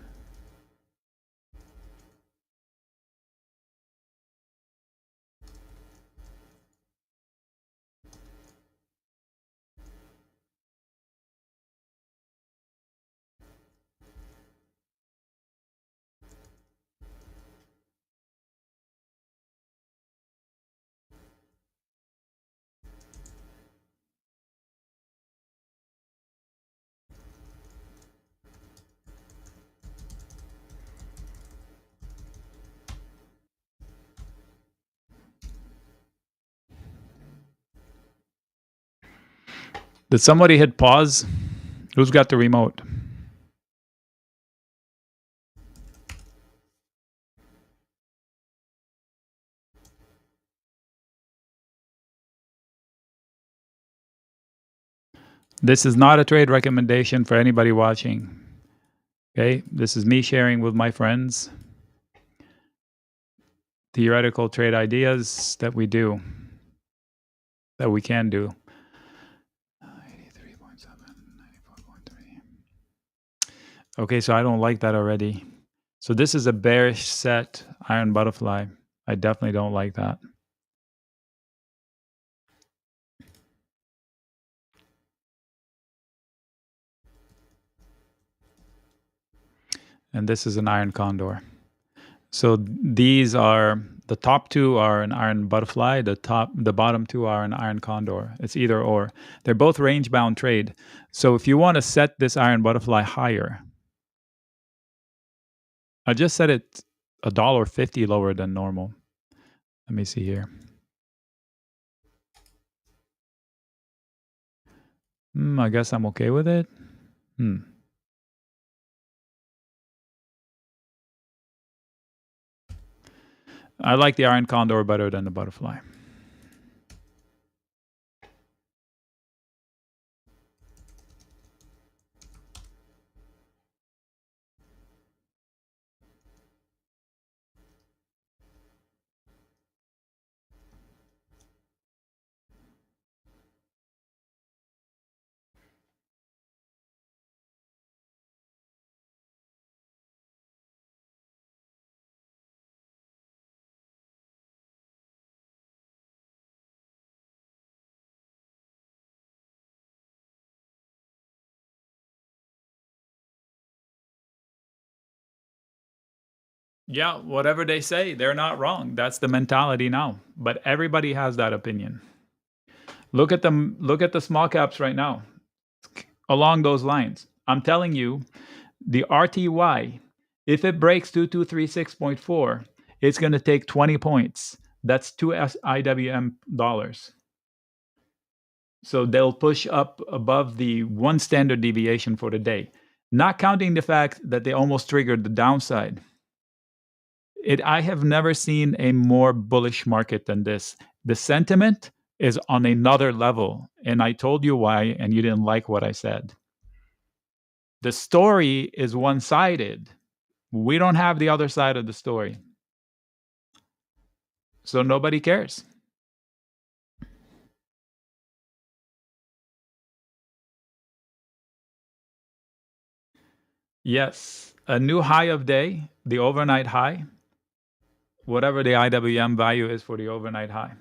Did somebody hit pause? Who's got the remote? This is not a trade recommendation for anybody watching. Okay, this is me sharing with my friends theoretical trade ideas that we do, that we can do. 83.7, 94.3. Okay, so I don't like that already. So this is a bearish set iron butterfly. I definitely don't like that. And this is an iron condor. So these are, the top two are an iron butterfly, the bottom two are an iron condor. It's either or. They're both range bound trade. So if you want to set this iron butterfly higher, I just set it $1.50 lower than normal. Let me see here. I guess I'm okay with it. I like the iron condor better than the butterfly. Yeah, whatever they say, they're not wrong. That's the mentality now. But everybody has that opinion. Look at them. Look at the small caps right now. Along those lines, I'm telling you, the RTY, if it breaks 2236.4, it's going to take 20 points. That's 2 IWM dollars. So they'll push up above the one standard deviation for the day, not counting the fact that they almost triggered the downside. I have never seen a more bullish market than this. The sentiment is on another level, and I told you why, and you didn't like what I said. The story is one-sided. We don't have the other side of the story. So nobody cares. Yes, a new high of day, the overnight high, whatever the IWM value is for the overnight high.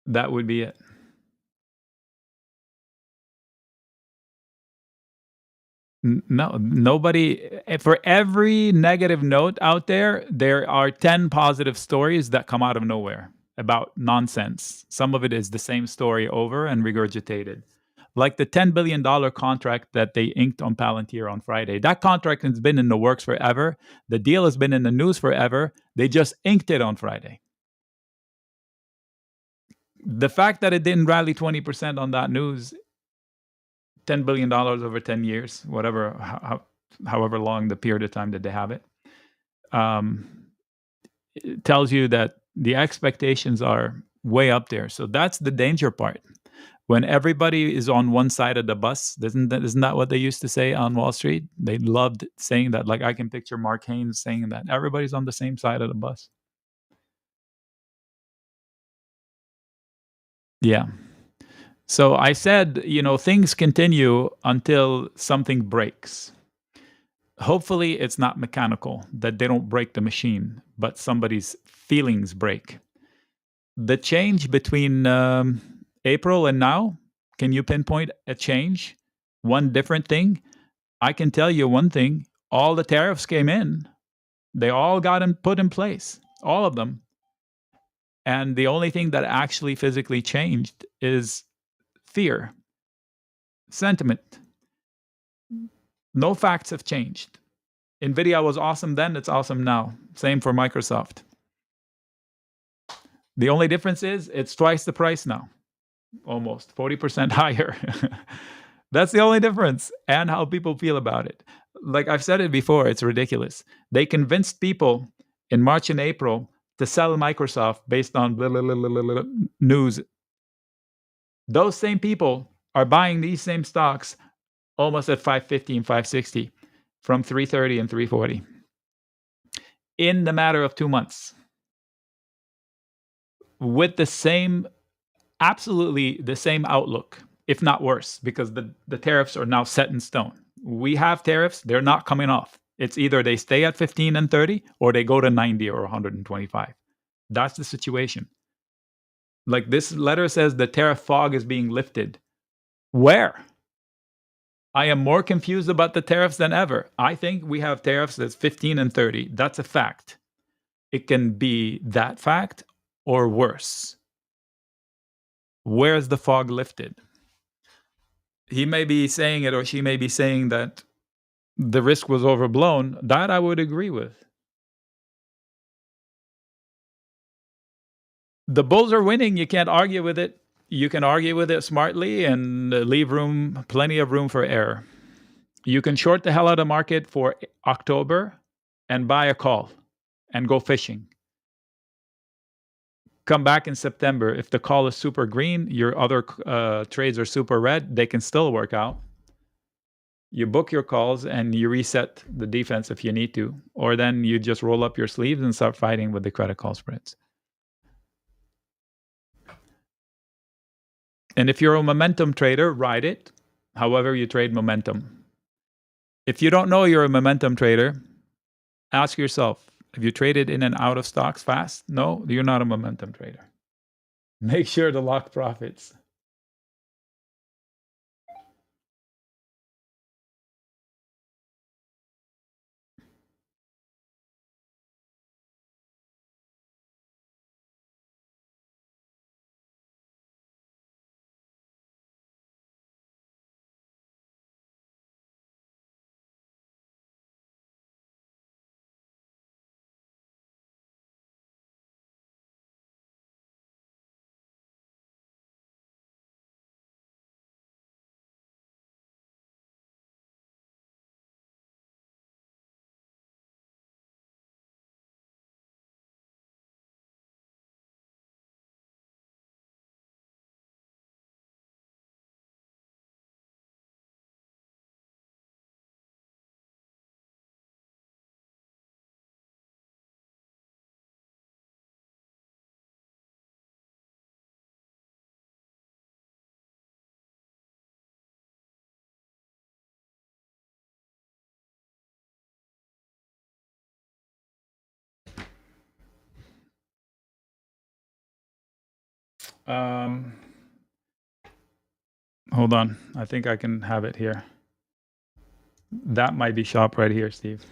That would be it. No, nobody. For every negative note out there, there are 10 positive stories that come out of nowhere about nonsense. Some of it is the same story over and regurgitated. Like the $10 billion contract that they inked on Palantir on Friday. That contract has been in the works forever. The deal has been in the news forever. They just inked it on Friday. The fact that it didn't rally 20% on that news, $10 billion over 10 years, whatever, however long the period of time that they have it, it tells you that the expectations are way up there. So that's the danger part. When everybody is on one side of the bus, isn't that what they used to say on Wall Street? They loved saying that. Like I can picture Mark Haynes saying that everybody's on the same side of the bus. Yeah. So I said, things continue until something breaks. Hopefully it's not mechanical, that they don't break the machine, but somebody's feelings break. The change between April and now, can you pinpoint a change? One different thing? I can tell you one thing. All the tariffs came in. They all got put in place. All of them. And the only thing that actually physically changed is fear, sentiment. No facts have changed. NVIDIA was awesome then, it's awesome now. Same for Microsoft. The only difference is it's twice the price now. almost 40% higher. That's the only difference, and how people feel about it. Like I've said it before, it's ridiculous. They convinced people in March and April to sell Microsoft based on blah, blah, blah, blah, blah, news. Those same people are buying these same stocks almost at 550 and 560 from 330 and 340 in the matter of 2 months with the same, absolutely the same outlook, if not worse, because the tariffs are now set in stone. We have tariffs, they're not coming off. It's either they stay at 15 and 30 or they go to 90 or 125. That's the situation. Like this letter says the tariff fog is being lifted. Where? I am more confused about the tariffs than ever. I think we have tariffs that's 15 and 30. That's a fact. It can be that fact or worse. Where's the fog lifted? He may be saying it, or she may be saying that the risk was overblown. That I would agree with. The bulls are winning. You can't argue with it. You can argue with it smartly and leave plenty of room for error. You can short the hell out of market for October and buy a call and go fishing. Come back in September. If the call is super green, your other trades are super red, they can still work out. You book your calls and you reset the defense if you need to, or then you just roll up your sleeves and start fighting with the credit call spreads. And if you're a momentum trader, ride it. However you trade momentum. If you don't know you're a momentum trader, ask yourself, have you traded in and out of stocks fast? No, you're not a momentum trader. Make sure to lock profits. Hold on. I think I can have it here. That might be shop right here, Steve.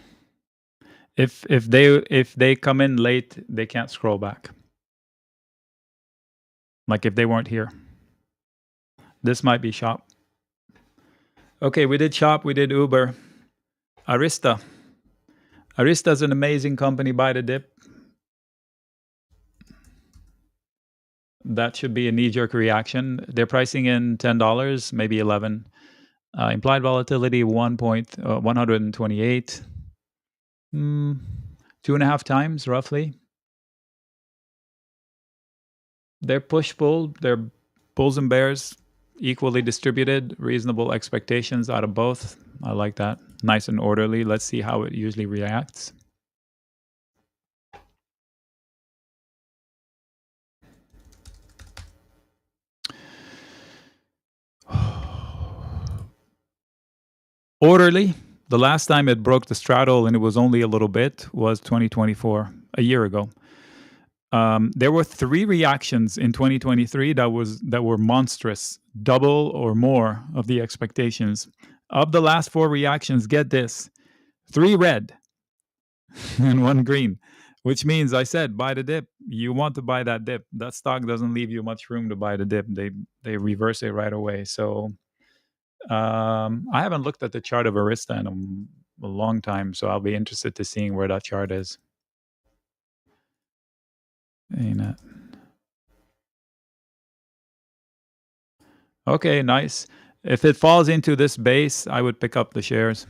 If they come in late, they can't scroll back. Like if they weren't here. This might be shop. Okay, we did shop, we did Uber. Arista. Arista is an amazing company, buy the dip. That should be a knee-jerk reaction. They're pricing in $10, maybe 11. Implied volatility 128. 2.5 times roughly. They're push-pull. They're bulls and bears, equally distributed. Reasonable expectations out of both. I like that. Nice and orderly. Let's see how it usually reacts. Orderly. The last time it broke the straddle, and it was only a little bit, was 2024, a year ago. There were 3 reactions in 2023 that were monstrous, double or more of the expectations. Of the last 4 reactions, get this, 3 red and 1 green, which means I said buy the dip. You want to buy that dip. That stock doesn't leave you much room to buy the dip. They reverse it right away. So I haven't looked at the chart of Arista in a long time, so I'll be interested to seeing where that chart is. Ain't it? Okay, nice. If it falls into this base, I would pick up the shares.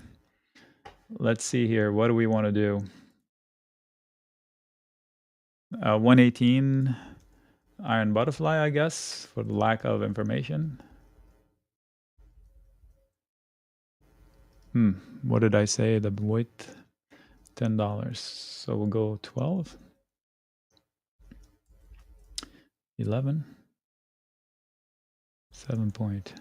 Let's see here. What do we want to do? 118 iron butterfly, I guess, for the lack of information. What did I say? The weight, $10. So we'll go 12, 11, 7.8.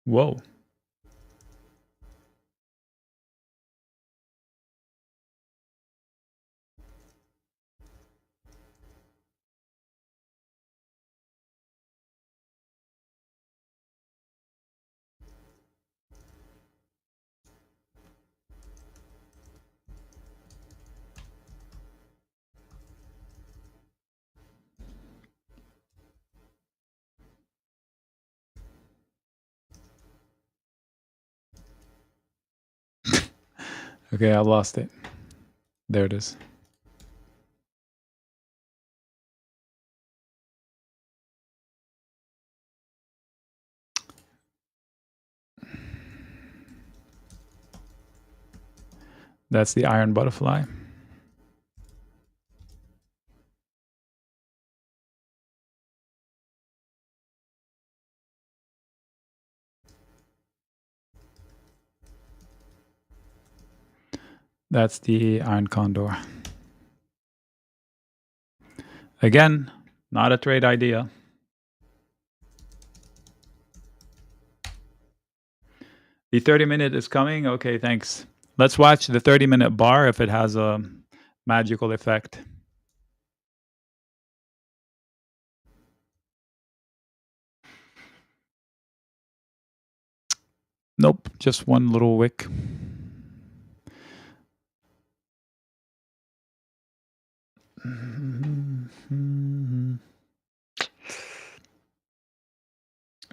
Whoa. Okay, I lost it. There it is. That's the iron butterfly. That's the iron condor. Again, not a trade idea. The 30-minute is coming. Okay, thanks. Let's watch the 30-minute bar if it has a magical effect. Nope, just one little wick.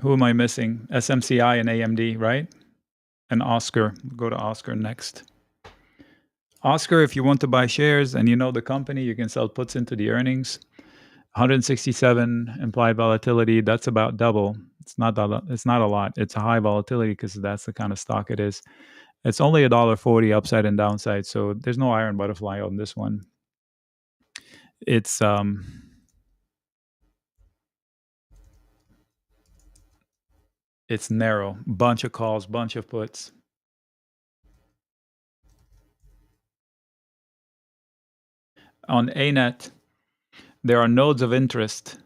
Who am I missing? SMCI and AMD, right? And Oscar. Go to Oscar next. Oscar, if you want to buy shares and you know the company, you can sell puts into the earnings. 167 implied volatility. That's about double. It's not a lot. It's a high volatility because that's the kind of stock it is. It's only $1.40 upside and downside, so there's no iron butterfly on this one. It's narrow. Bunch of calls, bunch of puts. On ANET, there are nodes of interest.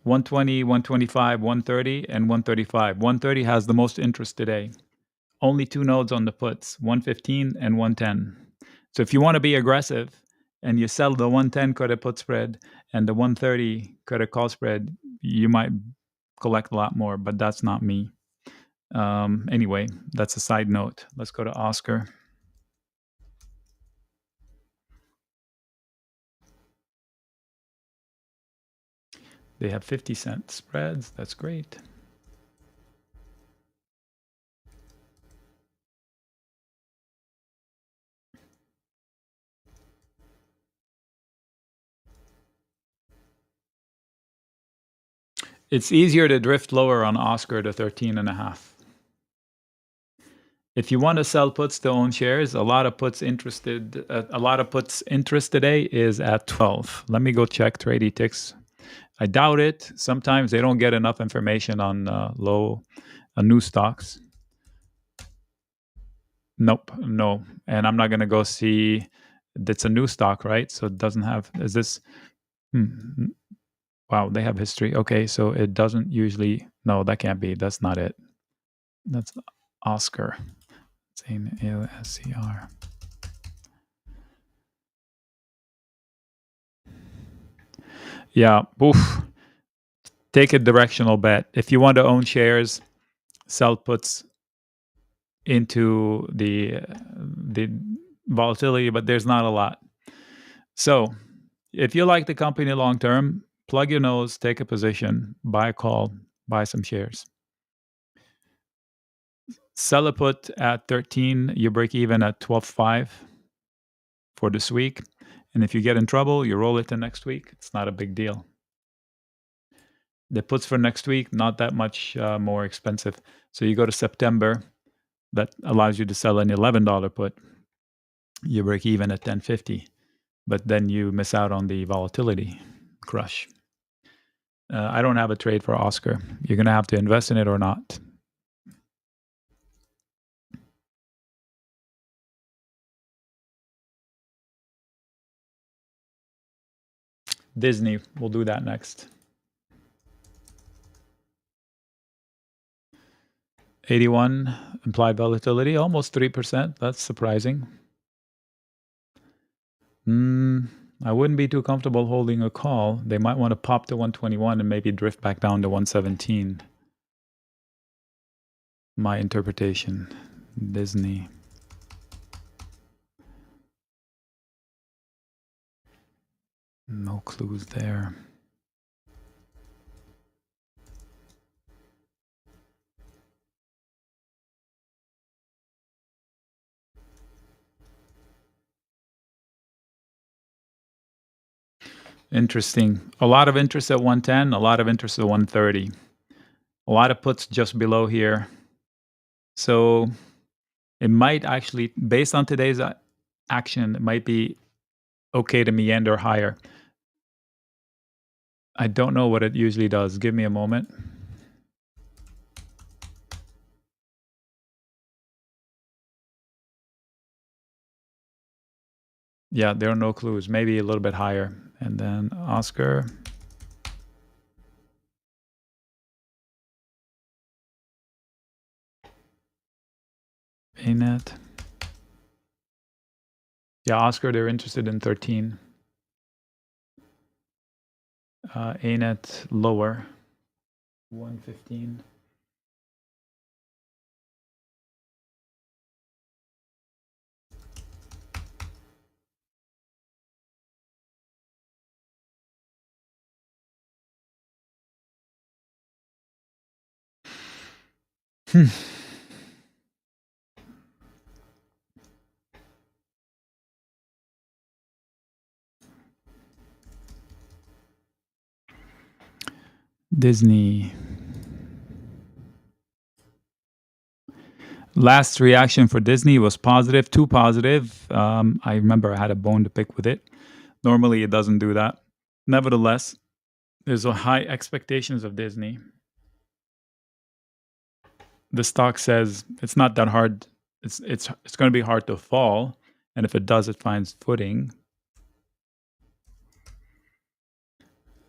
120, 125, 130, and 135. 130 has the most interest today. Only two nodes on the puts, 115 and 110. So if you want to be aggressive and you sell the 110 credit put spread and the 130 credit call spread, you might collect a lot more, but that's not me. Anyway, that's a side note. Let's go to Oscar. They have 50-cent spreads. That's great. It's easier to drift lower on Oscar to 13.5. If you want to sell puts to own shares, a lot of puts interest today is at 12. Let me go check Trade Ticks. I doubt it. Sometimes they don't get enough information on new stocks. Nope, no. And I'm not going to go see. It's a new stock, right? So it doesn't have. Is this? Wow, they have history. Okay, so it doesn't usually. No, that can't be. That's not it. That's Oscar. It's ASCR. Yeah, oof. Take a directional bet. If you want to own shares, sell puts into the volatility, but there's not a lot. So if you like the company long term, plug your nose, take a position, buy a call, buy some shares. Sell a put at 13, you break even at 12.5 for this week. And if you get in trouble, you roll it to next week. It's not a big deal. The puts for next week, not that much more expensive. So you go to September, that allows you to sell an $11 put. You break even at 10.50, but then you miss out on the volatility crush. I don't have a trade for Oscar. You're going to have to invest in it or not. Disney, we'll do that next. 81 implied volatility, almost 3%. That's surprising. I wouldn't be too comfortable holding a call. They might want to pop to 121 and maybe drift back down to 117. My interpretation. Disney. No clues there. Interesting. A lot of interest at 110, a lot of interest at 130. A lot of puts just below here. So it might actually, based on today's action, it might be okay to meander higher. I don't know what it usually does. Give me a moment. Yeah, there are no clues. Maybe a little bit higher. And then Oscar. ANET. Yeah, Oscar, they're interested in 13. ANET lower. 115. Disney. Last reaction for Disney was positive, too positive. I remember I had a bone to pick with it. Normally, it doesn't do that. Nevertheless, there's a high expectations of Disney. The stock says it's not that hard. It's going to be hard to fall, and if it does, it finds footing.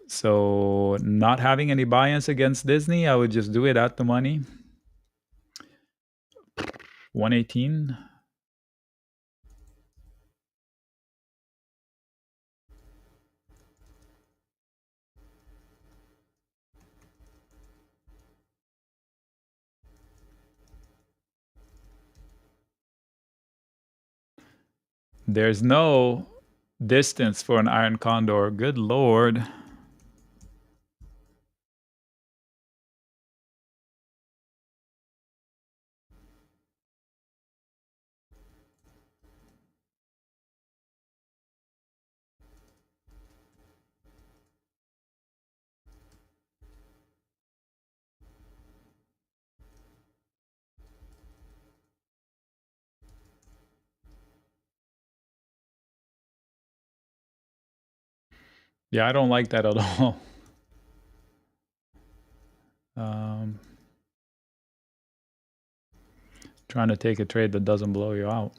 So, not having any bias against Disney, I would just do it at the money. 118. There's no distance for an iron condor. Good Lord. Yeah, I don't like that at all. Trying to take a trade that doesn't blow you out.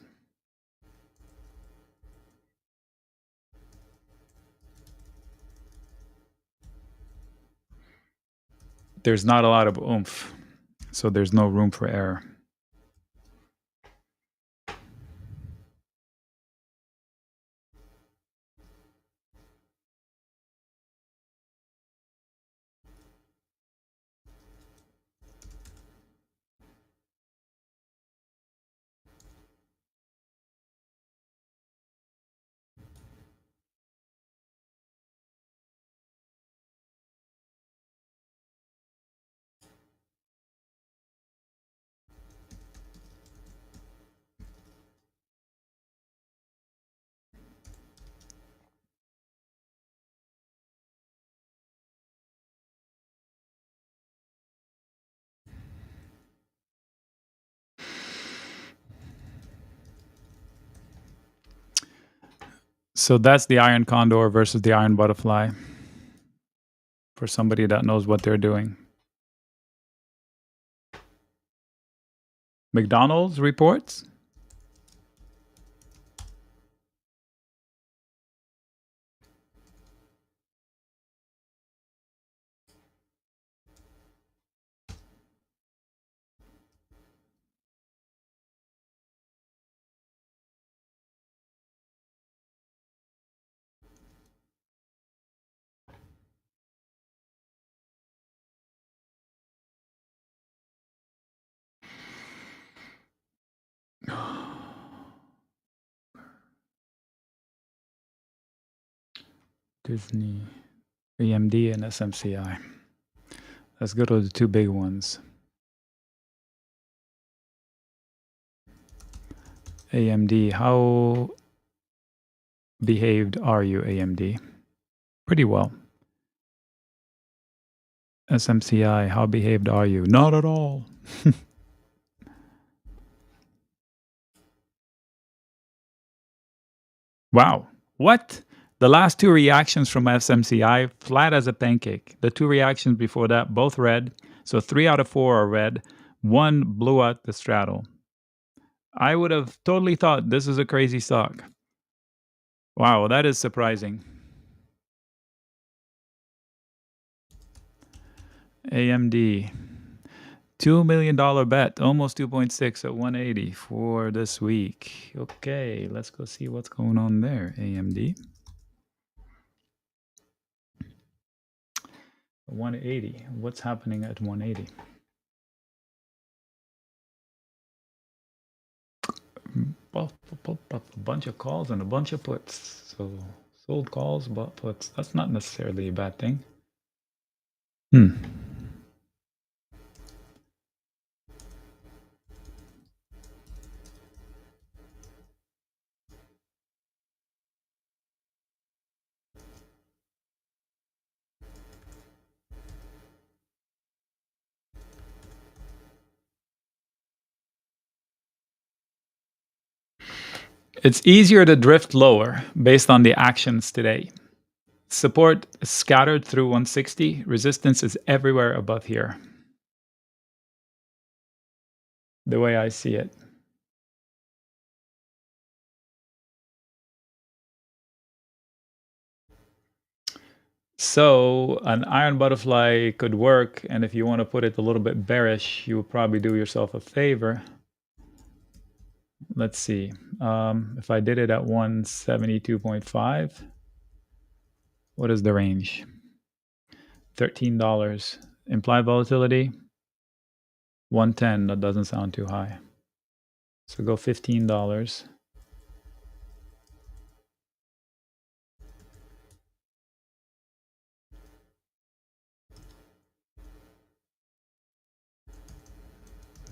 There's not a lot of oomph, so there's no room for error. So that's the Iron Condor versus the Iron Butterfly for somebody that knows what they're doing. McDonald's reports. Disney, AMD, and SMCI. Let's go to the two big ones. AMD, how behaved are you, AMD? Pretty well. SMCI, how behaved are you? Not at all. Wow. What? The last two reactions from SMCI, flat as a pancake. The two reactions before that, both red. So 3 out of 4 are red. 1 blew out the straddle. I would have totally thought this is a crazy stock. Wow, that is surprising. AMD. $2 million bet, almost 2.6 at 180 for this week. Okay, let's go see what's going on there, AMD. 180. What's happening at 180? A bunch of calls and a bunch of puts. So sold calls, bought puts. That's not necessarily a bad thing. It's easier to drift lower based on the actions today. Support is scattered through 160. Resistance is everywhere above here. The way I see it. So an Iron Butterfly could work, and if you want to put it a little bit bearish, you would probably do yourself a favor. Let's see. If I did it at 172.5, what is the range? $13. Implied volatility, 110. That doesn't sound too high. So go $15.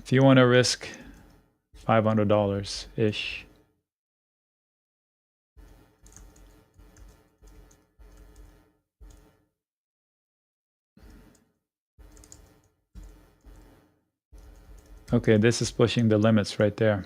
If you want to risk $500-ish. Okay, this is pushing the limits right there.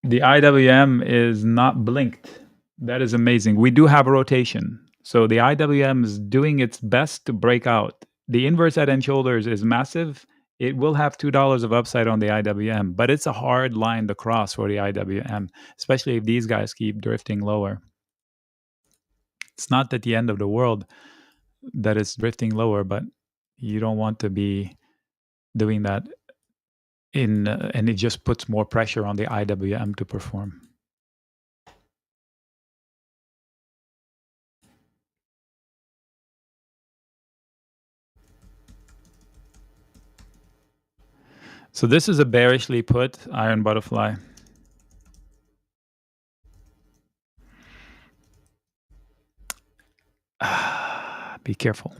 The IWM is not blinked. That is amazing. We do have a rotation. So the IWM is doing its best to break out. The inverse head and shoulders is massive. It will have $2 of upside on the IWM, but it's a hard line to cross for the IWM, especially if these guys keep drifting lower. It's not at the end of the world that it's drifting lower, but you don't want to be doing that and it just puts more pressure on the IWM to perform. So this is a bearishly put Iron Butterfly. Be careful.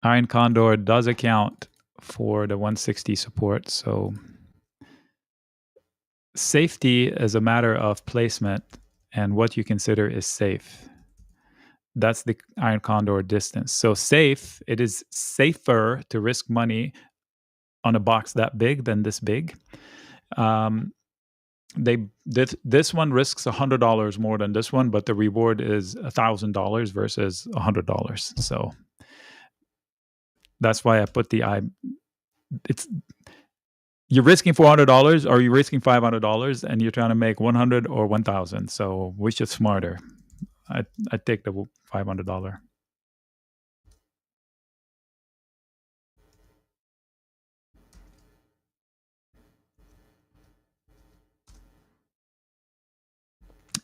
Iron Condor does account for the 160 support, so safety is a matter of placement and what you consider is safe. That's the Iron Condor distance. So safe, it is safer to risk money on a box that big than this big. This one risks $100 more than this one, but the reward is $1,000 versus $100. So that's why I put it's you're risking $400 or you're risking $500 and you're trying to make 100 or 1,000. So which is smarter? I take the $500.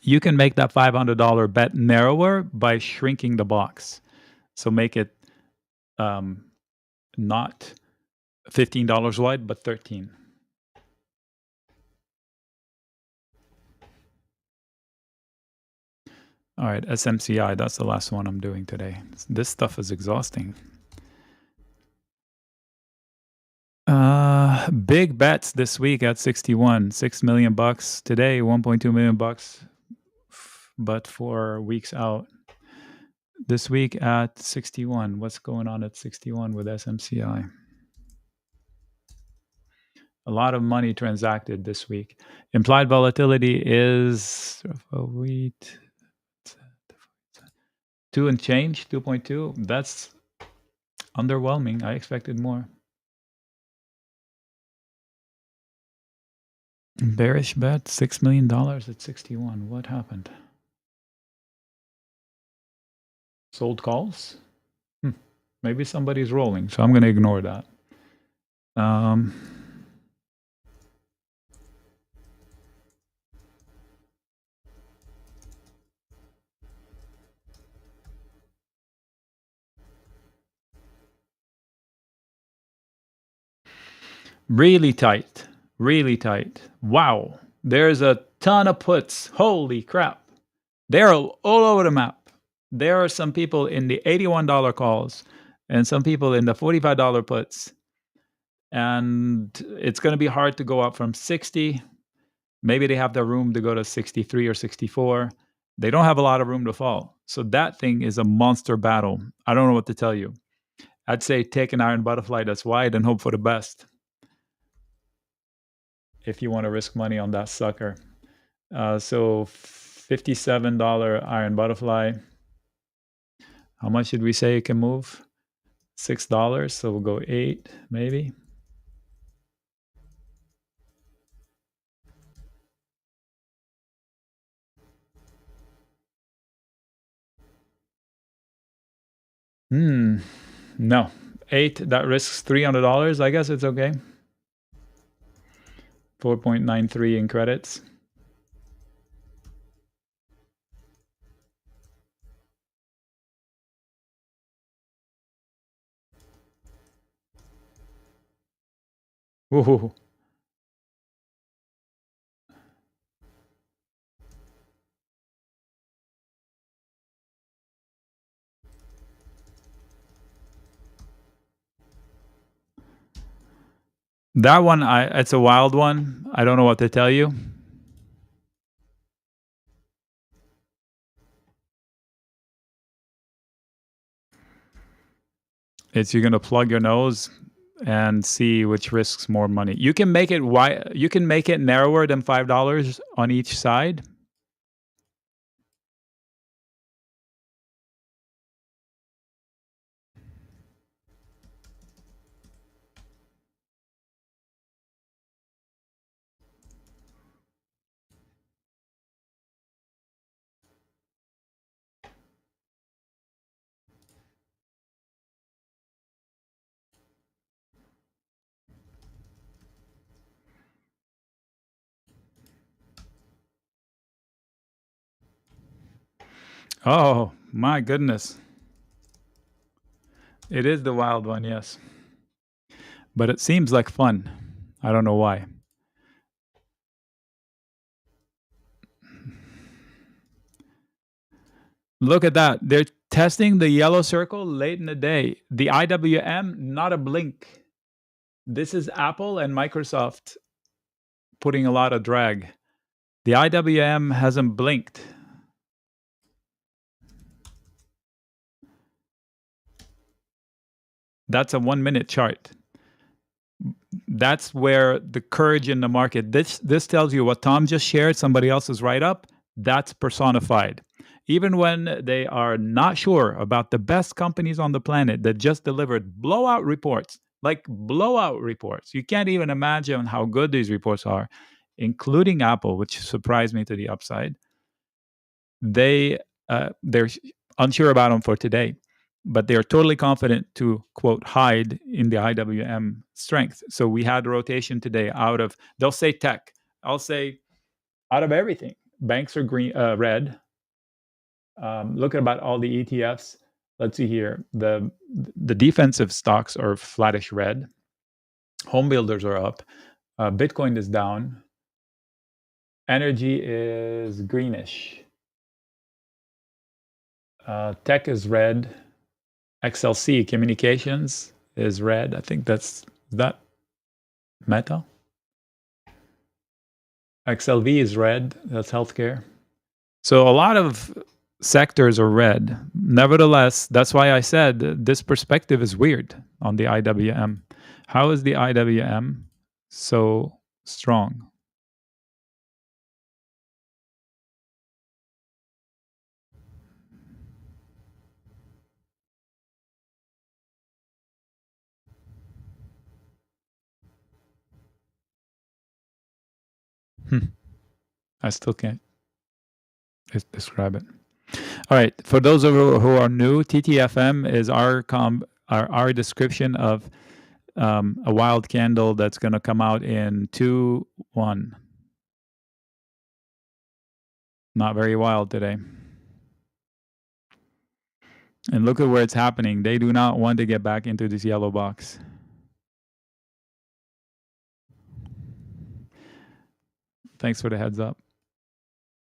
You can make that $500 bet narrower by shrinking the box. So make it not $15 wide, but 13. All right, SMCI, that's the last one I'm doing today. This stuff is exhausting. Big bets this week at 61, $6 million today, 1.2 million bucks, but for weeks out. This week at 61, what's going on at 61 with SMCI? A lot of money transacted this week. Implied volatility is wheat 2 and change, 2.2. That's underwhelming. I expected more. Bearish bet, $6 million at 61. What happened? Sold calls? Maybe somebody's rolling, so I'm going to ignore that. Really tight. Really tight. Wow. There's a ton of puts. Holy crap. They're all over the map. There are some people in the $81 calls and some people in the $45 puts. And it's going to be hard to go up from 60. Maybe they have the room to go to 63 or 64. They don't have a lot of room to fall. So that thing is a monster battle. I don't know what to tell you. I'd say take an iron butterfly that's wide and hope for the best if you want to risk money on that sucker. So $57 iron butterfly. How much did we say it can move? $6. So we'll go 8 maybe. No. 8, that risks $300. I guess it's okay. 4.93 in credits. Woohoo. That one, it's a wild one. I don't know what to tell you. It's you're going to plug your nose and see which risks more money. You can make it wide. You can make it narrower than $5 on each side. Oh, my goodness. It is the wild one, yes. But it seems like fun. I don't know why. Look at that. They're testing the yellow circle late in the day. The IWM, not a blink. This is Apple and Microsoft putting a lot of drag. The IWM hasn't blinked. That's a 1 minute chart. That's where the courage in the market. This tells you what Tom just shared, somebody else's write up. That's personified. Even when they are not sure about the best companies on the planet that just delivered blowout reports, like blowout reports, you can't even imagine how good these reports are, including Apple, which surprised me to the upside. They're unsure about them for today, but they're totally confident to quote hide in the IWM strength. So we had rotation today out of, they'll say tech, I'll say out of everything. Banks are green, red. Look at about all the ETFs. Let's see here. The defensive stocks are flattish red. Home builders are up. Bitcoin is down. Energy is greenish. Tech is red. XLC communications is red. I think that's that Meta. XLV is red. That's healthcare. So a lot of sectors are red. Nevertheless, that's why I said this perspective is weird on the IWM. How is the IWM so strong? I still can't describe it. All right. For those of you who are new, TTFM is our description of a wild candle that's going to come out in 2-1. Not very wild today. And look at where it's happening. They do not want to get back into this yellow box. Thanks for the heads up.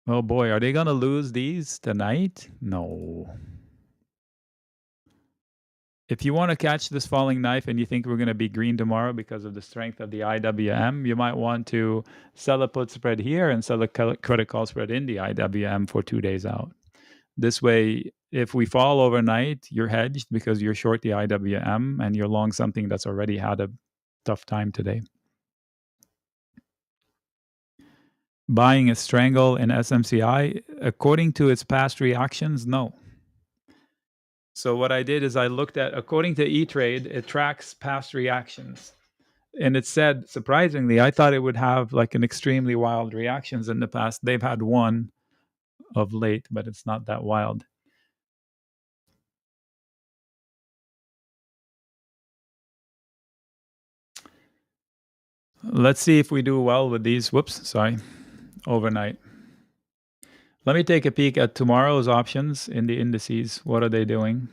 Oh boy, are they going to lose these tonight? No. If you want to catch this falling knife and you think we're going to be green tomorrow because of the strength of the IWM, you might want to sell a put spread here and sell a credit call spread in the IWM for 2 days out. This way, if we fall overnight, you're hedged because you're short the IWM and you're long something that's already had a tough time today. Buying a strangle in SMCI, according to its past reactions, no. So what I did is I looked at, according to E-Trade, it tracks past reactions. And it said, surprisingly, I thought it would have like an extremely wild reactions in the past. They've had one of late, but it's not that wild. Let's see if we do well with these. Whoops, sorry. Overnight. Let me take a peek at tomorrow's options in the indices. What are they doing?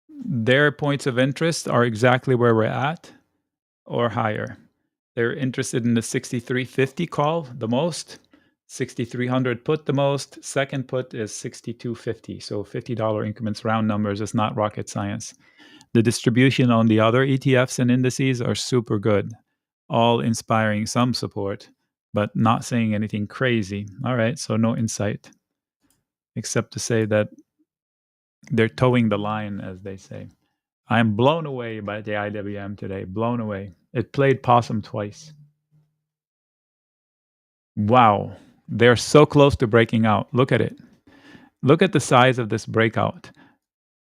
Their points of interest are exactly where we're at or higher. They're interested in the 6350 call the most, 6300 put the most, second put is 6250. So $50 increments, round numbers, is not rocket science. The distribution on the other ETFs and indices are super good, all inspiring some support, but not saying anything crazy. All right, so no insight, except to say that they're towing the line, as they say. I'm blown away by the IWM today, blown away. It played possum twice. Wow, they're so close to breaking out. Look at it. Look at the size of this breakout.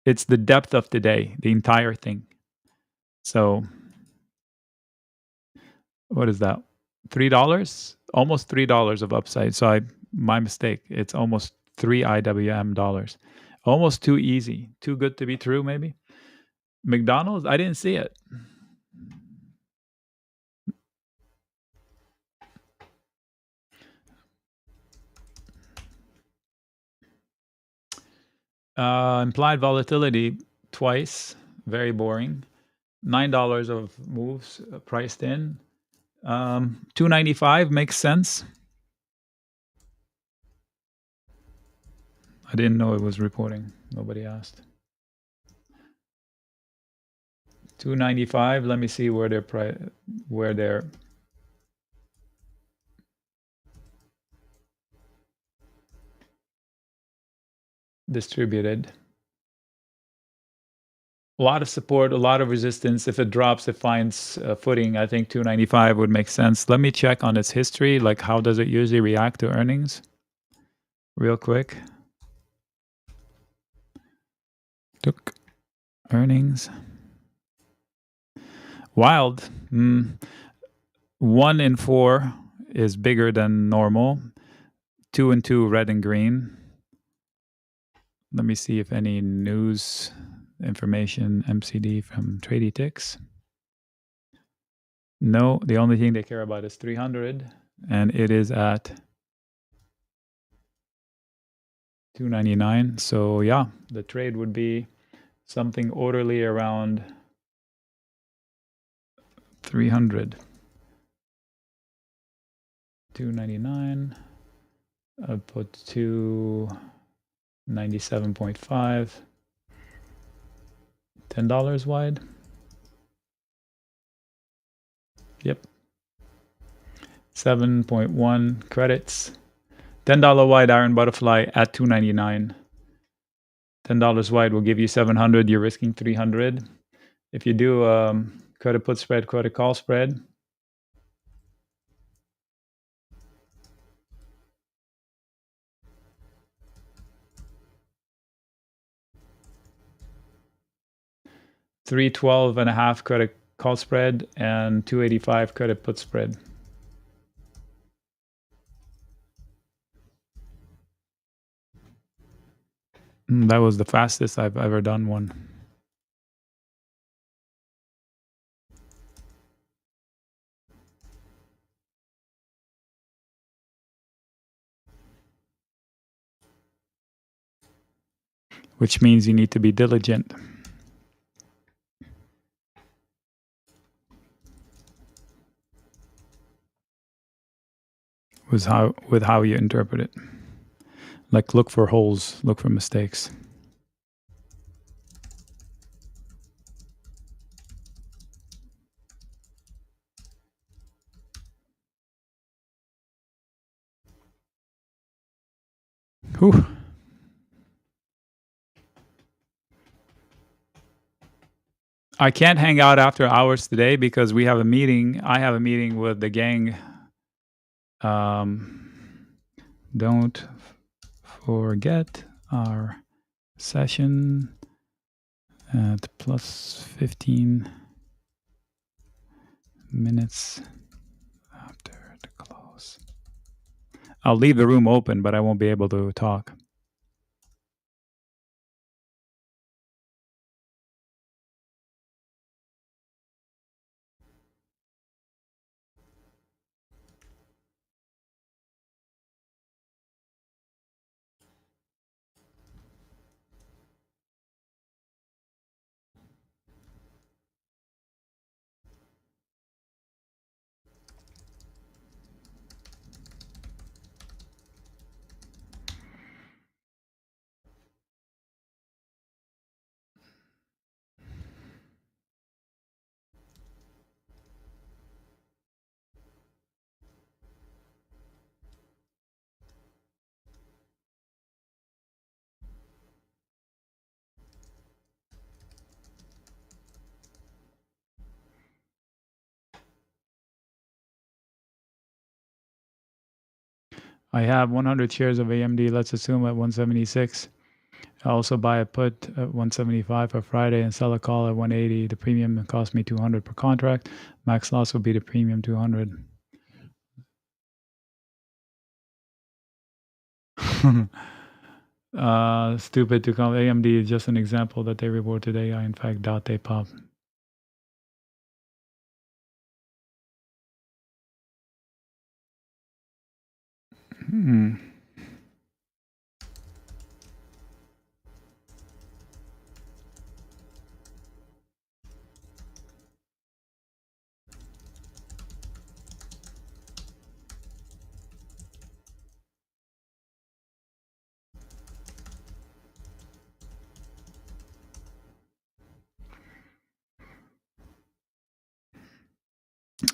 It's the depth of today, the entire thing. So what is that? $3? Almost $3 of upside. So my mistake. It's almost 3 IWM dollars. Almost too easy. Too good to be true, maybe. McDonald's, I didn't see it. Implied volatility twice. Very boring. $9 of moves priced in. 295 makes sense. I didn't know it was reporting. Nobody asked. 295. Let me see where they're distributed. A lot of support, a lot of resistance. If it drops, it finds footing. I think 295 would make sense. Let me check on its history. Like, how does it usually react to earnings? Real quick. Took earnings. Wild. 1 in 4 is bigger than normal. 2 and 2, red and green. Let me see if any news information, MCD from TradyTix. No, the only thing they care about is 300, and it is at 299. So yeah, the trade would be something orderly around 300. 299. I'll put 297.5. $10 wide. Yep. 7.1 credits. $10 wide iron butterfly at 299. $10 wide will give you 700. You're risking 300. If you do credit put spread, credit call spread, $312.5 credit call spread and $285 credit put spread. That was the fastest I've ever done one. Which means you need to be diligent. With how you interpret it. Like, look for holes, look for mistakes. Whew. I can't hang out after hours today because we have a meeting. I have a meeting with the gang. Don't forget our session at plus 15 minutes after the close. I'll leave the room open, but I won't be able to talk. I have 100 shares of AMD, let's assume at 176. I also buy a put at 175 for Friday and sell a call at 180. The premium cost me 200 per contract. Max loss will be the premium 200. Stupid to call AMD is just an example that they reported AI. In fact, they pop.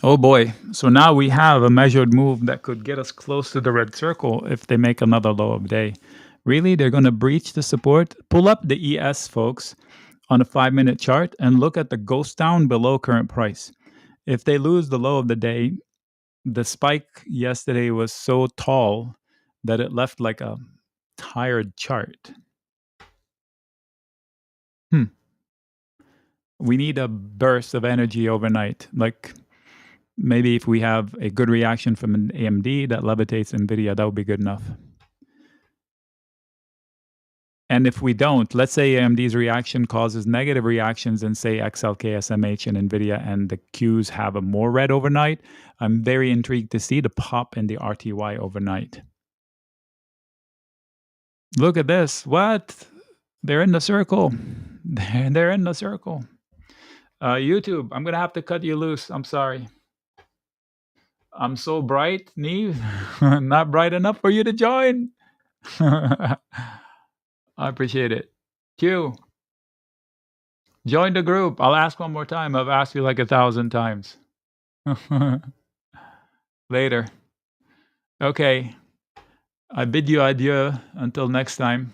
Oh boy. So now we have a measured move that could get us close to the red circle if they make another low of day. Really? They're going to breach the support? Pull up the ES, folks, on a 5-minute chart and look at the ghost down below current price. If they lose the low of the day, the spike yesterday was so tall that it left like a tired chart. We need a burst of energy overnight. Like maybe if we have a good reaction from an AMD that levitates NVIDIA, that would be good enough. And if we don't, let's say AMD's reaction causes negative reactions in, say, XLK, SMH, and NVIDIA, and the Qs have a more red overnight, I'm very intrigued to see the pop in the RTY overnight. Look at this. What? They're in the circle. They're in the circle. YouTube, I'm going to have to cut you loose. I'm sorry. I'm so bright, Neve. Not bright enough for you to join. I appreciate it. Q, join the group. I'll ask one more time. I've asked you like 1,000 times. Later. Okay. I bid you adieu until next time.